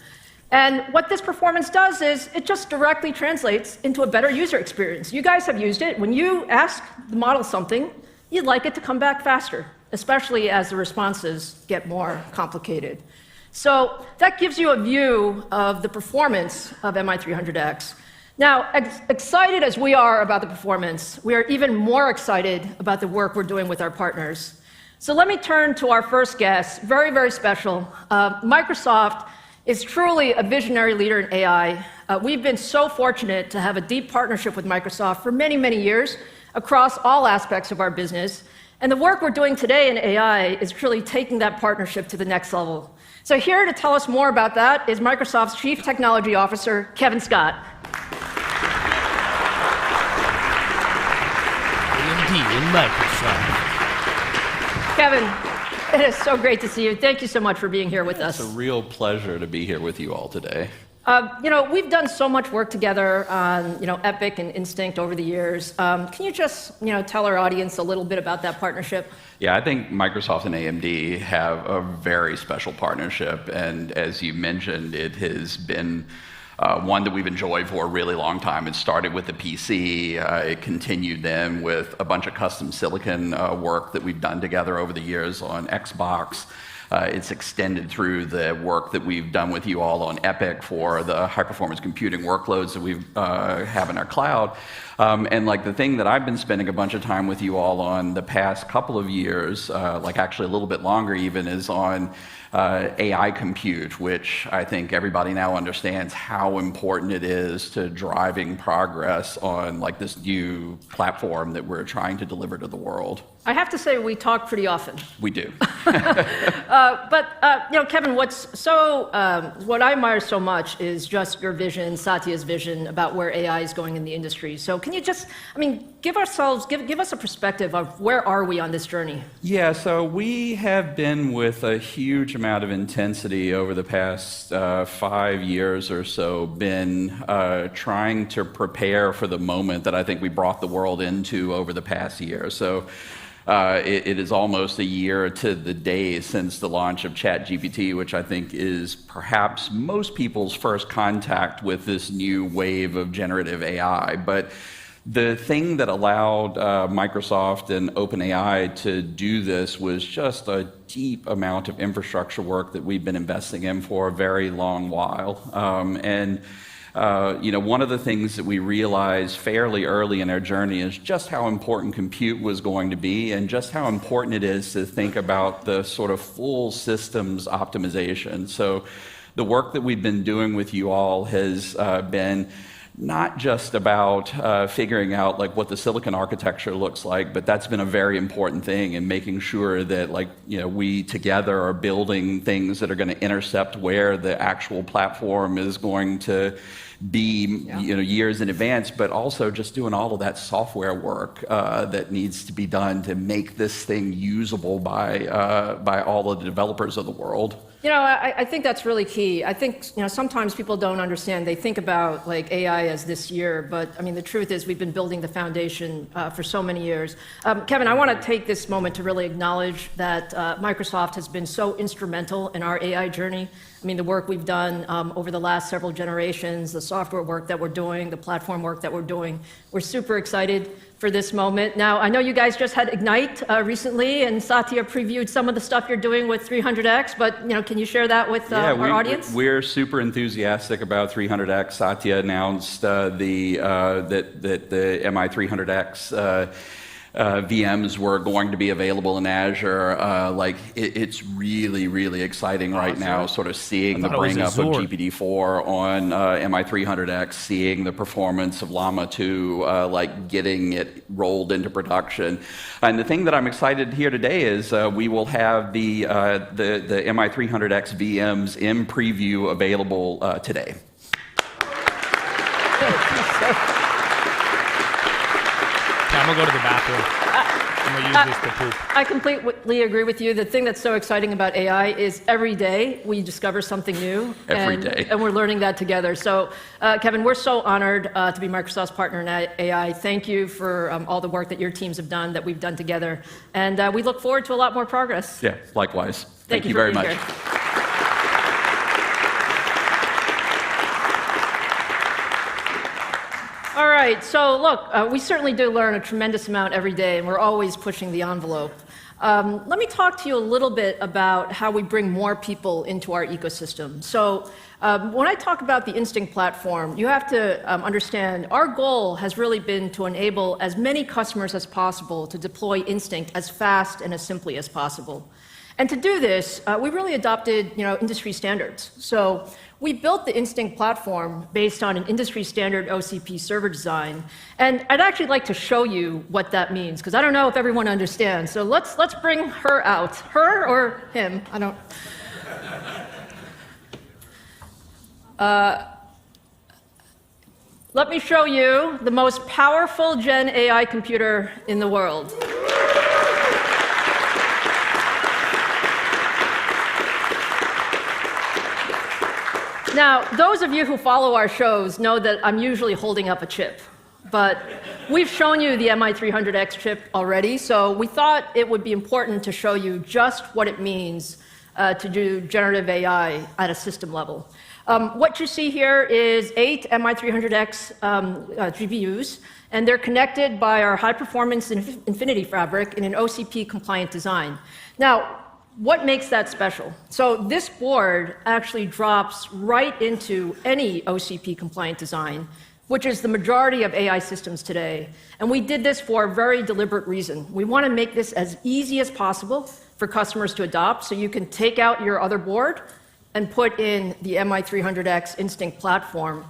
And what this performance does is it just directly translates into a better user experience. You guys have used it. When you ask the model something, you'd like it to come back faster, especially as the responses get more complicated. So that gives you a view of the performance of MI300X. Now, excited as we are about the performance, we are even more excited about the work we're doing with our partners. So let me turn to our first guest, very, very special. Microsoft is truly a visionary leader in AI. We've been so fortunate to have a deep partnership with Microsoft for many, many years across all aspects of our business. And the work we're doing today in AI is truly taking that partnership to the next level. So here to tell us more about that is Microsoft's Chief Technology Officer, Kevin Scott. In Microsoft. Kevin, it is so great to see you. Thank you so much for being here with us. It's a real pleasure to be here with you all today. We've done so much work together on, Epic and Instinct over the years. Can you just, tell our audience a little bit about that partnership? Yeah, I think Microsoft and AMD have a very special partnership, and as you mentioned, it has been one that we've enjoyed for a really long time. It started with the PC, it continued then with a bunch of custom silicon work that we've done together over the years on Xbox. It's extended through the work that we've done with you all on Epic for the high-performance computing workloads that we have in our cloud. And the thing that I've been spending a bunch of time with you all on the past couple of years, actually a little bit longer even, is on AI compute, which I think everybody now understands how important it is to driving progress on this new platform that we're trying to deliver to the world. I have to say we talk pretty often. We do. Kevin, what I admire so much is just your vision, Satya's vision about where AI is going in the industry. So can you just, give us a perspective of where are we on this journey? Yeah, so we have been with a huge amount of intensity over the past 5 years or so, been trying to prepare for the moment that I think we brought the world into over the past year. So it is almost a year to the day since the launch of ChatGPT, which I think is perhaps most people's first contact with this new wave of generative AI. But the thing that allowed Microsoft and OpenAI to do this was just a deep amount of infrastructure work that we've been investing in for a very long while. One of the things that we realized fairly early in our journey is just how important compute was going to be and just how important it is to think about the sort of full systems optimization. So the work that we've been doing with you all has been not just about figuring out what the silicon architecture looks like, but that's been a very important thing in making sure that we together are building things that are going to intercept where the actual platform is going to be years in advance, but also just doing all of that software work that needs to be done to make this thing usable by all of the developers of the world. I think that's really key. I think sometimes people don't understand. They think about like AI as this year, but I mean the truth is we've been building the foundation for so many years. Kevin, I want to take this moment to really acknowledge that Microsoft has been so instrumental in our AI journey. I mean, the work we've done over the last several generations, the software work that we're doing, the platform work that we're doing. We're super excited for this moment. Now, I know you guys just had Ignite recently, and Satya previewed some of the stuff you're doing with 300X, but can you share that with our audience? We're super enthusiastic about 300X. Satya announced that the MI300X VMs were going to be available in Azure. It's really, really exciting right now, sort of seeing the bring up of GPT-4 on MI300X, seeing the performance of Llama 2, getting it rolled into production. And the thing that I'm excited here today is we will have the MI300X VMs in preview available today. I'm gonna go to the bathroom. I'm gonna use this to poop. I completely agree with you. The thing that's so exciting about AI is every day we discover something new. Every day. And we're learning that together. So, Kevin, we're so honored to be Microsoft's partner in AI. Thank you for all the work that your teams have done, that we've done together. And we look forward to a lot more progress. Yeah, likewise. Thank you very much. Here. All right, so look, we certainly do learn a tremendous amount every day, and we're always pushing the envelope. Let me talk to you a little bit about how we bring more people into our ecosystem. So when I talk about the Instinct platform, you have to understand our goal has really been to enable as many customers as possible to deploy Instinct as fast and as simply as possible. And to do this, we really adopted industry standards. So we built the Instinct platform based on an industry standard OCP server design. And I'd actually like to show you what that means, because I don't know if everyone understands. So let's bring her out. Her or him? I don't. Let me show you the most powerful Gen AI computer in the world. Now, those of you who follow our shows know that I'm usually holding up a chip, but we've shown you the MI300X chip already, so we thought it would be important to show you just what it means to do generative AI at a system level. What you see here is 8 MI300X GPUs, and they're connected by our high-performance Infinity Fabric in an OCP-compliant design. Now, what makes that special? So this board actually drops right into any OCP-compliant design, which is the majority of AI systems today. And we did this for a very deliberate reason. We want to make this as easy as possible for customers to adopt, so you can take out your other board and put in the MI300X Instinct platform.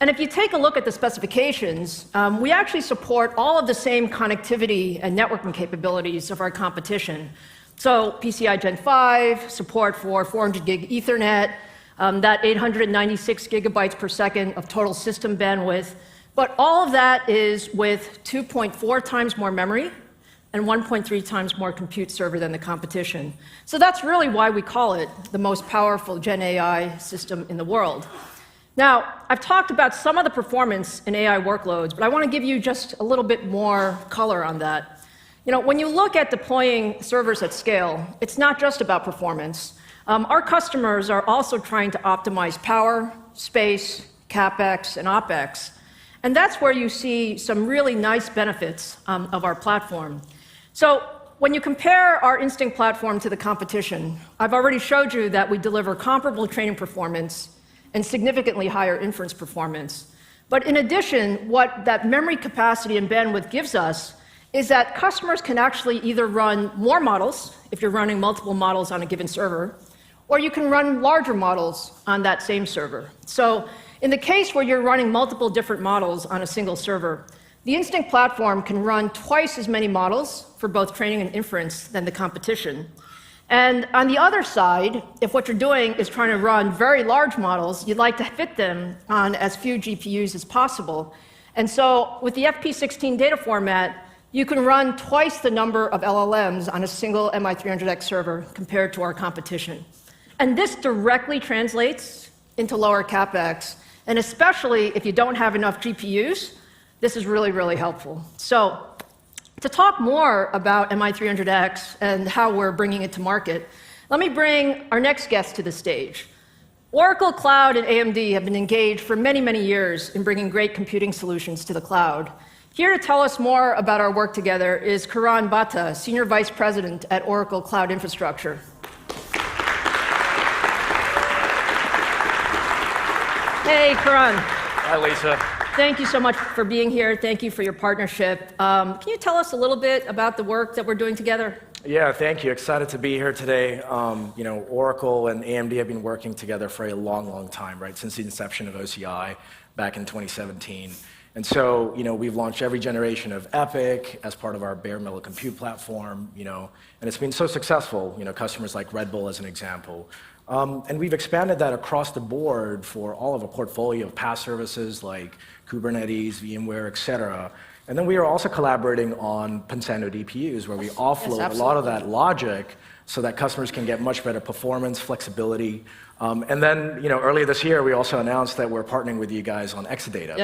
And if you take a look at the specifications, we actually support all of the same connectivity and networking capabilities of our competition. So PCI Gen 5, support for 400 gig Ethernet, that 896 gigabytes per second of total system bandwidth. But all of that is with 2.4 times more memory and 1.3 times more compute server than the competition. So that's really why we call it the most powerful Gen AI system in the world. Now, I've talked about some of the performance in AI workloads, but I want to give you just a little bit more color on that. When you look at deploying servers at scale, it's not just about performance. Our customers are also trying to optimize power, space, CapEx, and OpEx. And that's where you see some really nice benefits of our platform. So when you compare our Instinct platform to the competition, I've already showed you that we deliver comparable training performance and significantly higher inference performance. But in addition, what that memory capacity and bandwidth gives us is that customers can actually either run more models, if you're running multiple models on a given server, or you can run larger models on that same server. So in the case where you're running multiple different models on a single server, the Instinct platform can run twice as many models for both training and inference than the competition. And on the other side, if what you're doing is trying to run very large models, you'd like to fit them on as few GPUs as possible. And so with the FP16 data format, you can run twice the number of LLMs on a single MI300X server compared to our competition. And this directly translates into lower CapEx, and especially if you don't have enough GPUs, this is really, really helpful. So to talk more about MI300X and how we're bringing it to market, let me bring our next guest to the stage. Oracle Cloud and AMD have been engaged for many, many years in bringing great computing solutions to the cloud. Here to tell us more about our work together is Karan Bhatta, Senior Vice President at Oracle Cloud Infrastructure. Hey, Karan. Hi, Lisa. Thank you so much for being here. Thank you for your partnership. Can you tell us a little bit about the work that we're doing together? Yeah, thank you. Excited to be here today. Oracle and AMD have been working together for a long, long time, right? Since the inception of OCI back in 2017. And so, we've launched every generation of EPYC as part of our bare metal compute platform, and it's been so successful, customers like Red Bull as an example. And we've expanded that across the board for all of a portfolio of PaaS services like Kubernetes, VMware, et cetera. And then we are also collaborating on Pensando DPUs, where we offload a lot of that logic so that customers can get much better performance, flexibility. And then, earlier this year, we also announced that we're partnering with you guys on Exadata,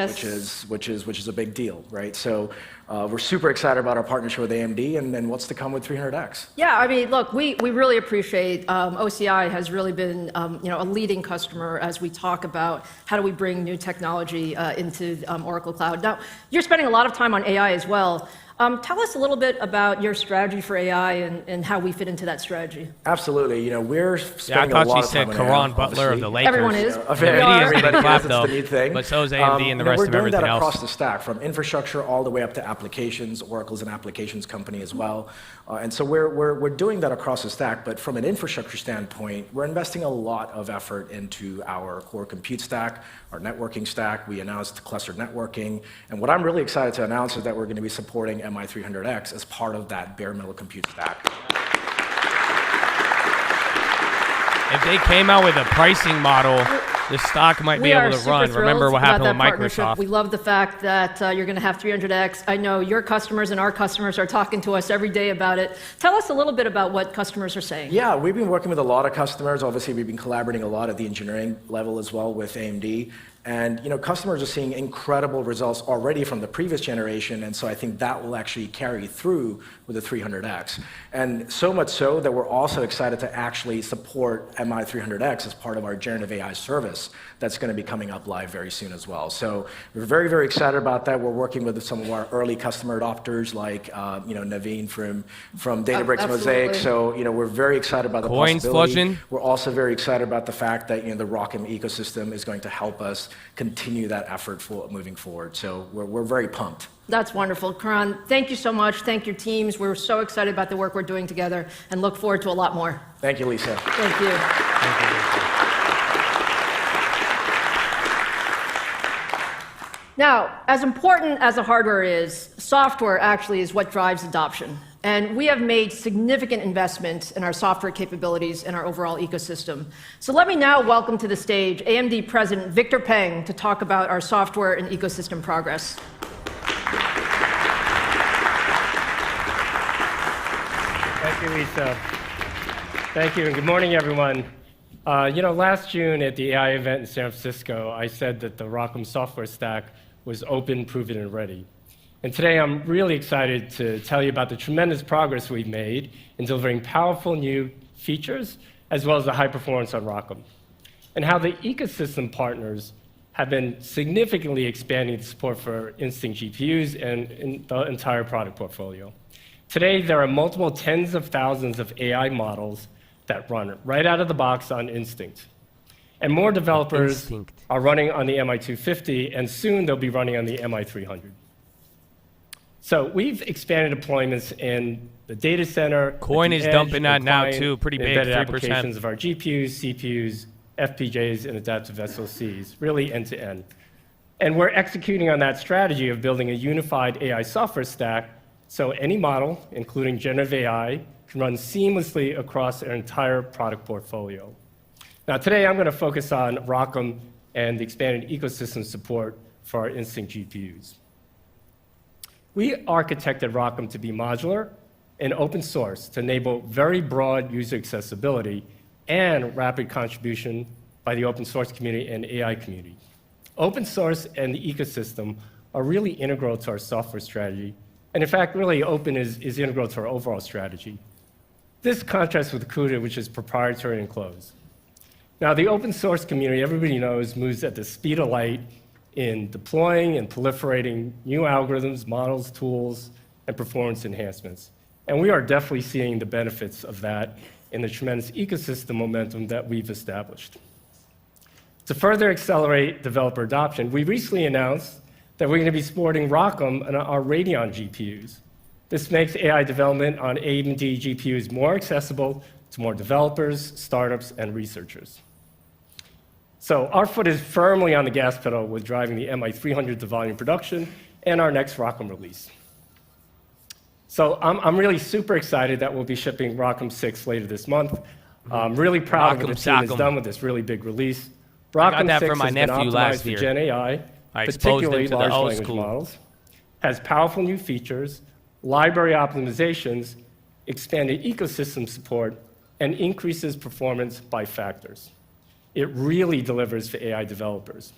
which is a big deal, right? So we're super excited about our partnership with AMD and what's to come with 300X. Yeah, I mean, look, we really appreciate OCI has really been a leading customer as we talk about how do we bring new technology into Oracle Cloud. Now, you're spending a lot of time on AI as well. Tell us a little bit about your strategy for AI and how we fit into that strategy. Absolutely. We're spending a lot of time on AI. I thought you said Karan Butler of the Lakers. Everyone is. Everybody is. It's the new thing. But so is AMD and the rest of everything else. We're doing that across the stack, from infrastructure all the way up to applications. Oracle's an applications company as well. And so we're doing that across the stack. But from an infrastructure standpoint, we're investing a lot of effort into our core compute stack, our networking stack. We announced clustered networking. And what I'm really excited to announce is that we're going to be supporting MI300X as part of that bare metal compute stack. If they came out with a pricing model, the stock might be able to run. Remember what happened with Microsoft. We love the fact that you're going to have 300X. I know your customers and our customers are talking to us every day about it. Tell us a little bit about what customers are saying. Yeah, we've been working with a lot of customers. Obviously, we've been collaborating a lot at the engineering level as well with AMD. And customers are seeing incredible results already from the previous generation, and so I think that will actually carry through with the 300X. And so much so that we're also excited to actually support MI300X as part of our generative AI service that's going to be coming up live very soon as well. So we're very, very excited about that. We're working with some of our early customer adopters like Naveen from Databricks Mosaic. So we're very excited about the possibility. Flushing. We're also very excited about the fact that the ROCm ecosystem is going to help us continue that effort moving forward. So we're very pumped. That's wonderful. Karan, thank you so much. Thank your teams. We're so excited about the work we're doing together and look forward to a lot more. Thank you, Lisa. Thank you. Thank you, Lisa. Now, as important as the hardware is, software actually is what drives adoption. And we have made significant investments in our software capabilities and our overall ecosystem. So let me now welcome to the stage AMD President Victor Peng to talk about our software and ecosystem progress. Thank you, Lisa. Thank you, and good morning, everyone. Last June at the AI event in San Francisco, I said that the ROCm software stack was open, proven, and ready. And today I'm really excited to tell you about the tremendous progress we've made in delivering powerful new features as well as the high performance on ROCm, and how the ecosystem partners have been significantly expanding the support for Instinct GPUs and in the entire product portfolio. Today, there are multiple tens of thousands of AI models that run right out of the box on Instinct. And more developers are running on the MI250, and soon they'll be running on the MI300. So we've expanded deployments in the data center. Coin is dumping that now too, pretty big, 3%. Applications of our GPUs, CPUs, FPGAs, and adaptive SoCs, really end to end. And we're executing on that strategy of building a unified AI software stack, so any model, including generative AI, can run seamlessly across their entire product portfolio. Now, today I'm going to focus on ROCm and the expanded ecosystem support for our Instinct GPUs. We architected ROCm to be modular and open source to enable very broad user accessibility and rapid contribution by the open source community and AI community. Open source and the ecosystem are really integral to our software strategy, and in fact, really open is integral to our overall strategy. This contrasts with CUDA, which is proprietary and closed. Now, the open source community, everybody knows, moves at the speed of light in deploying and proliferating new algorithms, models, tools, and performance enhancements. And we are definitely seeing the benefits of that in the tremendous ecosystem momentum that we've established. To further accelerate developer adoption, we recently announced that we're going to be supporting ROCm on our Radeon GPUs. This makes AI development on AMD GPUs more accessible to more developers, startups, and researchers. So our foot is firmly on the gas pedal with driving the MI300 to volume production and our next ROCm release. So I'm really super excited that we'll be shipping ROCm 6 later this month. I'm really proud of what the team has done with this really big release. ROCm 6 has been optimized for Gen AI, particularly large language models, has powerful new features, library optimizations, expanded ecosystem support, and increases performance by factors. It really delivers for AI developers.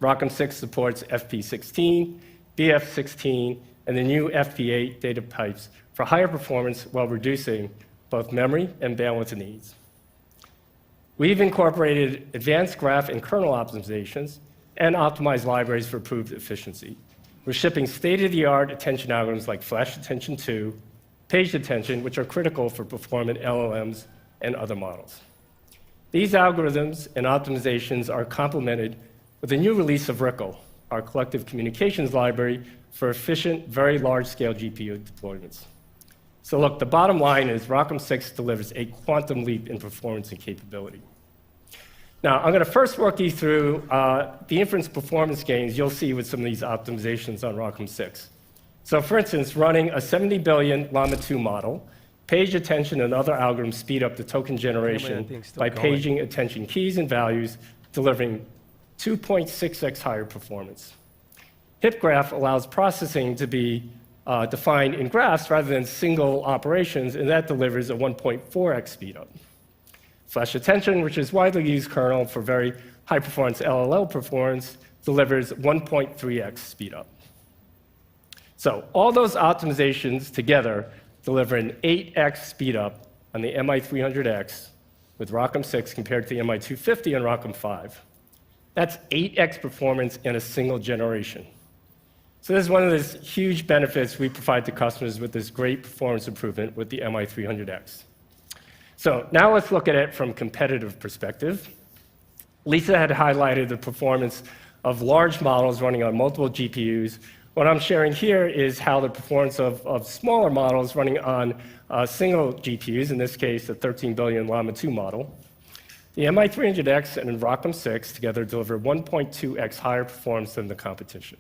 ROCm 6 supports FP16, BF16, and the new FP8 data types for higher performance while reducing both memory and bandwidth needs. We've incorporated advanced graph and kernel optimizations and optimized libraries for improved efficiency. We're shipping state-of-the-art attention algorithms like flash attention 2, page attention, which are critical for performant LLMs and other models. These algorithms and optimizations are complemented with a new release of RICL, our collective communications library for efficient, very large-scale GPU deployments. So look, the bottom line is ROCm 6 delivers a quantum leap in performance and capability. Now, I'm going to first walk you through the inference performance gains you'll see with some of these optimizations on ROCm 6. So for instance, running a 70 billion Llama 2 model, page attention and other algorithms speed up the token generation by paging attention keys and values, delivering 2.6x higher performance. HipGraph allows processing to be defined in graphs rather than single operations, and that delivers a 1.4x speed up. Flash attention, which is widely used kernel for very high performance LLL performance, delivers 1.3x speed up. So all those optimizations together deliver an 8x speed up on the MI300X with ROCm 6 compared to the MI250 and ROCm 5. That's 8x performance in a single generation. So this is one of those huge benefits we provide to customers with this great performance improvement with the MI300X. So now let's look at it from a competitive perspective. Lisa had highlighted the performance of large models running on multiple GPUs. What I'm sharing here is how the performance of smaller models running on single GPUs, in this case, a 13 billion Llama 2 model. The MI300X and ROCm 6 together deliver 1.2x higher performance than the competition.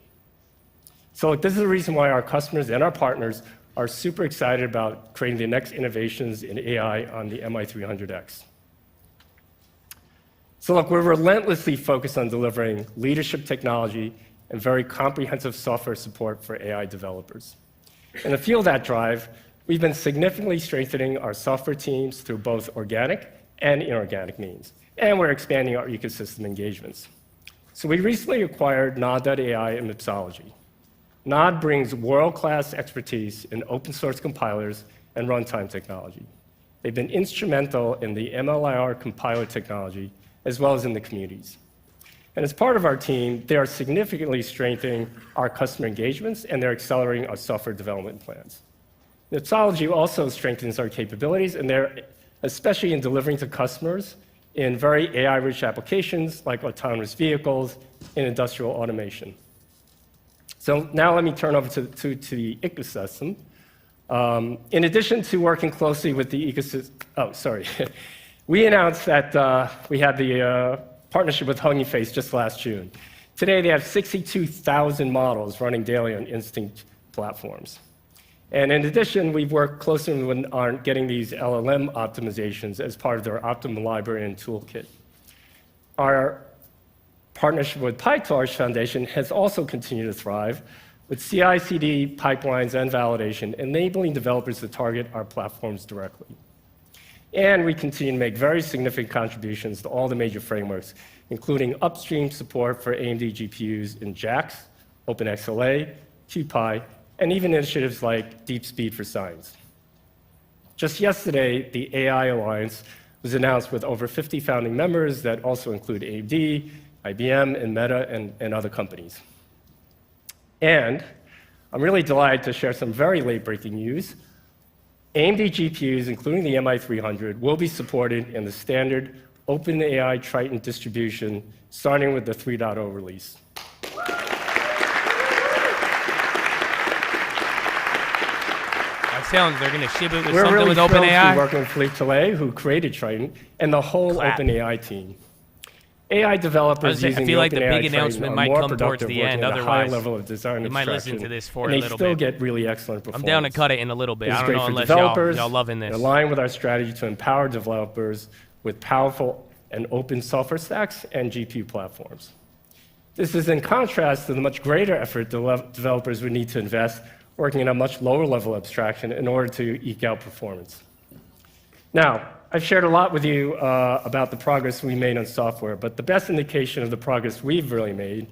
So this is the reason why our customers and our partners are super excited about creating the next innovations in AI on the MI300X. So look, we're relentlessly focused on delivering leadership technology and very comprehensive software support for AI developers. And to fuel that drive, we've been significantly strengthening our software teams through both organic and inorganic means, and we're expanding our ecosystem engagements. So we recently acquired Nod.ai and Mipsology. Nod brings world-class expertise in open source compilers and runtime technology. They've been instrumental in the MLIR compiler technology, as well as in the communities. And as part of our team, they are significantly strengthening our customer engagements, and they're accelerating our software development plans. Mipsology also strengthens our capabilities, and they're especially in delivering to customers in very AI-rich applications like autonomous vehicles and industrial automation. So now let me turn over to the ecosystem. In addition to working closely with the ecosystem, we announced that we had the partnership with Hugging Face just last June. Today, they have 62,000 models running daily on Instinct platforms. And in addition, we've worked closely on getting these LLM optimizations as part of their optimal library and toolkit. Our partnership with PyTorch Foundation has also continued to thrive, with CI/CD pipelines and validation, enabling developers to target our platforms directly. And we continue to make very significant contributions to all the major frameworks, including upstream support for AMD GPUs in JAX, OpenXLA, QPy, and even initiatives like Deep Speed for Science. Just yesterday, the AI Alliance was announced with over 50 founding members that also include AMD, IBM, and Meta, and other companies. And I'm really delighted to share some very late-breaking news. AMD GPUs, including the MI300, will be supported in the standard OpenAI Triton distribution, starting with the 3.0 release. Sounds they're going to ship it with We're something really with thrilled to be OpenAI. working with PHILO, who created Triton, and the whole OpenAI team. AI developers using I feel like the OpenAI big announcement Triton might are more come towards productive the working end. at a high Otherwise, level of design you might listen abstraction, to this for and a they little still bit. get really excellent performance. I'm down to cut it in a little bit. It's I don't great know for unless developers, y'all loving this. in line with our strategy to empower developers with powerful and open software stacks and GPU platforms. This is in contrast to the much greater effort developers would need to invest working in a much lower level abstraction in order to eke out performance. Now, I've shared a lot with you about the progress we made on software, but the best indication of the progress we've really made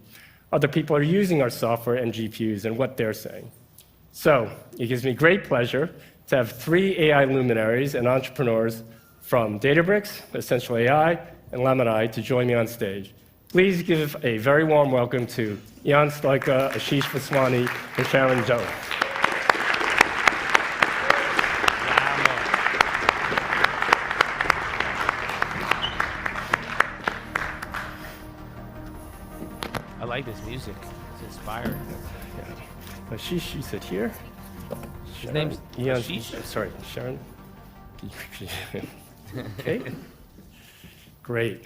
are the people who are using our software and GPUs and what they're saying. So it gives me great pleasure to have 3 AI luminaries and entrepreneurs from Databricks, Essential AI, and Lemoni to join me on stage. Please give a very warm welcome to Jan Stoika, Ashish Vaswani, and Sharon Jones. I like this music. It's inspiring. Yeah. Ashish, you sit here. His name's Jan, Ashish? Sorry, Sharon. Okay. Great.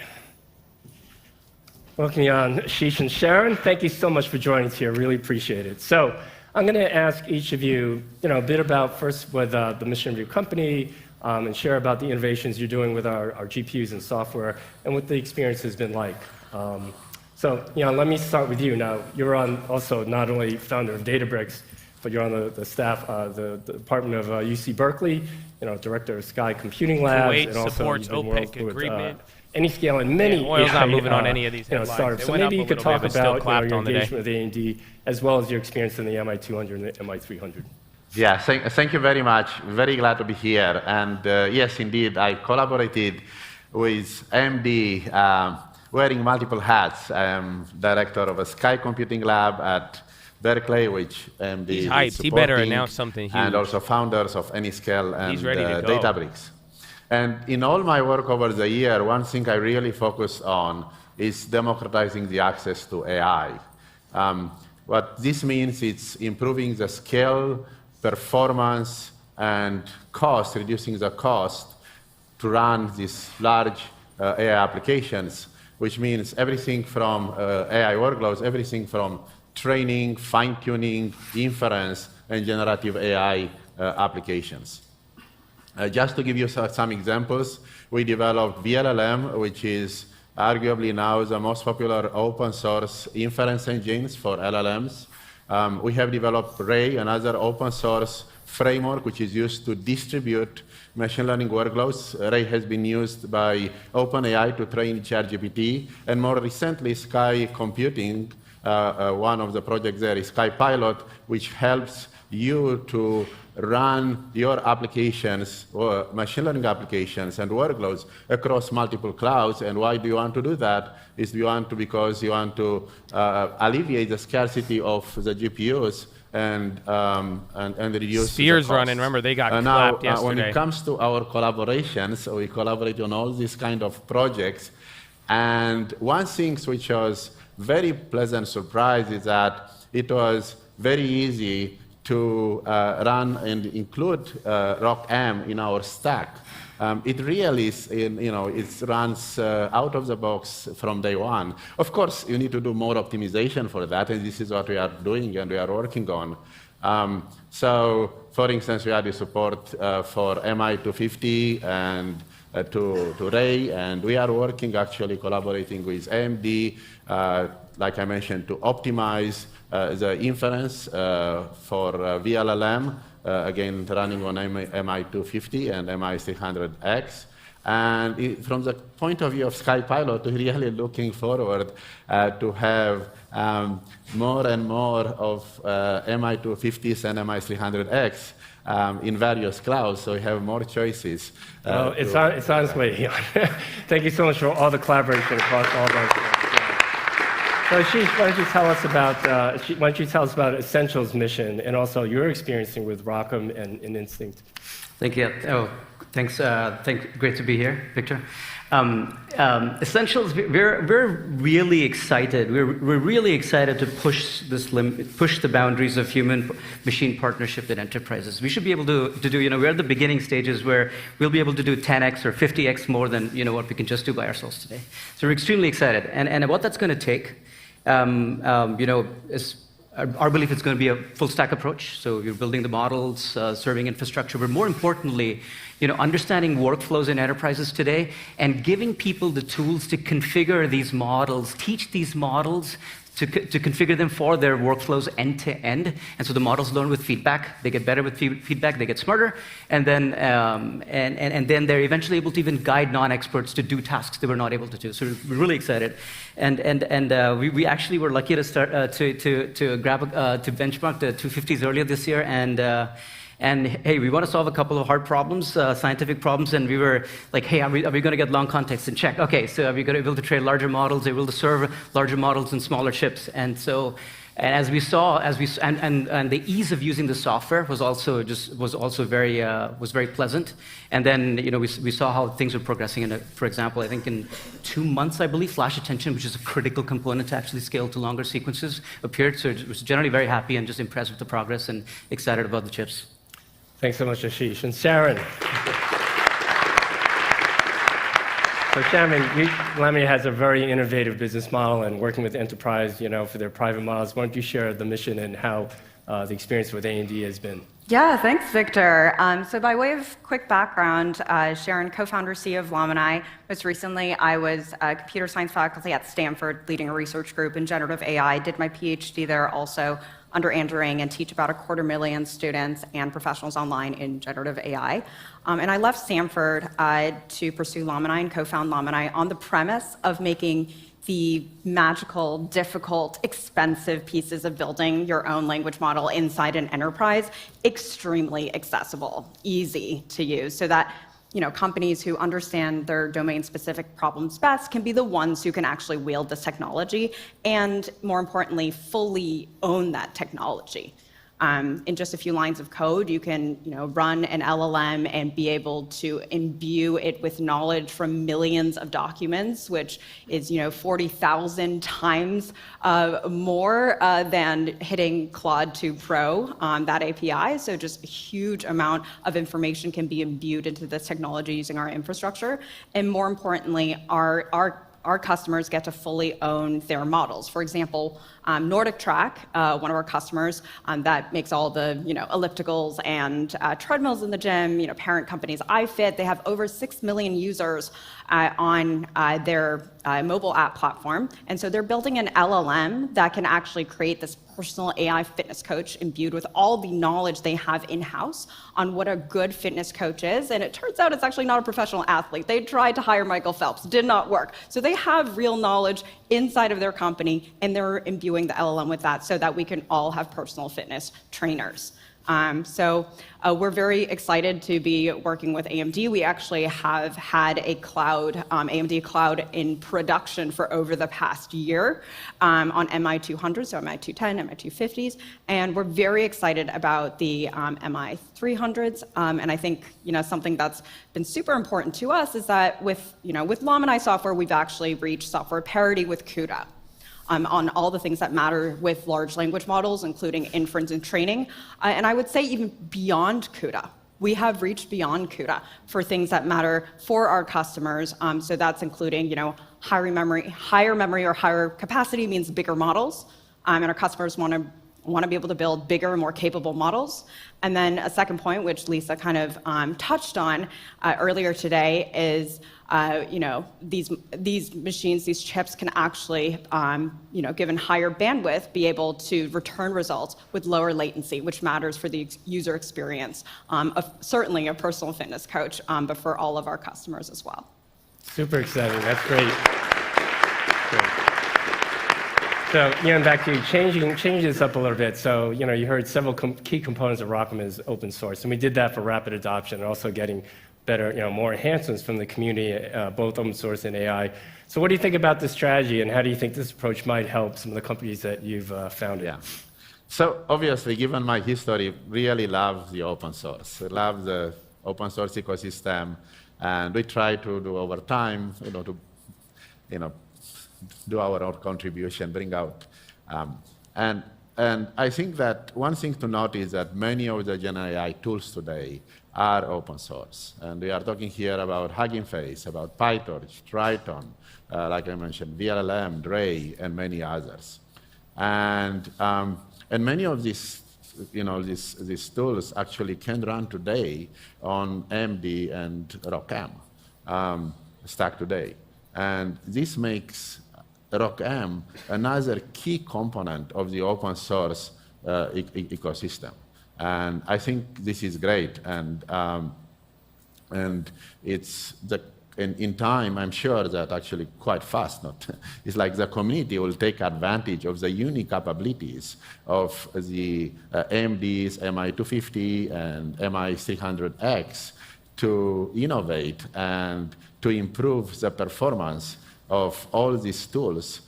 Welcome, Jan, Ashish, and Sharon. Thank you so much for joining us here. Really appreciate it. So I'm going to ask each of you, a bit about first with the mission of your company, and share about the innovations you're doing with our GPUs and software, and what the experience has been like. So, let me start with you. Now, you're also not only founder of Databricks, but you're on the staff, the Department of UC Berkeley, director of Sky Computing Labs, Kuwait and also supports you've been OPEC working with, agreement. Anyscale and many oil's not moving on any of these headlines. startups. It So went maybe up you a could little talk bit, but still about clapped your on the day. engagement with AMD, as well as your experience in the MI200 and the MI300. Yeah, thank you very much. Very glad to be here. And yes, indeed, I collaborated with AMD, wearing multiple hats. I'm director of a Sky Computing Lab at Berkeley, which AMD He's is hyped. supporting, He better announce something huge. And also founders of Anyscale and He's ready to go. Databricks. And in all my work over the year, one thing I really focus on is democratizing the access to AI. What this means, it's improving the scale, performance, and cost, reducing the cost to run these large AI applications, which means everything from AI workloads, everything from training, fine-tuning, inference, and generative AI applications. Just to give you some examples, we developed VLLM, which is arguably now the most popular open source inference engines for LLMs. We have developed Ray, another open source framework which is used to distribute machine learning workloads. Ray has been used by OpenAI to train ChatGPT, and more recently, Sky Computing, one of the projects there is Sky Pilot, which helps you to run your applications, or machine learning applications and workloads across multiple clouds. And why do you want to do that? Because you want to alleviate the scarcity of the GPUs and reduce Sphere's the cost. running. Remember, they got now, clapped yesterday. when it comes to our collaborations, we collaborate on all these kind of projects. And one thing which was very pleasant surprise is that it was very easy to run and include ROCm in our stack. It really is, it runs out of the box from day one. Of course, you need to do more optimization for that, and this is what we are doing and we are working on. So for instance, we added support for MI250 and to Ray, and we are working, actually collaborating with AMD, like I mentioned, to optimize the inference for VLLM, again, running on MI250 and MI300X. And from the point of view of PHILO, we're really looking forward to have more and more of MI250s and MI300X in various clouds, so we have more choices. Well, it's honestly, thank you so much for all the collaboration across all those. So Ashish, why don't you tell us about Essential's mission and also your experiencing with ROCm and Instinct? Thank you. Oh, thanks. Great to be here, Victor. Essentials, we're really excited. We're really excited to push the boundaries of human-machine partnership in enterprises. We should be able to do. We're at the beginning stages where we'll be able to do 10x or 50x more than what we can just do by ourselves today. So we're extremely excited, and what that's going to take, is. Our belief is going to be a full-stack approach. So you're building the models, serving infrastructure, but more importantly, understanding workflows in enterprises today and giving people the tools to configure these models, teach these models to configure them for their workflows end to end. And so the models learn with feedback. They get better with feedback. They get smarter, and then they're eventually able to even guide non-experts to do tasks they were not able to do. So we're really excited, and we actually were lucky to start to benchmark the 250s earlier this year, and hey, we want to solve a couple of hard problems, scientific problems, and we were like, hey, are we going to get long context? And check, okay, so are we going to be able to train larger models? Are we able to serve larger models in smaller chips? And so, and as we saw, and the ease of using the software was also very pleasant. And then we saw how things were progressing. For example, I think in 2 months, I believe, flash attention, which is a critical component to actually scale to longer sequences, appeared. So I was generally very happy and just impressed with the progress and excited about the chips. Thanks so much, Ashish. And Sharon. So Sharon, Lamia has a very innovative business model and working with enterprise, for their private models. Why don't you share the mission and how the experience with AMD has been? Yeah, thanks, Victor. So by way of quick background, Sharon, co-founder, CEO of Lamini. Most recently, I was a computer science faculty at Stanford, leading a research group in generative AI. Did my PhD there also under Andrew Ng, and teach about 250,000 students and professionals online in generative AI. And I left Stanford to pursue Lamini and co-found Lamini on the premise of making the magical, difficult, expensive pieces of building your own language model inside an enterprise extremely accessible, easy to use, so that companies who understand their domain-specific problems best can be the ones who can actually wield this technology and, more importantly, fully own that technology. In just a few lines of code, you can run an LLM and be able to imbue it with knowledge from millions of documents, which is 40,000 times more than hitting Claude 2 Pro on that API. So just a huge amount of information can be imbued into this technology using our infrastructure. And more importantly, our customers get to fully own their models. For example, Nordic Track, one of our customers that makes all the ellipticals and treadmills in the gym, parent companies iFit, they have over 6 million users on their mobile app platform. And so they're building an LLM that can actually create this personal AI fitness coach imbued with all the knowledge they have in-house on what a good fitness coach is. And it turns out it's actually not a professional athlete. They tried to hire Michael Phelps, did not work. So they have real knowledge inside of their company, and they're imbuing the LLM with that so that we can all have personal fitness trainers. So we're very excited to be working with AMD. We actually have had a cloud, AMD cloud in production for over the past year on MI200, so MI210, MI250s, and we're very excited about the MI300s. And I think something that's been super important to us is that with Lamini software, we've actually reached software parity with CUDA. On all the things that matter with large language models, including inference and training. And I would say even beyond CUDA. We have reached beyond CUDA for things that matter for our customers. So that's including, higher memory or higher capacity means bigger models. And our customers want want to be able to build bigger and more capable models. And then a second point, which Lisa kind of touched on earlier today, is these machines, these chips can actually, given higher bandwidth, be able to return results with lower latency, which matters for the user experience of certainly a personal fitness coach, but for all of our customers as well. Super exciting. That's great. So, back to you, changing this up a little bit. So, you heard several key components of ROCm is open source, and we did that for rapid adoption and also getting better, more enhancements from the community, both open source and AI. So what do you think about this strategy, and how do you think this approach might help some of the companies that you've founded? Yeah. So obviously, given my history, really love the open source. I love the open source ecosystem, and we try to do over time, do our own contribution, bring out. And I think that one thing to note is that many of the Gen AI tools today are open source. And we are talking here about Hugging Face, about PyTorch, Triton, like I mentioned, VLLM, Dray, and many others. And many of these, these tools actually can run today on AMD and ROCm stack today. And this makes ROCm another key component of the open source ecosystem. And I think this is great. And it's in time, I'm sure that actually quite fast, it's like the community will take advantage of the unique capabilities of the AMD's MI250 and MI300X to innovate and to improve the performance of all these tools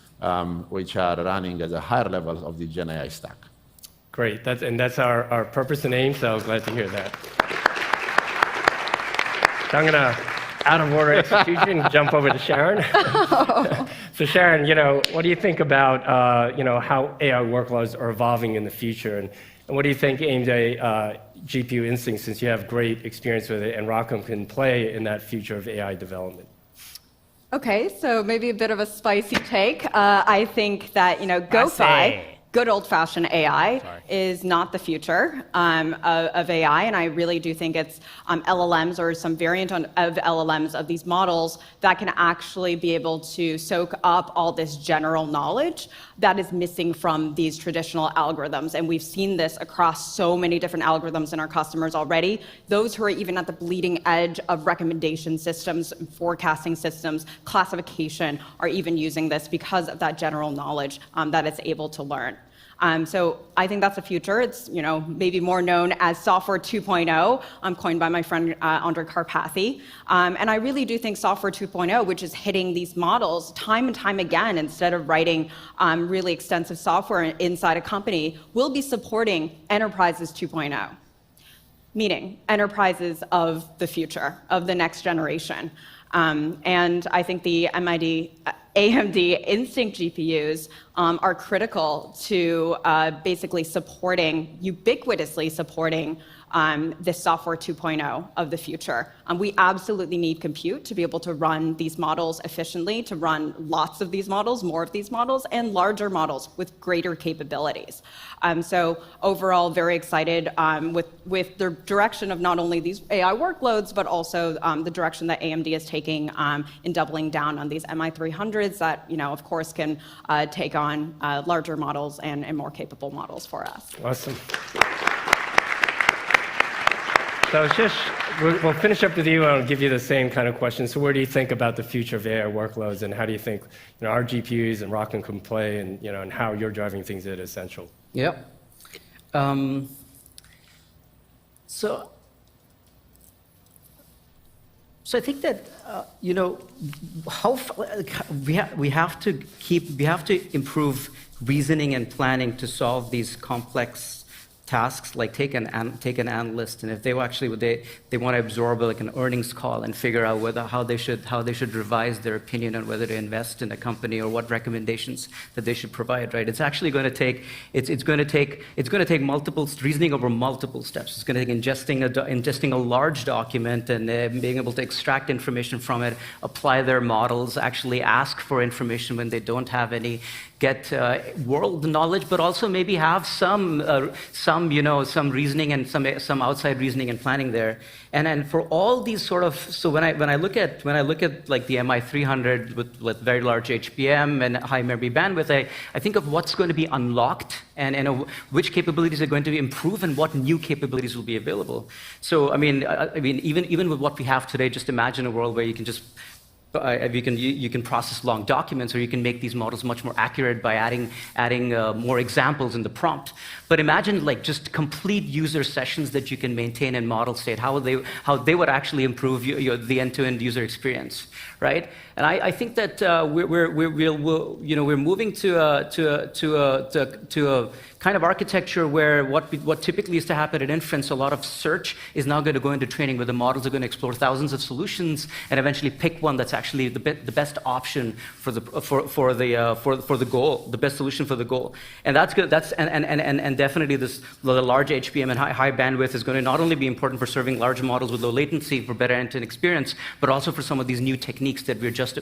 which are running at a higher level of the Gen AI stack. Great, that's our purpose and aim, so glad to hear that. So I'm gonna, out of order execution, jump over to Sharon. So Sharon, what do you think about how AI workloads are evolving in the future, and what do you think AMD GPU Instinct, since you have great experience with it, and ROCm can play in that future of AI development? Okay, so maybe a bit of a spicy take. I think that, GoFi, good old-fashioned AI, is not the future of AI, and I really do think it's LLMs or some variant of LLMs of these models that can actually be able to soak up all this general knowledge that is missing from these traditional algorithms. And we've seen this across so many different algorithms in our customers already. Those who are even at the bleeding edge of recommendation systems, forecasting systems, classification are even using this because of that general knowledge that it's able to learn. So I think that's the future. It's maybe more known as Software 2.0, coined by my friend Andre Karpathy. And I really do think Software 2.0, which is hitting these models time and time again, instead of writing really extensive software inside a company, will be supporting Enterprises 2.0, meaning enterprises of the future, of the next generation. And I think the AMD Instinct GPUs are critical to basically ubiquitously supporting this Software 2.0 of the future. We absolutely need compute to be able to run these models efficiently, to run lots of these models, more of these models, and larger models with greater capabilities. So overall, very excited with the direction of not only these AI workloads, but also the direction that AMD is taking in doubling down on these MI300s that, of course, can take on larger models and more capable models for us. Awesome. So we'll finish up with you, and I'll give you the same kind of question. So where do you think about the future of AI workloads, and how do you think our GPUs and ROCm can play, and how you're driving things at Essential? Yeah. So I think that we have to improve reasoning and planning to solve these complex tasks. Like take an analyst, and if they want to absorb like an earnings call and figure out how they should revise their opinion on whether to invest in a company or what recommendations that they should provide. Right? It's actually going to take multiple reasoning over multiple steps. It's going to take ingesting a large document and being able to extract information from it, apply their models, actually ask for information when they don't have any, world knowledge, but also maybe have some reasoning and some outside reasoning and planning there. And for all these sort of, so when I look at like the MI300 with very large HBM and high memory bandwidth, I think of what's going to be unlocked and which capabilities are going to be improved and what new capabilities will be available. So I mean, even with what we have today, just imagine a world where you can just you can process long documents, or you can make these models much more accurate by adding more examples in the prompt. But imagine like just complete user sessions that you can maintain in model state, how they would actually improve the end-to-end user experience, right? And I think that we're moving to a kind of architecture where what typically used to happen at inference, a lot of search is now going to go into training, where the models are going to explore thousands of solutions and eventually pick one that's actually the best option for the goal, the best solution for the goal. And that's good. And definitely the large HBM and high bandwidth is going to not only be important for serving large models with low latency for better end-to-end experience, but also for some of these new techniques that we're just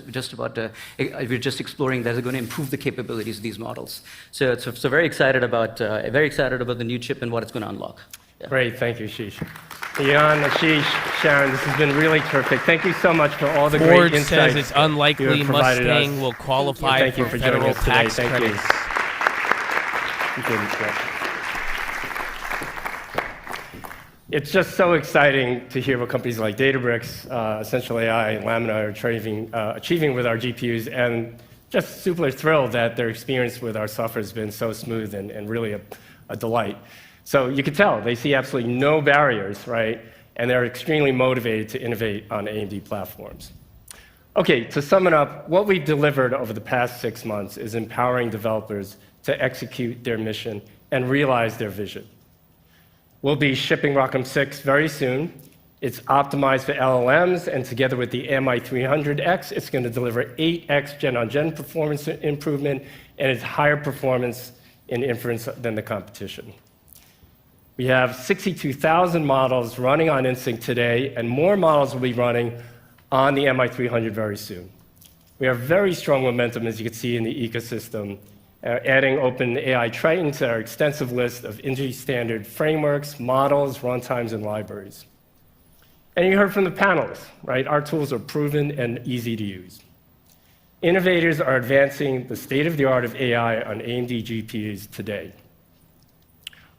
exploring that are going to improve the capabilities of these models. So very excited about the new chip and what it's going to unlock. Yeah. Great, thank you, Ashish. Jan, Ashish, Sharon, this has been really terrific. Thank you so much for all the Ford great insights. says it's unlikely Mustang will qualify for federal tax credits. It's just so exciting to hear what companies like Databricks, Essential AI, and Lamina are achieving with our GPUs, and just super thrilled that their experience with our software has been so smooth and really a delight. So you can tell they see absolutely no barriers, right? And they're extremely motivated to innovate on AMD platforms. Okay, to sum it up, what we've delivered over the past 6 months is empowering developers to execute their mission and realize their vision. We'll be shipping ROCm 6 very soon. It's optimized for LLMs, and together with the MI300X, it's going to deliver 8x gen-on-gen performance improvement, and it's higher performance in inference than the competition. We have 62,000 models running on Instinct today, and more models will be running on the MI300 very soon. We have very strong momentum, as you can see, in the ecosystem, adding OpenAI Triton to our extensive list of industry-standard frameworks, models, runtimes, and libraries. And you heard from the panelists, right? Our tools are proven and easy to use. Innovators are advancing the state-of-the-art of AI on AMD GPUs today.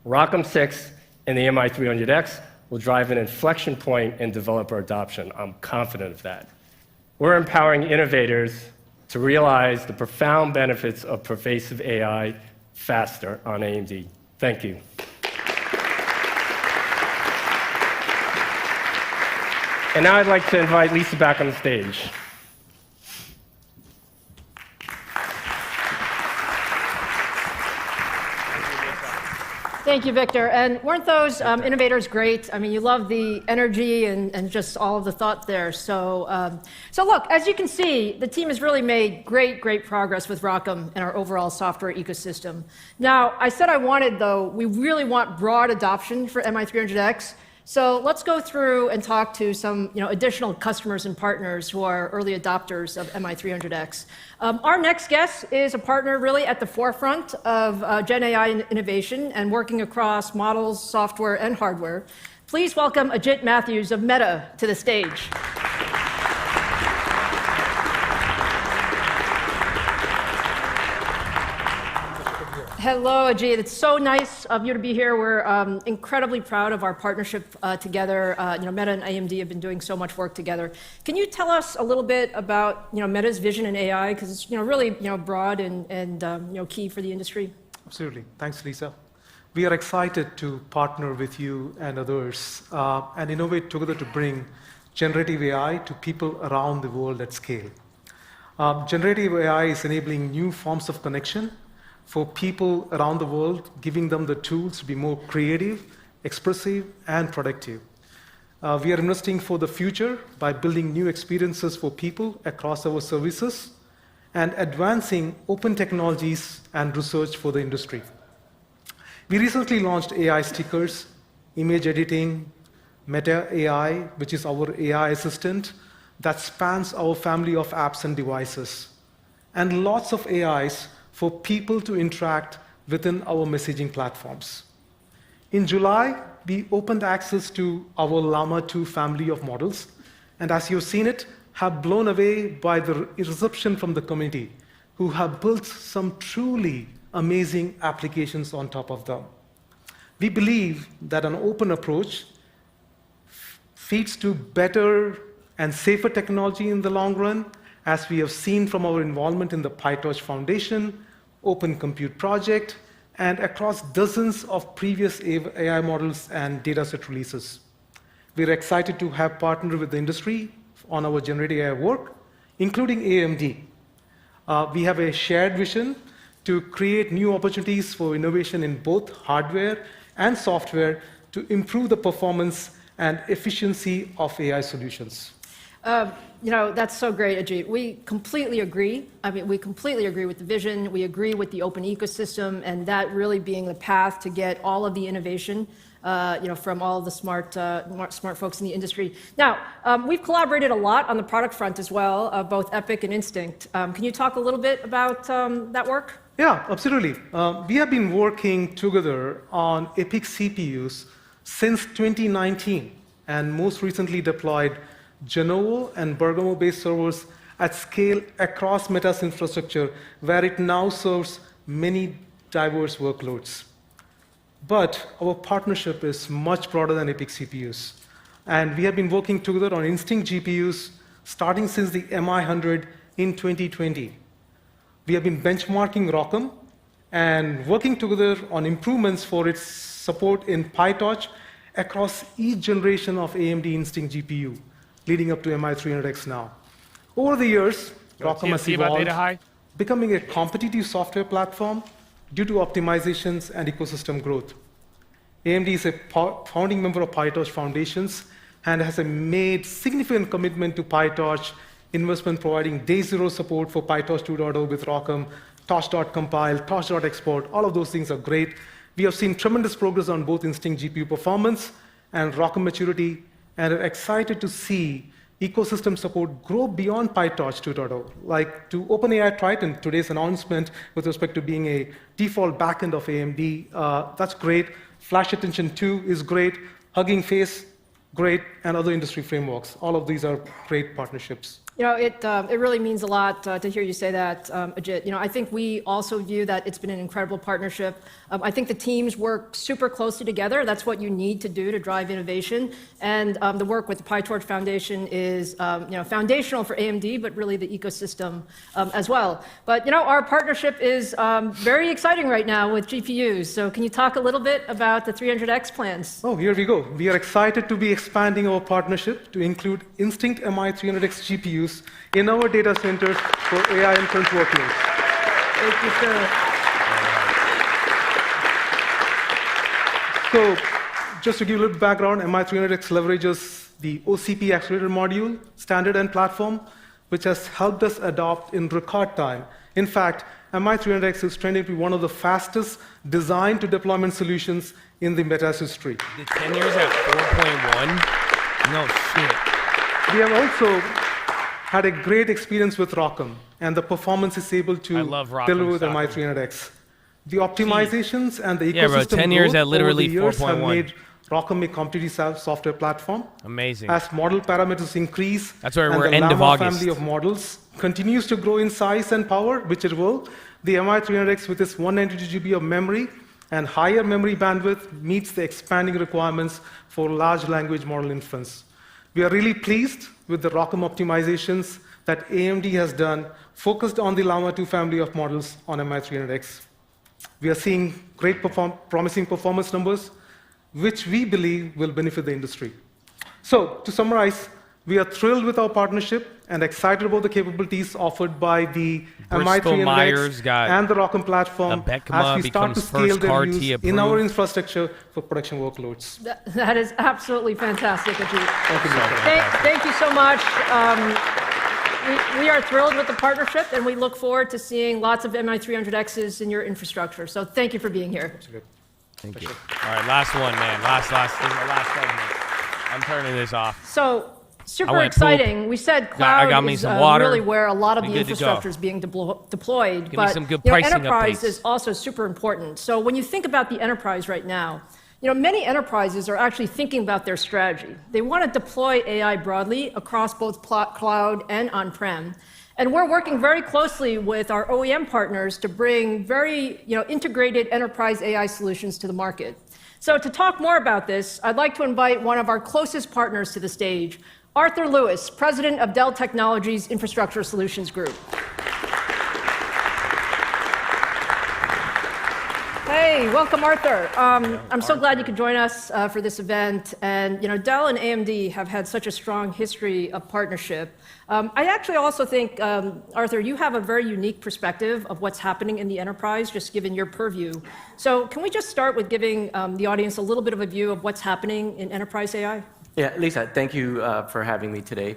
ROCm 6 and the MI300X will drive an inflection point in developer adoption. I'm confident of that. We're empowering innovators to realize the profound benefits of pervasive AI faster on AMD. Thank you. And now I'd like to invite Lisa back on the stage. Thank you, Victor. And weren't those innovators great? I mean, you love the energy and just all of the thought there. So look, as you can see, the team has really made great progress with ROCm and our overall software ecosystem. Now, I said I wanted, though, we really want broad adoption for MI300X. So let's go through and talk to some additional customers and partners who are early adopters of MI300X. Our next guest is a partner really at the forefront of Gen AI innovation and working across models, software, and hardware. Please welcome Ajit Matthews of Meta to the stage. Hello, Ajit. It's so nice of you to be here. We're incredibly proud of our partnership together. Meta and AMD have been doing so much work together. Can you tell us a little bit about Meta's vision in AI? Because it's really broad and key for the industry. Absolutely. Thanks, Lisa. We are excited to partner with you and others and innovate together to bring generative AI to people around the world at scale. Generative AI is enabling new forms of connection for people around the world, giving them the tools to be more creative, expressive, and productive. We are investing for the future by building new experiences for people across our services and advancing open technologies and research for the industry. We recently launched AI stickers, image editing, Meta AI, which is our AI assistant that spans our family of apps and devices, and lots of AIs for people to interact within our messaging platforms. In July, we opened access to our Llama 2 family of models, and as you've seen it, have blown away by the reception from the community, who have built some truly amazing applications on top of them. We believe that an open approach feeds to better and safer technology in the long run, as we have seen from our involvement in the PyTorch Foundation, Open Compute Project, and across dozens of previous AI models and dataset releases. We're excited to have partnered with the industry on our generative AI work, including AMD. We have a shared vision to create new opportunities for innovation in both hardware and software to improve the performance and efficiency of AI solutions. That's so great, Ajit. We completely agree. We completely agree with the vision. We agree with the open ecosystem, and that really being the path to get all of the innovation, from all of the smart folks in the industry. Now, we've collaborated a lot on the product front as well, both Epic and Instinct. Can you talk a little bit about that work? Yeah, absolutely. We have been working together on Epic CPUs since 2019, and most recently deployed Genovo and Bergamo-based servers at scale across Meta's infrastructure, where it now serves many diverse workloads. But our partnership is much broader than Epic CPUs. And we have been working together on Instinct GPUs starting since the MI100 in 2020. We have been benchmarking ROCm and working together on improvements for its support in PyTorch across each generation of AMD Instinct GPU, leading up to MI300X now. Over the years, ROCm has evolved, becoming a competitive software platform due to optimizations and ecosystem growth. AMD is a founding member of PyTorch Foundations and has made significant commitment to PyTorch investment, providing day zero support for PyTorch 2.0 with ROCm, torch.compile, torch.export. All of those things are great. We have seen tremendous progress on both Instinct GPU performance and ROCm maturity, and are excited to see ecosystem support grow beyond PyTorch 2.0, like to OpenAI Triton, today's announcement with respect to being a default backend of AMD. That's great. Flash Attention 2 is great. Hugging Face, great, and other industry frameworks. All of these are great partnerships. It really means a lot to hear you say that, Ajit. I think we also view that it's been an incredible partnership. I think the teams work super closely together. That's what you need to do to drive innovation. And the work with the PyTorch Foundation is foundational for AMD, but really the ecosystem as well. But our partnership is very exciting right now with GPUs. So can you talk a little bit about the 300X plans? Oh, here we go. We are excited to be expanding our partnership to include Instinct MI300X GPUs in our data centers for AI inference workloads. Thank you, sir. So, just to give you a little background, MI300X leverages the OCP accelerator module, standard and platform, which has helped us adopt in record time. In fact, MI300X is trending to be one of the fastest design to deployment solutions in the Meta's history. The 10 years at 4.1? No shit. We have also had a great experience with ROCm, and the performance is able to deliver with MI300X. The optimizations and the ecosystem 10 years growth at literally over the years 4.1. have made ROCm a competitive software platform. Amazing. As model parameters increase, that's where and we're the end of Llama August. family of models continues to grow in size and power, which it will, the MI300X with its 192 GB of memory and higher memory bandwidth meets the expanding requirements for large language model inference. We are really pleased with the ROCm optimizations that AMD has done, focused on the Llama 2 family of models on MI300X. We are seeing great promising performance numbers, which we believe will benefit the industry. So, to summarize, we are thrilled with our partnership and excited about the capabilities offered by the MI300X and the ROCm platform as we start to scale their use in our infrastructure for production workloads. That is absolutely fantastic, Ajit. Thank you. Thank you so much. We are thrilled with the partnership, and we look forward to seeing lots of MI300Xs in your infrastructure. So thank you for being here. Thank you. All right, last one, man. Last. This is the last segment. I'm turning this off. So Super went exciting. poop. We said I cloud got me is some water. really where a lot of Be the good to go. infrastructure is being deployed. Give me but some good you know, pricing enterprise updates. is also super important. So when you think about the enterprise right now, you know, many enterprises are actually thinking about their strategy. They want to deploy AI broadly across both cloud and on-prem. And we're working very closely with our OEM partners to bring very, you know, integrated enterprise AI solutions to the market. So to talk more about this, I'd like to invite one of our closest partners to the stage, Arthur Lewis, President of Dell Technologies Infrastructure Solutions Group. Hey, welcome, Arthur. I'm so glad you could join us for this event. And you know, Dell and AMD have had such a strong history of partnership. I actually also think, Arthur, you have a very unique perspective of what's happening in the enterprise, just given your purview. So can we just start with giving the audience a little bit of a view of what's happening in enterprise AI? Yeah, Lisa, thank you for having me today.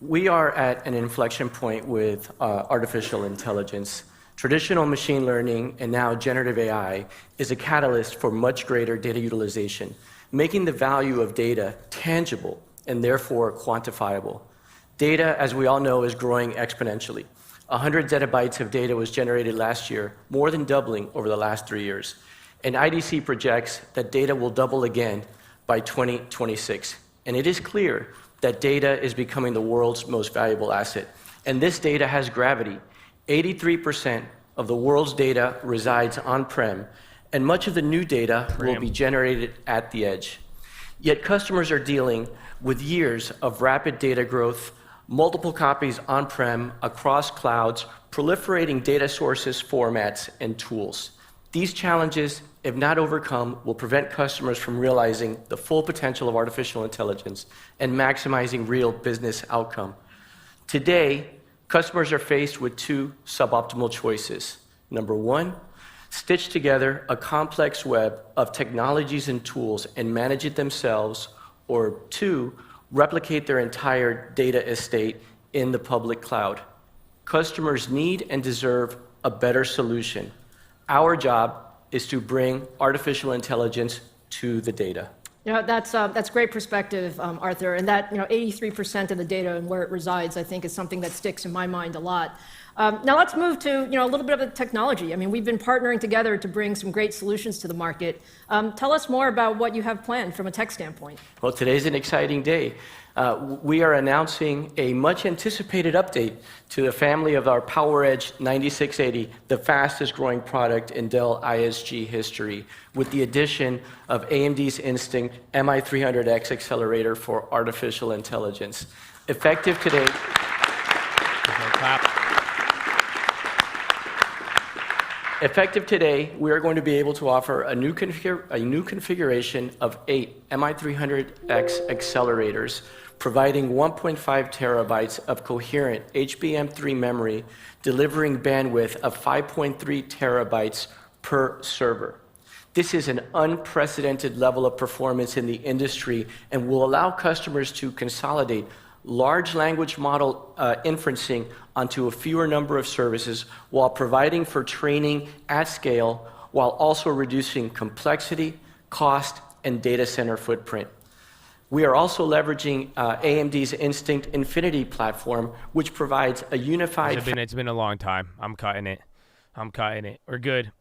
We are at an inflection point with artificial intelligence. Traditional machine learning and now generative AI is a catalyst for much greater data utilization, making the value of data tangible and therefore quantifiable. Data, as we all know, is growing exponentially. 100 zettabytes of data was generated last year, more than doubling over the last 3 years. And IDC projects that data will double again by 2026. And it is clear that data is becoming the world's most valuable asset. And this data has gravity. 83% of the world's data resides on-prem, and much of the new data will be generated at the edge. Yet customers are dealing with years of rapid data growth, multiple copies on-prem, across clouds, proliferating data sources, formats, and tools. These challenges, if not overcome, will prevent customers from realizing the full potential of artificial intelligence and maximizing real business outcome. Today, customers are faced with two suboptimal choices. Number one, stitch together a complex web of technologies and tools and manage it themselves, or two, replicate their entire data estate in the public cloud. Customers need and deserve a better solution. Our job is to bring artificial intelligence to the data. You know, that's great perspective, Arthur, and that, you know, 83% of the data and where it resides, I think, is something that sticks in my mind a lot. Now let's move to, you know, a little bit of the technology. I mean, we've been partnering together to bring some great solutions to the market. Tell us more about what you have planned from a tech standpoint. Well, today's an exciting day. We are announcing a much anticipated update to the family of our PowerEdge 9680, the fastest growing product in Dell ISG history, with the addition of AMD's Instinct MI300X accelerator for artificial intelligence. Effective today. Effective today, we are going to be able to offer a new configuration of 8 MI300X accelerators, providing 1.5 terabytes of coherent HBM3 memory, delivering bandwidth of 5.3 terabytes per server. This is an unprecedented level of performance in the industry and will allow customers to consolidate large language model inferencing onto a fewer number of services while providing for training at scale, while also reducing complexity, cost, and data center footprint. We are also leveraging AMD's Instinct Infinity platform, which provides a unified... It's been a long time. I'm cutting it. We're good.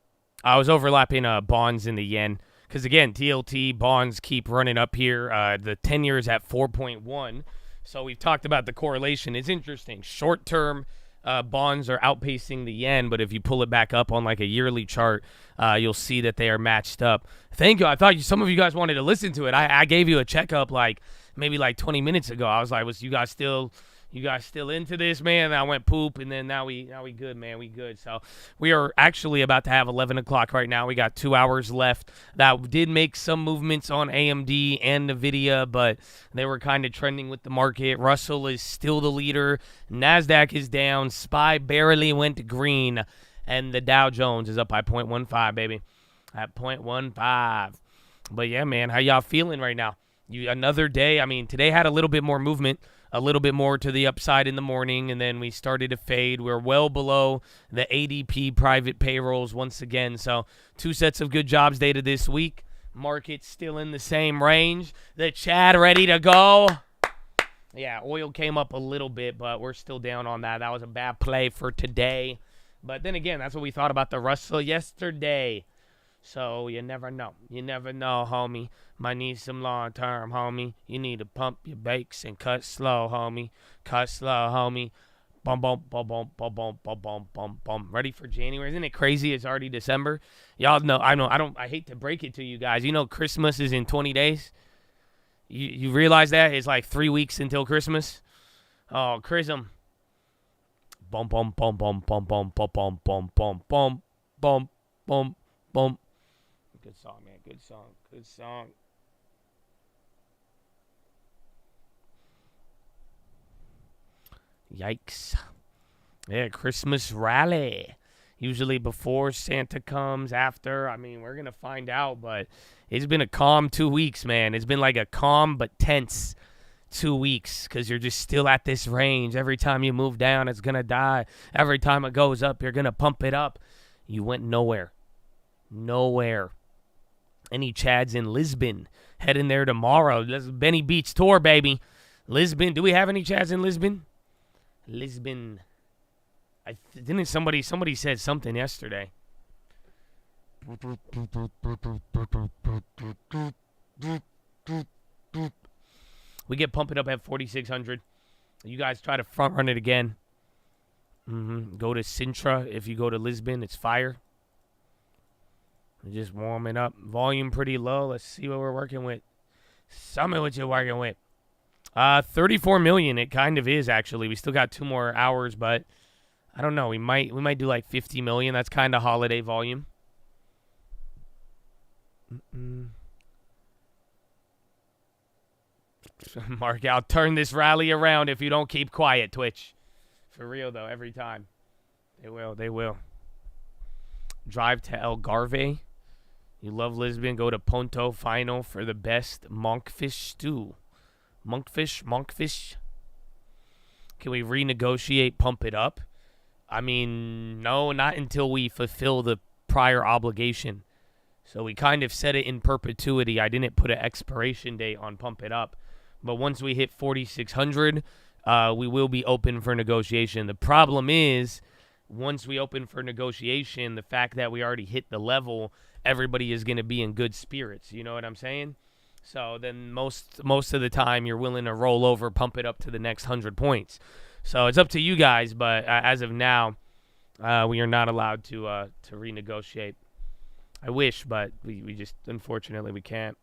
I was overlapping bonds in the yen. Because, again, TLT bonds keep running up here. The 10-year is at 4.1. So we've talked about the correlation. It's interesting. Short-term bonds are outpacing the yen, but if you pull it back up on like a yearly chart, you'll see that they are matched up. Thank you. I thought some of you guys wanted to listen to it. I gave you a checkup maybe 20 minutes ago. I was like, was you guys still into this, man? And I went poop, and then now we good, man. We good. So we are actually about to have 11 o'clock right now. We got 2 hours left. That did make some movements on AMD and NVIDIA, but they were kind of trending with the market. Russell is still the leader. NASDAQ is down. SPY barely went green, and the Dow Jones is up by 0.15, baby. At 0.15. But yeah, man, how y'all feeling right now? Another day. I mean, today had a little bit more movement, a little bit more to the upside in the morning, and then we started to fade. We're well below the ADP private payrolls once again. So 2 sets of good jobs data this week. Market's still in the same range. The Chad ready to go. Yeah, oil came up a little bit, but we're still down on that. That was a bad play for today. But then again, that's what we thought about the Russell yesterday. So you never know. You never know, homie. Might need some long term, homie. You need to pump your brakes and cut slow, homie. Cut slow, homie. Bum bum bum bum bum bum bum bum bum bum. Ready for January? Isn't it crazy? It's already December. Y'all know. I hate to break it to you guys. You know Christmas is in 20 days. You realize that it's like 3 weeks until Christmas. Oh, Chrism. Bum bum bum bum bum bum bum bum bum bum bum bum bum bum. Good song, man. Good song. Good song. Yikes. Yeah, Christmas rally. Usually before Santa comes, after. I mean, we're going to find out, but it's been a calm 2 weeks, man. It's been like a calm but tense 2 weeks because you're just still at this range. Every time you move down, it's going to die. Every time it goes up, you're going to pump it up. You went nowhere. Nowhere. Any Chads in Lisbon? Heading there tomorrow. This is Benny Beach tour, baby. Lisbon. Do we have any Chads in Lisbon? Lisbon. Didn't somebody said something yesterday. We get pumping up at 4,600. You guys try to front run it again. Go to Sintra. If you go to Lisbon, it's fire. We're just warming up. Volume pretty low. Let's see what we're working with. Tell me what you're working with. 34 million. It kind of is, actually. We still got 2 more hours, but I don't know. We might do like 50 million. That's kind of holiday volume. Mark, I'll turn this rally around if you don't keep quiet, Twitch. For real, though, every time. They will. They will. Drive to Algarve. You love Lisbon. Go to Ponto Final for the best monkfish stew. Monkfish. Can we renegotiate, pump it up? I mean, no, not until we fulfill the prior obligation. So we kind of set it in perpetuity. I didn't put an expiration date on pump it up. But once we hit 4,600, we will be open for negotiation. The problem is, once we open for negotiation, the fact that we already hit the level, everybody is going to be in good spirits. You know what I'm saying? So then most of the time, you're willing to roll over, pump it up to the next 100 points. So it's up to you guys, but as of now, we are not allowed to renegotiate. I wish, but we just, unfortunately, we can't.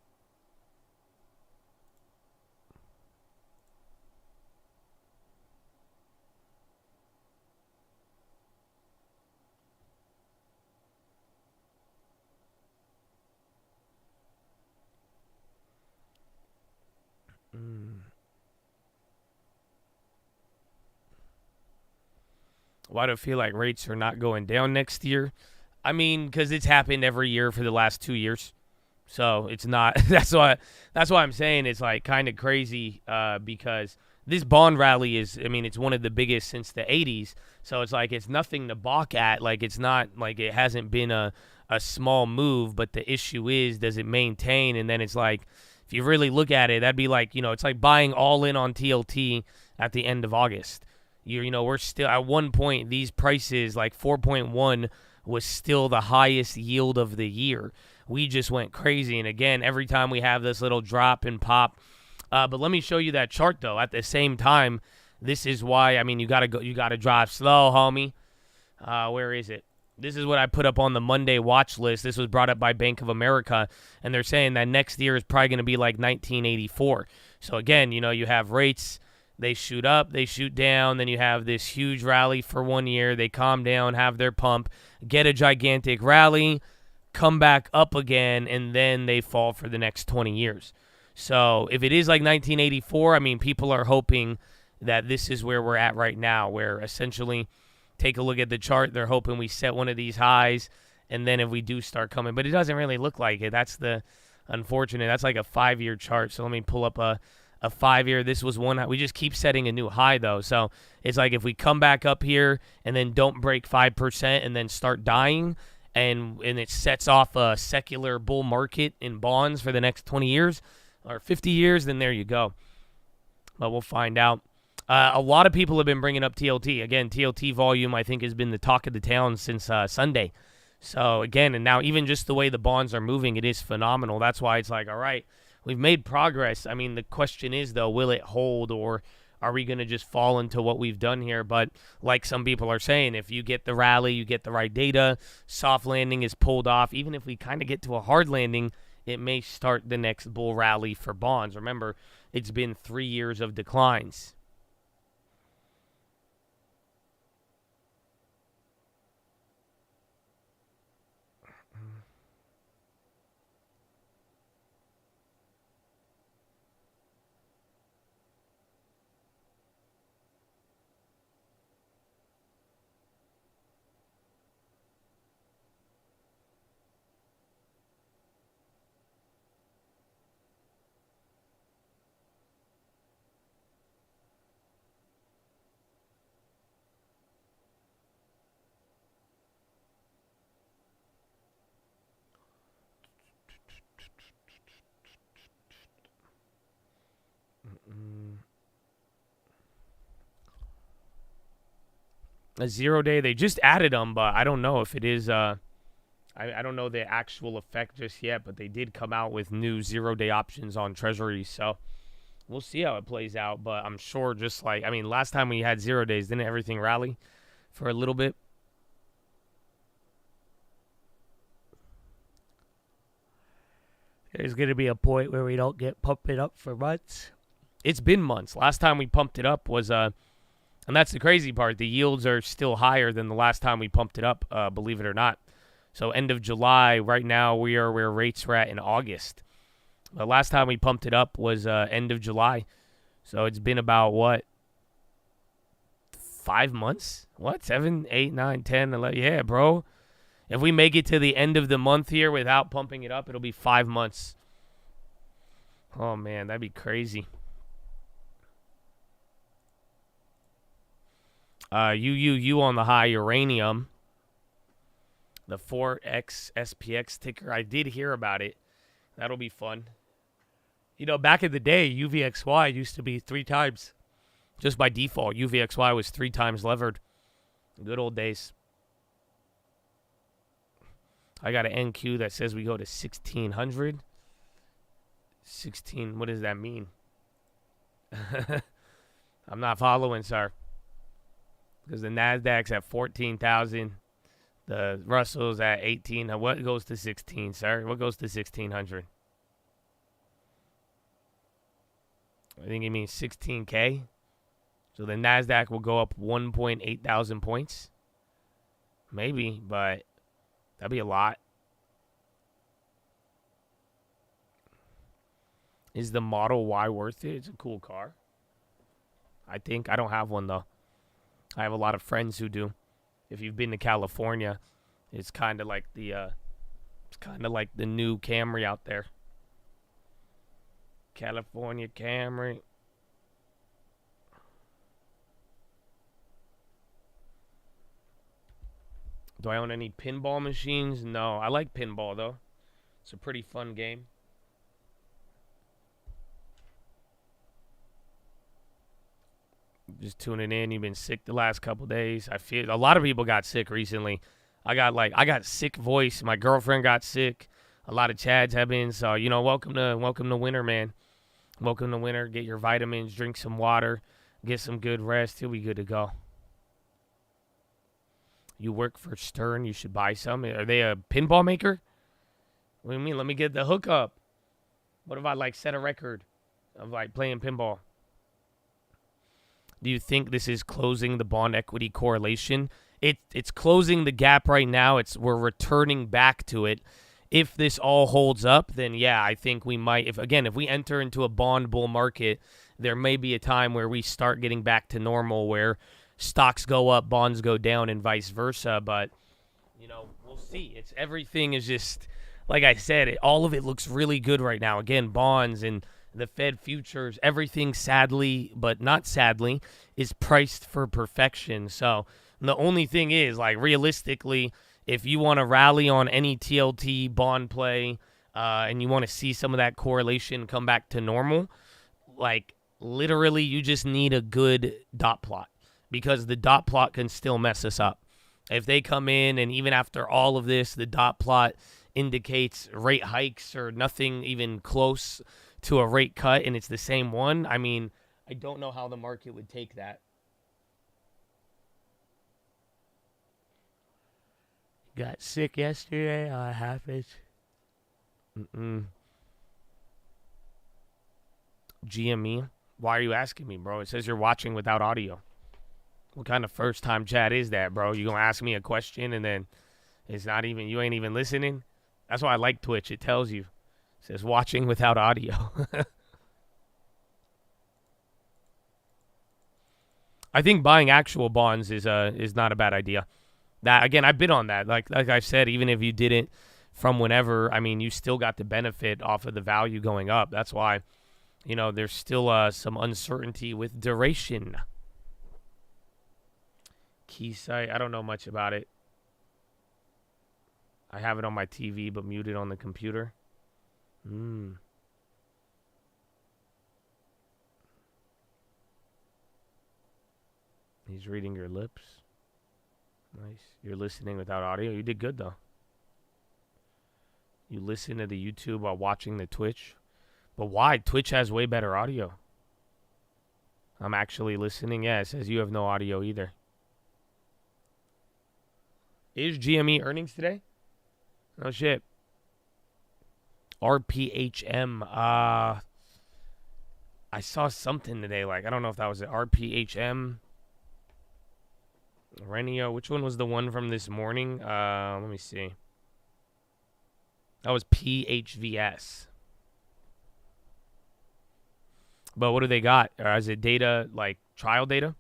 Why do I feel like rates are not going down next year? I mean, because it's happened every year for the last 2 years. So it's not. That's why I'm saying it's like kind of crazy because this bond rally is, I mean, it's one of the biggest since the 80s. So it's like it's nothing to balk at. Like it's not like it hasn't been a small move. But the issue is, does it maintain? And then it's like, if you really look at it, that'd be like, it's like buying all in on TLT at the end of August. We're still at one point, these prices, like 4.1 was still the highest yield of the year. We just went crazy. And again, every time we have this little drop and pop. But let me show you that chart, though. At the same time, this is why, I mean, you got to drive slow, homie. Where is it? This is what I put up on the Monday watch list. This was brought up by Bank of America, and they're saying that next year is probably going to be like 1984. So again, you have rates, they shoot up, they shoot down, then you have this huge rally for 1 year, they calm down, have their pump, get a gigantic rally, come back up again, and then they fall for the next 20 years. So if it is like 1984, I mean, people are hoping that this is where we're at right now, where essentially, take a look at the chart, they're hoping we set one of these highs, and then if we do start coming, but it doesn't really look like it. That's the unfortunate. That's like a 5-year chart. So let me pull up a 5-year. This was one. We just keep setting a new high, though. So it's like if we come back up here and then don't break 5% and then start dying, and it sets off a secular bull market in bonds for the next 20 years or 50 years, then there you go. but we'll find out. A lot of people have been bringing up TLT. Again, TLT volume, I think, has been the talk of the town since Sunday. So, again, and now even just the way the bonds are moving, it is phenomenal. That's why it's like, all right, we've made progress. I mean, the question is, though, will it hold, or are we going to just fall into what we've done here? But like some people are saying, if you get the rally, you get the right data, soft landing is pulled off. Even if we kind of get to a hard landing, it may start the next bull rally for bonds. Remember, it's been 3 years of declines. A 0 day, they just added them, but I don't know if it is, I don't know the actual effect just yet, but they did come out with new 0 day options on treasuries, so we'll see how it plays out. But I'm sure, just like, I mean, last time we had 0 days, didn't everything rally for a little bit? There's going to be a point where we don't get pumping up for months. It's been months. Last time we pumped it up was, and that's the crazy part, the yields are still higher than the last time we pumped it up, believe it or not. So end of July, right now we are where rates were at in August. The last time we pumped it up was end of July. So it's been about, what, 5 months? What, 7, 8, 9, 10, 11? Yeah, bro. If we make it to the end of the month here without pumping it up, it'll be 5 months. Oh, man, that'd be crazy. UUU on the high, uranium. The 4X SPX ticker. I did hear about it. That'll be fun. You know, back in the day, UVXY used to be 3 times. Just by default, UVXY was 3 times levered. Good old days. I got an NQ that says we go to 1600. 16, what does that mean? I'm not following, sir. Because the NASDAQ's at 14,000. The Russell's at 18. Now, what goes to 16, sir? What goes to 1600? I think it means 16K. So the NASDAQ will go up 1.8 thousand points. Maybe, but that'd be a lot. Is the Model Y worth it? It's a cool car. I think. I don't have one, though. I have a lot of friends who do. If you've been to California, it's kind of like the new Camry out there. California Camry. Do I own any pinball machines? No. I like pinball, though. It's a pretty fun game. Just tuning in. You've been sick the last couple days. I feel a lot of people got sick recently. I got sick voice. My girlfriend got sick. A lot of Chads have been. So, you know, welcome to winter, man. Welcome to winter. Get your vitamins, drink some water, get some good rest. You'll be good to go. You work for Stern, you should buy some. Are they a pinball maker? What do you mean? Let me get the hookup. What if I like set a record of like playing pinball? Do you think this is closing the bond equity correlation? It's closing the gap right now. We're returning back to it. If this all holds up, then yeah, I think we might. If we enter into a bond bull market, there may be a time where we start getting back to normal, where stocks go up, bonds go down, and vice versa. But you know, we'll see. Everything is just like I said. All of it looks really good right now. Again, bonds and the Fed futures, everything sadly, but not sadly, is priced for perfection. So the only thing is, like, realistically, if you want to rally on any TLT bond play and you want to see some of that correlation come back to normal, like, literally you just need a good dot plot, because the dot plot can still mess us up. If they come in and even after all of this, the dot plot indicates rate hikes or nothing even close to a rate cut and it's the same one, I mean, I don't know how the market would take that. Got sick yesterday. Oh, it happens. GME? Why are you asking me, bro? It says you're watching without audio. What kind of first time chat is that, bro? You gonna ask me a question and then it's not even, you ain't even listening? That's why I like Twitch. It tells you. It says watching without audio. I think buying actual bonds is not a bad idea. That, again, I've been on that. Like I said, even if you didn't from whenever, I mean, you still got the benefit off of the value going up. That's why, you know, there's still some uncertainty with duration. Keysight, I don't know much about it. I have it on my TV, but muted on the computer. He's reading your lips. Nice. You're listening without audio. You did good, though. You listen to the YouTube while watching the Twitch. But why? Twitch has way better audio. I'm actually listening. Yeah, it says you have no audio either. Is GME earnings today? Oh, shit. RPHM. I saw something today. Like, I don't know if that was it. RPHM. Renio. Which one was the one from this morning? Let me see. That was PHVS. But what do they got? Or is it data, like trial data?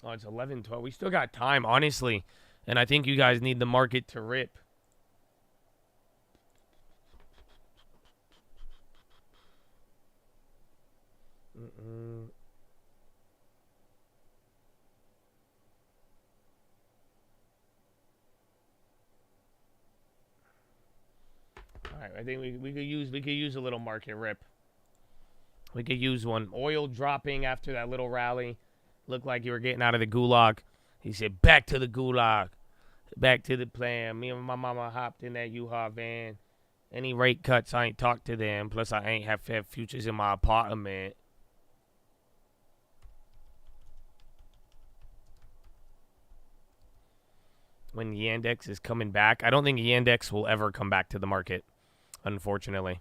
Oh, it's 11:12. We still got time, honestly. And I think you guys need the market to rip. All right, I think we could use a little market rip. We could use one. Oil dropping after that little rally. Looked like you were getting out of the gulag. He said, back to the gulag. Back to the plan. Me and my mama hopped in that U-Haul van. Any rate cuts, I ain't talked to them. Plus, I ain't have Fed futures in my apartment. When the Yandex is coming back. I don't think Yandex will ever come back to the market, unfortunately.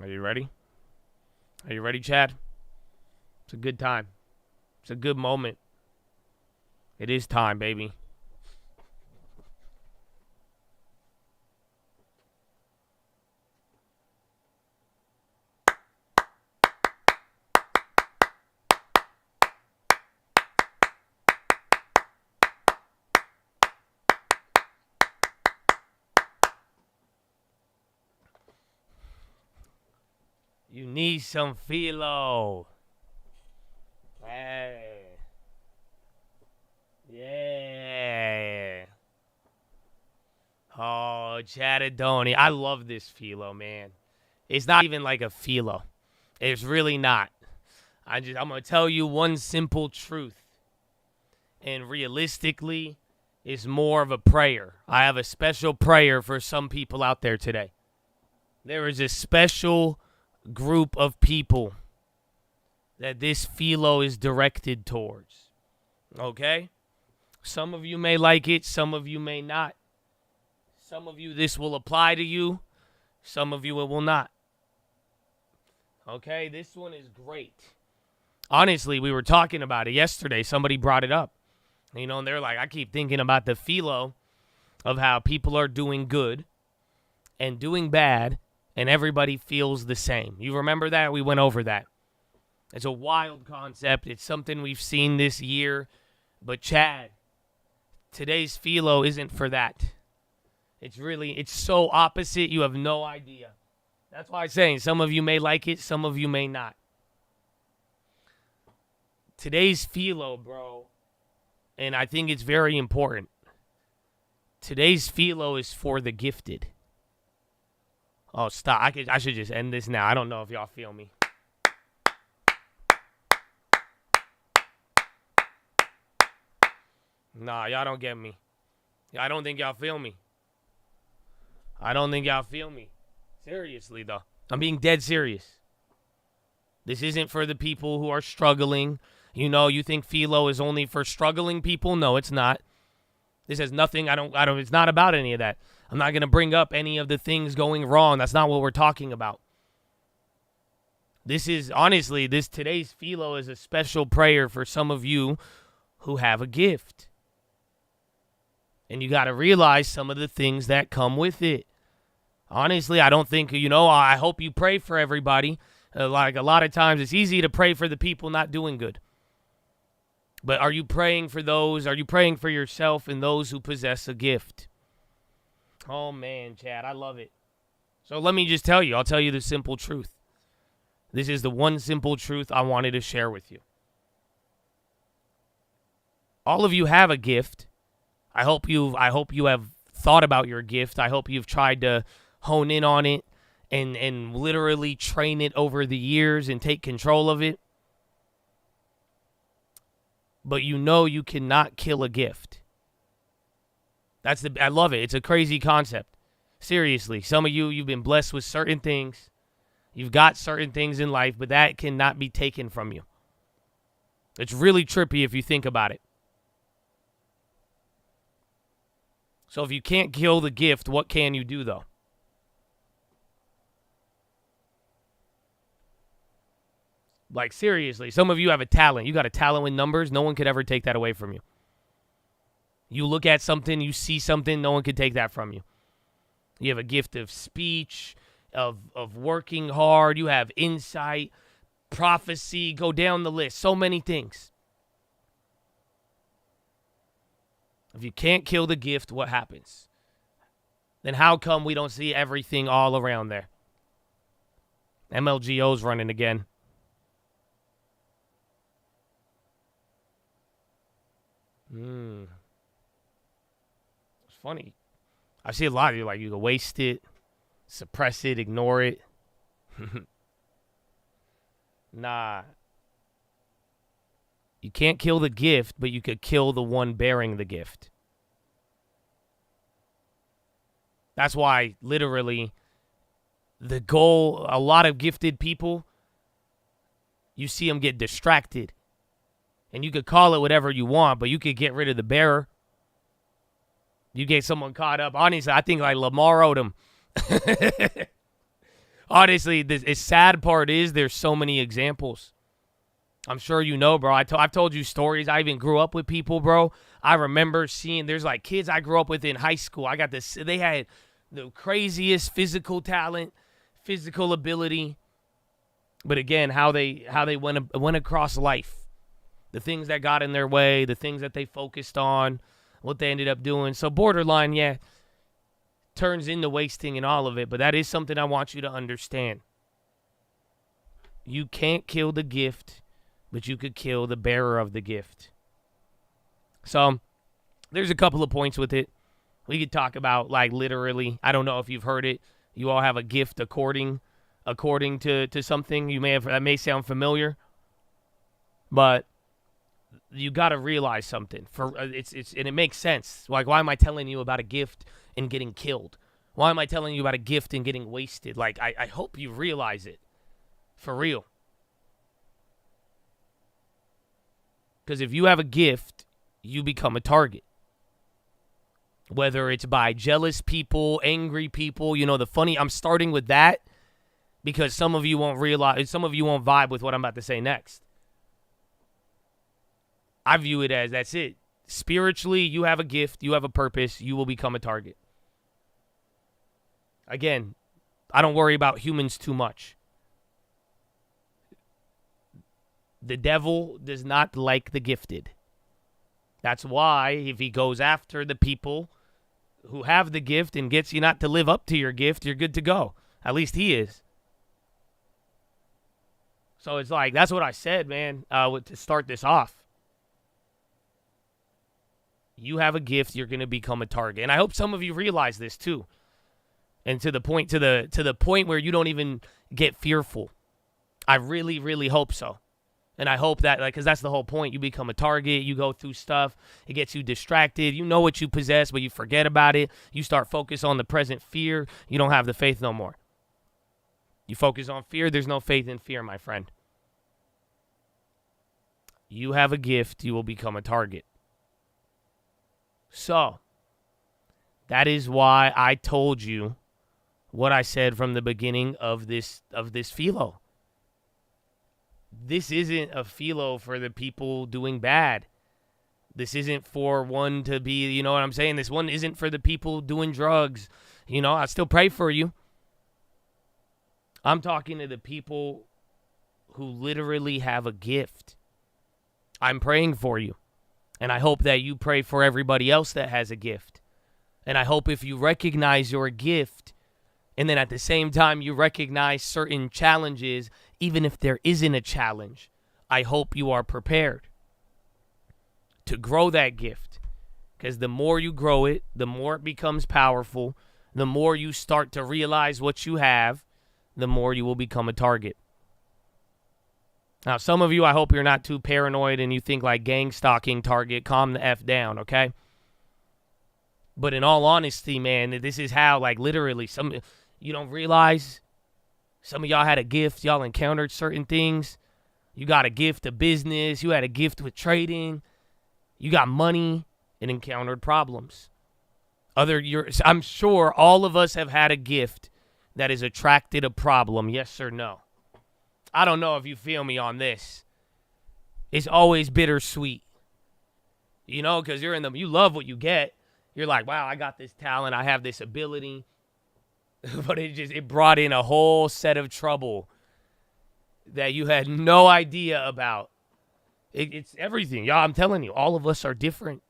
Are you ready? Are you ready, Chad? It's a good time. It's a good moment. It is time, baby. You need some PHILO. Hey. Yeah. Oh, Chattadoni. I love this PHILO, man. It's not even like a PHILO. It's really not. I'm going to tell you one simple truth. And realistically, it's more of a prayer. I have a special prayer for some people out there today. There is a special group of people that this PHILO is directed towards. Okay? Some of you may like it, some of you may not. Some of you, this will apply to you. Some of you, it will not. Okay? This one is great. Honestly, we were talking about it yesterday. Somebody brought it up. You know, and they're like, I keep thinking about the PHILO of how people are doing good. and doing bad, and everybody feels the same. You remember that? We went over that. It's a wild concept. It's something we've seen this year. But Chad, today's PHILO isn't for that. It's so opposite, you have no idea. That's why I'm saying some of you may like it, some of you may not. Today's PHILO, bro, and I think it's very important. Today's PHILO is for the gifted. Oh, stop. I should just end this now. I don't know if y'all feel me. Nah, y'all don't get me. I don't think y'all feel me. I don't think y'all feel me. Seriously, though. I'm being dead serious. This isn't for the people who are struggling. You know, you think PHILO is only for struggling people? No, it's not. This has nothing, it's not about any of that. I'm not going to bring up any of the things going wrong. That's not what we're talking about. This is, honestly, today's PHILO is a special prayer for some of you who have a gift. And you got to realize some of the things that come with it. Honestly, I don't think, I hope you pray for everybody. Like a lot of times, it's easy to pray for the people not doing good. But are you praying for those? Are you praying for yourself and those who possess a gift? Oh, man, Chad, I love it. So let me just tell you. I'll tell you the simple truth. This is the one simple truth I wanted to share with you. All of you have a gift. I hope you have thought about your gift. I hope you've tried to hone in on it and literally train it over the years and take control of it. But you cannot kill a gift. I love it. It's a crazy concept. Seriously, some of you've been blessed with certain things. You've got certain things in life, but that cannot be taken from you. It's really trippy if you think about it. So if you can't kill the gift, what can you do, though? Like, seriously, some of you have a talent. You got a talent with numbers. No one could ever take that away from you. You look at something, you see something, no one could take that from you. You have a gift of speech, of working hard. You have insight, prophecy, go down the list. So many things. If you can't kill the gift, what happens? Then how come we don't see everything all around there? MLGO's running again. It's funny. I see a lot of you, like, you can waste it, suppress it, ignore it. Nah. You can't kill the gift, but you could kill the one bearing the gift. That's why, literally, the goal, a lot of gifted people, you see them get distracted. And you could call it whatever you want, but you could get rid of the bearer. You get someone caught up. Honestly, I think like Lamar Odom. Honestly, the sad part is there's so many examples. I'm sure you know, bro. I've told you stories. I even grew up with people, bro. I remember seeing, there's like kids I grew up with in high school. I got this, they had the craziest physical talent, physical ability. But again, how they went across life. The things that got in their way, the things that they focused on, what they ended up doing. So borderline, yeah, turns into wasting and all of it. But that is something I want you to understand. You can't kill the gift, but you could kill the bearer of the gift. So there's a couple of points with it. We could talk about, like, literally, I don't know if you've heard it. You all have a gift according to something. That may sound familiar. But you got to realize something. And it makes sense. Like, why am I telling you about a gift and getting killed? Why am I telling you about a gift and getting wasted? Like, I hope you realize it. For real. Because if you have a gift, you become a target. Whether it's by jealous people, angry people, I'm starting with that because some of you won't realize, some of you won't vibe with what I'm about to say next. I view it as, that's it. Spiritually, you have a gift, you have a purpose, you will become a target. Again, I don't worry about humans too much. The devil does not like the gifted. That's why if he goes after the people who have the gift and gets you not to live up to your gift, you're good to go. At least he is. So it's like, that's what I said, man, to start this off. You have a gift, you're going to become a target. And I hope some of you realize this too. And to the point where you don't even get fearful. I really, really hope so. And I hope that, like, because that's the whole point. You become a target. You go through stuff. It gets you distracted. You know what you possess, but you forget about it. You start focus on the present fear. You don't have the faith no more. You focus on fear. There's no faith in fear, my friend. You have a gift. You will become a target. So, that is why I told you what I said from the beginning of this PHILO. This isn't a PHILO for the people doing bad. This isn't for one to be, you know what I'm saying? This one isn't for the people doing drugs. You know, I still pray for you. I'm talking to the people who literally have a gift. I'm praying for you. And I hope that you pray for everybody else that has a gift. And I hope if you recognize your gift, and then at the same time you recognize certain challenges, even if there isn't a challenge, I hope you are prepared to grow that gift. Because the more you grow it, the more it becomes powerful. The more you start to realize what you have, the more you will become a target. Now, some of you, I hope you're not too paranoid and you think like gang stalking target, calm the F down, okay? But in all honesty, man, this is how, like, literally, you don't realize some of y'all had a gift. Y'all encountered certain things. You got a gift of business. You had a gift with trading. You got money and encountered problems. I'm sure all of us have had a gift that has attracted a problem, yes or no? I don't know if you feel me on this. It's always bittersweet. You know, because you love what you get. You're like, wow, I got this talent. I have this ability. But it brought in a whole set of trouble that you had no idea about. It's everything. Y'all, I'm telling you, all of us are different.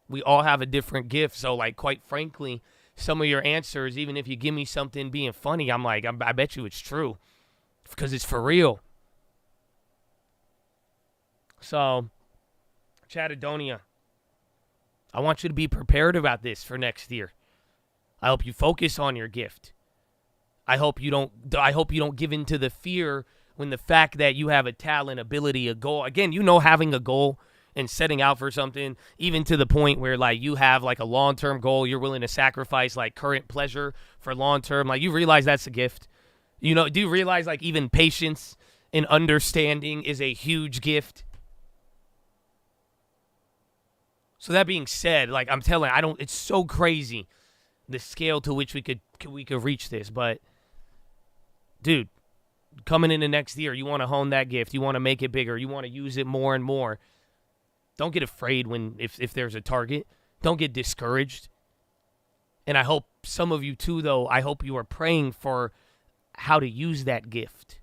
We all have a different gift. So, like, quite frankly, some of your answers, even if you give me something being funny, I'm like, I bet you it's true. Because it's for real. So, Chattadonia, I want you to be prepared about this for next year. I hope you focus on your gift. I hope you don't give in to the fear when the fact that you have a talent, ability, a goal. Again, you know, having a goal and setting out for something, even to the point where, like, you have like a long-term goal, you're willing to sacrifice like current pleasure for long-term. Like, you realize that's a gift. You know, do you realize, like, even patience and understanding is a huge gift? So that being said, like, I'm telling you, it's so crazy the scale to which we could reach this. But, dude, coming into next year, you want to hone that gift. You want to make it bigger. You want to use it more and more. Don't get afraid if there's a target. Don't get discouraged. And I hope some of you too, though, I hope you are praying for how to use that gift.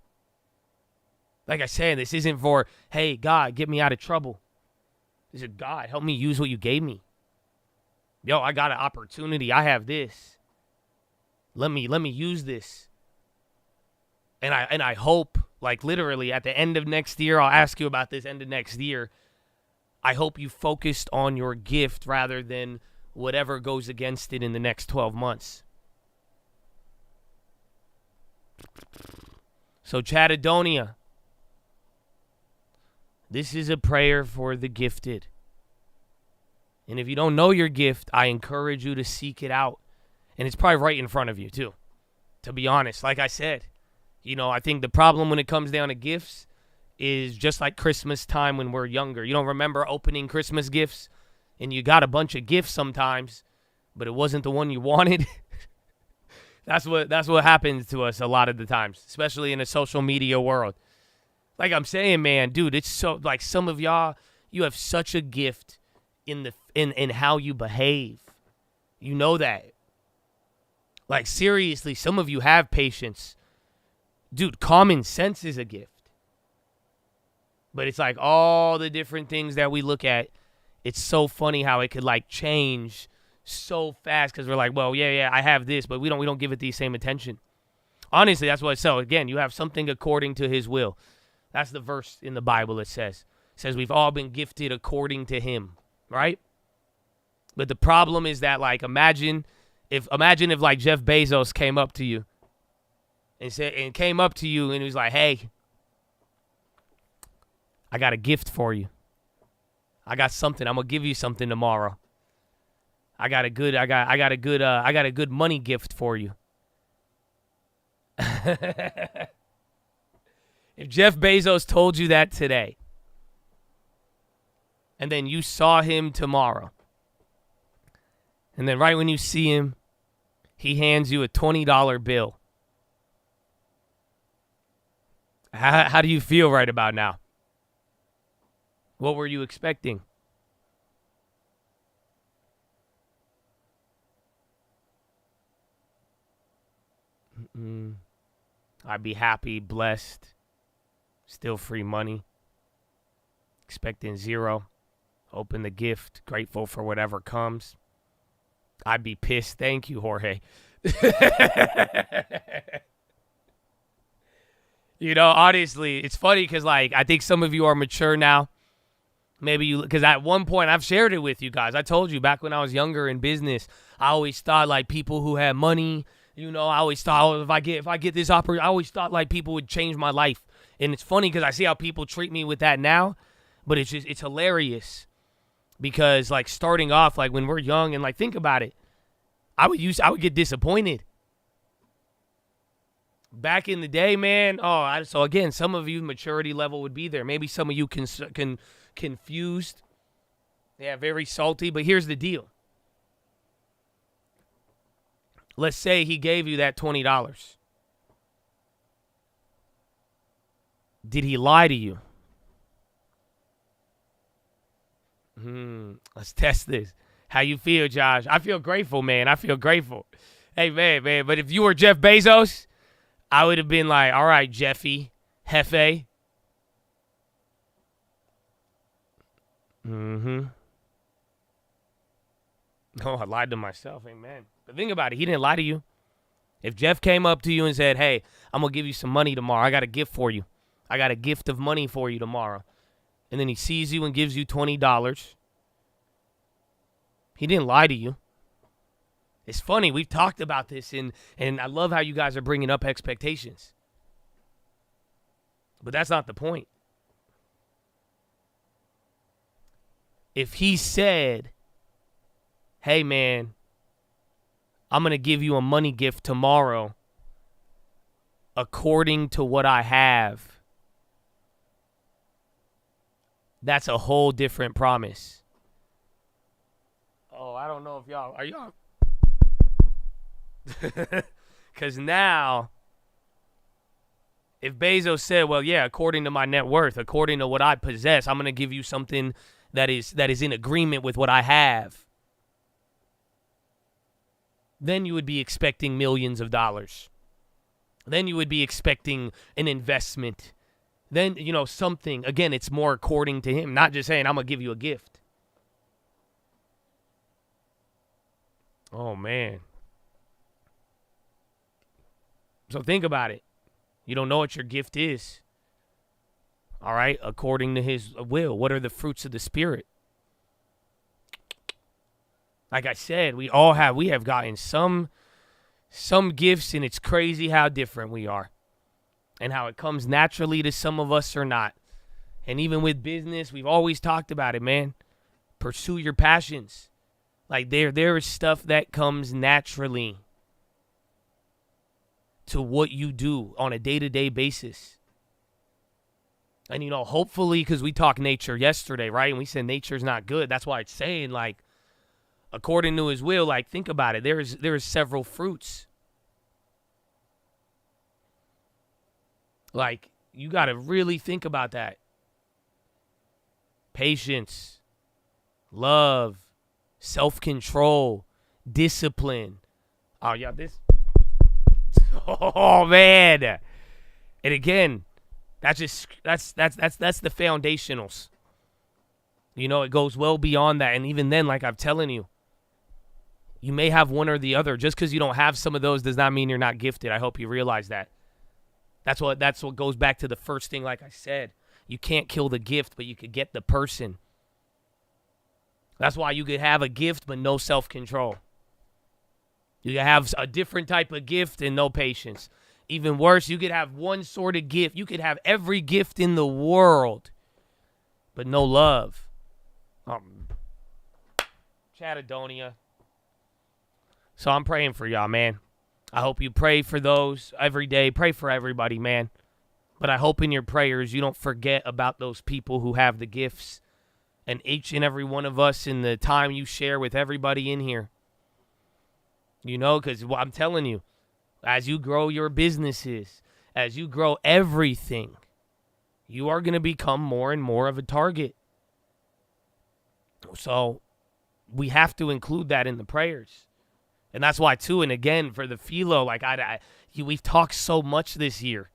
Like I said, this isn't for, hey, God, get me out of trouble. This is, God, help me use what you gave me. Yo, I got an opportunity. I have this. Let me use this. And I hope, like, literally at the end of next year, I'll ask you about this end of next year. I hope you focused on your gift rather than whatever goes against it in the next 12 months. So, Chattadonia, this is a prayer for the gifted. And if you don't know your gift, I encourage you to seek it out. And it's probably right in front of you, too, to be honest. Like I said, you know, I think the problem when it comes down to gifts is just like Christmas time when we're younger. You don't remember opening Christmas gifts, and you got a bunch of gifts sometimes, but it wasn't the one you wanted. That's what happens to us a lot of the times, especially in the social media world. Like I'm saying, man, dude, it's so, like, some of y'all, you have such a gift in how you behave. You know that. Like, seriously, some of you have patience. Dude, common sense is a gift. But it's like all the different things that we look at, it's so funny how it could like change so fast because we're like, well, yeah, I have this, but we don't give it the same attention. Honestly, that's what. So again, you have something according to his will. That's the verse in the Bible. It says we've all been gifted according to him, right? But the problem is that, like, imagine if like Jeff Bezos came up to you and he was like, hey, I got a gift for you. I got something. I'm gonna give you something tomorrow. I got a good money gift for you. If Jeff Bezos told you that today, and then you saw him tomorrow, and then right when you see him, he hands you a $20 bill. How do you feel right about now? What were you expecting? I'd be happy, blessed, still free money, expecting zero, open the gift, grateful for whatever comes. I'd be pissed. Thank you, Jorge. Honestly, it's funny because, like, I think some of you are mature now. Maybe because at one point I've shared it with you guys. I told you back when I was younger in business, I always thought like people who had money, I always thought, if I get this opportunity, I always thought like people would change my life. And it's funny because I see how people treat me with that now, but it's hilarious because, like, starting off, like, when we're young and, like, think about it, I would get disappointed. Back in the day, man. So again, some of you maturity level would be there. Maybe some of you confused. Yeah, very salty. But here's the deal. Let's say he gave you that $20. Did he lie to you? Let's test this. How you feel, Josh? I feel grateful, man. I feel grateful. Hey, man. But if you were Jeff Bezos, I would have been like, all right, Jeffy, Hefe. No, I lied to myself. Amen. But think about it. He didn't lie to you. If Jeff came up to you and said, hey, I'm going to give you some money tomorrow. I got a gift for you. I got a gift of money for you tomorrow. And then he sees you and gives you $20. He didn't lie to you. It's funny. We've talked about this, and I love how you guys are bringing up expectations. But that's not the point. If he said, hey, man, I'm going to give you a money gift tomorrow according to what I have, that's a whole different promise. Oh, I don't know if y'all, are y'all? Because now, if Bezos said, well, yeah, according to my net worth, according to what I possess, I'm going to give you something that is in agreement with what I have, then you would be expecting millions of dollars. Then you would be expecting an investment. Then, something. Again, it's more according to him, not just saying, I'm going to give you a gift. Oh, man. So think about it. You don't know what your gift is. All right? According to his will. What are the fruits of the Spirit? Like I said, we have gotten some gifts, and it's crazy how different we are. And how it comes naturally to some of us or not. And even with business, we've always talked about it, man. Pursue your passions. Like there is stuff that comes naturally to what you do on a day-to-day basis. And, hopefully, because we talked nature yesterday, right? And we said nature's not good. That's why it's saying, like, according to his will, like, think about it. There is several fruits. Like, you got to really think about that. Patience, love, self-control, discipline. Oh, yeah, Oh man. And again, that's the foundationals. You know, it goes well beyond that. And even then, like I'm telling you, you may have one or the other. Just because you don't have some of those does not mean you're not gifted. I hope you realize that. That's what goes back to the first thing, like I said. You can't kill the gift, but you could get the person. That's why you could have a gift but no self-control. You could have a different type of gift and no patience. Even worse, you could have one sort of gift. You could have every gift in the world, but no love. Chatadonia. So I'm praying for y'all, man. I hope you pray for those every day. Pray for everybody, man. But I hope in your prayers you don't forget about those people who have the gifts. And each and every one of us in the time you share with everybody in here. You know, because I'm telling you, as you grow your businesses, as you grow everything, you are going to become more and more of a target. So we have to include that in the prayers. And that's why, too, and again, for the PHILO, like we've talked so much this year.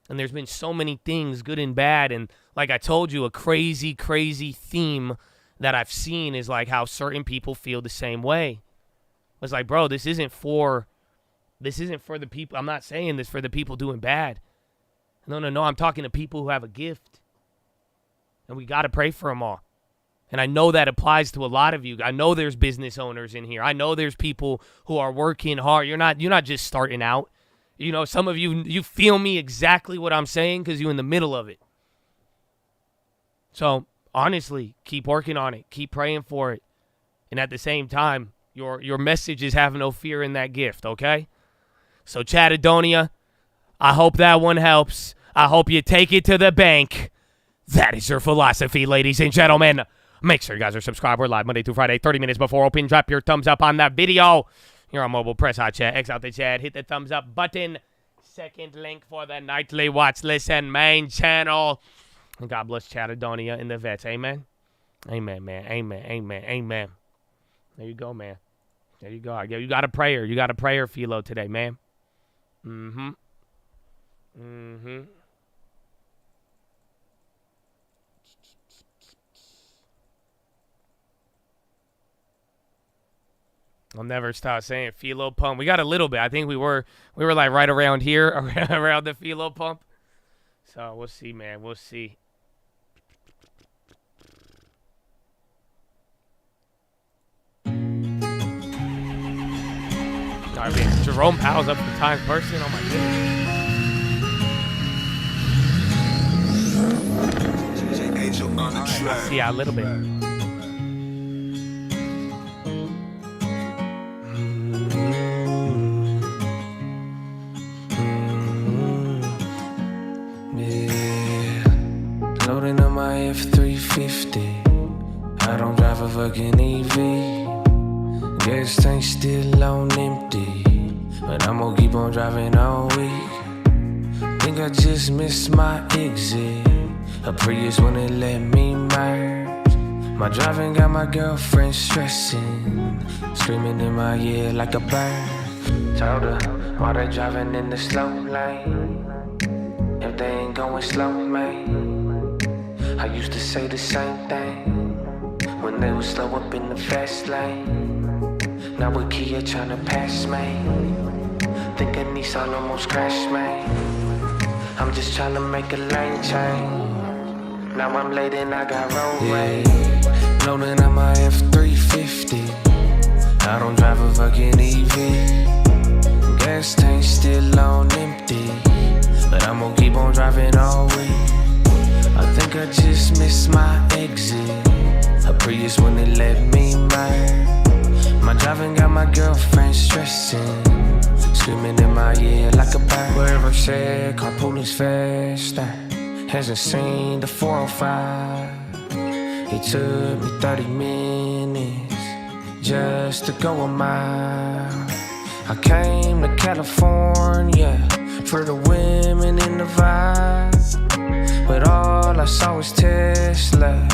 And there's been so many things, good and bad. And like I told you, a crazy, crazy theme that I've seen is like how certain people feel the same way. It's like, bro, this isn't for the people. I'm not saying this for the people doing bad. No. I'm talking to people who have a gift. And we got to pray for them all. And I know that applies to a lot of you. I know there's business owners in here. I know there's people who are working hard. You're not just starting out. You know, some of you feel me exactly what I'm saying because you're in the middle of it. So, honestly, keep working on it. Keep praying for it. And at the same time, your message is have no fear in that gift, okay? So, Chatadonia, I hope that one helps. I hope you take it to the bank. That is your philosophy, ladies and gentlemen. Make sure you guys are subscribed. We're live Monday through Friday, 30 minutes before open. Drop your thumbs up on that video. You're on mobile. Press hot chat. X out the chat. Hit the thumbs up button. Second link for the nightly watch list and main channel. And God bless Chatadonia and the vets. Amen. Amen, man. Amen. Amen. Amen. There you go, man. There you go. You got a prayer. You got a prayer, PHILO, today, man. Mm-hmm. Mm-hmm. I'll never stop saying PHILO pump. We got a little bit. I think we were like right around here, around the PHILO pump. So we'll see, man. We'll see. I mean, Jerome Powell's up for time person. Oh my goodness. I see a little bit. Loading up my F350. I don't drive a fucking EV. Gas tank still on empty, but I'm gonna keep on driving all week. Think I just missed my exit. A Prius wouldn't let me merge. My driving got my girlfriend stressing, screaming in my ear like a bird. Told her, why they driving in the slow lane? If they ain't going slow, man. I used to say the same thing when they was slow up in the fast lane. Now with Kia tryna pass me. Think a Nissan almost crashed me. I'm just tryna make a lane change. Now I'm late and I got roadway. Loading on my F350. I don't drive a fucking EV. Gas tank still on empty, but I'm gonna keep on driving all week. I think I just missed my exit. A Prius wouldn't let me merge. My driving got my girlfriend stressing, screaming in my ear like a bird. Wherever said carpooling's faster, hasn't seen the 405. It took me 30 minutes just to go a mile. I came to California for the women in the vibe, but all I saw was Teslas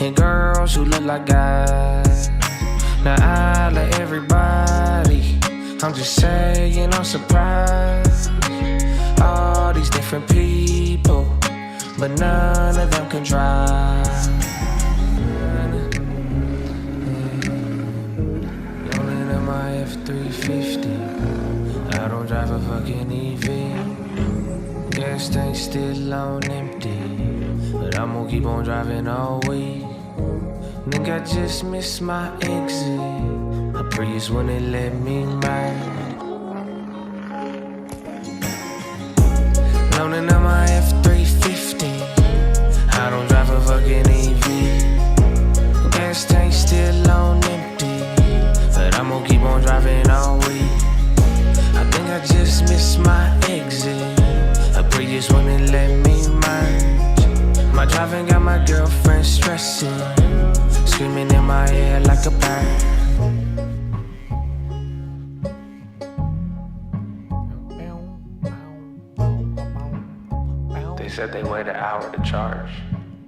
and girls who look like guys. Now I let everybody, I'm just saying I'm surprised. different people, but none of them can drive. Rolling in my F-350, I don't drive a fucking EV. Gas tank still on empty, but I'm gonna keep on driving all week. Think I just missed my exit. A Prius wouldn't let me ride. Loaning on my F-350, I don't drive a fucking EV. Gas tank still on empty, but I'm gonna keep on driving all week. I think I just missed my exit. A Prius wouldn't let me merge. My driving got my girlfriend stressing, screaming in my ear like a bird. They said they wait an hour to charge.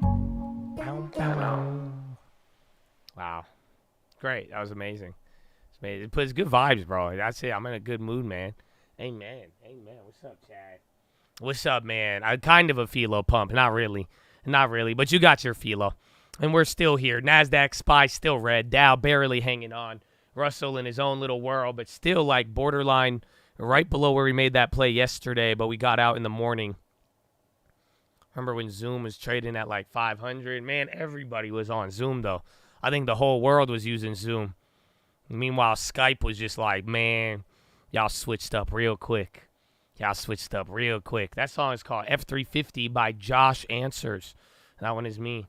I know. Wow. Great. That was amazing. It puts good vibes, bro. That's it. I'm in a good mood, man. Amen. Amen. What's up, Chad? What's up, man? I kind of a PHILO pump. Not really. Not really. But you got your PHILO. And we're still here. NASDAQ SPY still red. Dow barely hanging on. Russell in his own little world, but still like borderline right below where we made that play yesterday, but we got out in the morning. Remember when Zoom was trading at like 500? Man, everybody was on Zoom, though. I think the whole world was using Zoom. Meanwhile, Skype was just like, man, y'all switched up real quick. Y'all switched up real quick. That song is called F-350 by Josh Answers. That one is me.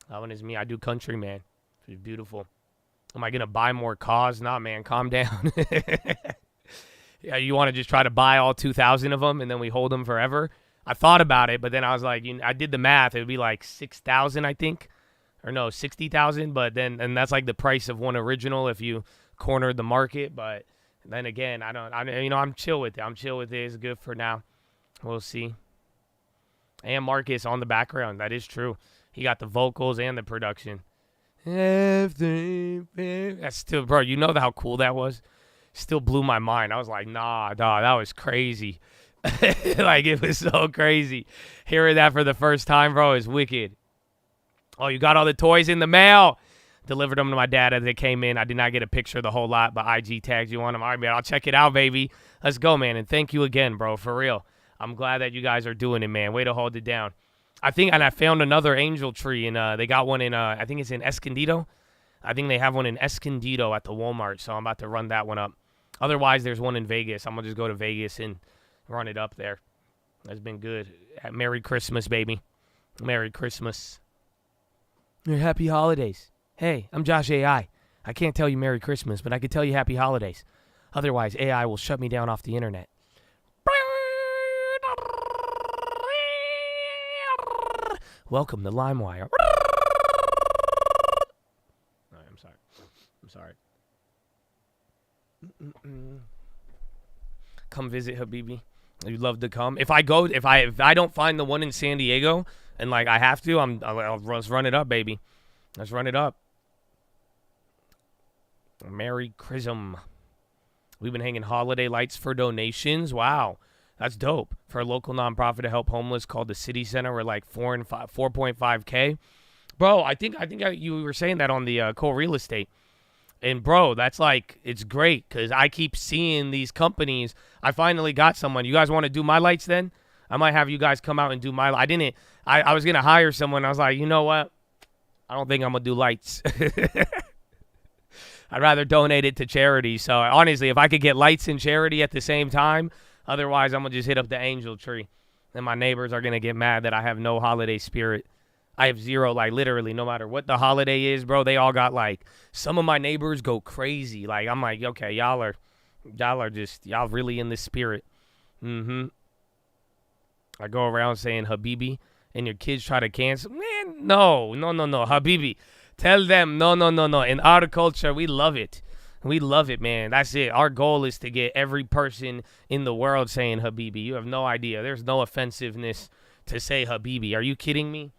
That one is me. I do country, man. It's beautiful. Am I going to buy more cars? Nah, man. Calm down. Yeah, you want to just try to buy all 2,000 of them and then we hold them forever? I thought about it, but then I was like, I did the math. It would be like 6,000, I think. Or no, 60,000. But then, and that's like the price of one original if you cornered the market. But then again, I'm chill with it. I'm chill with it. It's good for now. We'll see. And Marcus on the background. That is true. He got the vocals and the production. That's still, bro, you know how cool that was? Still blew my mind. I was like, nah, dog, that was crazy. Like, it was so crazy. Hearing that for the first time, bro, is wicked. Oh, you got all the toys in the mail. Delivered them to my dad as they came in. I did not get a picture of the whole lot, but IG tagged you on them. All right, man, I'll check it out, baby. Let's go, man. And thank you again, bro, for real. I'm glad that you guys are doing it, man. Way to hold it down. I think, and I found another angel tree, and they got one in, I think it's in Escondido. I think they have one in Escondido at the Walmart, so I'm about to run that one up. Otherwise, there's one in Vegas. I'm going to just go to Vegas and run it up there. That's been good. Merry Christmas, baby. Merry Christmas. Happy holidays. Hey, I'm Josh AI. I can't tell you Merry Christmas, but I can tell you Happy Holidays. Otherwise, AI will shut me down off the internet. Welcome to LimeWire. Right, I'm sorry. I'm sorry. Come visit Habibi. You'd love to come. If I don't find the one in San Diego and like I have to, let's run it up, baby. Let's run it up. Merry Chrism. We've been hanging holiday lights for donations. Wow. That's dope. For a local nonprofit to help homeless called the City Center, we're like 4.5K. Bro, I think you were saying that on the Cole Real Estate. And, bro, that's like, it's great because I keep seeing these companies. I finally got someone. You guys want to do my lights then? I might have you guys come out and do my I was going to hire someone. I was like, you know what? I don't think I'm going to do lights. I'd rather donate it to charity. So, honestly, if I could get lights and charity at the same time, otherwise, I'm going to just hit up the angel tree. And my neighbors are going to get mad that I have no holiday spirit. I have zero, like, literally, no matter what the holiday is, bro, they all got, like, some of my neighbors go crazy. Like, I'm like, okay, y'all are really in the spirit. I go around saying Habibi, and your kids try to cancel. Man, no, Habibi. Tell them, no. In our culture, we love it. We love it, man. That's it. Our goal is to get every person in the world saying Habibi. You have no idea. There's no offensiveness to say Habibi. Are you kidding me?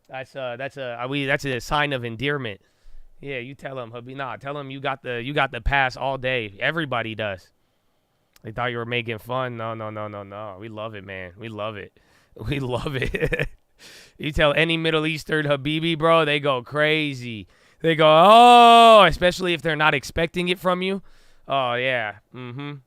That's a sign of endearment. Yeah, you tell them, Habibi. Nah, tell them you got the pass all day. Everybody does. They thought you were making fun. No. We love it, man. We love it. We love it. You tell any Middle Eastern Habibi, bro, they go crazy. They go, oh, especially if they're not expecting it from you. Oh, yeah. No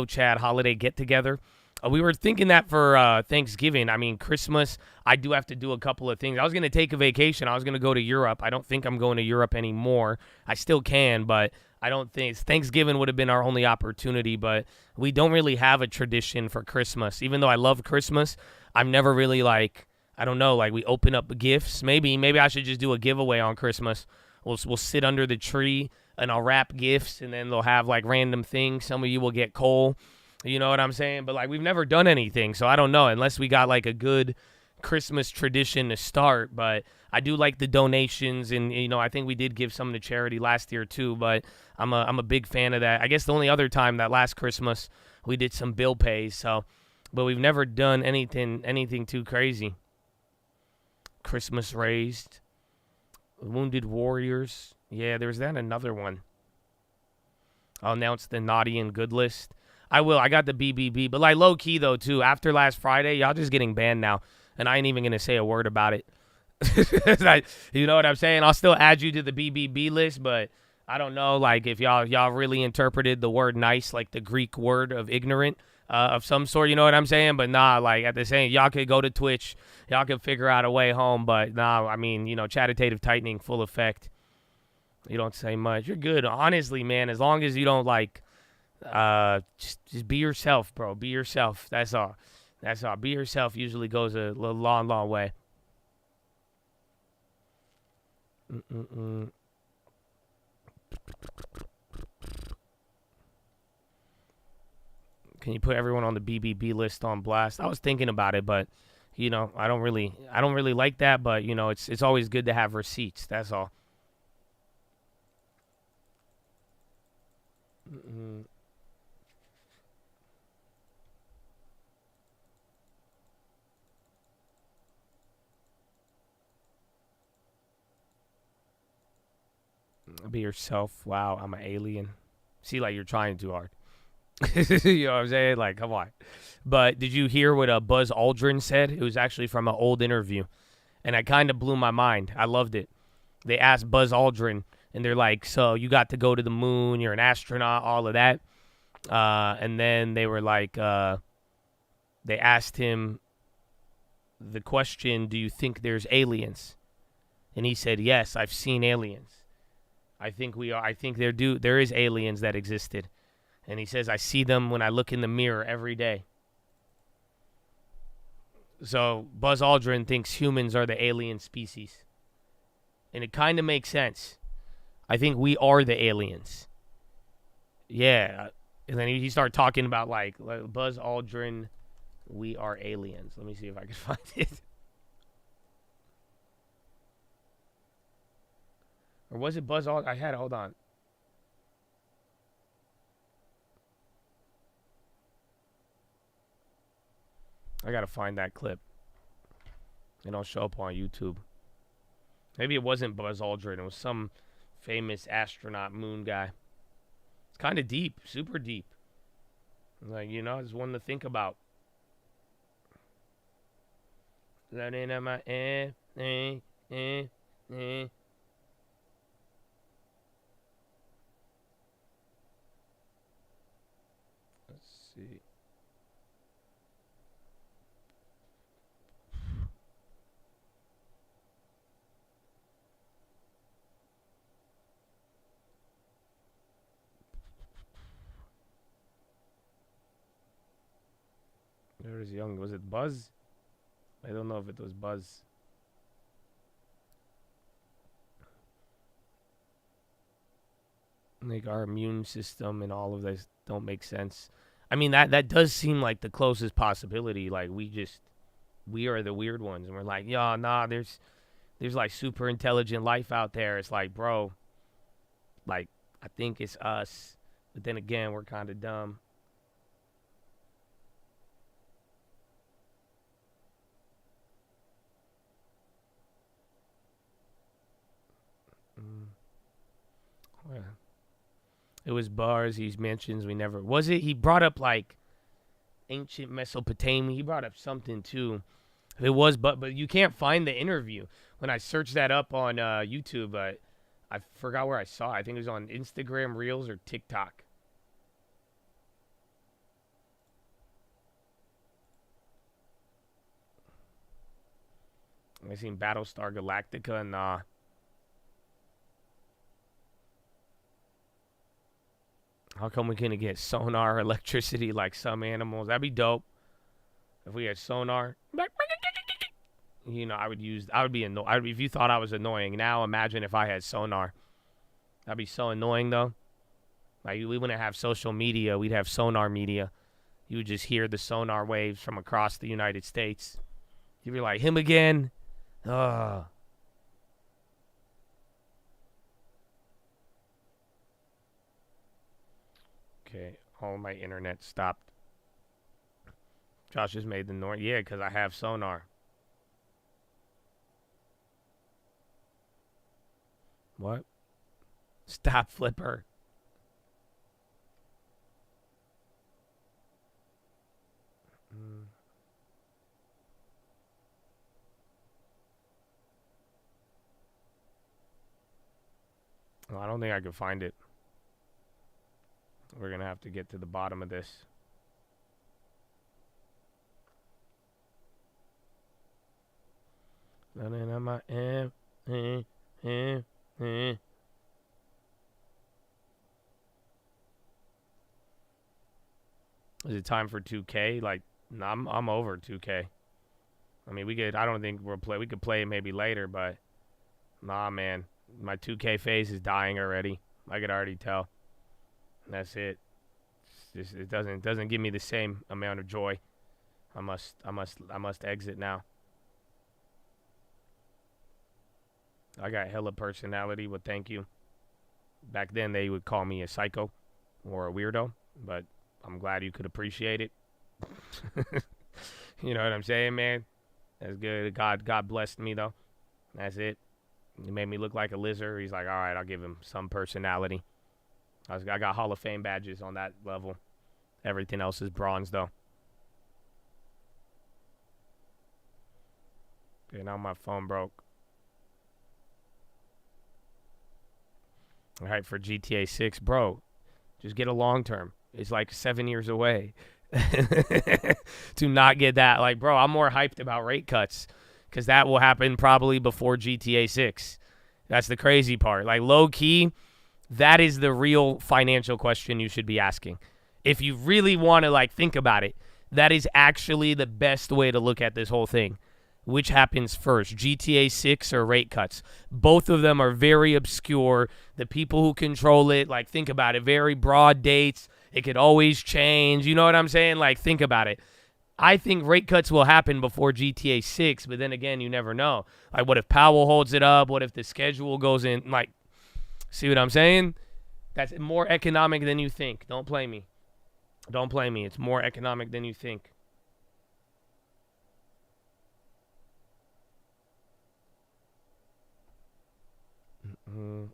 Chad holiday get-together. We were thinking that for Thanksgiving. I mean, Christmas, I do have to do a couple of things. I was going to take a vacation. I was going to go to Europe. I don't think I'm going to Europe anymore. I still can, but I don't think Thanksgiving would have been our only opportunity, but we don't really have a tradition for Christmas. Even though I love Christmas, I'm never really like, I don't know, like we open up gifts. Maybe I should just do a giveaway on Christmas. We'll sit under the tree and I'll wrap gifts and then they'll have like random things. Some of you will get coal. You know what I'm saying? But like we've never done anything, so I don't know unless we got like a good Christmas tradition to start. But I do like the donations, and you know I think we did give some to charity last year too. But I'm a big fan of that. I guess the only other time that last Christmas we did some bill pays. So, but we've never done anything too crazy. Christmas raised, Wounded Warriors. Yeah, there's that another one. I'll announce the naughty and good list. I will. I got the BBB. But, like, low-key, though, too. After last Friday, y'all just getting banned now. And I ain't even going to say a word about it. Like, you know what I'm saying? I'll still add you to the BBB list, but I don't know, like, if y'all really interpreted the word nice, like the Greek word of ignorant of some sort, you know what I'm saying? But, nah, like, at the same, y'all could go to Twitch. Y'all could figure out a way home. But, nah, I mean, you know, chattitative tightening, full effect. You don't say much. You're good. Honestly, man, as long as you don't, like, just be yourself, bro. Be yourself. That's all. Be yourself usually goes a long way. Can you put everyone on the BBB list on blast? I was thinking about it, but you know, I don't really like that, but you know, it's always good to have receipts. That's all. Be yourself. Wow, I'm an alien. See, like, you're trying too hard. You know what I'm saying? Like, come on. But did you hear what Buzz Aldrin said? It was actually from an old interview. And it kind of blew my mind. I loved it. They asked Buzz Aldrin, and they're like, so you got to go to the moon, you're an astronaut, all of that. And then they were like, they asked him the question, do you think there's aliens? And he said, yes, I've seen aliens. I think there is aliens that existed. And he says, I see them when I look in the mirror every day. So Buzz Aldrin thinks humans are the alien species. And it kind of makes sense. I think we are the aliens. Yeah. And then he started talking about like Buzz Aldrin, we are aliens. Let me see if I can find it. Or was it Buzz Aldrin? I had it. Hold on. I got to find that clip. It don't show up on YouTube. Maybe it wasn't Buzz Aldrin. It was some famous astronaut moon guy. It's kind of deep. Super deep. Like, you know, it's one to think about. That ain't at my see. There is young. Was it Buzz? I don't know if it was Buzz. Like our immune system and all of this don't make sense. I mean, that does seem like the closest possibility. Like we are the weird ones, and we're like, yo, nah, there's like super intelligent life out there. It's like, bro, like I think it's us, but then again, we're kind of dumb. It was bars. He mentions we never was it. He brought up like Ancient Mesopotamia. He brought up something too. It was, but you can't find the interview. When I searched that up on YouTube, I forgot where I saw it. I think it was on Instagram Reels or TikTok. I seen Battlestar Galactica. Nah. How come we couldn't get sonar electricity like some animals? That'd be dope. If we had sonar, you know, I would be annoyed. If you thought I was annoying, now imagine if I had sonar. That'd be so annoying though. Like we wouldn't have social media, we'd have sonar media. You would just hear the sonar waves from across the United States. You'd be like, him again? Ugh. Okay, all my internet stopped. Josh just made the noise. Yeah, because I have sonar. What? Stop, Flipper. Well, I don't think I can find it. We're going to have to get to the bottom of this. Is it time for 2K? Like, nah, I'm over 2K. I mean, I don't think we could play it maybe later, but nah, man. My 2K phase is dying already. I could already tell. That's it. It doesn't give me the same amount of joy. I must exit now. I got hella personality, but thank you. Back then they would call me a psycho or a weirdo, but I'm glad you could appreciate it. You know what I'm saying, man? That's good. God blessed me though. That's it. He made me look like a lizard. He's like, all right, I'll give him some personality. I got Hall of Fame badges on that level. Everything else is bronze, though. Okay, now my phone broke. All right, for GTA 6, bro, just get a long term. It's like 7 years away to not get that. Like, bro, I'm more hyped about rate cuts because that will happen probably before GTA 6. That's the crazy part. Like, low key, that is the real financial question you should be asking. If you really want to, like, think about it, that is actually the best way to look at this whole thing. Which happens first, GTA 6 or rate cuts? Both of them are very obscure. The people who control it, like, think about it, very broad dates. It could always change. You know what I'm saying? Like, think about it. I think rate cuts will happen before GTA 6, but then again, you never know. Like, what if Powell holds it up? What if the schedule goes in? Like, see what I'm saying? That's more economic than you think. Don't play me. Don't play me. It's more economic than you think. Mm-hmm.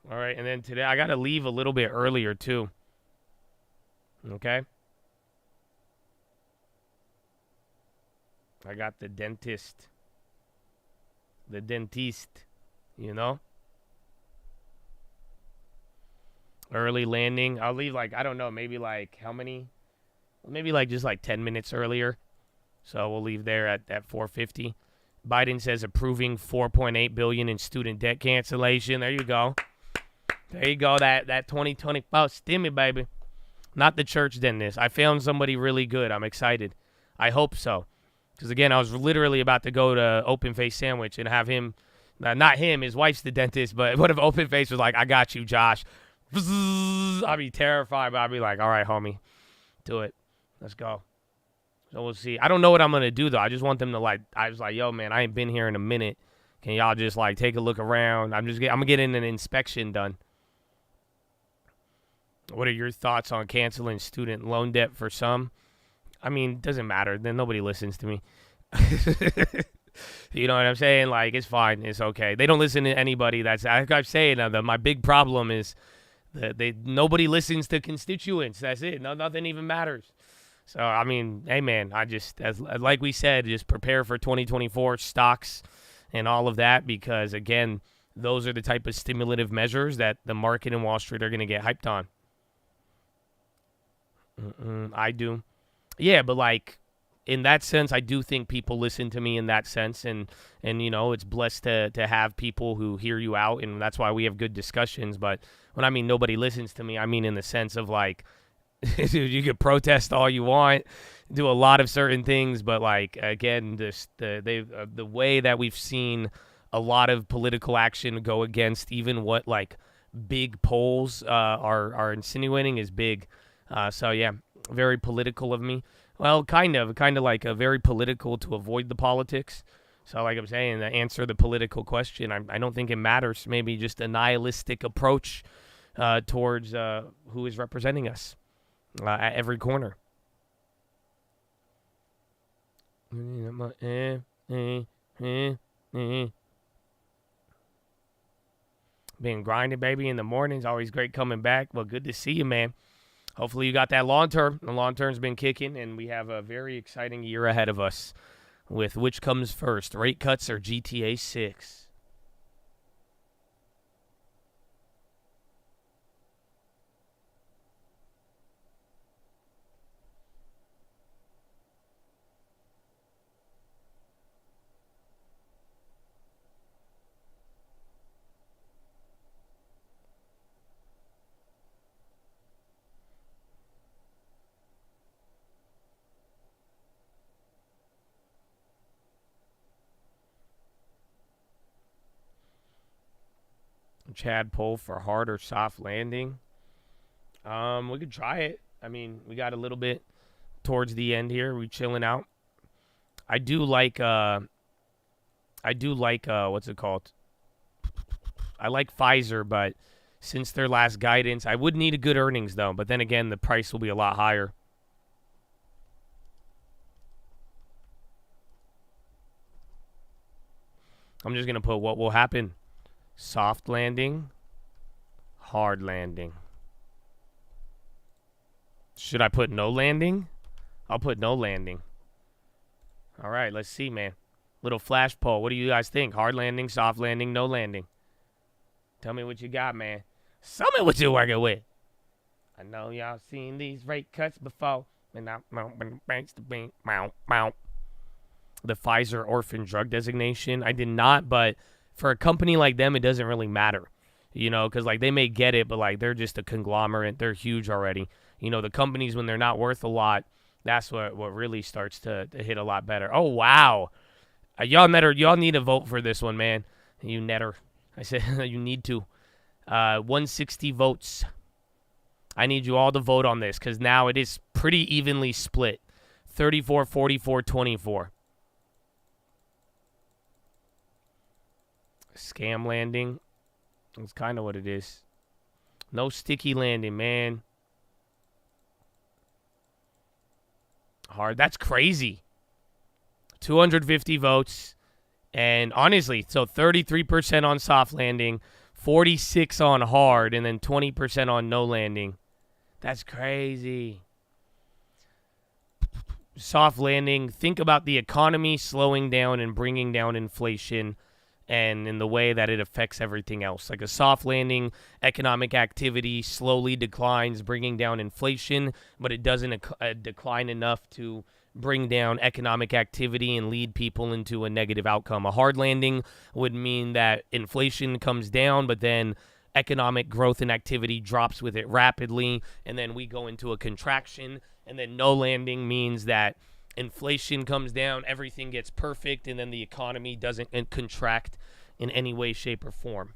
All right, and then today I got to leave a little bit earlier too. Okay? I got the dentist. The dentiste, you know? Early landing. I'll leave like, I don't know, maybe like how many? Maybe like just like 10 minutes earlier. So we'll leave there at 4:50. Biden says approving $4.8 billion in student debt cancellation. There you go. There you go, that 2024 stimmy, baby. Not the church dentist. I found somebody really good. I'm excited. I hope so. Because, again, I was literally about to go to Open Face Sandwich and have him, not him, his wife's the dentist, but what if Open Face was like, I got you, Josh. I'd be terrified, but I'd be like, all right, homie, do it. Let's go. So we'll see. I don't know what I'm going to do, though. I just want them to, like, I was like, yo, man, I ain't been here in a minute. Can y'all just, like, take a look around? I'm going to get an inspection done. What are your thoughts on canceling student loan debt for some? I mean, it doesn't matter. Then nobody listens to me. You know what I'm saying? Like, it's fine. It's okay. They don't listen to anybody. Like I'm saying, my big problem is that nobody listens to constituents. That's it. Nothing even matters. So, I mean, hey, man, like we said, just prepare for 2024 stocks and all of that because, again, those are the type of stimulative measures that the market and Wall Street are going to get hyped on. I do. Yeah, but, like, in that sense, I do think people listen to me in that sense. And you know, it's blessed to have people who hear you out, and that's why we have good discussions. But when I mean nobody listens to me, I mean in the sense of, like, you could protest all you want, do a lot of certain things, but, like, again, the way that we've seen a lot of political action go against even what, like, big polls are insinuating is big. So yeah, very political of me. Well, kind of like very political to avoid the politics. So, like I'm saying, to answer the political question, I don't think it matters. Maybe just a nihilistic approach towards who is representing us at every corner. Been grinding, baby, in the mornings. Always great coming back. Well, good to see you, man. Hopefully you got that long term. The long term's been kicking, and we have a very exciting year ahead of us with which comes first, rate cuts or GTA 6. Chad poll for hard or soft landing. We could try it. I mean, we got a little bit towards the end here. We chilling out. I do like what's it called? I like Pfizer, but since their last guidance, I would need a good earnings though. But then again, the price will be a lot higher. I'm just gonna put what will happen. Soft landing, hard landing. Should I put no landing? I'll put no landing. All right, let's see, man. Little flash poll. What do you guys think? Hard landing, soft landing, no landing? Tell me what you got, man. Tell me what you're working with. I know y'all seen these rate cuts before. The Pfizer orphan drug designation. I did not, but for a company like them, it doesn't really matter, you know, because, like, they may get it, but, like, they're just a conglomerate. They're huge already. You know, the companies, when they're not worth a lot, that's what really starts to hit a lot better. Oh, wow. Y'all need to vote for this one, man. You netter. I said you need to. 160 votes. I need you all to vote on this because now it is pretty evenly split. 34, 44, 24. Scam landing. That's kind of what it is. No sticky landing, man. Hard. That's crazy. 250 votes. And honestly, so 33% on soft landing, 46 on hard, and then 20% on no landing. That's crazy. Soft landing. Think about the economy slowing down and bringing down inflation, and in the way that it affects everything else. Like a soft landing, economic activity slowly declines, bringing down inflation, but it doesn't decline enough to bring down economic activity and lead people into a negative outcome. A hard landing would mean that inflation comes down, but then economic growth and activity drops with it rapidly, and then we go into a contraction. And then no landing means that inflation comes down, everything gets perfect, and then the economy doesn't contract in any way, shape, or form.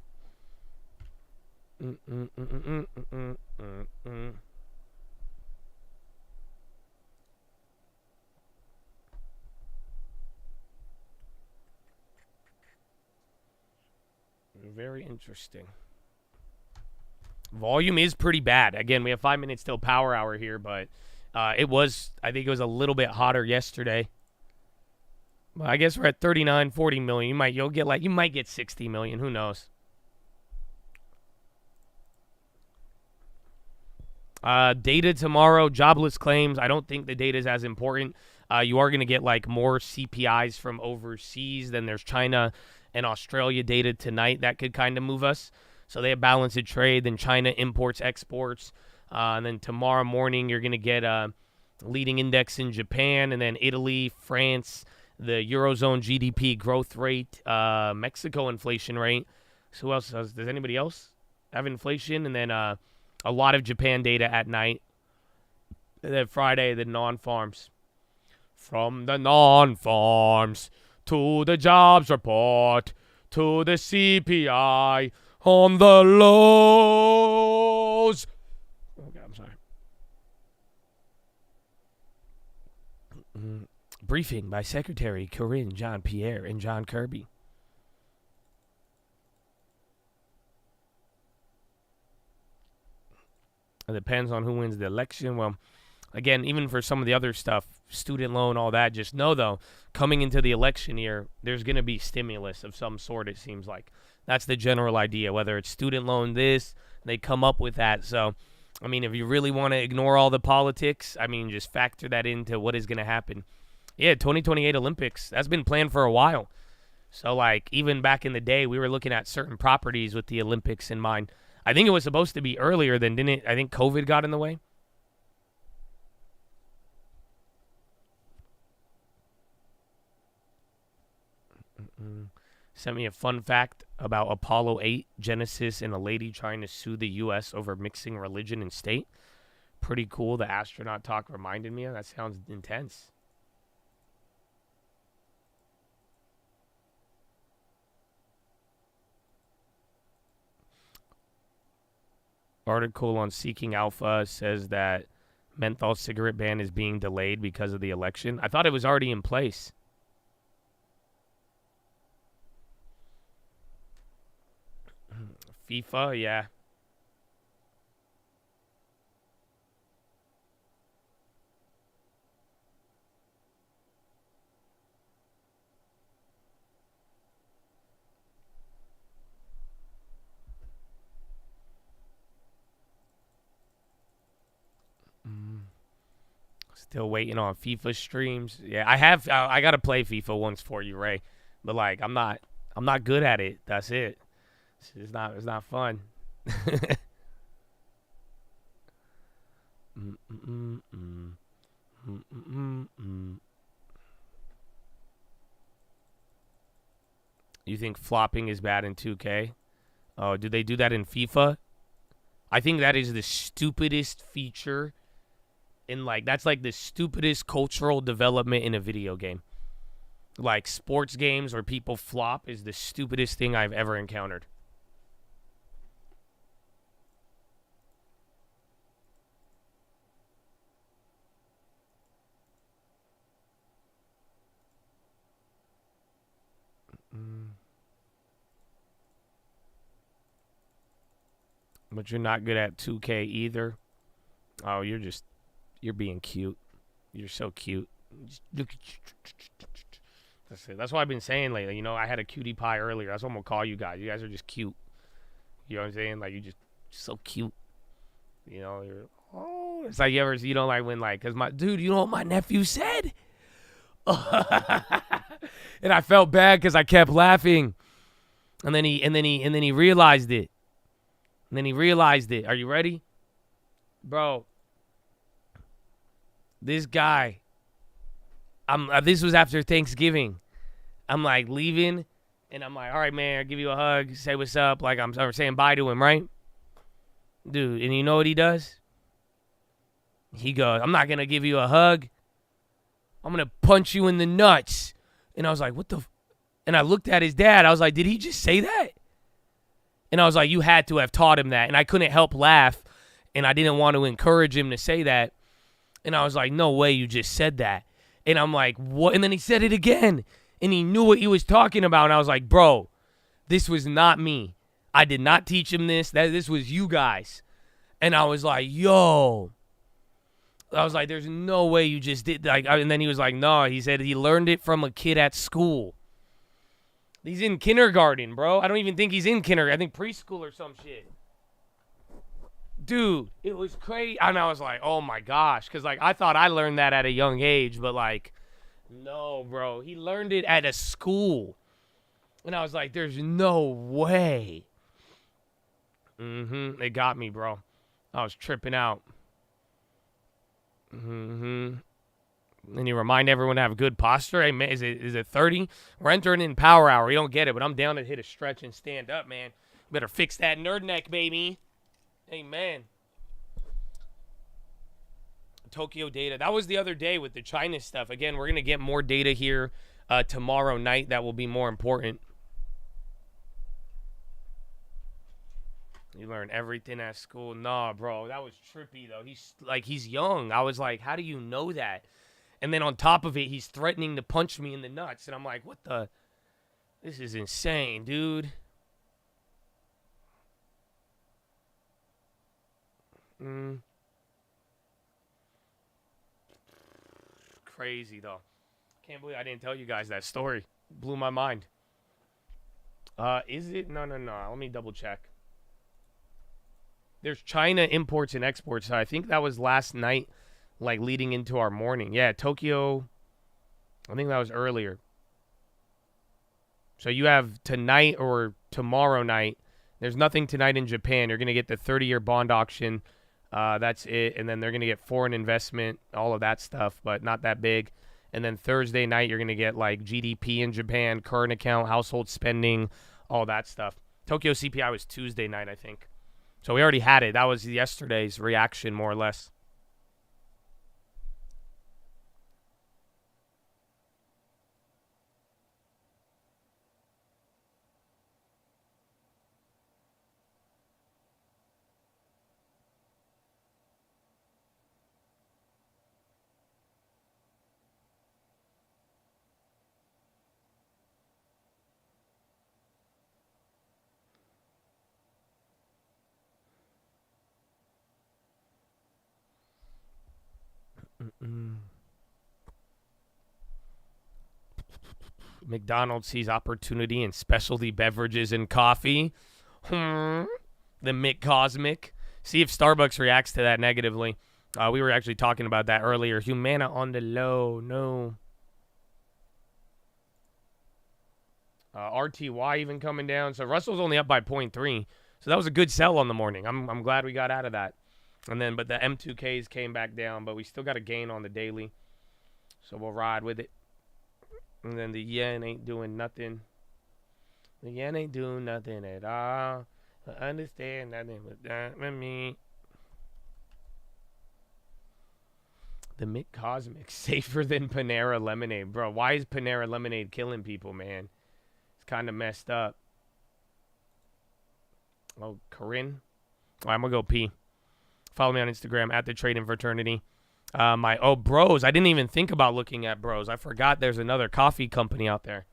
Very interesting. Volume is pretty bad. Again, we have 5 minutes till power hour here, but I think it was a little bit hotter yesterday. Well, I guess we're at 39, 40 million. You might get 60 million. Who knows? Data tomorrow, jobless claims. I don't think the data is as important. You are going to get like more CPIs from overseas. Then there's China and Australia data tonight that could kind of move us. So they have balance of trade. Then China imports, exports. And then tomorrow morning you're going to get a leading index in Japan, and then Italy, France, the Eurozone GDP growth rate, Mexico inflation rate. So who else does anybody else have inflation? And then a lot of Japan data at night. And then Friday, the non-farms. From the non-farms to the jobs report to the CPI on the lows. Okay, I'm sorry. Briefing by Secretary Corinne Jean-Pierre and John Kirby. It depends on who wins the election. Well, again, even for some of the other stuff, student loan, all that, just know, though, coming into the election year, there's going to be stimulus of some sort, it seems like. That's the general idea, whether it's student loan, they come up with that. So, I mean, if you really want to ignore all the politics, I mean, just factor that into what is going to happen. Yeah, 2028 Olympics, that's been planned for a while. So, like, even back in the day, we were looking at certain properties with the Olympics in mind. I think it was supposed to be earlier than, didn't it? I think COVID got in the way. Sent me a fun fact about Apollo 8, Genesis, and a lady trying to sue the U.S. over mixing religion and state. Pretty cool. The astronaut talk reminded me of. That sounds intense. Article on Seeking Alpha says that menthol cigarette ban is being delayed because of the election. I thought it was already in place. FIFA, yeah. Still waiting on FIFA streams. Yeah, I gotta play FIFA once for you, Ray. But like, I'm not good at it. That's it. It's not fun. You think flopping is bad in 2K? Oh, do they do that in FIFA? I think that is the stupidest feature that's like the stupidest cultural development in a video game. Like sports games where people flop is the stupidest thing I've ever encountered. But you're not good at 2K either. Oh, you're being cute. You're so cute. Look at you. That's it. That's what I've been saying lately. You know, I had a cutie pie earlier. That's what I'm gonna call you guys. You guys are just cute. You know what I'm saying? Like, you're just so cute. You know, it's like you know, like when cause my dude, you know what my nephew said? And I felt bad because I kept laughing. And then he realized it. And then he realized it. Are you ready? Bro. This guy. This was after Thanksgiving. I'm like leaving. And I'm like, all right, man, I'll give you a hug. Say what's up. Like I'm saying bye to him, right? Dude, and you know what he does? He goes, I'm not going to give you a hug. I'm going to punch you in the nuts. And I was like, what the? And I looked at his dad. I was like, did he just say that? And I was like, you had to have taught him that. And I couldn't help laugh. And I didn't want to encourage him to say that. And I was like, no way you just said that. And I'm like, what? And then he said it again. And he knew what he was talking about. And I was like, bro, this was not me. I did not teach him this. This was you guys. And I was like, yo. I was like, there's no way you just did that. And then he was like, no. He said he learned it from a kid at school. He's in kindergarten, bro. I don't even think he's in kindergarten. I think preschool or some shit. Dude, it was crazy. And I was like, oh my gosh. Because, like, I thought I learned that at a young age. But, like, no, bro. He learned it at a school. And I was like, there's no way. They got me, bro. I was tripping out. And you remind everyone to have good posture. Hey, man, is it 30? We're entering in power hour. You don't get it, but I'm down to hit a stretch and stand up, man. Better fix that nerd neck, baby. Amen. Tokyo data. That was the other day with the China stuff. Again, we're going to get more data here tomorrow night that will be more important. You learn everything at school. Nah, bro, that was trippy, though. He's young. I was like, how do you know that? And then on top of it, he's threatening to punch me in the nuts. And I'm like, what the? This is insane, dude. Crazy, though. Can't believe I didn't tell you guys that story. Blew my mind. Is it? No. Let me double check. There's China imports and exports. I think that was last night, like leading into our morning. Yeah, Tokyo. I think that was earlier. So you have tonight or tomorrow night. There's nothing tonight in Japan. You're going to get the 30-year bond auction. That's it. And then they're going to get foreign investment, all of that stuff, but not that big. And then Thursday night, you're going to get like GDP in Japan, current account, household spending, all that stuff. Tokyo CPI was Tuesday night, I think. So we already had it. That was yesterday's reaction, more or less. McDonald's sees opportunity in specialty beverages and coffee. The McCosmic. See if Starbucks reacts to that negatively. We were actually talking about that earlier. Humana on the low. No. RTY even coming down. So Russell's only up by 0.3. So that was a good sell on the morning. I'm glad we got out of that. And then, but the M2Ks came back down, but we still got a gain on the daily. So we'll ride with it. And then the yen ain't doing nothing. The yen ain't doing nothing at all. I understand nothing with that with me. The McCosmic, safer than Panera Lemonade. Bro, why is Panera Lemonade killing people, man? It's kind of messed up. Oh, Corinne? All right, I'm going to go pee. Follow me on Instagram, at The Trading Fraternity. Bros. I didn't even think about looking at Bros. I forgot there's another coffee company out there.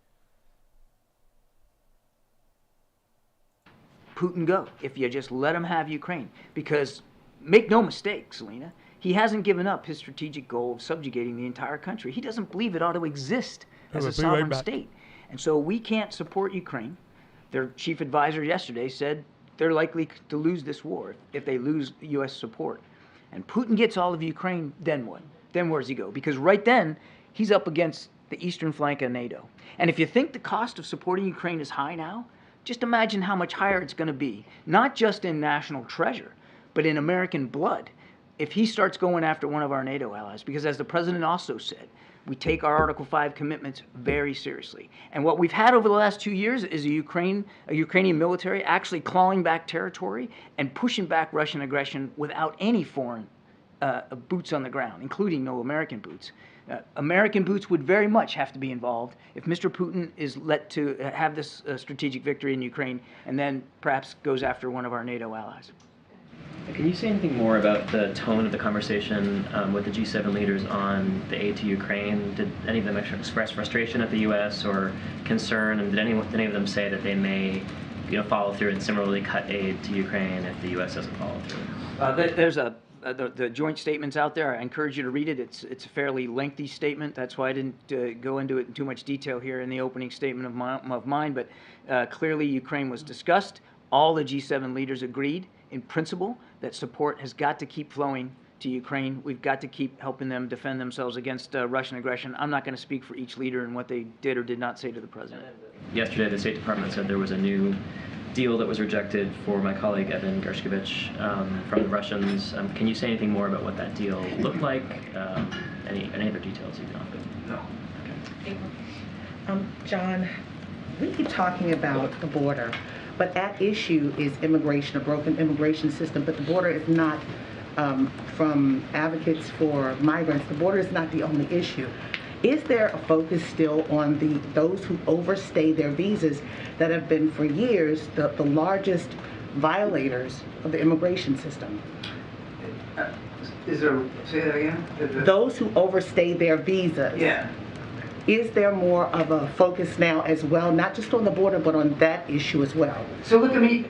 Putin go, if you just let him have Ukraine. Because, make no mistake, Selena, he hasn't given up his strategic goal of subjugating the entire country. He doesn't believe it ought to exist as a sovereign state. And so we can't support Ukraine. Their chief advisor yesterday said they're likely to lose this war if they lose U.S. support. And Putin gets all of Ukraine, then what? Then where does he go? Because right then, he's up against the eastern flank of NATO. And if you think the cost of supporting Ukraine is high now, just imagine how much higher it's going to be, not just in national treasure, but in American blood, if he starts going after one of our NATO allies. Because as the president also said, we take our Article 5 commitments very seriously. And what we've had over the last 2 years is a Ukrainian military actually clawing back territory and pushing back Russian aggression without any foreign boots on the ground, including no American boots. American boots would very much have to be involved if Mr. Putin is let to have this strategic victory in Ukraine and then perhaps goes after one of our NATO allies. Can you say anything more about the tone of the conversation with the G7 leaders on the aid to Ukraine? Did any of them express frustration at the U.S. or concern? And did any of them say that they may follow through and similarly cut aid to Ukraine if the U.S. doesn't follow through? There's the joint statements out there. I encourage you to read it. It's a fairly lengthy statement. That's why I didn't go into it in too much detail here in the opening statement of mine. But clearly, Ukraine was discussed. All the G7 leaders agreed in principle that support has got to keep flowing to Ukraine. We've got to keep helping them defend themselves against Russian aggression. I'm not going to speak for each leader and what they did or did not say to the president. Yesterday, the State Department said there was a new deal that was rejected for my colleague Evan Gershkovich from the Russians. Can you say anything more about what that deal looked like? Any other details you can offer? No. John, we keep talking about the border, but at issue is immigration, a broken immigration system, but the border is not, from advocates for migrants, the border is not the only issue. Is there a focus still on those who overstay their visas that have been for years the largest violators of the immigration system? Say that again? Those who overstay their visas. Yeah. Is there more of a focus now as well, not just on the border, but on that issue as well? So look, I mean,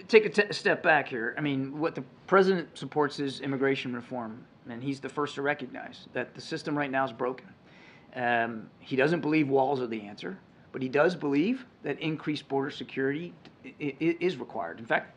take a step back here. I mean, what the president supports is immigration reform, and he's the first to recognize that the system right now is broken. He doesn't believe walls are the answer, but he does believe that increased border security is required. In fact,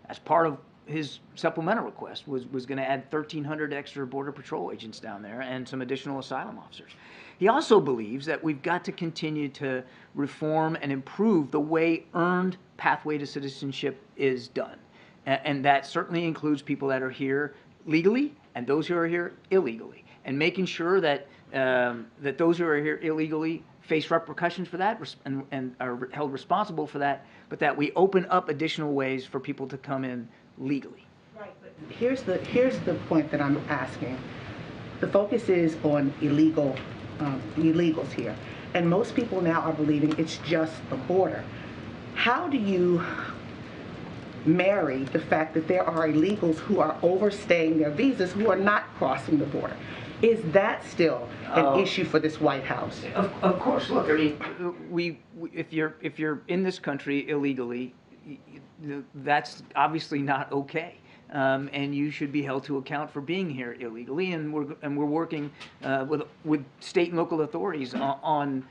as part of his supplemental request was going to add 1,300 extra Border Patrol agents down there and some additional asylum officers. He also believes that we've got to continue to reform and improve the way earned pathway to citizenship is done. And that certainly includes people that are here legally and those who are here illegally. And making sure that that those who are here illegally face repercussions for that and are held responsible for that, but that we open up additional ways for people to come in legally. Right, but here's the point that I'm asking. The focus is on illegals here, and most people now are believing it's just the border. How do you marry the fact that there are illegals who are overstaying their visas who are not crossing the border? Is that still an issue for this White House? Of course. Look, I mean, if you're in this country illegally, that's obviously not okay, and you should be held to account for being here illegally. And we're working with state and local authorities on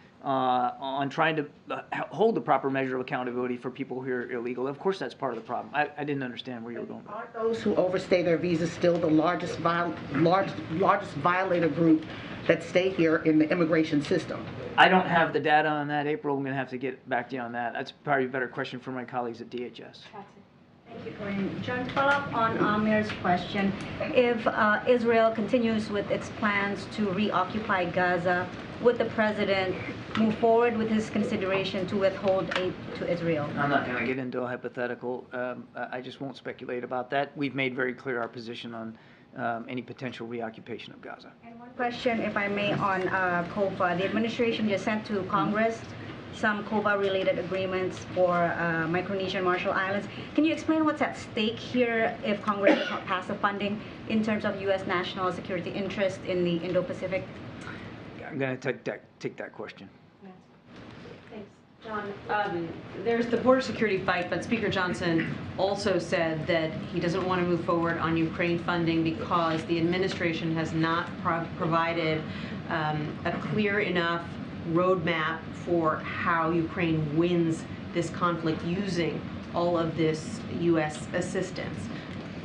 trying to hold the proper measure of accountability for people who are illegal. Of course, that's part of the problem. I didn't understand where you were going. Aren't those who overstay their visas still the largest violator group that stay here in the immigration system? I don't have the data on that, April. I'm going to have to get back to you on that. That's probably a better question for my colleagues at DHS. Thank you, Corinne. John, to follow up on Amir's question, if Israel continues with its plans to reoccupy Gaza, would the president move forward with his consideration to withhold aid to Israel? I'm not going to get into a hypothetical. I just won't speculate about that. We've made very clear our position on any potential reoccupation of Gaza. And one question, if I may, on COFA. The administration just sent to Congress some COFA-related agreements for Micronesian Marshall Islands. Can you explain what's at stake here if Congress does not pass the funding in terms of U.S. national security interest in the Indo-Pacific? I'm going to take that question. Thanks. John, there's the border security fight, but Speaker Johnson also said that he doesn't want to move forward on Ukraine funding because the administration has not provided a clear enough roadmap for how Ukraine wins this conflict using all of this U.S. assistance.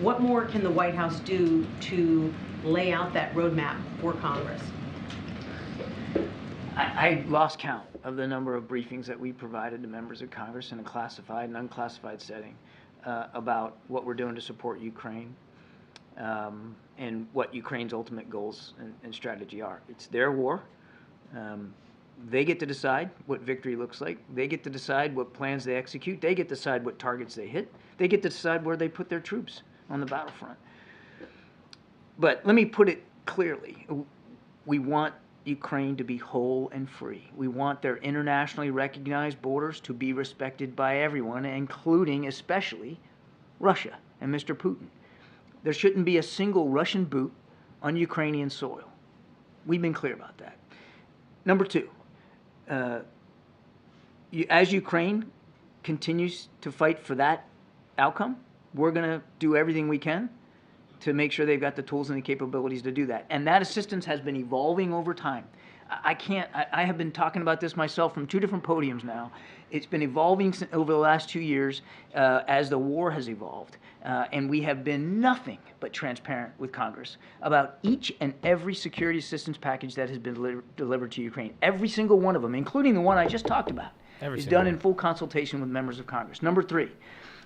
What more can the White House do to lay out that roadmap for Congress? I lost count of the number of briefings that we provided to members of Congress in a classified and unclassified setting about what we're doing to support Ukraine and what Ukraine's ultimate goals and strategy are. It's their war. They get to decide what victory looks like. They get to decide what plans they execute. They get to decide what targets they hit. They get to decide where they put their troops on the battlefront. But let me put it clearly. We want Ukraine to be whole and free. We want their internationally recognized borders to be respected by everyone, including especially Russia and Mr. Putin. There shouldn't be a single Russian boot on Ukrainian soil. We've been clear about that. Number two, as Ukraine continues to fight for that outcome, we're going to do everything we can to make sure they've got the tools and the capabilities to do that. And that assistance has been evolving over time. I have been talking about this myself from 2 different podiums now. It's been evolving over the last 2 years as the war has evolved. And we have been nothing but transparent with Congress about each and every security assistance package that has been delivered to Ukraine. Every single one of them, including the one I just talked about, is done in full consultation with members of Congress. Number 3,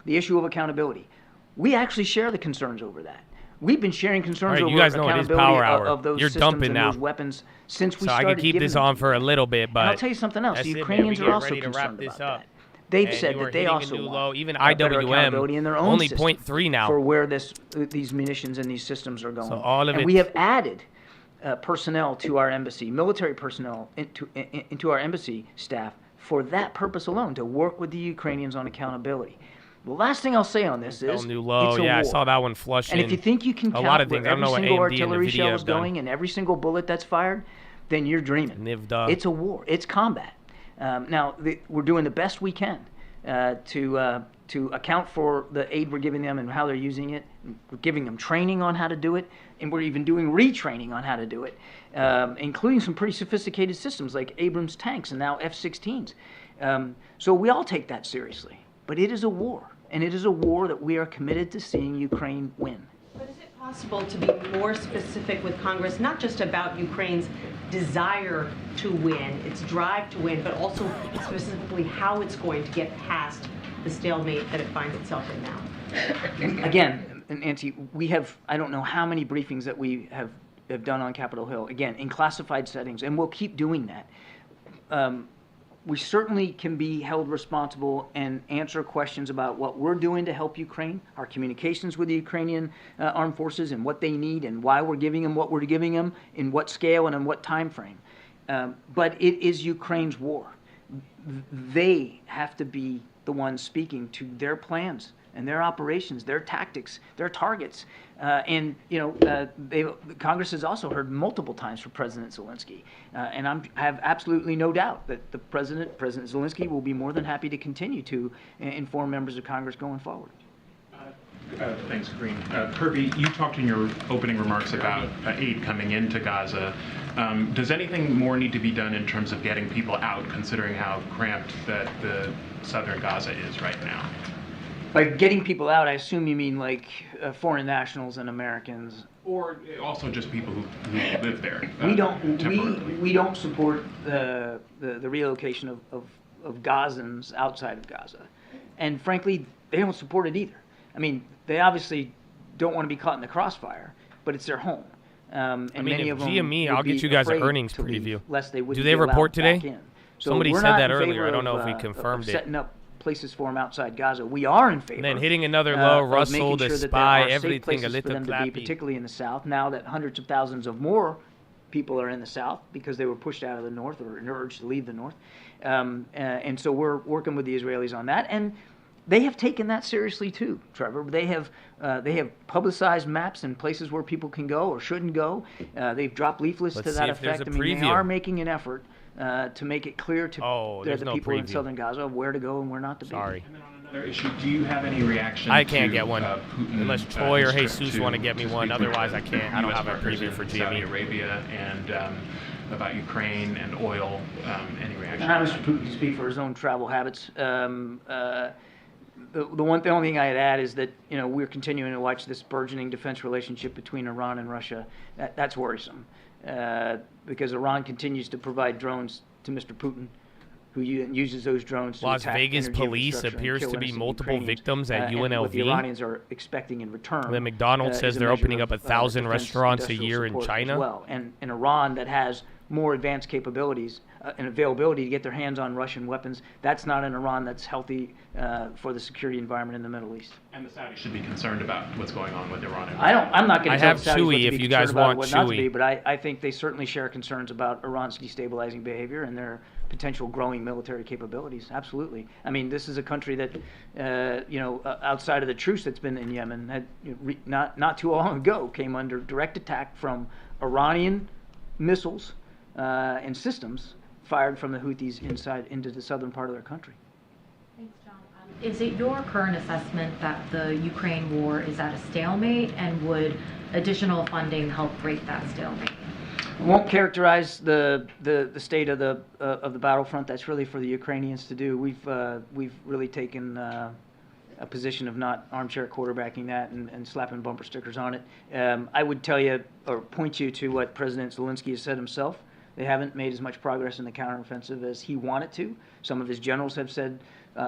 the issue of accountability. We actually share the concerns over that. We've been sharing concerns over accountability of those systems and those weapons since we started. So I can keep this on for a little bit, but and I'll tell you something else. The Ukrainians are also concerned about that. They've said that they also want even better accountability in their own only system 0.3 now for where these munitions and these systems are going. So all of and we have added personnel to our embassy, military personnel into our embassy staff for that purpose alone, to work with the Ukrainians on accountability. The last thing I'll say on this is new low. it's a Yeah, war. I saw that one flush And if you think you can a count lot of where things. I don't know every what single AMD and artillery NVIDIA shell have is done. going and every single bullet that's fired, then you're dreaming. It's a war. It's combat. Now, we're doing the best we can to account for the aid we're giving them and how they're using it. We're giving them training on how to do it, and we're even doing retraining on how to do it, including some pretty sophisticated systems like Abrams tanks and now F-16s. So we all take that seriously. But it is a war, and it is a war that we are committed to seeing Ukraine win. But is it possible to be more specific with Congress, not just about Ukraine's desire to win, its drive to win, but also specifically how it's going to get past the stalemate that it finds itself in now? Again, Nancy, we have, I don't know how many briefings that we have done on Capitol Hill, again, in classified settings, and we'll keep doing that. We certainly can be held responsible and answer questions about what we're doing to help Ukraine, our communications with the Ukrainian armed forces and what they need and why we're giving them what we're giving them, in what scale and in what time frame. But it is Ukraine's war. They have to be the ones speaking to their plans and their operations, their tactics, their targets. And Congress has also heard multiple times from President Zelensky. And I have absolutely no doubt that the President Zelensky, will be more than happy to continue to inform members of Congress going forward. Thanks, Green. Kirby, you talked in your opening remarks about aid coming into Gaza. Does anything more need to be done in terms of getting people out, considering how cramped that the southern Gaza is right now? By getting people out, I assume you mean like foreign nationals and Americans, or also just people who live there. We don't support the relocation of Gazans outside of Gaza, and frankly, they don't support it either. I mean, they obviously don't want to be caught in the crossfire, but it's their home. And I mean, many if of them GME, would I'll get be you guys an afraid earnings to leave, preview. lest they Do wouldn't they be allowed report today? back in. So Somebody we're said not that in earlier. I favor don't know if we of confirmed it. setting up places for them outside Gaza. We are in favor. And then hitting another low, of Russell, making the sure that spy, there are safe everything a places little for them to be, clappy. particularly in the south. Now that hundreds of thousands of more people are in the south because they were pushed out of the north or urged to leave the north, and so we're working with the Israelis on that. And they have taken that seriously too, Trevor. They have publicized maps and places where people can go or shouldn't go. They've dropped leaflets to that effect. I mean, they are making an effort to make it clear to the people in southern Gaza where to go and where not to be. Sorry. And then on another issue, do you have any reaction? I can't to, get one Putin, unless Troy or his trip Jesus to- want to get me to one. speak Otherwise, I with can't. I don't US have a partners preview for in Saudi GME. Arabia and about Ukraine and oil. Any reaction? And Mr. Putin can speak for his own travel habits. The only thing I'd add is that we're continuing to watch this burgeoning defense relationship between Iran and Russia. That's worrisome because Iran continues to provide drones to Mr. Putin, who uses those drones to Las attack Vegas energy police infrastructure and appears kill to be innocent multiple Ukrainians, victims at and what the UNLV. Iranians are expecting in return. Then McDonald's is says a they're measure opening up of, 1,000 defense restaurants a industrial year in support as China. well. And Iran, that has more advanced capabilities an availability to get their hands on Russian weapons. That's not an Iran that's healthy for the security environment in the Middle East. And the Saudis should be concerned about what's going on with Iran. I'm not going to tell the Saudis what Chewy to if be you guys concerned about want and what not to Chewy. be, but I think they certainly share concerns about Iran's destabilizing behavior and their potential growing military capabilities. Absolutely. I mean, this is a country that, outside of the truce that's been in Yemen, had not too long ago came under direct attack from Iranian missiles and systems fired from the Houthis into the southern part of their country. Thanks, John. Is it your current assessment that the Ukraine war is at a stalemate, and would additional funding help break that stalemate? I won't characterize the state of the battlefront. That's really for the Ukrainians to do. We've really taken a position of not armchair quarterbacking that and slapping bumper stickers on it. I would tell you or point you to what President Zelensky has said himself. They haven't made as much progress in the counteroffensive as he wanted to. Some of his generals have said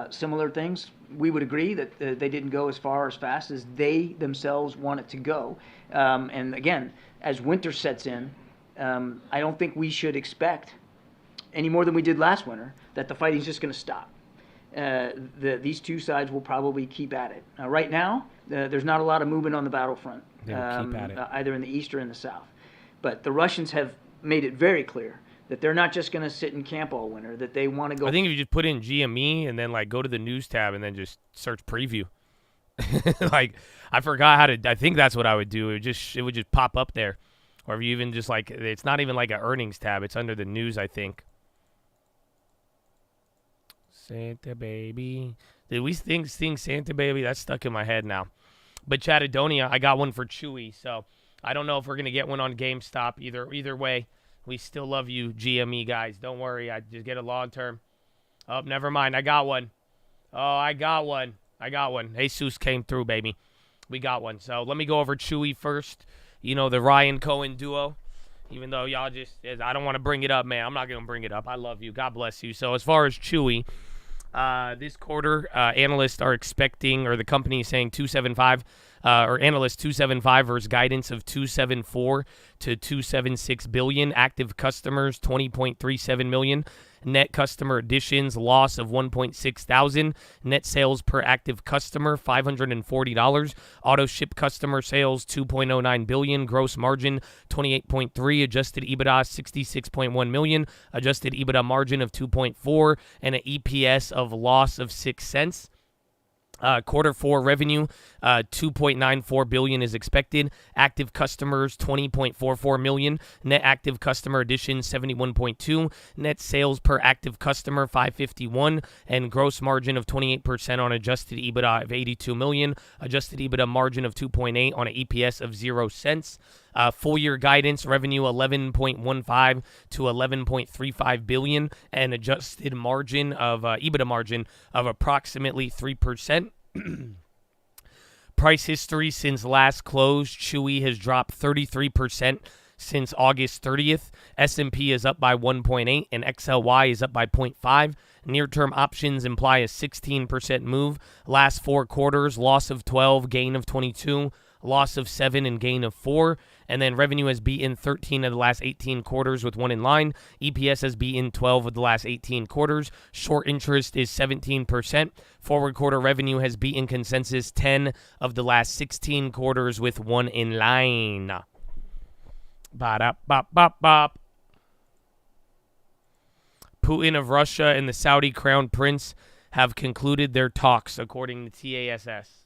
similar things. We would agree that they didn't go as far or as fast as they themselves wanted to go. And again, as winter sets in, I don't think we should expect, any more than we did last winter, that the fighting is just going to stop. These two sides will probably keep at it. Right now, there's not a lot of movement on the battlefront, They will keep at it. either in the east or in the south. But the Russians have made it very clear that they're not just going to sit and camp all winter, that they want to go. I think if you just put in GME and then like go to the news tab and then just search preview. Like I forgot how to. I think that's what I would do. It would just pop up there, or if you even just like it's not even like an earnings tab. It's under the news, I think. Santa baby. Did we sing Santa baby? That's stuck in my head now. But Chattadonia, I got one for Chewy, so I don't know if we're gonna get one on GameStop either way. We still love you, GME guys. Don't worry. I just get a long term. Oh, never mind. I got one. Oh, I got one. Jesus came through, baby. We got one. So let me go over Chewy first. You know, the Ryan Cohen duo. Even though y'all just, I don't want to bring it up, man. I'm not going to bring it up. I love you. God bless you. So as far as Chewy, this quarter, analysts are expecting, or the company is saying 275, or analysts 275 versus guidance of 274 to 276 billion. Active customers 20.37 million. Net customer additions loss of 1.6 thousand. Net sales per active customer $540. Auto ship customer sales 2.09 billion. Gross margin 28.3. Adjusted EBITDA 66.1 million. Adjusted EBITDA margin of 2.4 and an EPS of loss of 6 cents. Quarter four revenue, 2.94 billion is expected. Active customers, 20.44 million. Net active customer additions, 71.2. Net sales per active customer, 551. And gross margin of 28% on adjusted EBITDA of 82 million. Adjusted EBITDA margin of 2.8 on an EPS of 0 cents. Full year guidance, revenue 11.15 to 11.35 billion, and adjusted margin of EBITDA margin of approximately 3%. Price history since last close, Chewy has dropped 33% since August 30th. S&P is up by 1.8 and XLY is up by 0.5. Near-term options imply a 16% move. Last 4 quarters, loss of 12, gain of 22. Loss of 7 and gain of 4. And then revenue has beaten 13 of the last 18 quarters with 1 in line. EPS has beaten 12 of the last 18 quarters. Short interest is 17%. Forward quarter revenue has beaten consensus 10 of the last 16 quarters with 1 in line. Ba-da-bop-bop-bop. Putin of Russia and the Saudi Crown Prince have concluded their talks, according to TASS.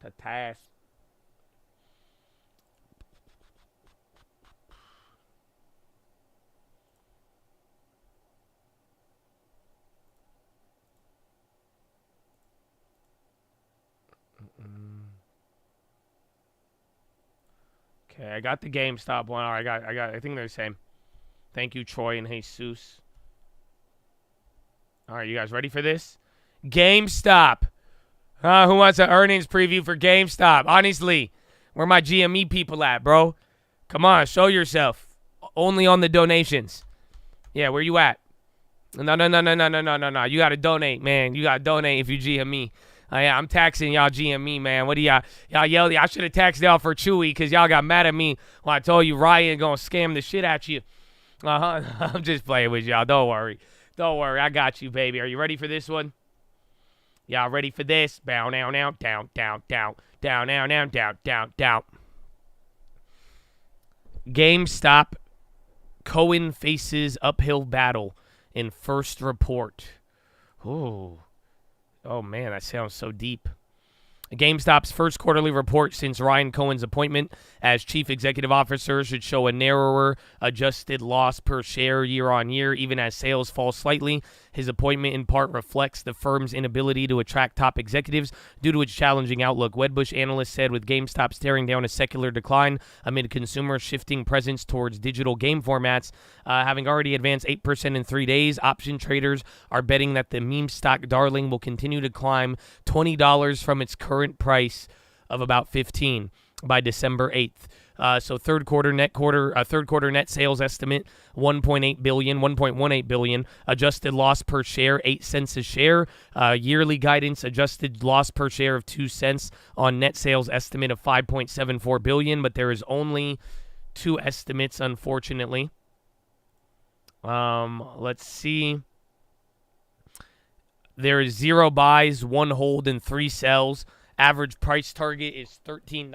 The task. Okay, I got the GameStop one. All right, I think they're the same. Thank you, Troy and Jesus. All right, you guys ready for this? GameStop. Who wants an earnings preview for GameStop? Honestly, where my GME people at, bro? Come on, show yourself. Only on the donations. Yeah, where you at? No. You got to donate, man. You got to donate if you GME. Yeah, I'm taxing y'all GME, man. What do y'all yell? I should have taxed y'all for Chewy because y'all got mad at me when I told you Ryan going to scam the shit at you. I'm just playing with y'all. Don't worry. Don't worry. I got you, baby. Are you ready for this one? Y'all ready for this? Bow now, now, down, down, down, down, now, now, down, down, down. GameStop. Cohen faces uphill battle in first report. Oh man, that sounds so deep. GameStop's first quarterly report since Ryan Cohen's appointment as chief executive officer should show a narrower adjusted loss per share year on year, even as sales fall slightly. His appointment in part reflects the firm's inability to attract top executives due to its challenging outlook. Wedbush analysts said with GameStop staring down a secular decline amid consumer shifting presence towards digital game formats, having already advanced 8% in 3 days, option traders are betting that the meme stock darling will continue to climb $20 from its current price of about $15 by December 8th. So third quarter net sales estimate $1.18 billion, adjusted loss per share 8 cents a share, yearly guidance adjusted loss per share of 2 cents on net sales estimate of $5.74 billion, but there is only 2 estimates, unfortunately. Let's see. There is 0 buys, 1 hold, and 3 sells. Average price target is $13.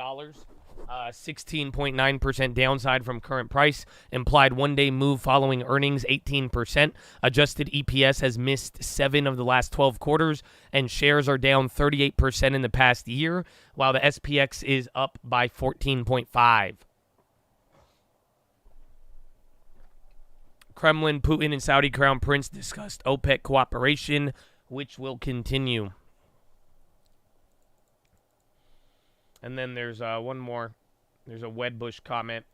16.9% downside from current price. Implied one-day move following earnings, 18%. Adjusted EPS has missed 7 of the last 12 quarters, and shares are down 38% in the past year, while the SPX is up by 14.5. Kremlin, Putin, and Saudi Crown Prince discussed OPEC cooperation, which will continue. And then there's one more. There's a Wedbush comment.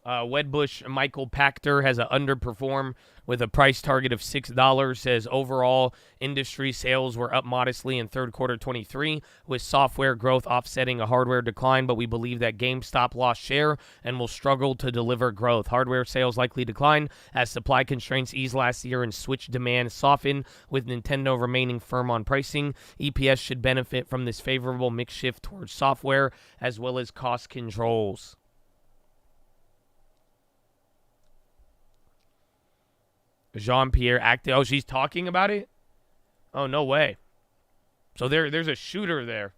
Wedbush Michael Pachter has underperformed with a price target of $6. Says overall industry sales were up modestly in third quarter 23, with software growth offsetting a hardware decline, but we believe that GameStop lost share and will struggle to deliver growth. Hardware sales likely decline as supply constraints ease last year and Switch demand soften, with Nintendo remaining firm on pricing. EPS should benefit from this favorable mix shift towards software as well as cost controls. Jean-Pierre acted. Oh, she's talking about it? Oh, no way. So there's a shooter there.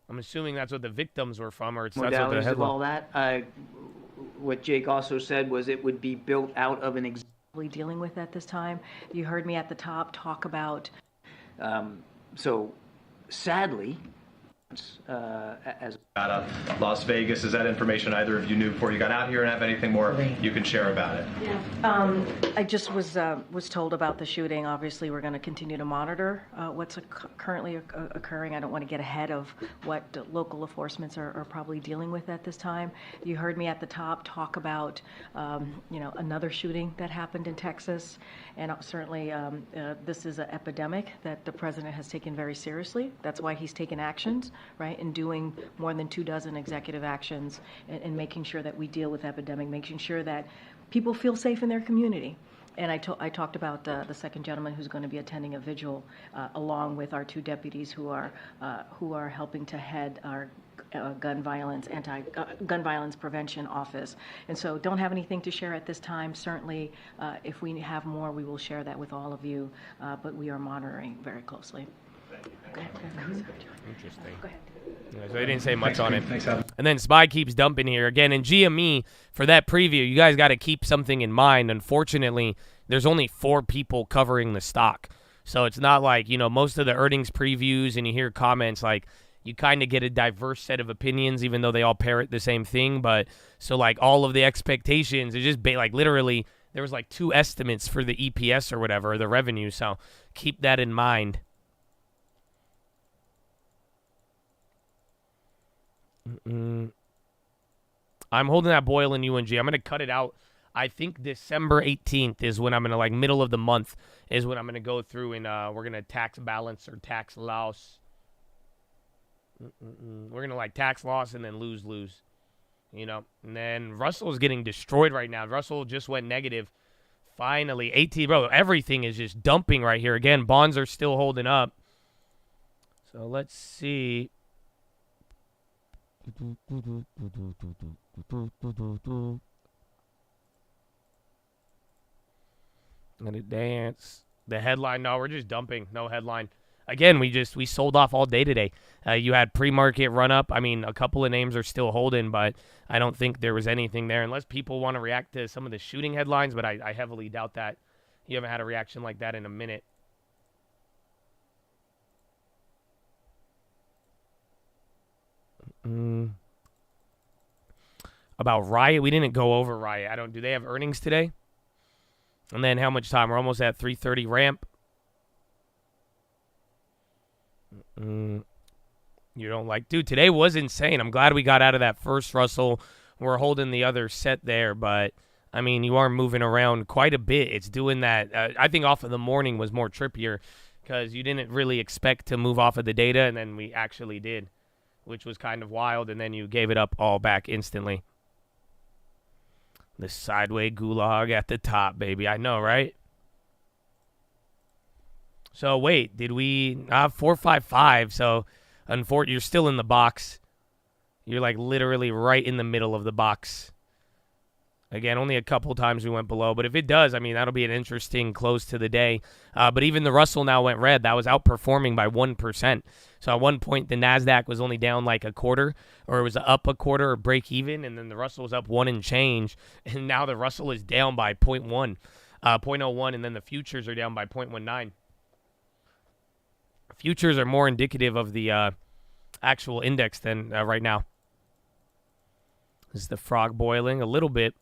I'm assuming that's what the victims were from, or that's what the Modalities headline. of all that. What Jake also said was it would be built out of an dealing with at this time. You heard me at the top talk about. So, sadly, as out of Las Vegas, is that information either of you knew before you got out here, and have anything more you can share about it? I just was told about the shooting. Obviously, we're going to continue to monitor what's currently occurring. I don't want to get ahead of what local enforcements are probably dealing with at this time. You heard me at the top talk about another shooting that happened in Texas, and certainly this is an epidemic that the president has taken very seriously. That's why he's taken actions, right, in doing more than 24 executive actions and making sure that we deal with epidemic, making sure that people feel safe in their community. And I talked about the second gentleman who's going to be attending a vigil along with our 2 deputies who are helping to head our gun violence prevention office. And so don't have anything to share at this time. Certainly, if we have more, we will share that with all of you, but we are monitoring very closely. Interesting. Go ahead. Yeah, so they didn't say much on it. And then Spy keeps dumping here again. And GME, for that preview, you guys got to keep something in mind. Unfortunately, there's only 4 people covering the stock. So it's not like, most of the earnings previews and you hear comments, like you kind of get a diverse set of opinions, even though they all parrot the same thing. But so like all of the expectations, it's just like literally there was like 2 estimates for the EPS or whatever, or the revenue. So keep that in mind. I'm holding that boil in UNG. I'm going to cut it out. I think December 18th is when I'm going to, middle of the month is when I'm going to go through and we're going to tax balance or tax loss. We're going to tax loss and then lose. And then Russell's getting destroyed right now. Russell just went negative. Finally, bro, everything is just dumping right here. Again, bonds are still holding up. So let's see. Let it dance. The headline, no, we're just dumping. No headline. Again, we sold off all day today. You had pre-market run up. I mean, a couple of names are still holding, but I don't think there was anything there unless people want to react to some of the shooting headlines, but I heavily doubt that. You haven't had a reaction like that in a minute. About Riot, we didn't go over Riot. Do they have earnings today? And then how much time? We're almost at 3:30 ramp. You don't like... Dude, today was insane. I'm glad we got out of that first, Russell. We're holding the other set there, but, I mean, you are moving around quite a bit. It's doing that. I think off of the morning was more trippier because you didn't really expect to move off of the data, and then we actually did, which was kind of wild, and then you gave it up all back instantly. The sideways gulag at the top, baby. I know, right? So, wait, did we... 455, so... Unfortunately, you're still in the box. You're, like, literally right in the middle of the box. Again, only a couple times we went below. But if it does, I mean, that'll be an interesting close to the day. But even the Russell now went red. That was outperforming by 1%. So at one point, the NASDAQ was only down like a quarter, or it was up a quarter or break even, and then the Russell was up 1 and change. And now the Russell is down by 0.01, and then the futures are down by 0.19. Futures are more indicative of the actual index than right now. Is the frog boiling? A little bit.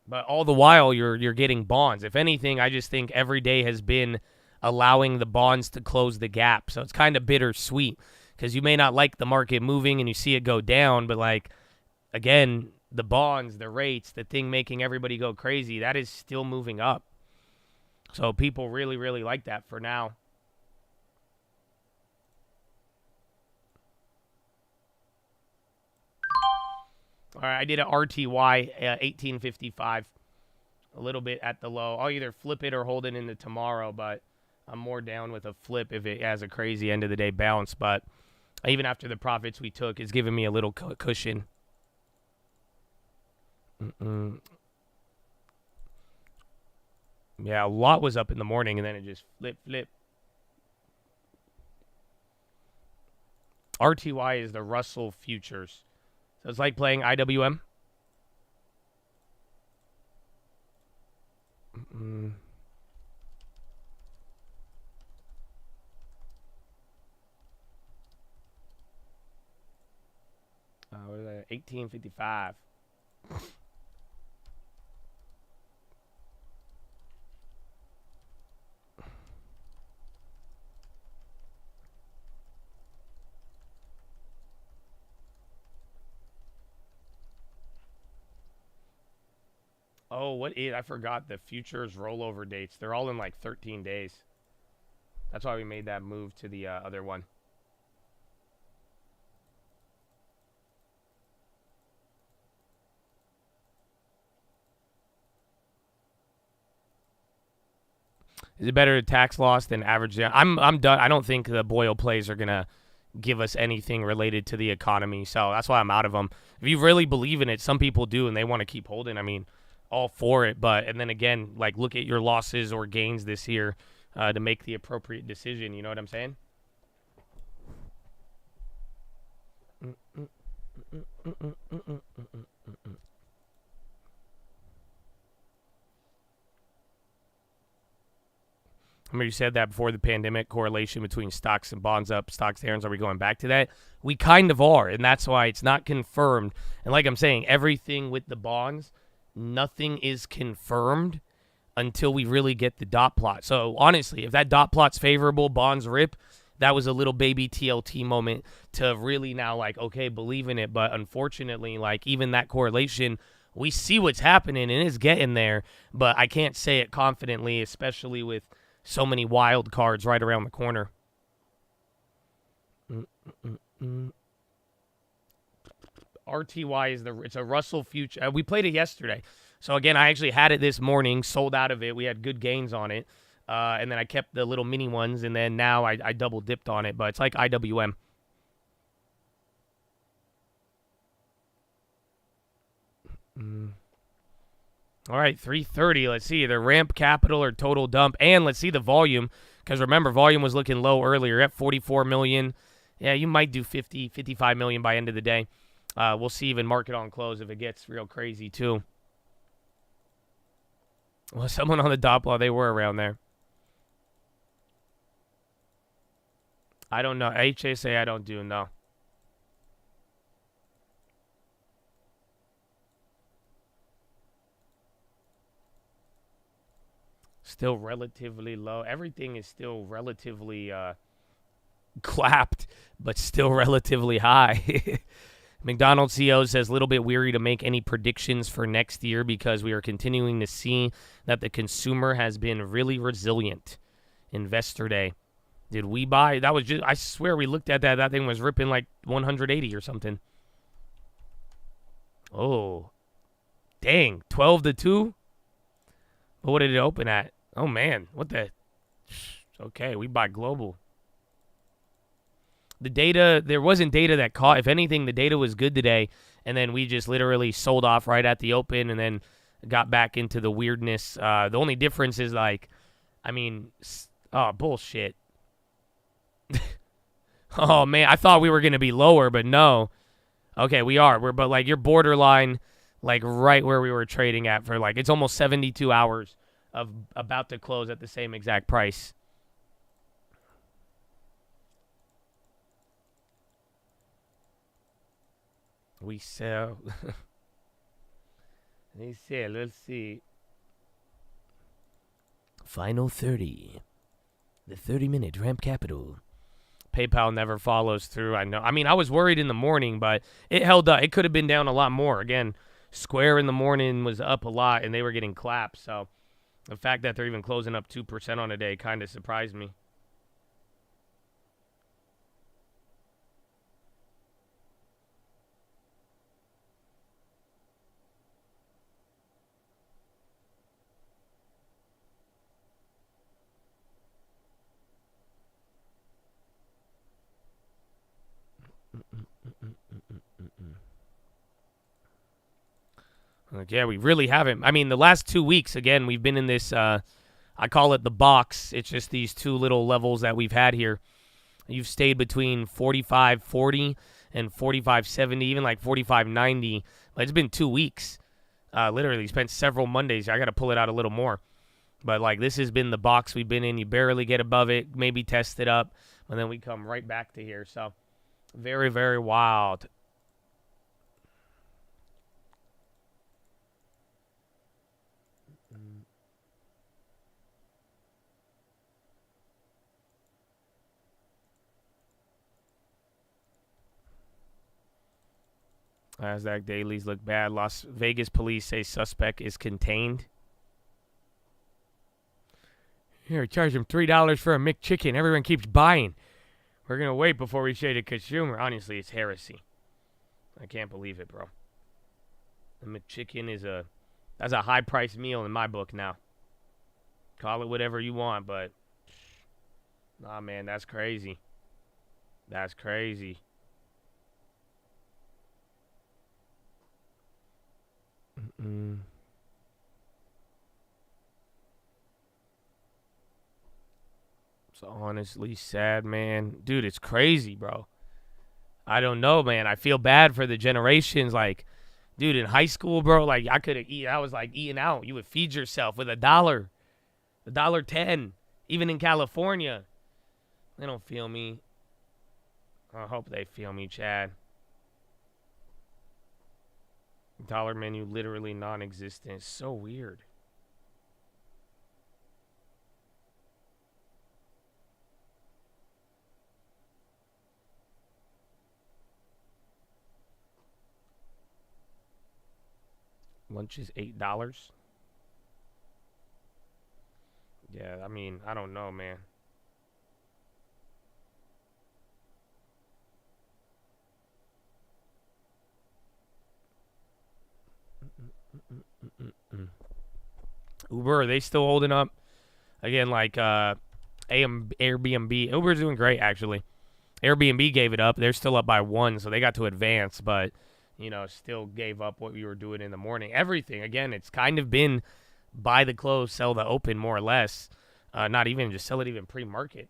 But all the while, you're getting bonds. If anything, I just think every day has been allowing the bonds to close the gap. So it's kind of bittersweet because you may not like the market moving and you see it go down, but, like, again, the bonds, the rates, the thing making everybody go crazy, that is still moving up. So people really, really like that for now. All right, I did an RTY 1855, a little bit at the low. I'll either flip it or hold it into tomorrow, but I'm more down with a flip if it has a crazy end of the day bounce. But even after the profits we took, it's giving me a little cushion. Yeah, a lot was up in the morning, and then it just flip. RTY is the Russell futures. So it's like playing IWM. What is that? 1855. Oh, what is... I forgot the futures rollover dates. They're all in like 13 days. That's why we made that move to the other one. Is it better tax loss than average? I'm done. I don't think the Boyle plays are going to give us anything related to the economy. So that's why I'm out of them. If you really believe in it, some people do, and they want to keep holding. I mean, all for it. And then again, like, look at your losses or gains this year to make the appropriate decision. You know what I'm saying? I mean, you said that before the pandemic, correlation between stocks and bonds up, stocks down. Are we going back to that? We kind of are, and that's why it's not confirmed. And like I'm saying, everything with the bonds, nothing is confirmed until we really get the dot plot. So honestly, if that dot plot's favorable, bonds rip, that was a little baby TLT moment to really now, like, okay, believe in it. But unfortunately, like, even that correlation, we see what's happening and it's getting there, but I can't say it confidently, especially with so many wild cards right around the corner. RTY is it's a Russell future. We played it yesterday. So again, I actually had it this morning, sold out of it. We had good gains on it. And then I kept the little mini ones, and then now I double dipped on it, but it's like IWM. All right, 330. Let's see either ramp capital or total dump, and let's see the volume. Because remember, volume was looking low earlier at 44 million. Yeah, you might do 50, 55 million by end of the day. We'll see even market on close if it gets real crazy too. Well, someone on the dot plot, they were around there. I don't know. HSA, I don't do, no. Still relatively low. Everything is still relatively clapped, but still relatively high. McDonald's CEO says a little bit weary to make any predictions for next year because we are continuing to see that the consumer has been really resilient. Investor Day. Did we buy? That was just, I swear we looked at that. That thing was ripping like 180 or something. Oh. Dang. 12-2? But what did it open at? Oh, man. What the? Okay, we buy global. The data, there wasn't data that caught. If anything, the data was good today, and then we just literally sold off right at the open and then got back into the weirdness. The only difference is like, I mean, oh, bullshit. Oh, man, I thought we were going to be lower, but no. Okay, we are. But like, you're borderline, like right where we were trading at for like, it's almost 72 hours of about to close at the same exact price. We sell. They sell. Let's see. Final 30. The 30-minute ramp capital. PayPal never follows through. I know. I mean, I was worried in the morning, but it held up. It could have been down a lot more. Again, Square in the morning was up a lot, and they were getting clapped. So the fact that they're even closing up 2% on a day kind of surprised me. Like, yeah, we really haven't. I mean, the last 2 weeks, again, we've been in this, I call it the box. It's just these two little levels that we've had here. You've stayed between 45.40 and 45.70, even like 45.90. But it's been 2 weeks. Literally spent several Mondays. I got to pull it out a little more. But, like, this has been the box we've been in. You barely get above it, maybe test it up, and then we come right back to here. So, very, very wild. Nasdaq dailies look bad. Las Vegas police say suspect is contained. Here, charge him $3 for a McChicken. Everyone keeps buying. We're going to wait before we shade a consumer. Honestly, it's heresy. I can't believe it, bro. The McChicken is that's a high-priced meal in my book now. Call it whatever you want, but nah, man, that's crazy. That's crazy. It's honestly sad, man. Dude, it's crazy, bro. I don't know, man. I feel bad for the generations. Like, dude, in high school, bro, like, I could have eaten. I was, like, eating out. You would feed yourself with $1, $1.10, even in California. They don't feel me. I hope they feel me, Chad. Dollar menu literally non-existent. So weird. Lunch is $8. Yeah, I mean, I don't know, man. Uber, are they still holding up? Again, like Airbnb. Uber's doing great, actually. Airbnb gave it up. They're still up by 1, so they got to advance. But still gave up what we were doing in the morning. Everything, again, it's kind of been buy the close, sell the open, more or less. Not even just sell it even pre-market.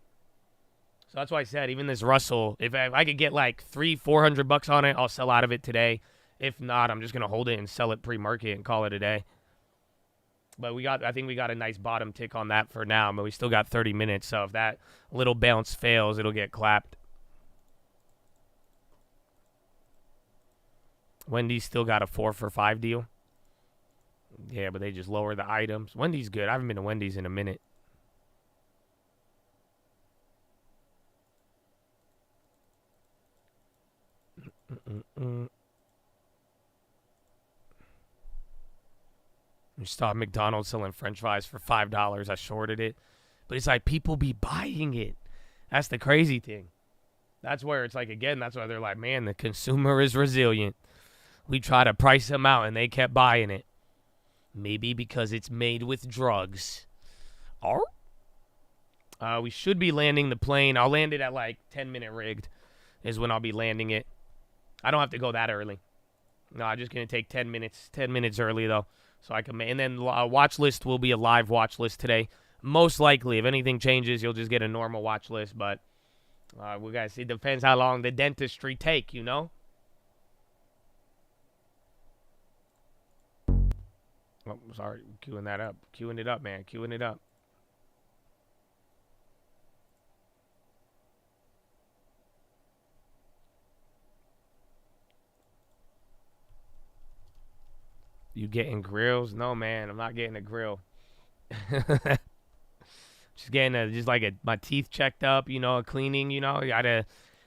So that's why I said even this Russell, if I could get like $300-400 on it, I'll sell out of it today. If not, I'm just gonna hold it and sell it pre-market and call it a day. But I think we got a nice bottom tick on that for now, but we still got 30 minutes. So if that little bounce fails, it'll get clapped. Wendy's still got a 4 for $5 deal. Yeah, but they just lower the items. Wendy's good. I haven't been to Wendy's in a minute. We saw McDonald's selling French fries for $5. I shorted it. But it's like people be buying it. That's the crazy thing. That's where it's like, again, that's why they're like, man, the consumer is resilient. We try to price them out, and they kept buying it. Maybe because it's made with drugs. We should be landing the plane. I'll land it at like 10-minute rigged is when I'll be landing it. I don't have to go that early. No, I'm just going to take 10 minutes. 10 minutes early, though. So I can, and then watch list will be a live watch list today. Most likely, if anything changes, you'll just get a normal watch list. But we got to see. It depends how long the dentistry take, Oh, sorry. Queuing that up. Queuing it up, man. Queuing it up. You getting grills? No, man. I'm not getting a grill. Just getting my teeth checked up, a cleaning, You gotta,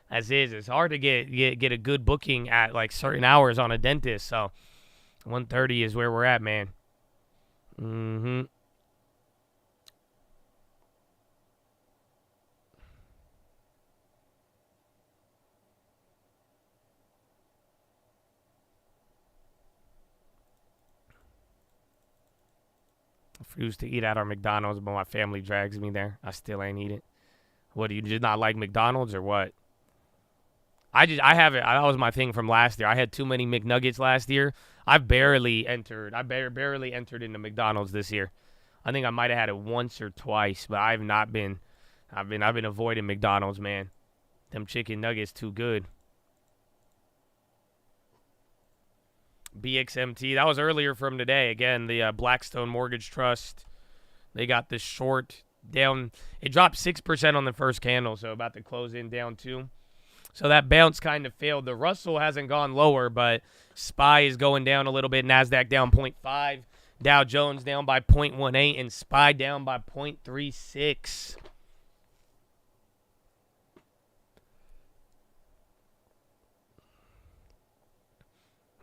as is. It's hard to get a good booking at like certain hours on a dentist. So 1:30 is where we're at, man. Mm-hmm. I refuse to eat at our McDonald's, but my family drags me there. I still ain't eat it. What, do you just not like McDonald's or what? I haven't. That was my thing from last year. I had too many McNuggets last year. I barely entered into McDonald's this year. I think I might have had it once or twice, but I've not been. I've been avoiding McDonald's, man. Them chicken nuggets too good. BXMT, that was earlier from today. Again, the Blackstone Mortgage Trust, they got this short down. It dropped 6% on the first candle, so about to close in down 2. So that bounce kind of failed. The Russell hasn't gone lower, but SPY is going down a little bit. NASDAQ down 0.5. Dow Jones down by 0.18, and SPY down by 0.36.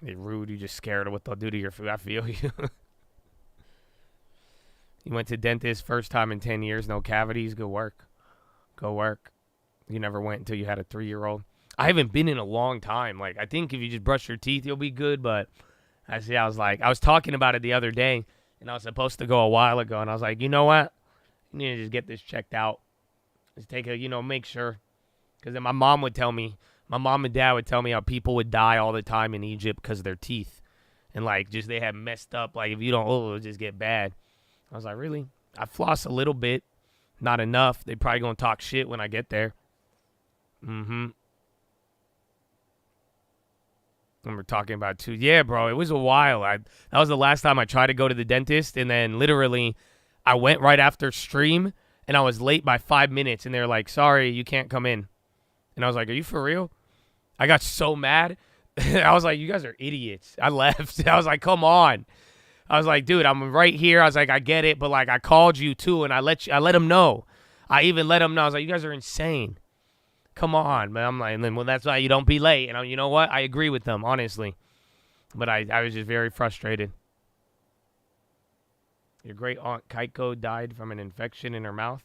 You're rude. You just scared of what they'll do to your food. I feel you. You went to dentist first time in 10 years, no cavities. Good work. Go work. You never went until you had a 3-year-old. I haven't been in a long time. Like, I think if you just brush your teeth, you'll be good. But I was talking about it the other day, and I was supposed to go a while ago, and I was like, you know what? You need to just get this checked out. Just take make sure. Because then my mom and dad would tell me how people would die all the time in Egypt because of their teeth. And, they have messed up. Like, if you don't, it'll just get bad. I was like, really? I floss a little bit. Not enough. They probably going to talk shit when I get there. Mm-hmm. And we're talking about 2. Yeah, bro, it was a while. That was the last time I tried to go to the dentist. And then, literally, I went right after stream, and I was late by 5 minutes. And they were like, sorry, you can't come in. And I was like, are you for real? I got so mad. I was like, you guys are idiots. I left. I was like, come on. I was like, dude, I'm right here. I was like, I get it, but I called you too, and I let them know. I even let them know. I was like, you guys are insane. Come on, man. I'm like, and then, well, that's why you don't be late. And you know what? I agree with them, honestly. But I was just very frustrated. Your great aunt Keiko died from an infection in her mouth.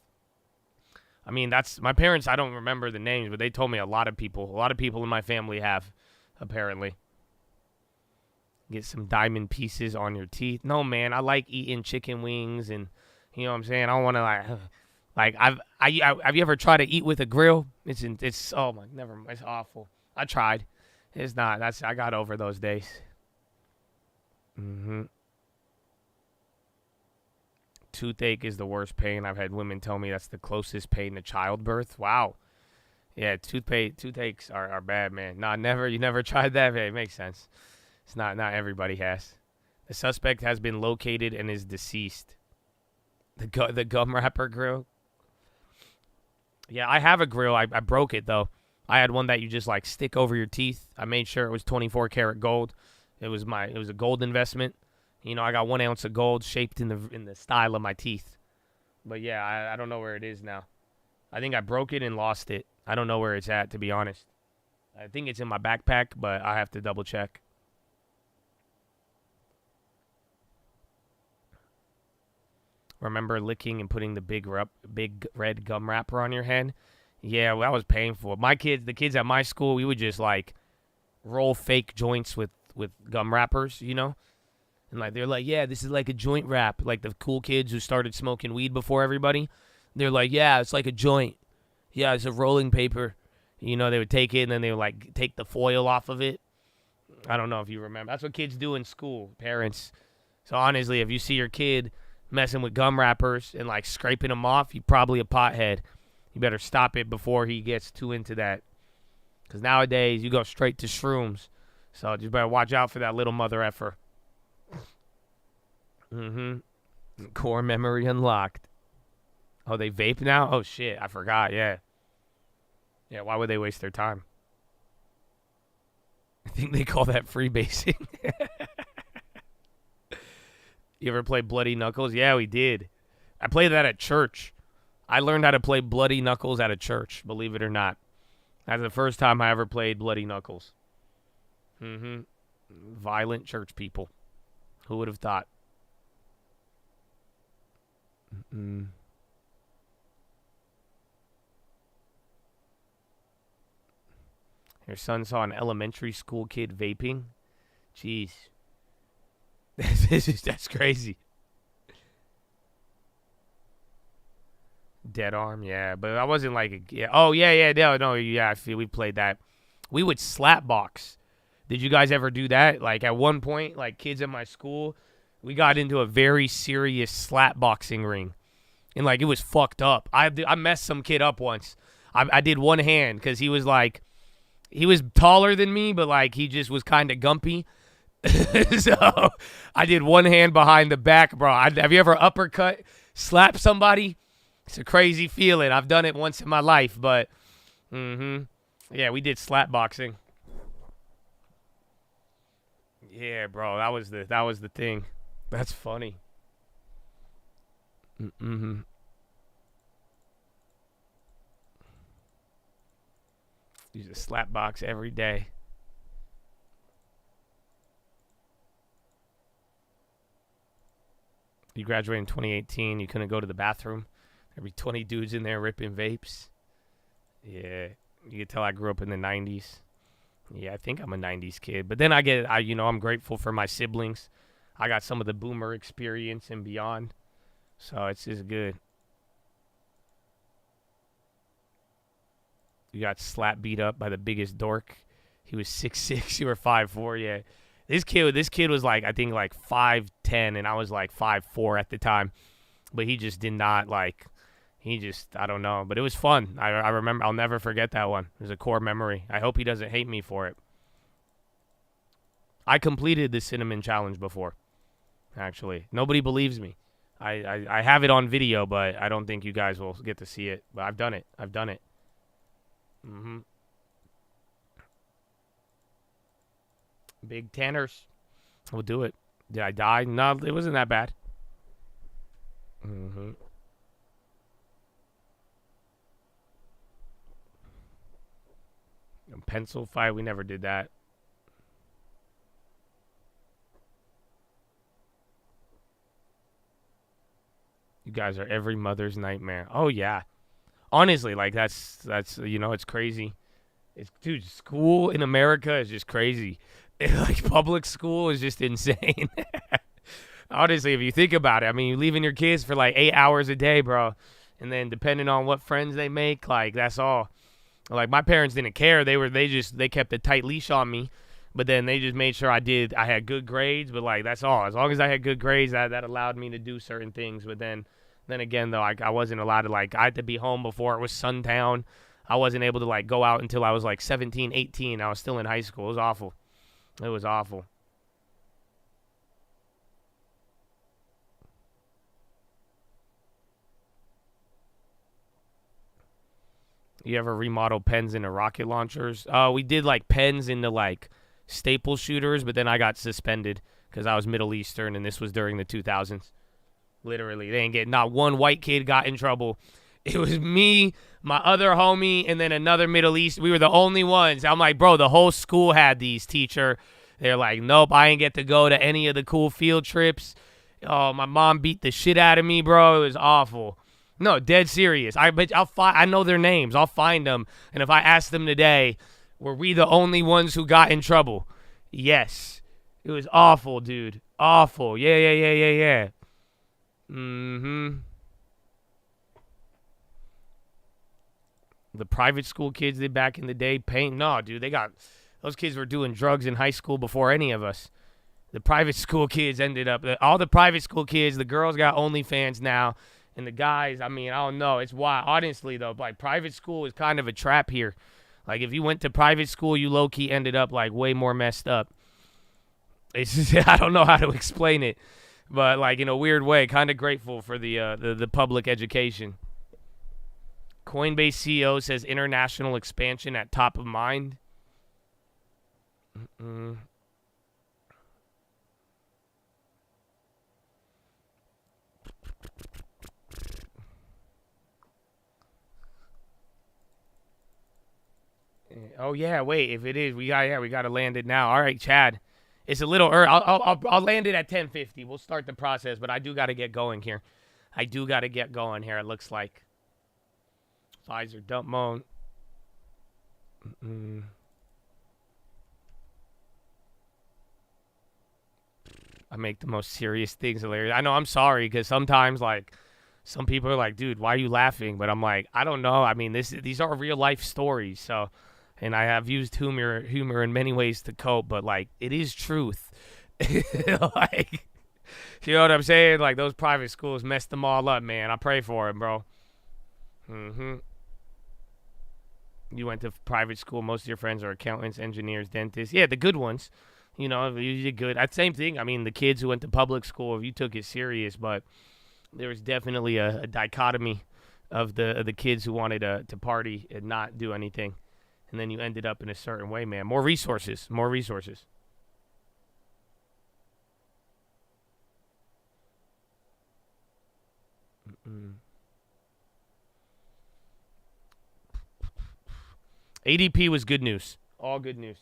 I mean, that's my parents. I don't remember the names, but they told me a lot of people in my family have, apparently. Get some diamond pieces on your teeth. No, man, I like eating chicken wings, and you know what I'm saying. I don't want to have you ever tried to eat with a grill? It's oh my, never mind. It's awful. I tried. It's not. I got over those days. Toothache is the worst pain. I've had women tell me that's the closest pain to childbirth. Wow. Yeah, toothaches are bad, man. You never tried that? Hey, it makes sense. It's not everybody has. The suspect has been located and is deceased. The gum wrapper grill. Yeah, I have a grill. I broke it though. I had one that you just like stick over your teeth. I made sure it was 24 karat gold. It was a gold investment. You know, I got 1 ounce of gold shaped in the style of my teeth. But yeah, I don't know where it is now. I think I broke it and lost it. I don't know where it's at, to be honest. I think it's in my backpack, but I have to double check. Remember licking and putting the big red gum wrapper on your head? Yeah, well, that was painful. The kids at my school, we would just like roll fake joints with gum wrappers, you know? And like they're like, yeah, this is like a joint wrap. Like the cool kids who started smoking weed before everybody. They're like, yeah, it's like a joint. Yeah, it's a rolling paper. You know, they would take it and then they would like take the foil off of it. I don't know if you remember. That's what kids do in school, parents. So honestly, if you see your kid messing with gum wrappers and like scraping them off, he's probably a pothead. You better stop it before he gets too into that. Because nowadays, you go straight to shrooms. So just better watch out for that little mother effer. Core memory unlocked. Oh, they vape now? Oh, shit. I forgot, yeah. Yeah, why would they waste their time? I think they call that freebasing. You ever play Bloody Knuckles? Yeah, we did. I played that at church. I learned how to play Bloody Knuckles at a church, believe it or not. That's the first time I ever played Bloody Knuckles. Violent church people. Who would have thought? Your son saw an elementary school kid vaping? Jeez. That's crazy. Dead arm, yeah. But I wasn't like yeah. Oh, yeah. No, yeah, I feel we played that. We would slap box. Did you guys ever do that? Like at one point, like kids at my school, we got into a very serious slap boxing ring. And like it was fucked up. I messed some kid up once. I did one hand because he was taller than me, but like he just was kind of gumpy. So I did one hand behind the back, bro. Have you ever uppercut, slap somebody? It's a crazy feeling. I've done it once in my life, but yeah, we did slap boxing. Yeah, bro, that was the thing. That's funny. Use a slap box every day. You graduated in 2018. You couldn't go to the bathroom. There'd be 20 dudes in there ripping vapes. Yeah, you can tell I grew up in the 90s. Yeah, I think I'm a 90s kid. But then I'm grateful for my siblings. I got some of the boomer experience and beyond. So it's just good. You got slap beat up by the biggest dork. He was 6'6", you were 5'4", yeah. This kid was like, I think like 5'10", and I was like 5'4" at the time. But he just did not like, I don't know. But it was fun. I remember, I'll never forget that one. It was a core memory. I hope he doesn't hate me for it. I completed the cinnamon challenge before, actually. Nobody believes me. I have it on video, but I don't think you guys will get to see it. But I've done it. Big Tanners. We'll do it. Did I die? No, it wasn't that bad. A pencil fight? We never did that. You guys are every mother's nightmare. Oh, yeah. Honestly, like, that's it's crazy. Dude, school in America is just crazy. Like, public school is just insane. Honestly, if you think about it, I mean, you're leaving your kids for like 8 hours a day, bro. And then depending on what friends they make, like, that's all. Like, my parents didn't care. They kept a tight leash on me, but then they just made sure I had good grades. But like, that's all. As long as I had good grades, that allowed me to do certain things. But then again, though, I wasn't allowed to, like, I had to be home before it was sundown. I wasn't able to, like, go out until I was like 17, 18. I was still in high school. It was awful. It was awful. You ever remodel pens into rocket launchers? We did, like, pens into, like, staple shooters, but then I got suspended because I was Middle Eastern, and this was during the 2000s. Literally, not one white kid got in trouble. It was me, my other homie, and then another Middle East. We were the only ones. I'm like, bro, the whole school had these, teacher. They're like, nope, I ain't get to go to any of the cool field trips. Oh, my mom beat the shit out of me, bro. It was awful. No, dead serious. I know their names. I'll find them. And if I ask them today, were we the only ones who got in trouble? Yes. It was awful, dude. Awful. Yeah. Mm-hmm. The private school kids did back in the day. No, dude. Those kids were doing drugs in high school before any of us. The private school kids all the private school kids, the girls got OnlyFans now. And the guys, I mean, I don't know. It's wild. Honestly, though, like, private school is kind of a trap here. Like, if you went to private school, you low-key ended up, like, way more messed up. It's just, I don't know how to explain it. But, like, in a weird way, kind of grateful for the public education. Coinbase CEO says international expansion at top of mind. Oh yeah, wait. If it is, we got to land it now. All right, Chad. It's a little early. I'll land it at 10:50. We'll start the process, but I do got to get going here. It looks like Pfizer dump mode. I make the most serious things hilarious. I know. I'm sorry, because sometimes, like, some people are like, dude, why are you laughing? But I'm like, I don't know. I mean, these are real life stories, so. And I have used humor in many ways to cope, but, like, it is truth. Like, you know what I'm saying? Like, those private schools messed them all up, man. I pray for them, bro. You went to private school. Most of your friends are accountants, engineers, dentists. Yeah, the good ones. You know, you did good. Same thing. I mean, the kids who went to public school, you took it serious, but there was definitely a dichotomy of the kids who wanted to party and not do anything. And then you ended up in a certain way, man. More resources. ADP was good news. All good news.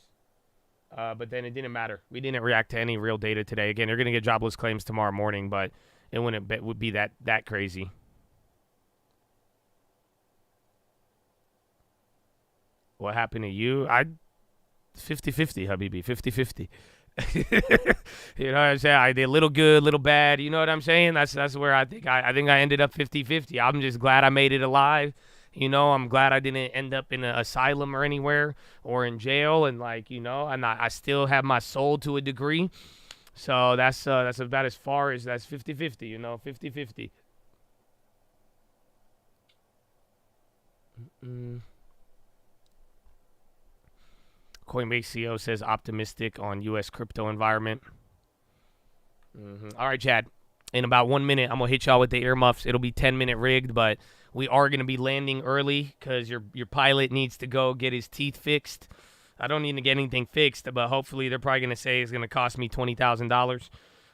But then it didn't matter. We didn't react to any real data today. Again, you're going to get jobless claims tomorrow morning, but it would be that crazy. What happened to you? 50-50, Habibi. 50-50. You know what I'm saying? I did a little good, little bad. You know what I'm saying? That's where I think I ended up 50-50. I'm just glad I made it alive. You know, I'm glad I didn't end up in an asylum or anywhere or in jail. And, like, you know, and I still have my soul to a degree. So that's about as far as that's 50-50, you know, 50-50. Coinbase CEO says optimistic on U.S. crypto environment. All right, Chad. In about 1 minute, I'm going to hit y'all with the earmuffs. It'll be 10-minute rigged, but we are going to be landing early because your pilot needs to go get his teeth fixed. I don't need to get anything fixed, but hopefully they're probably going to say it's going to cost me $20,000.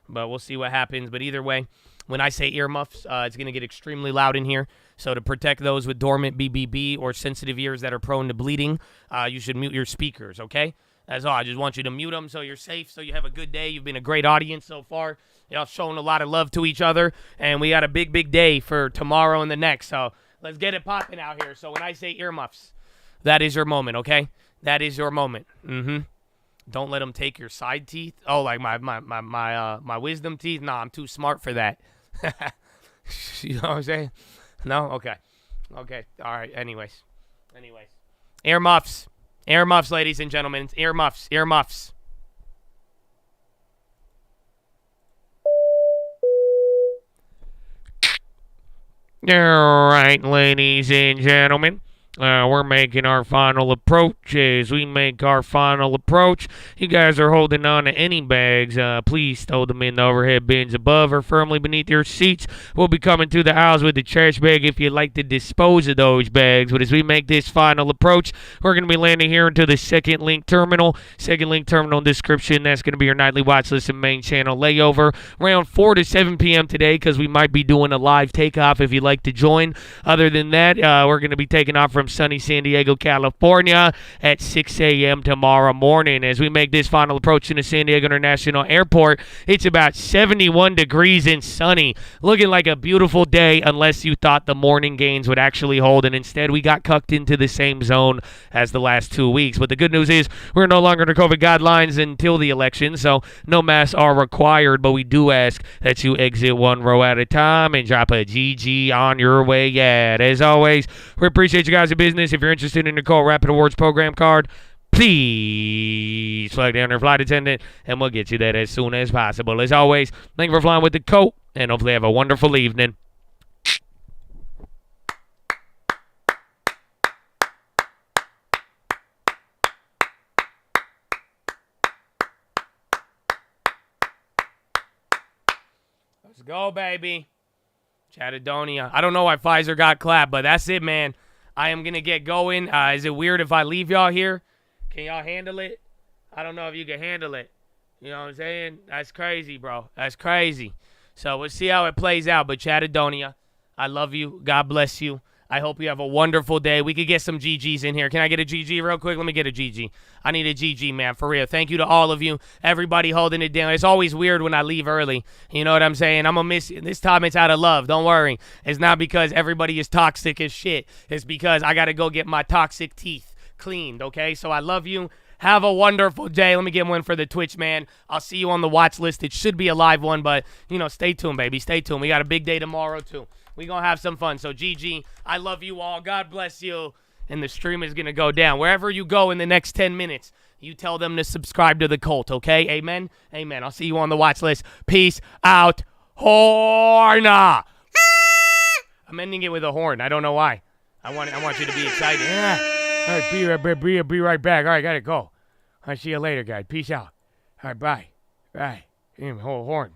But we'll see what happens. But either way, when I say earmuffs, it's going to get extremely loud in here. So to protect those with dormant BBB or sensitive ears that are prone to bleeding, you should mute your speakers, okay? That's all. I just want you to mute them so you're safe, so you have a good day. You've been a great audience so far. Y'all showing a lot of love to each other, and we got a big, big day for tomorrow and the next. So let's get it popping out here. So when I say earmuffs, that is your moment, okay? That is your moment. Don't let them take your side teeth. Oh, like my wisdom teeth? Nah, I'm too smart for that. You know what I'm saying? No? Okay. All right. Anyways. Earmuffs. Earmuffs, ladies and gentlemen. Earmuffs. Earmuffs. All right, ladies and gentlemen. We're making our final approach. As we make our final approach, you guys are holding on to any bags. Please throw them in the overhead bins above or firmly beneath your seats. We'll be coming through the aisles with the trash bag if you'd like to dispose of those bags. But as we make this final approach, we're going to be landing here into the second link terminal. Second link terminal description. That's going to be your nightly watch list and main channel layover around 4 to 7 p.m. today because we might be doing a live takeoff if you'd like to join. Other than that, we're going to be taking off from sunny San Diego, California at 6 a.m. tomorrow morning. As we make this final approach to the San Diego International Airport, it's about 71 degrees and sunny. Looking like a beautiful day unless you thought the morning gains would actually hold, and instead we got cucked into the same zone as the last 2 weeks. But the good news is we're no longer under COVID guidelines until the election, so no masks are required, but we do ask that you exit one row at a time and drop a GG on your way out. As always, we appreciate you guys' business. If you're interested in the Nicole Rapid Awards program card, please flag down your flight attendant, and we'll get you that as soon as possible. As always, thank you for flying with the coat, and hopefully have a wonderful evening. Let's go, baby. Chattadonia. I don't know why Pfizer got clapped, but that's it, man. I am going to get going. Is it weird if I leave y'all here? Can y'all handle it? I don't know if you can handle it. You know what I'm saying? That's crazy, bro. That's crazy. So we'll see how it plays out. But Chattadonia, I love you. God bless you. I hope you have a wonderful day. We could get some GGs in here. Can I get a GG real quick? Let me get a GG. I need a GG, man, for real. Thank you to all of you. Everybody holding it down. It's always weird when I leave early. You know what I'm saying? I'm going to miss you. This time it's out of love. Don't worry. It's not because everybody is toxic as shit. It's because I got to go get my toxic teeth cleaned, okay? So I love you. Have a wonderful day. Let me get one for the Twitch, man. I'll see you on the watch list. It should be a live one, but, you know, stay tuned, baby. Stay tuned. We got a big day tomorrow, too. We're going to have some fun. So, GG, I love you all. God bless you. And the stream is going to go down. Wherever you go in the next 10 minutes, you tell them to subscribe to the cult, okay? Amen? Amen. I'll see you on the watch list. Peace out. Horna. I'm ending it with a horn. I don't know why. I want you to be excited. Yeah. All right, be right back. All right, got to go. I'll see you later, guys. Peace out. All right, bye. Bye. Horn.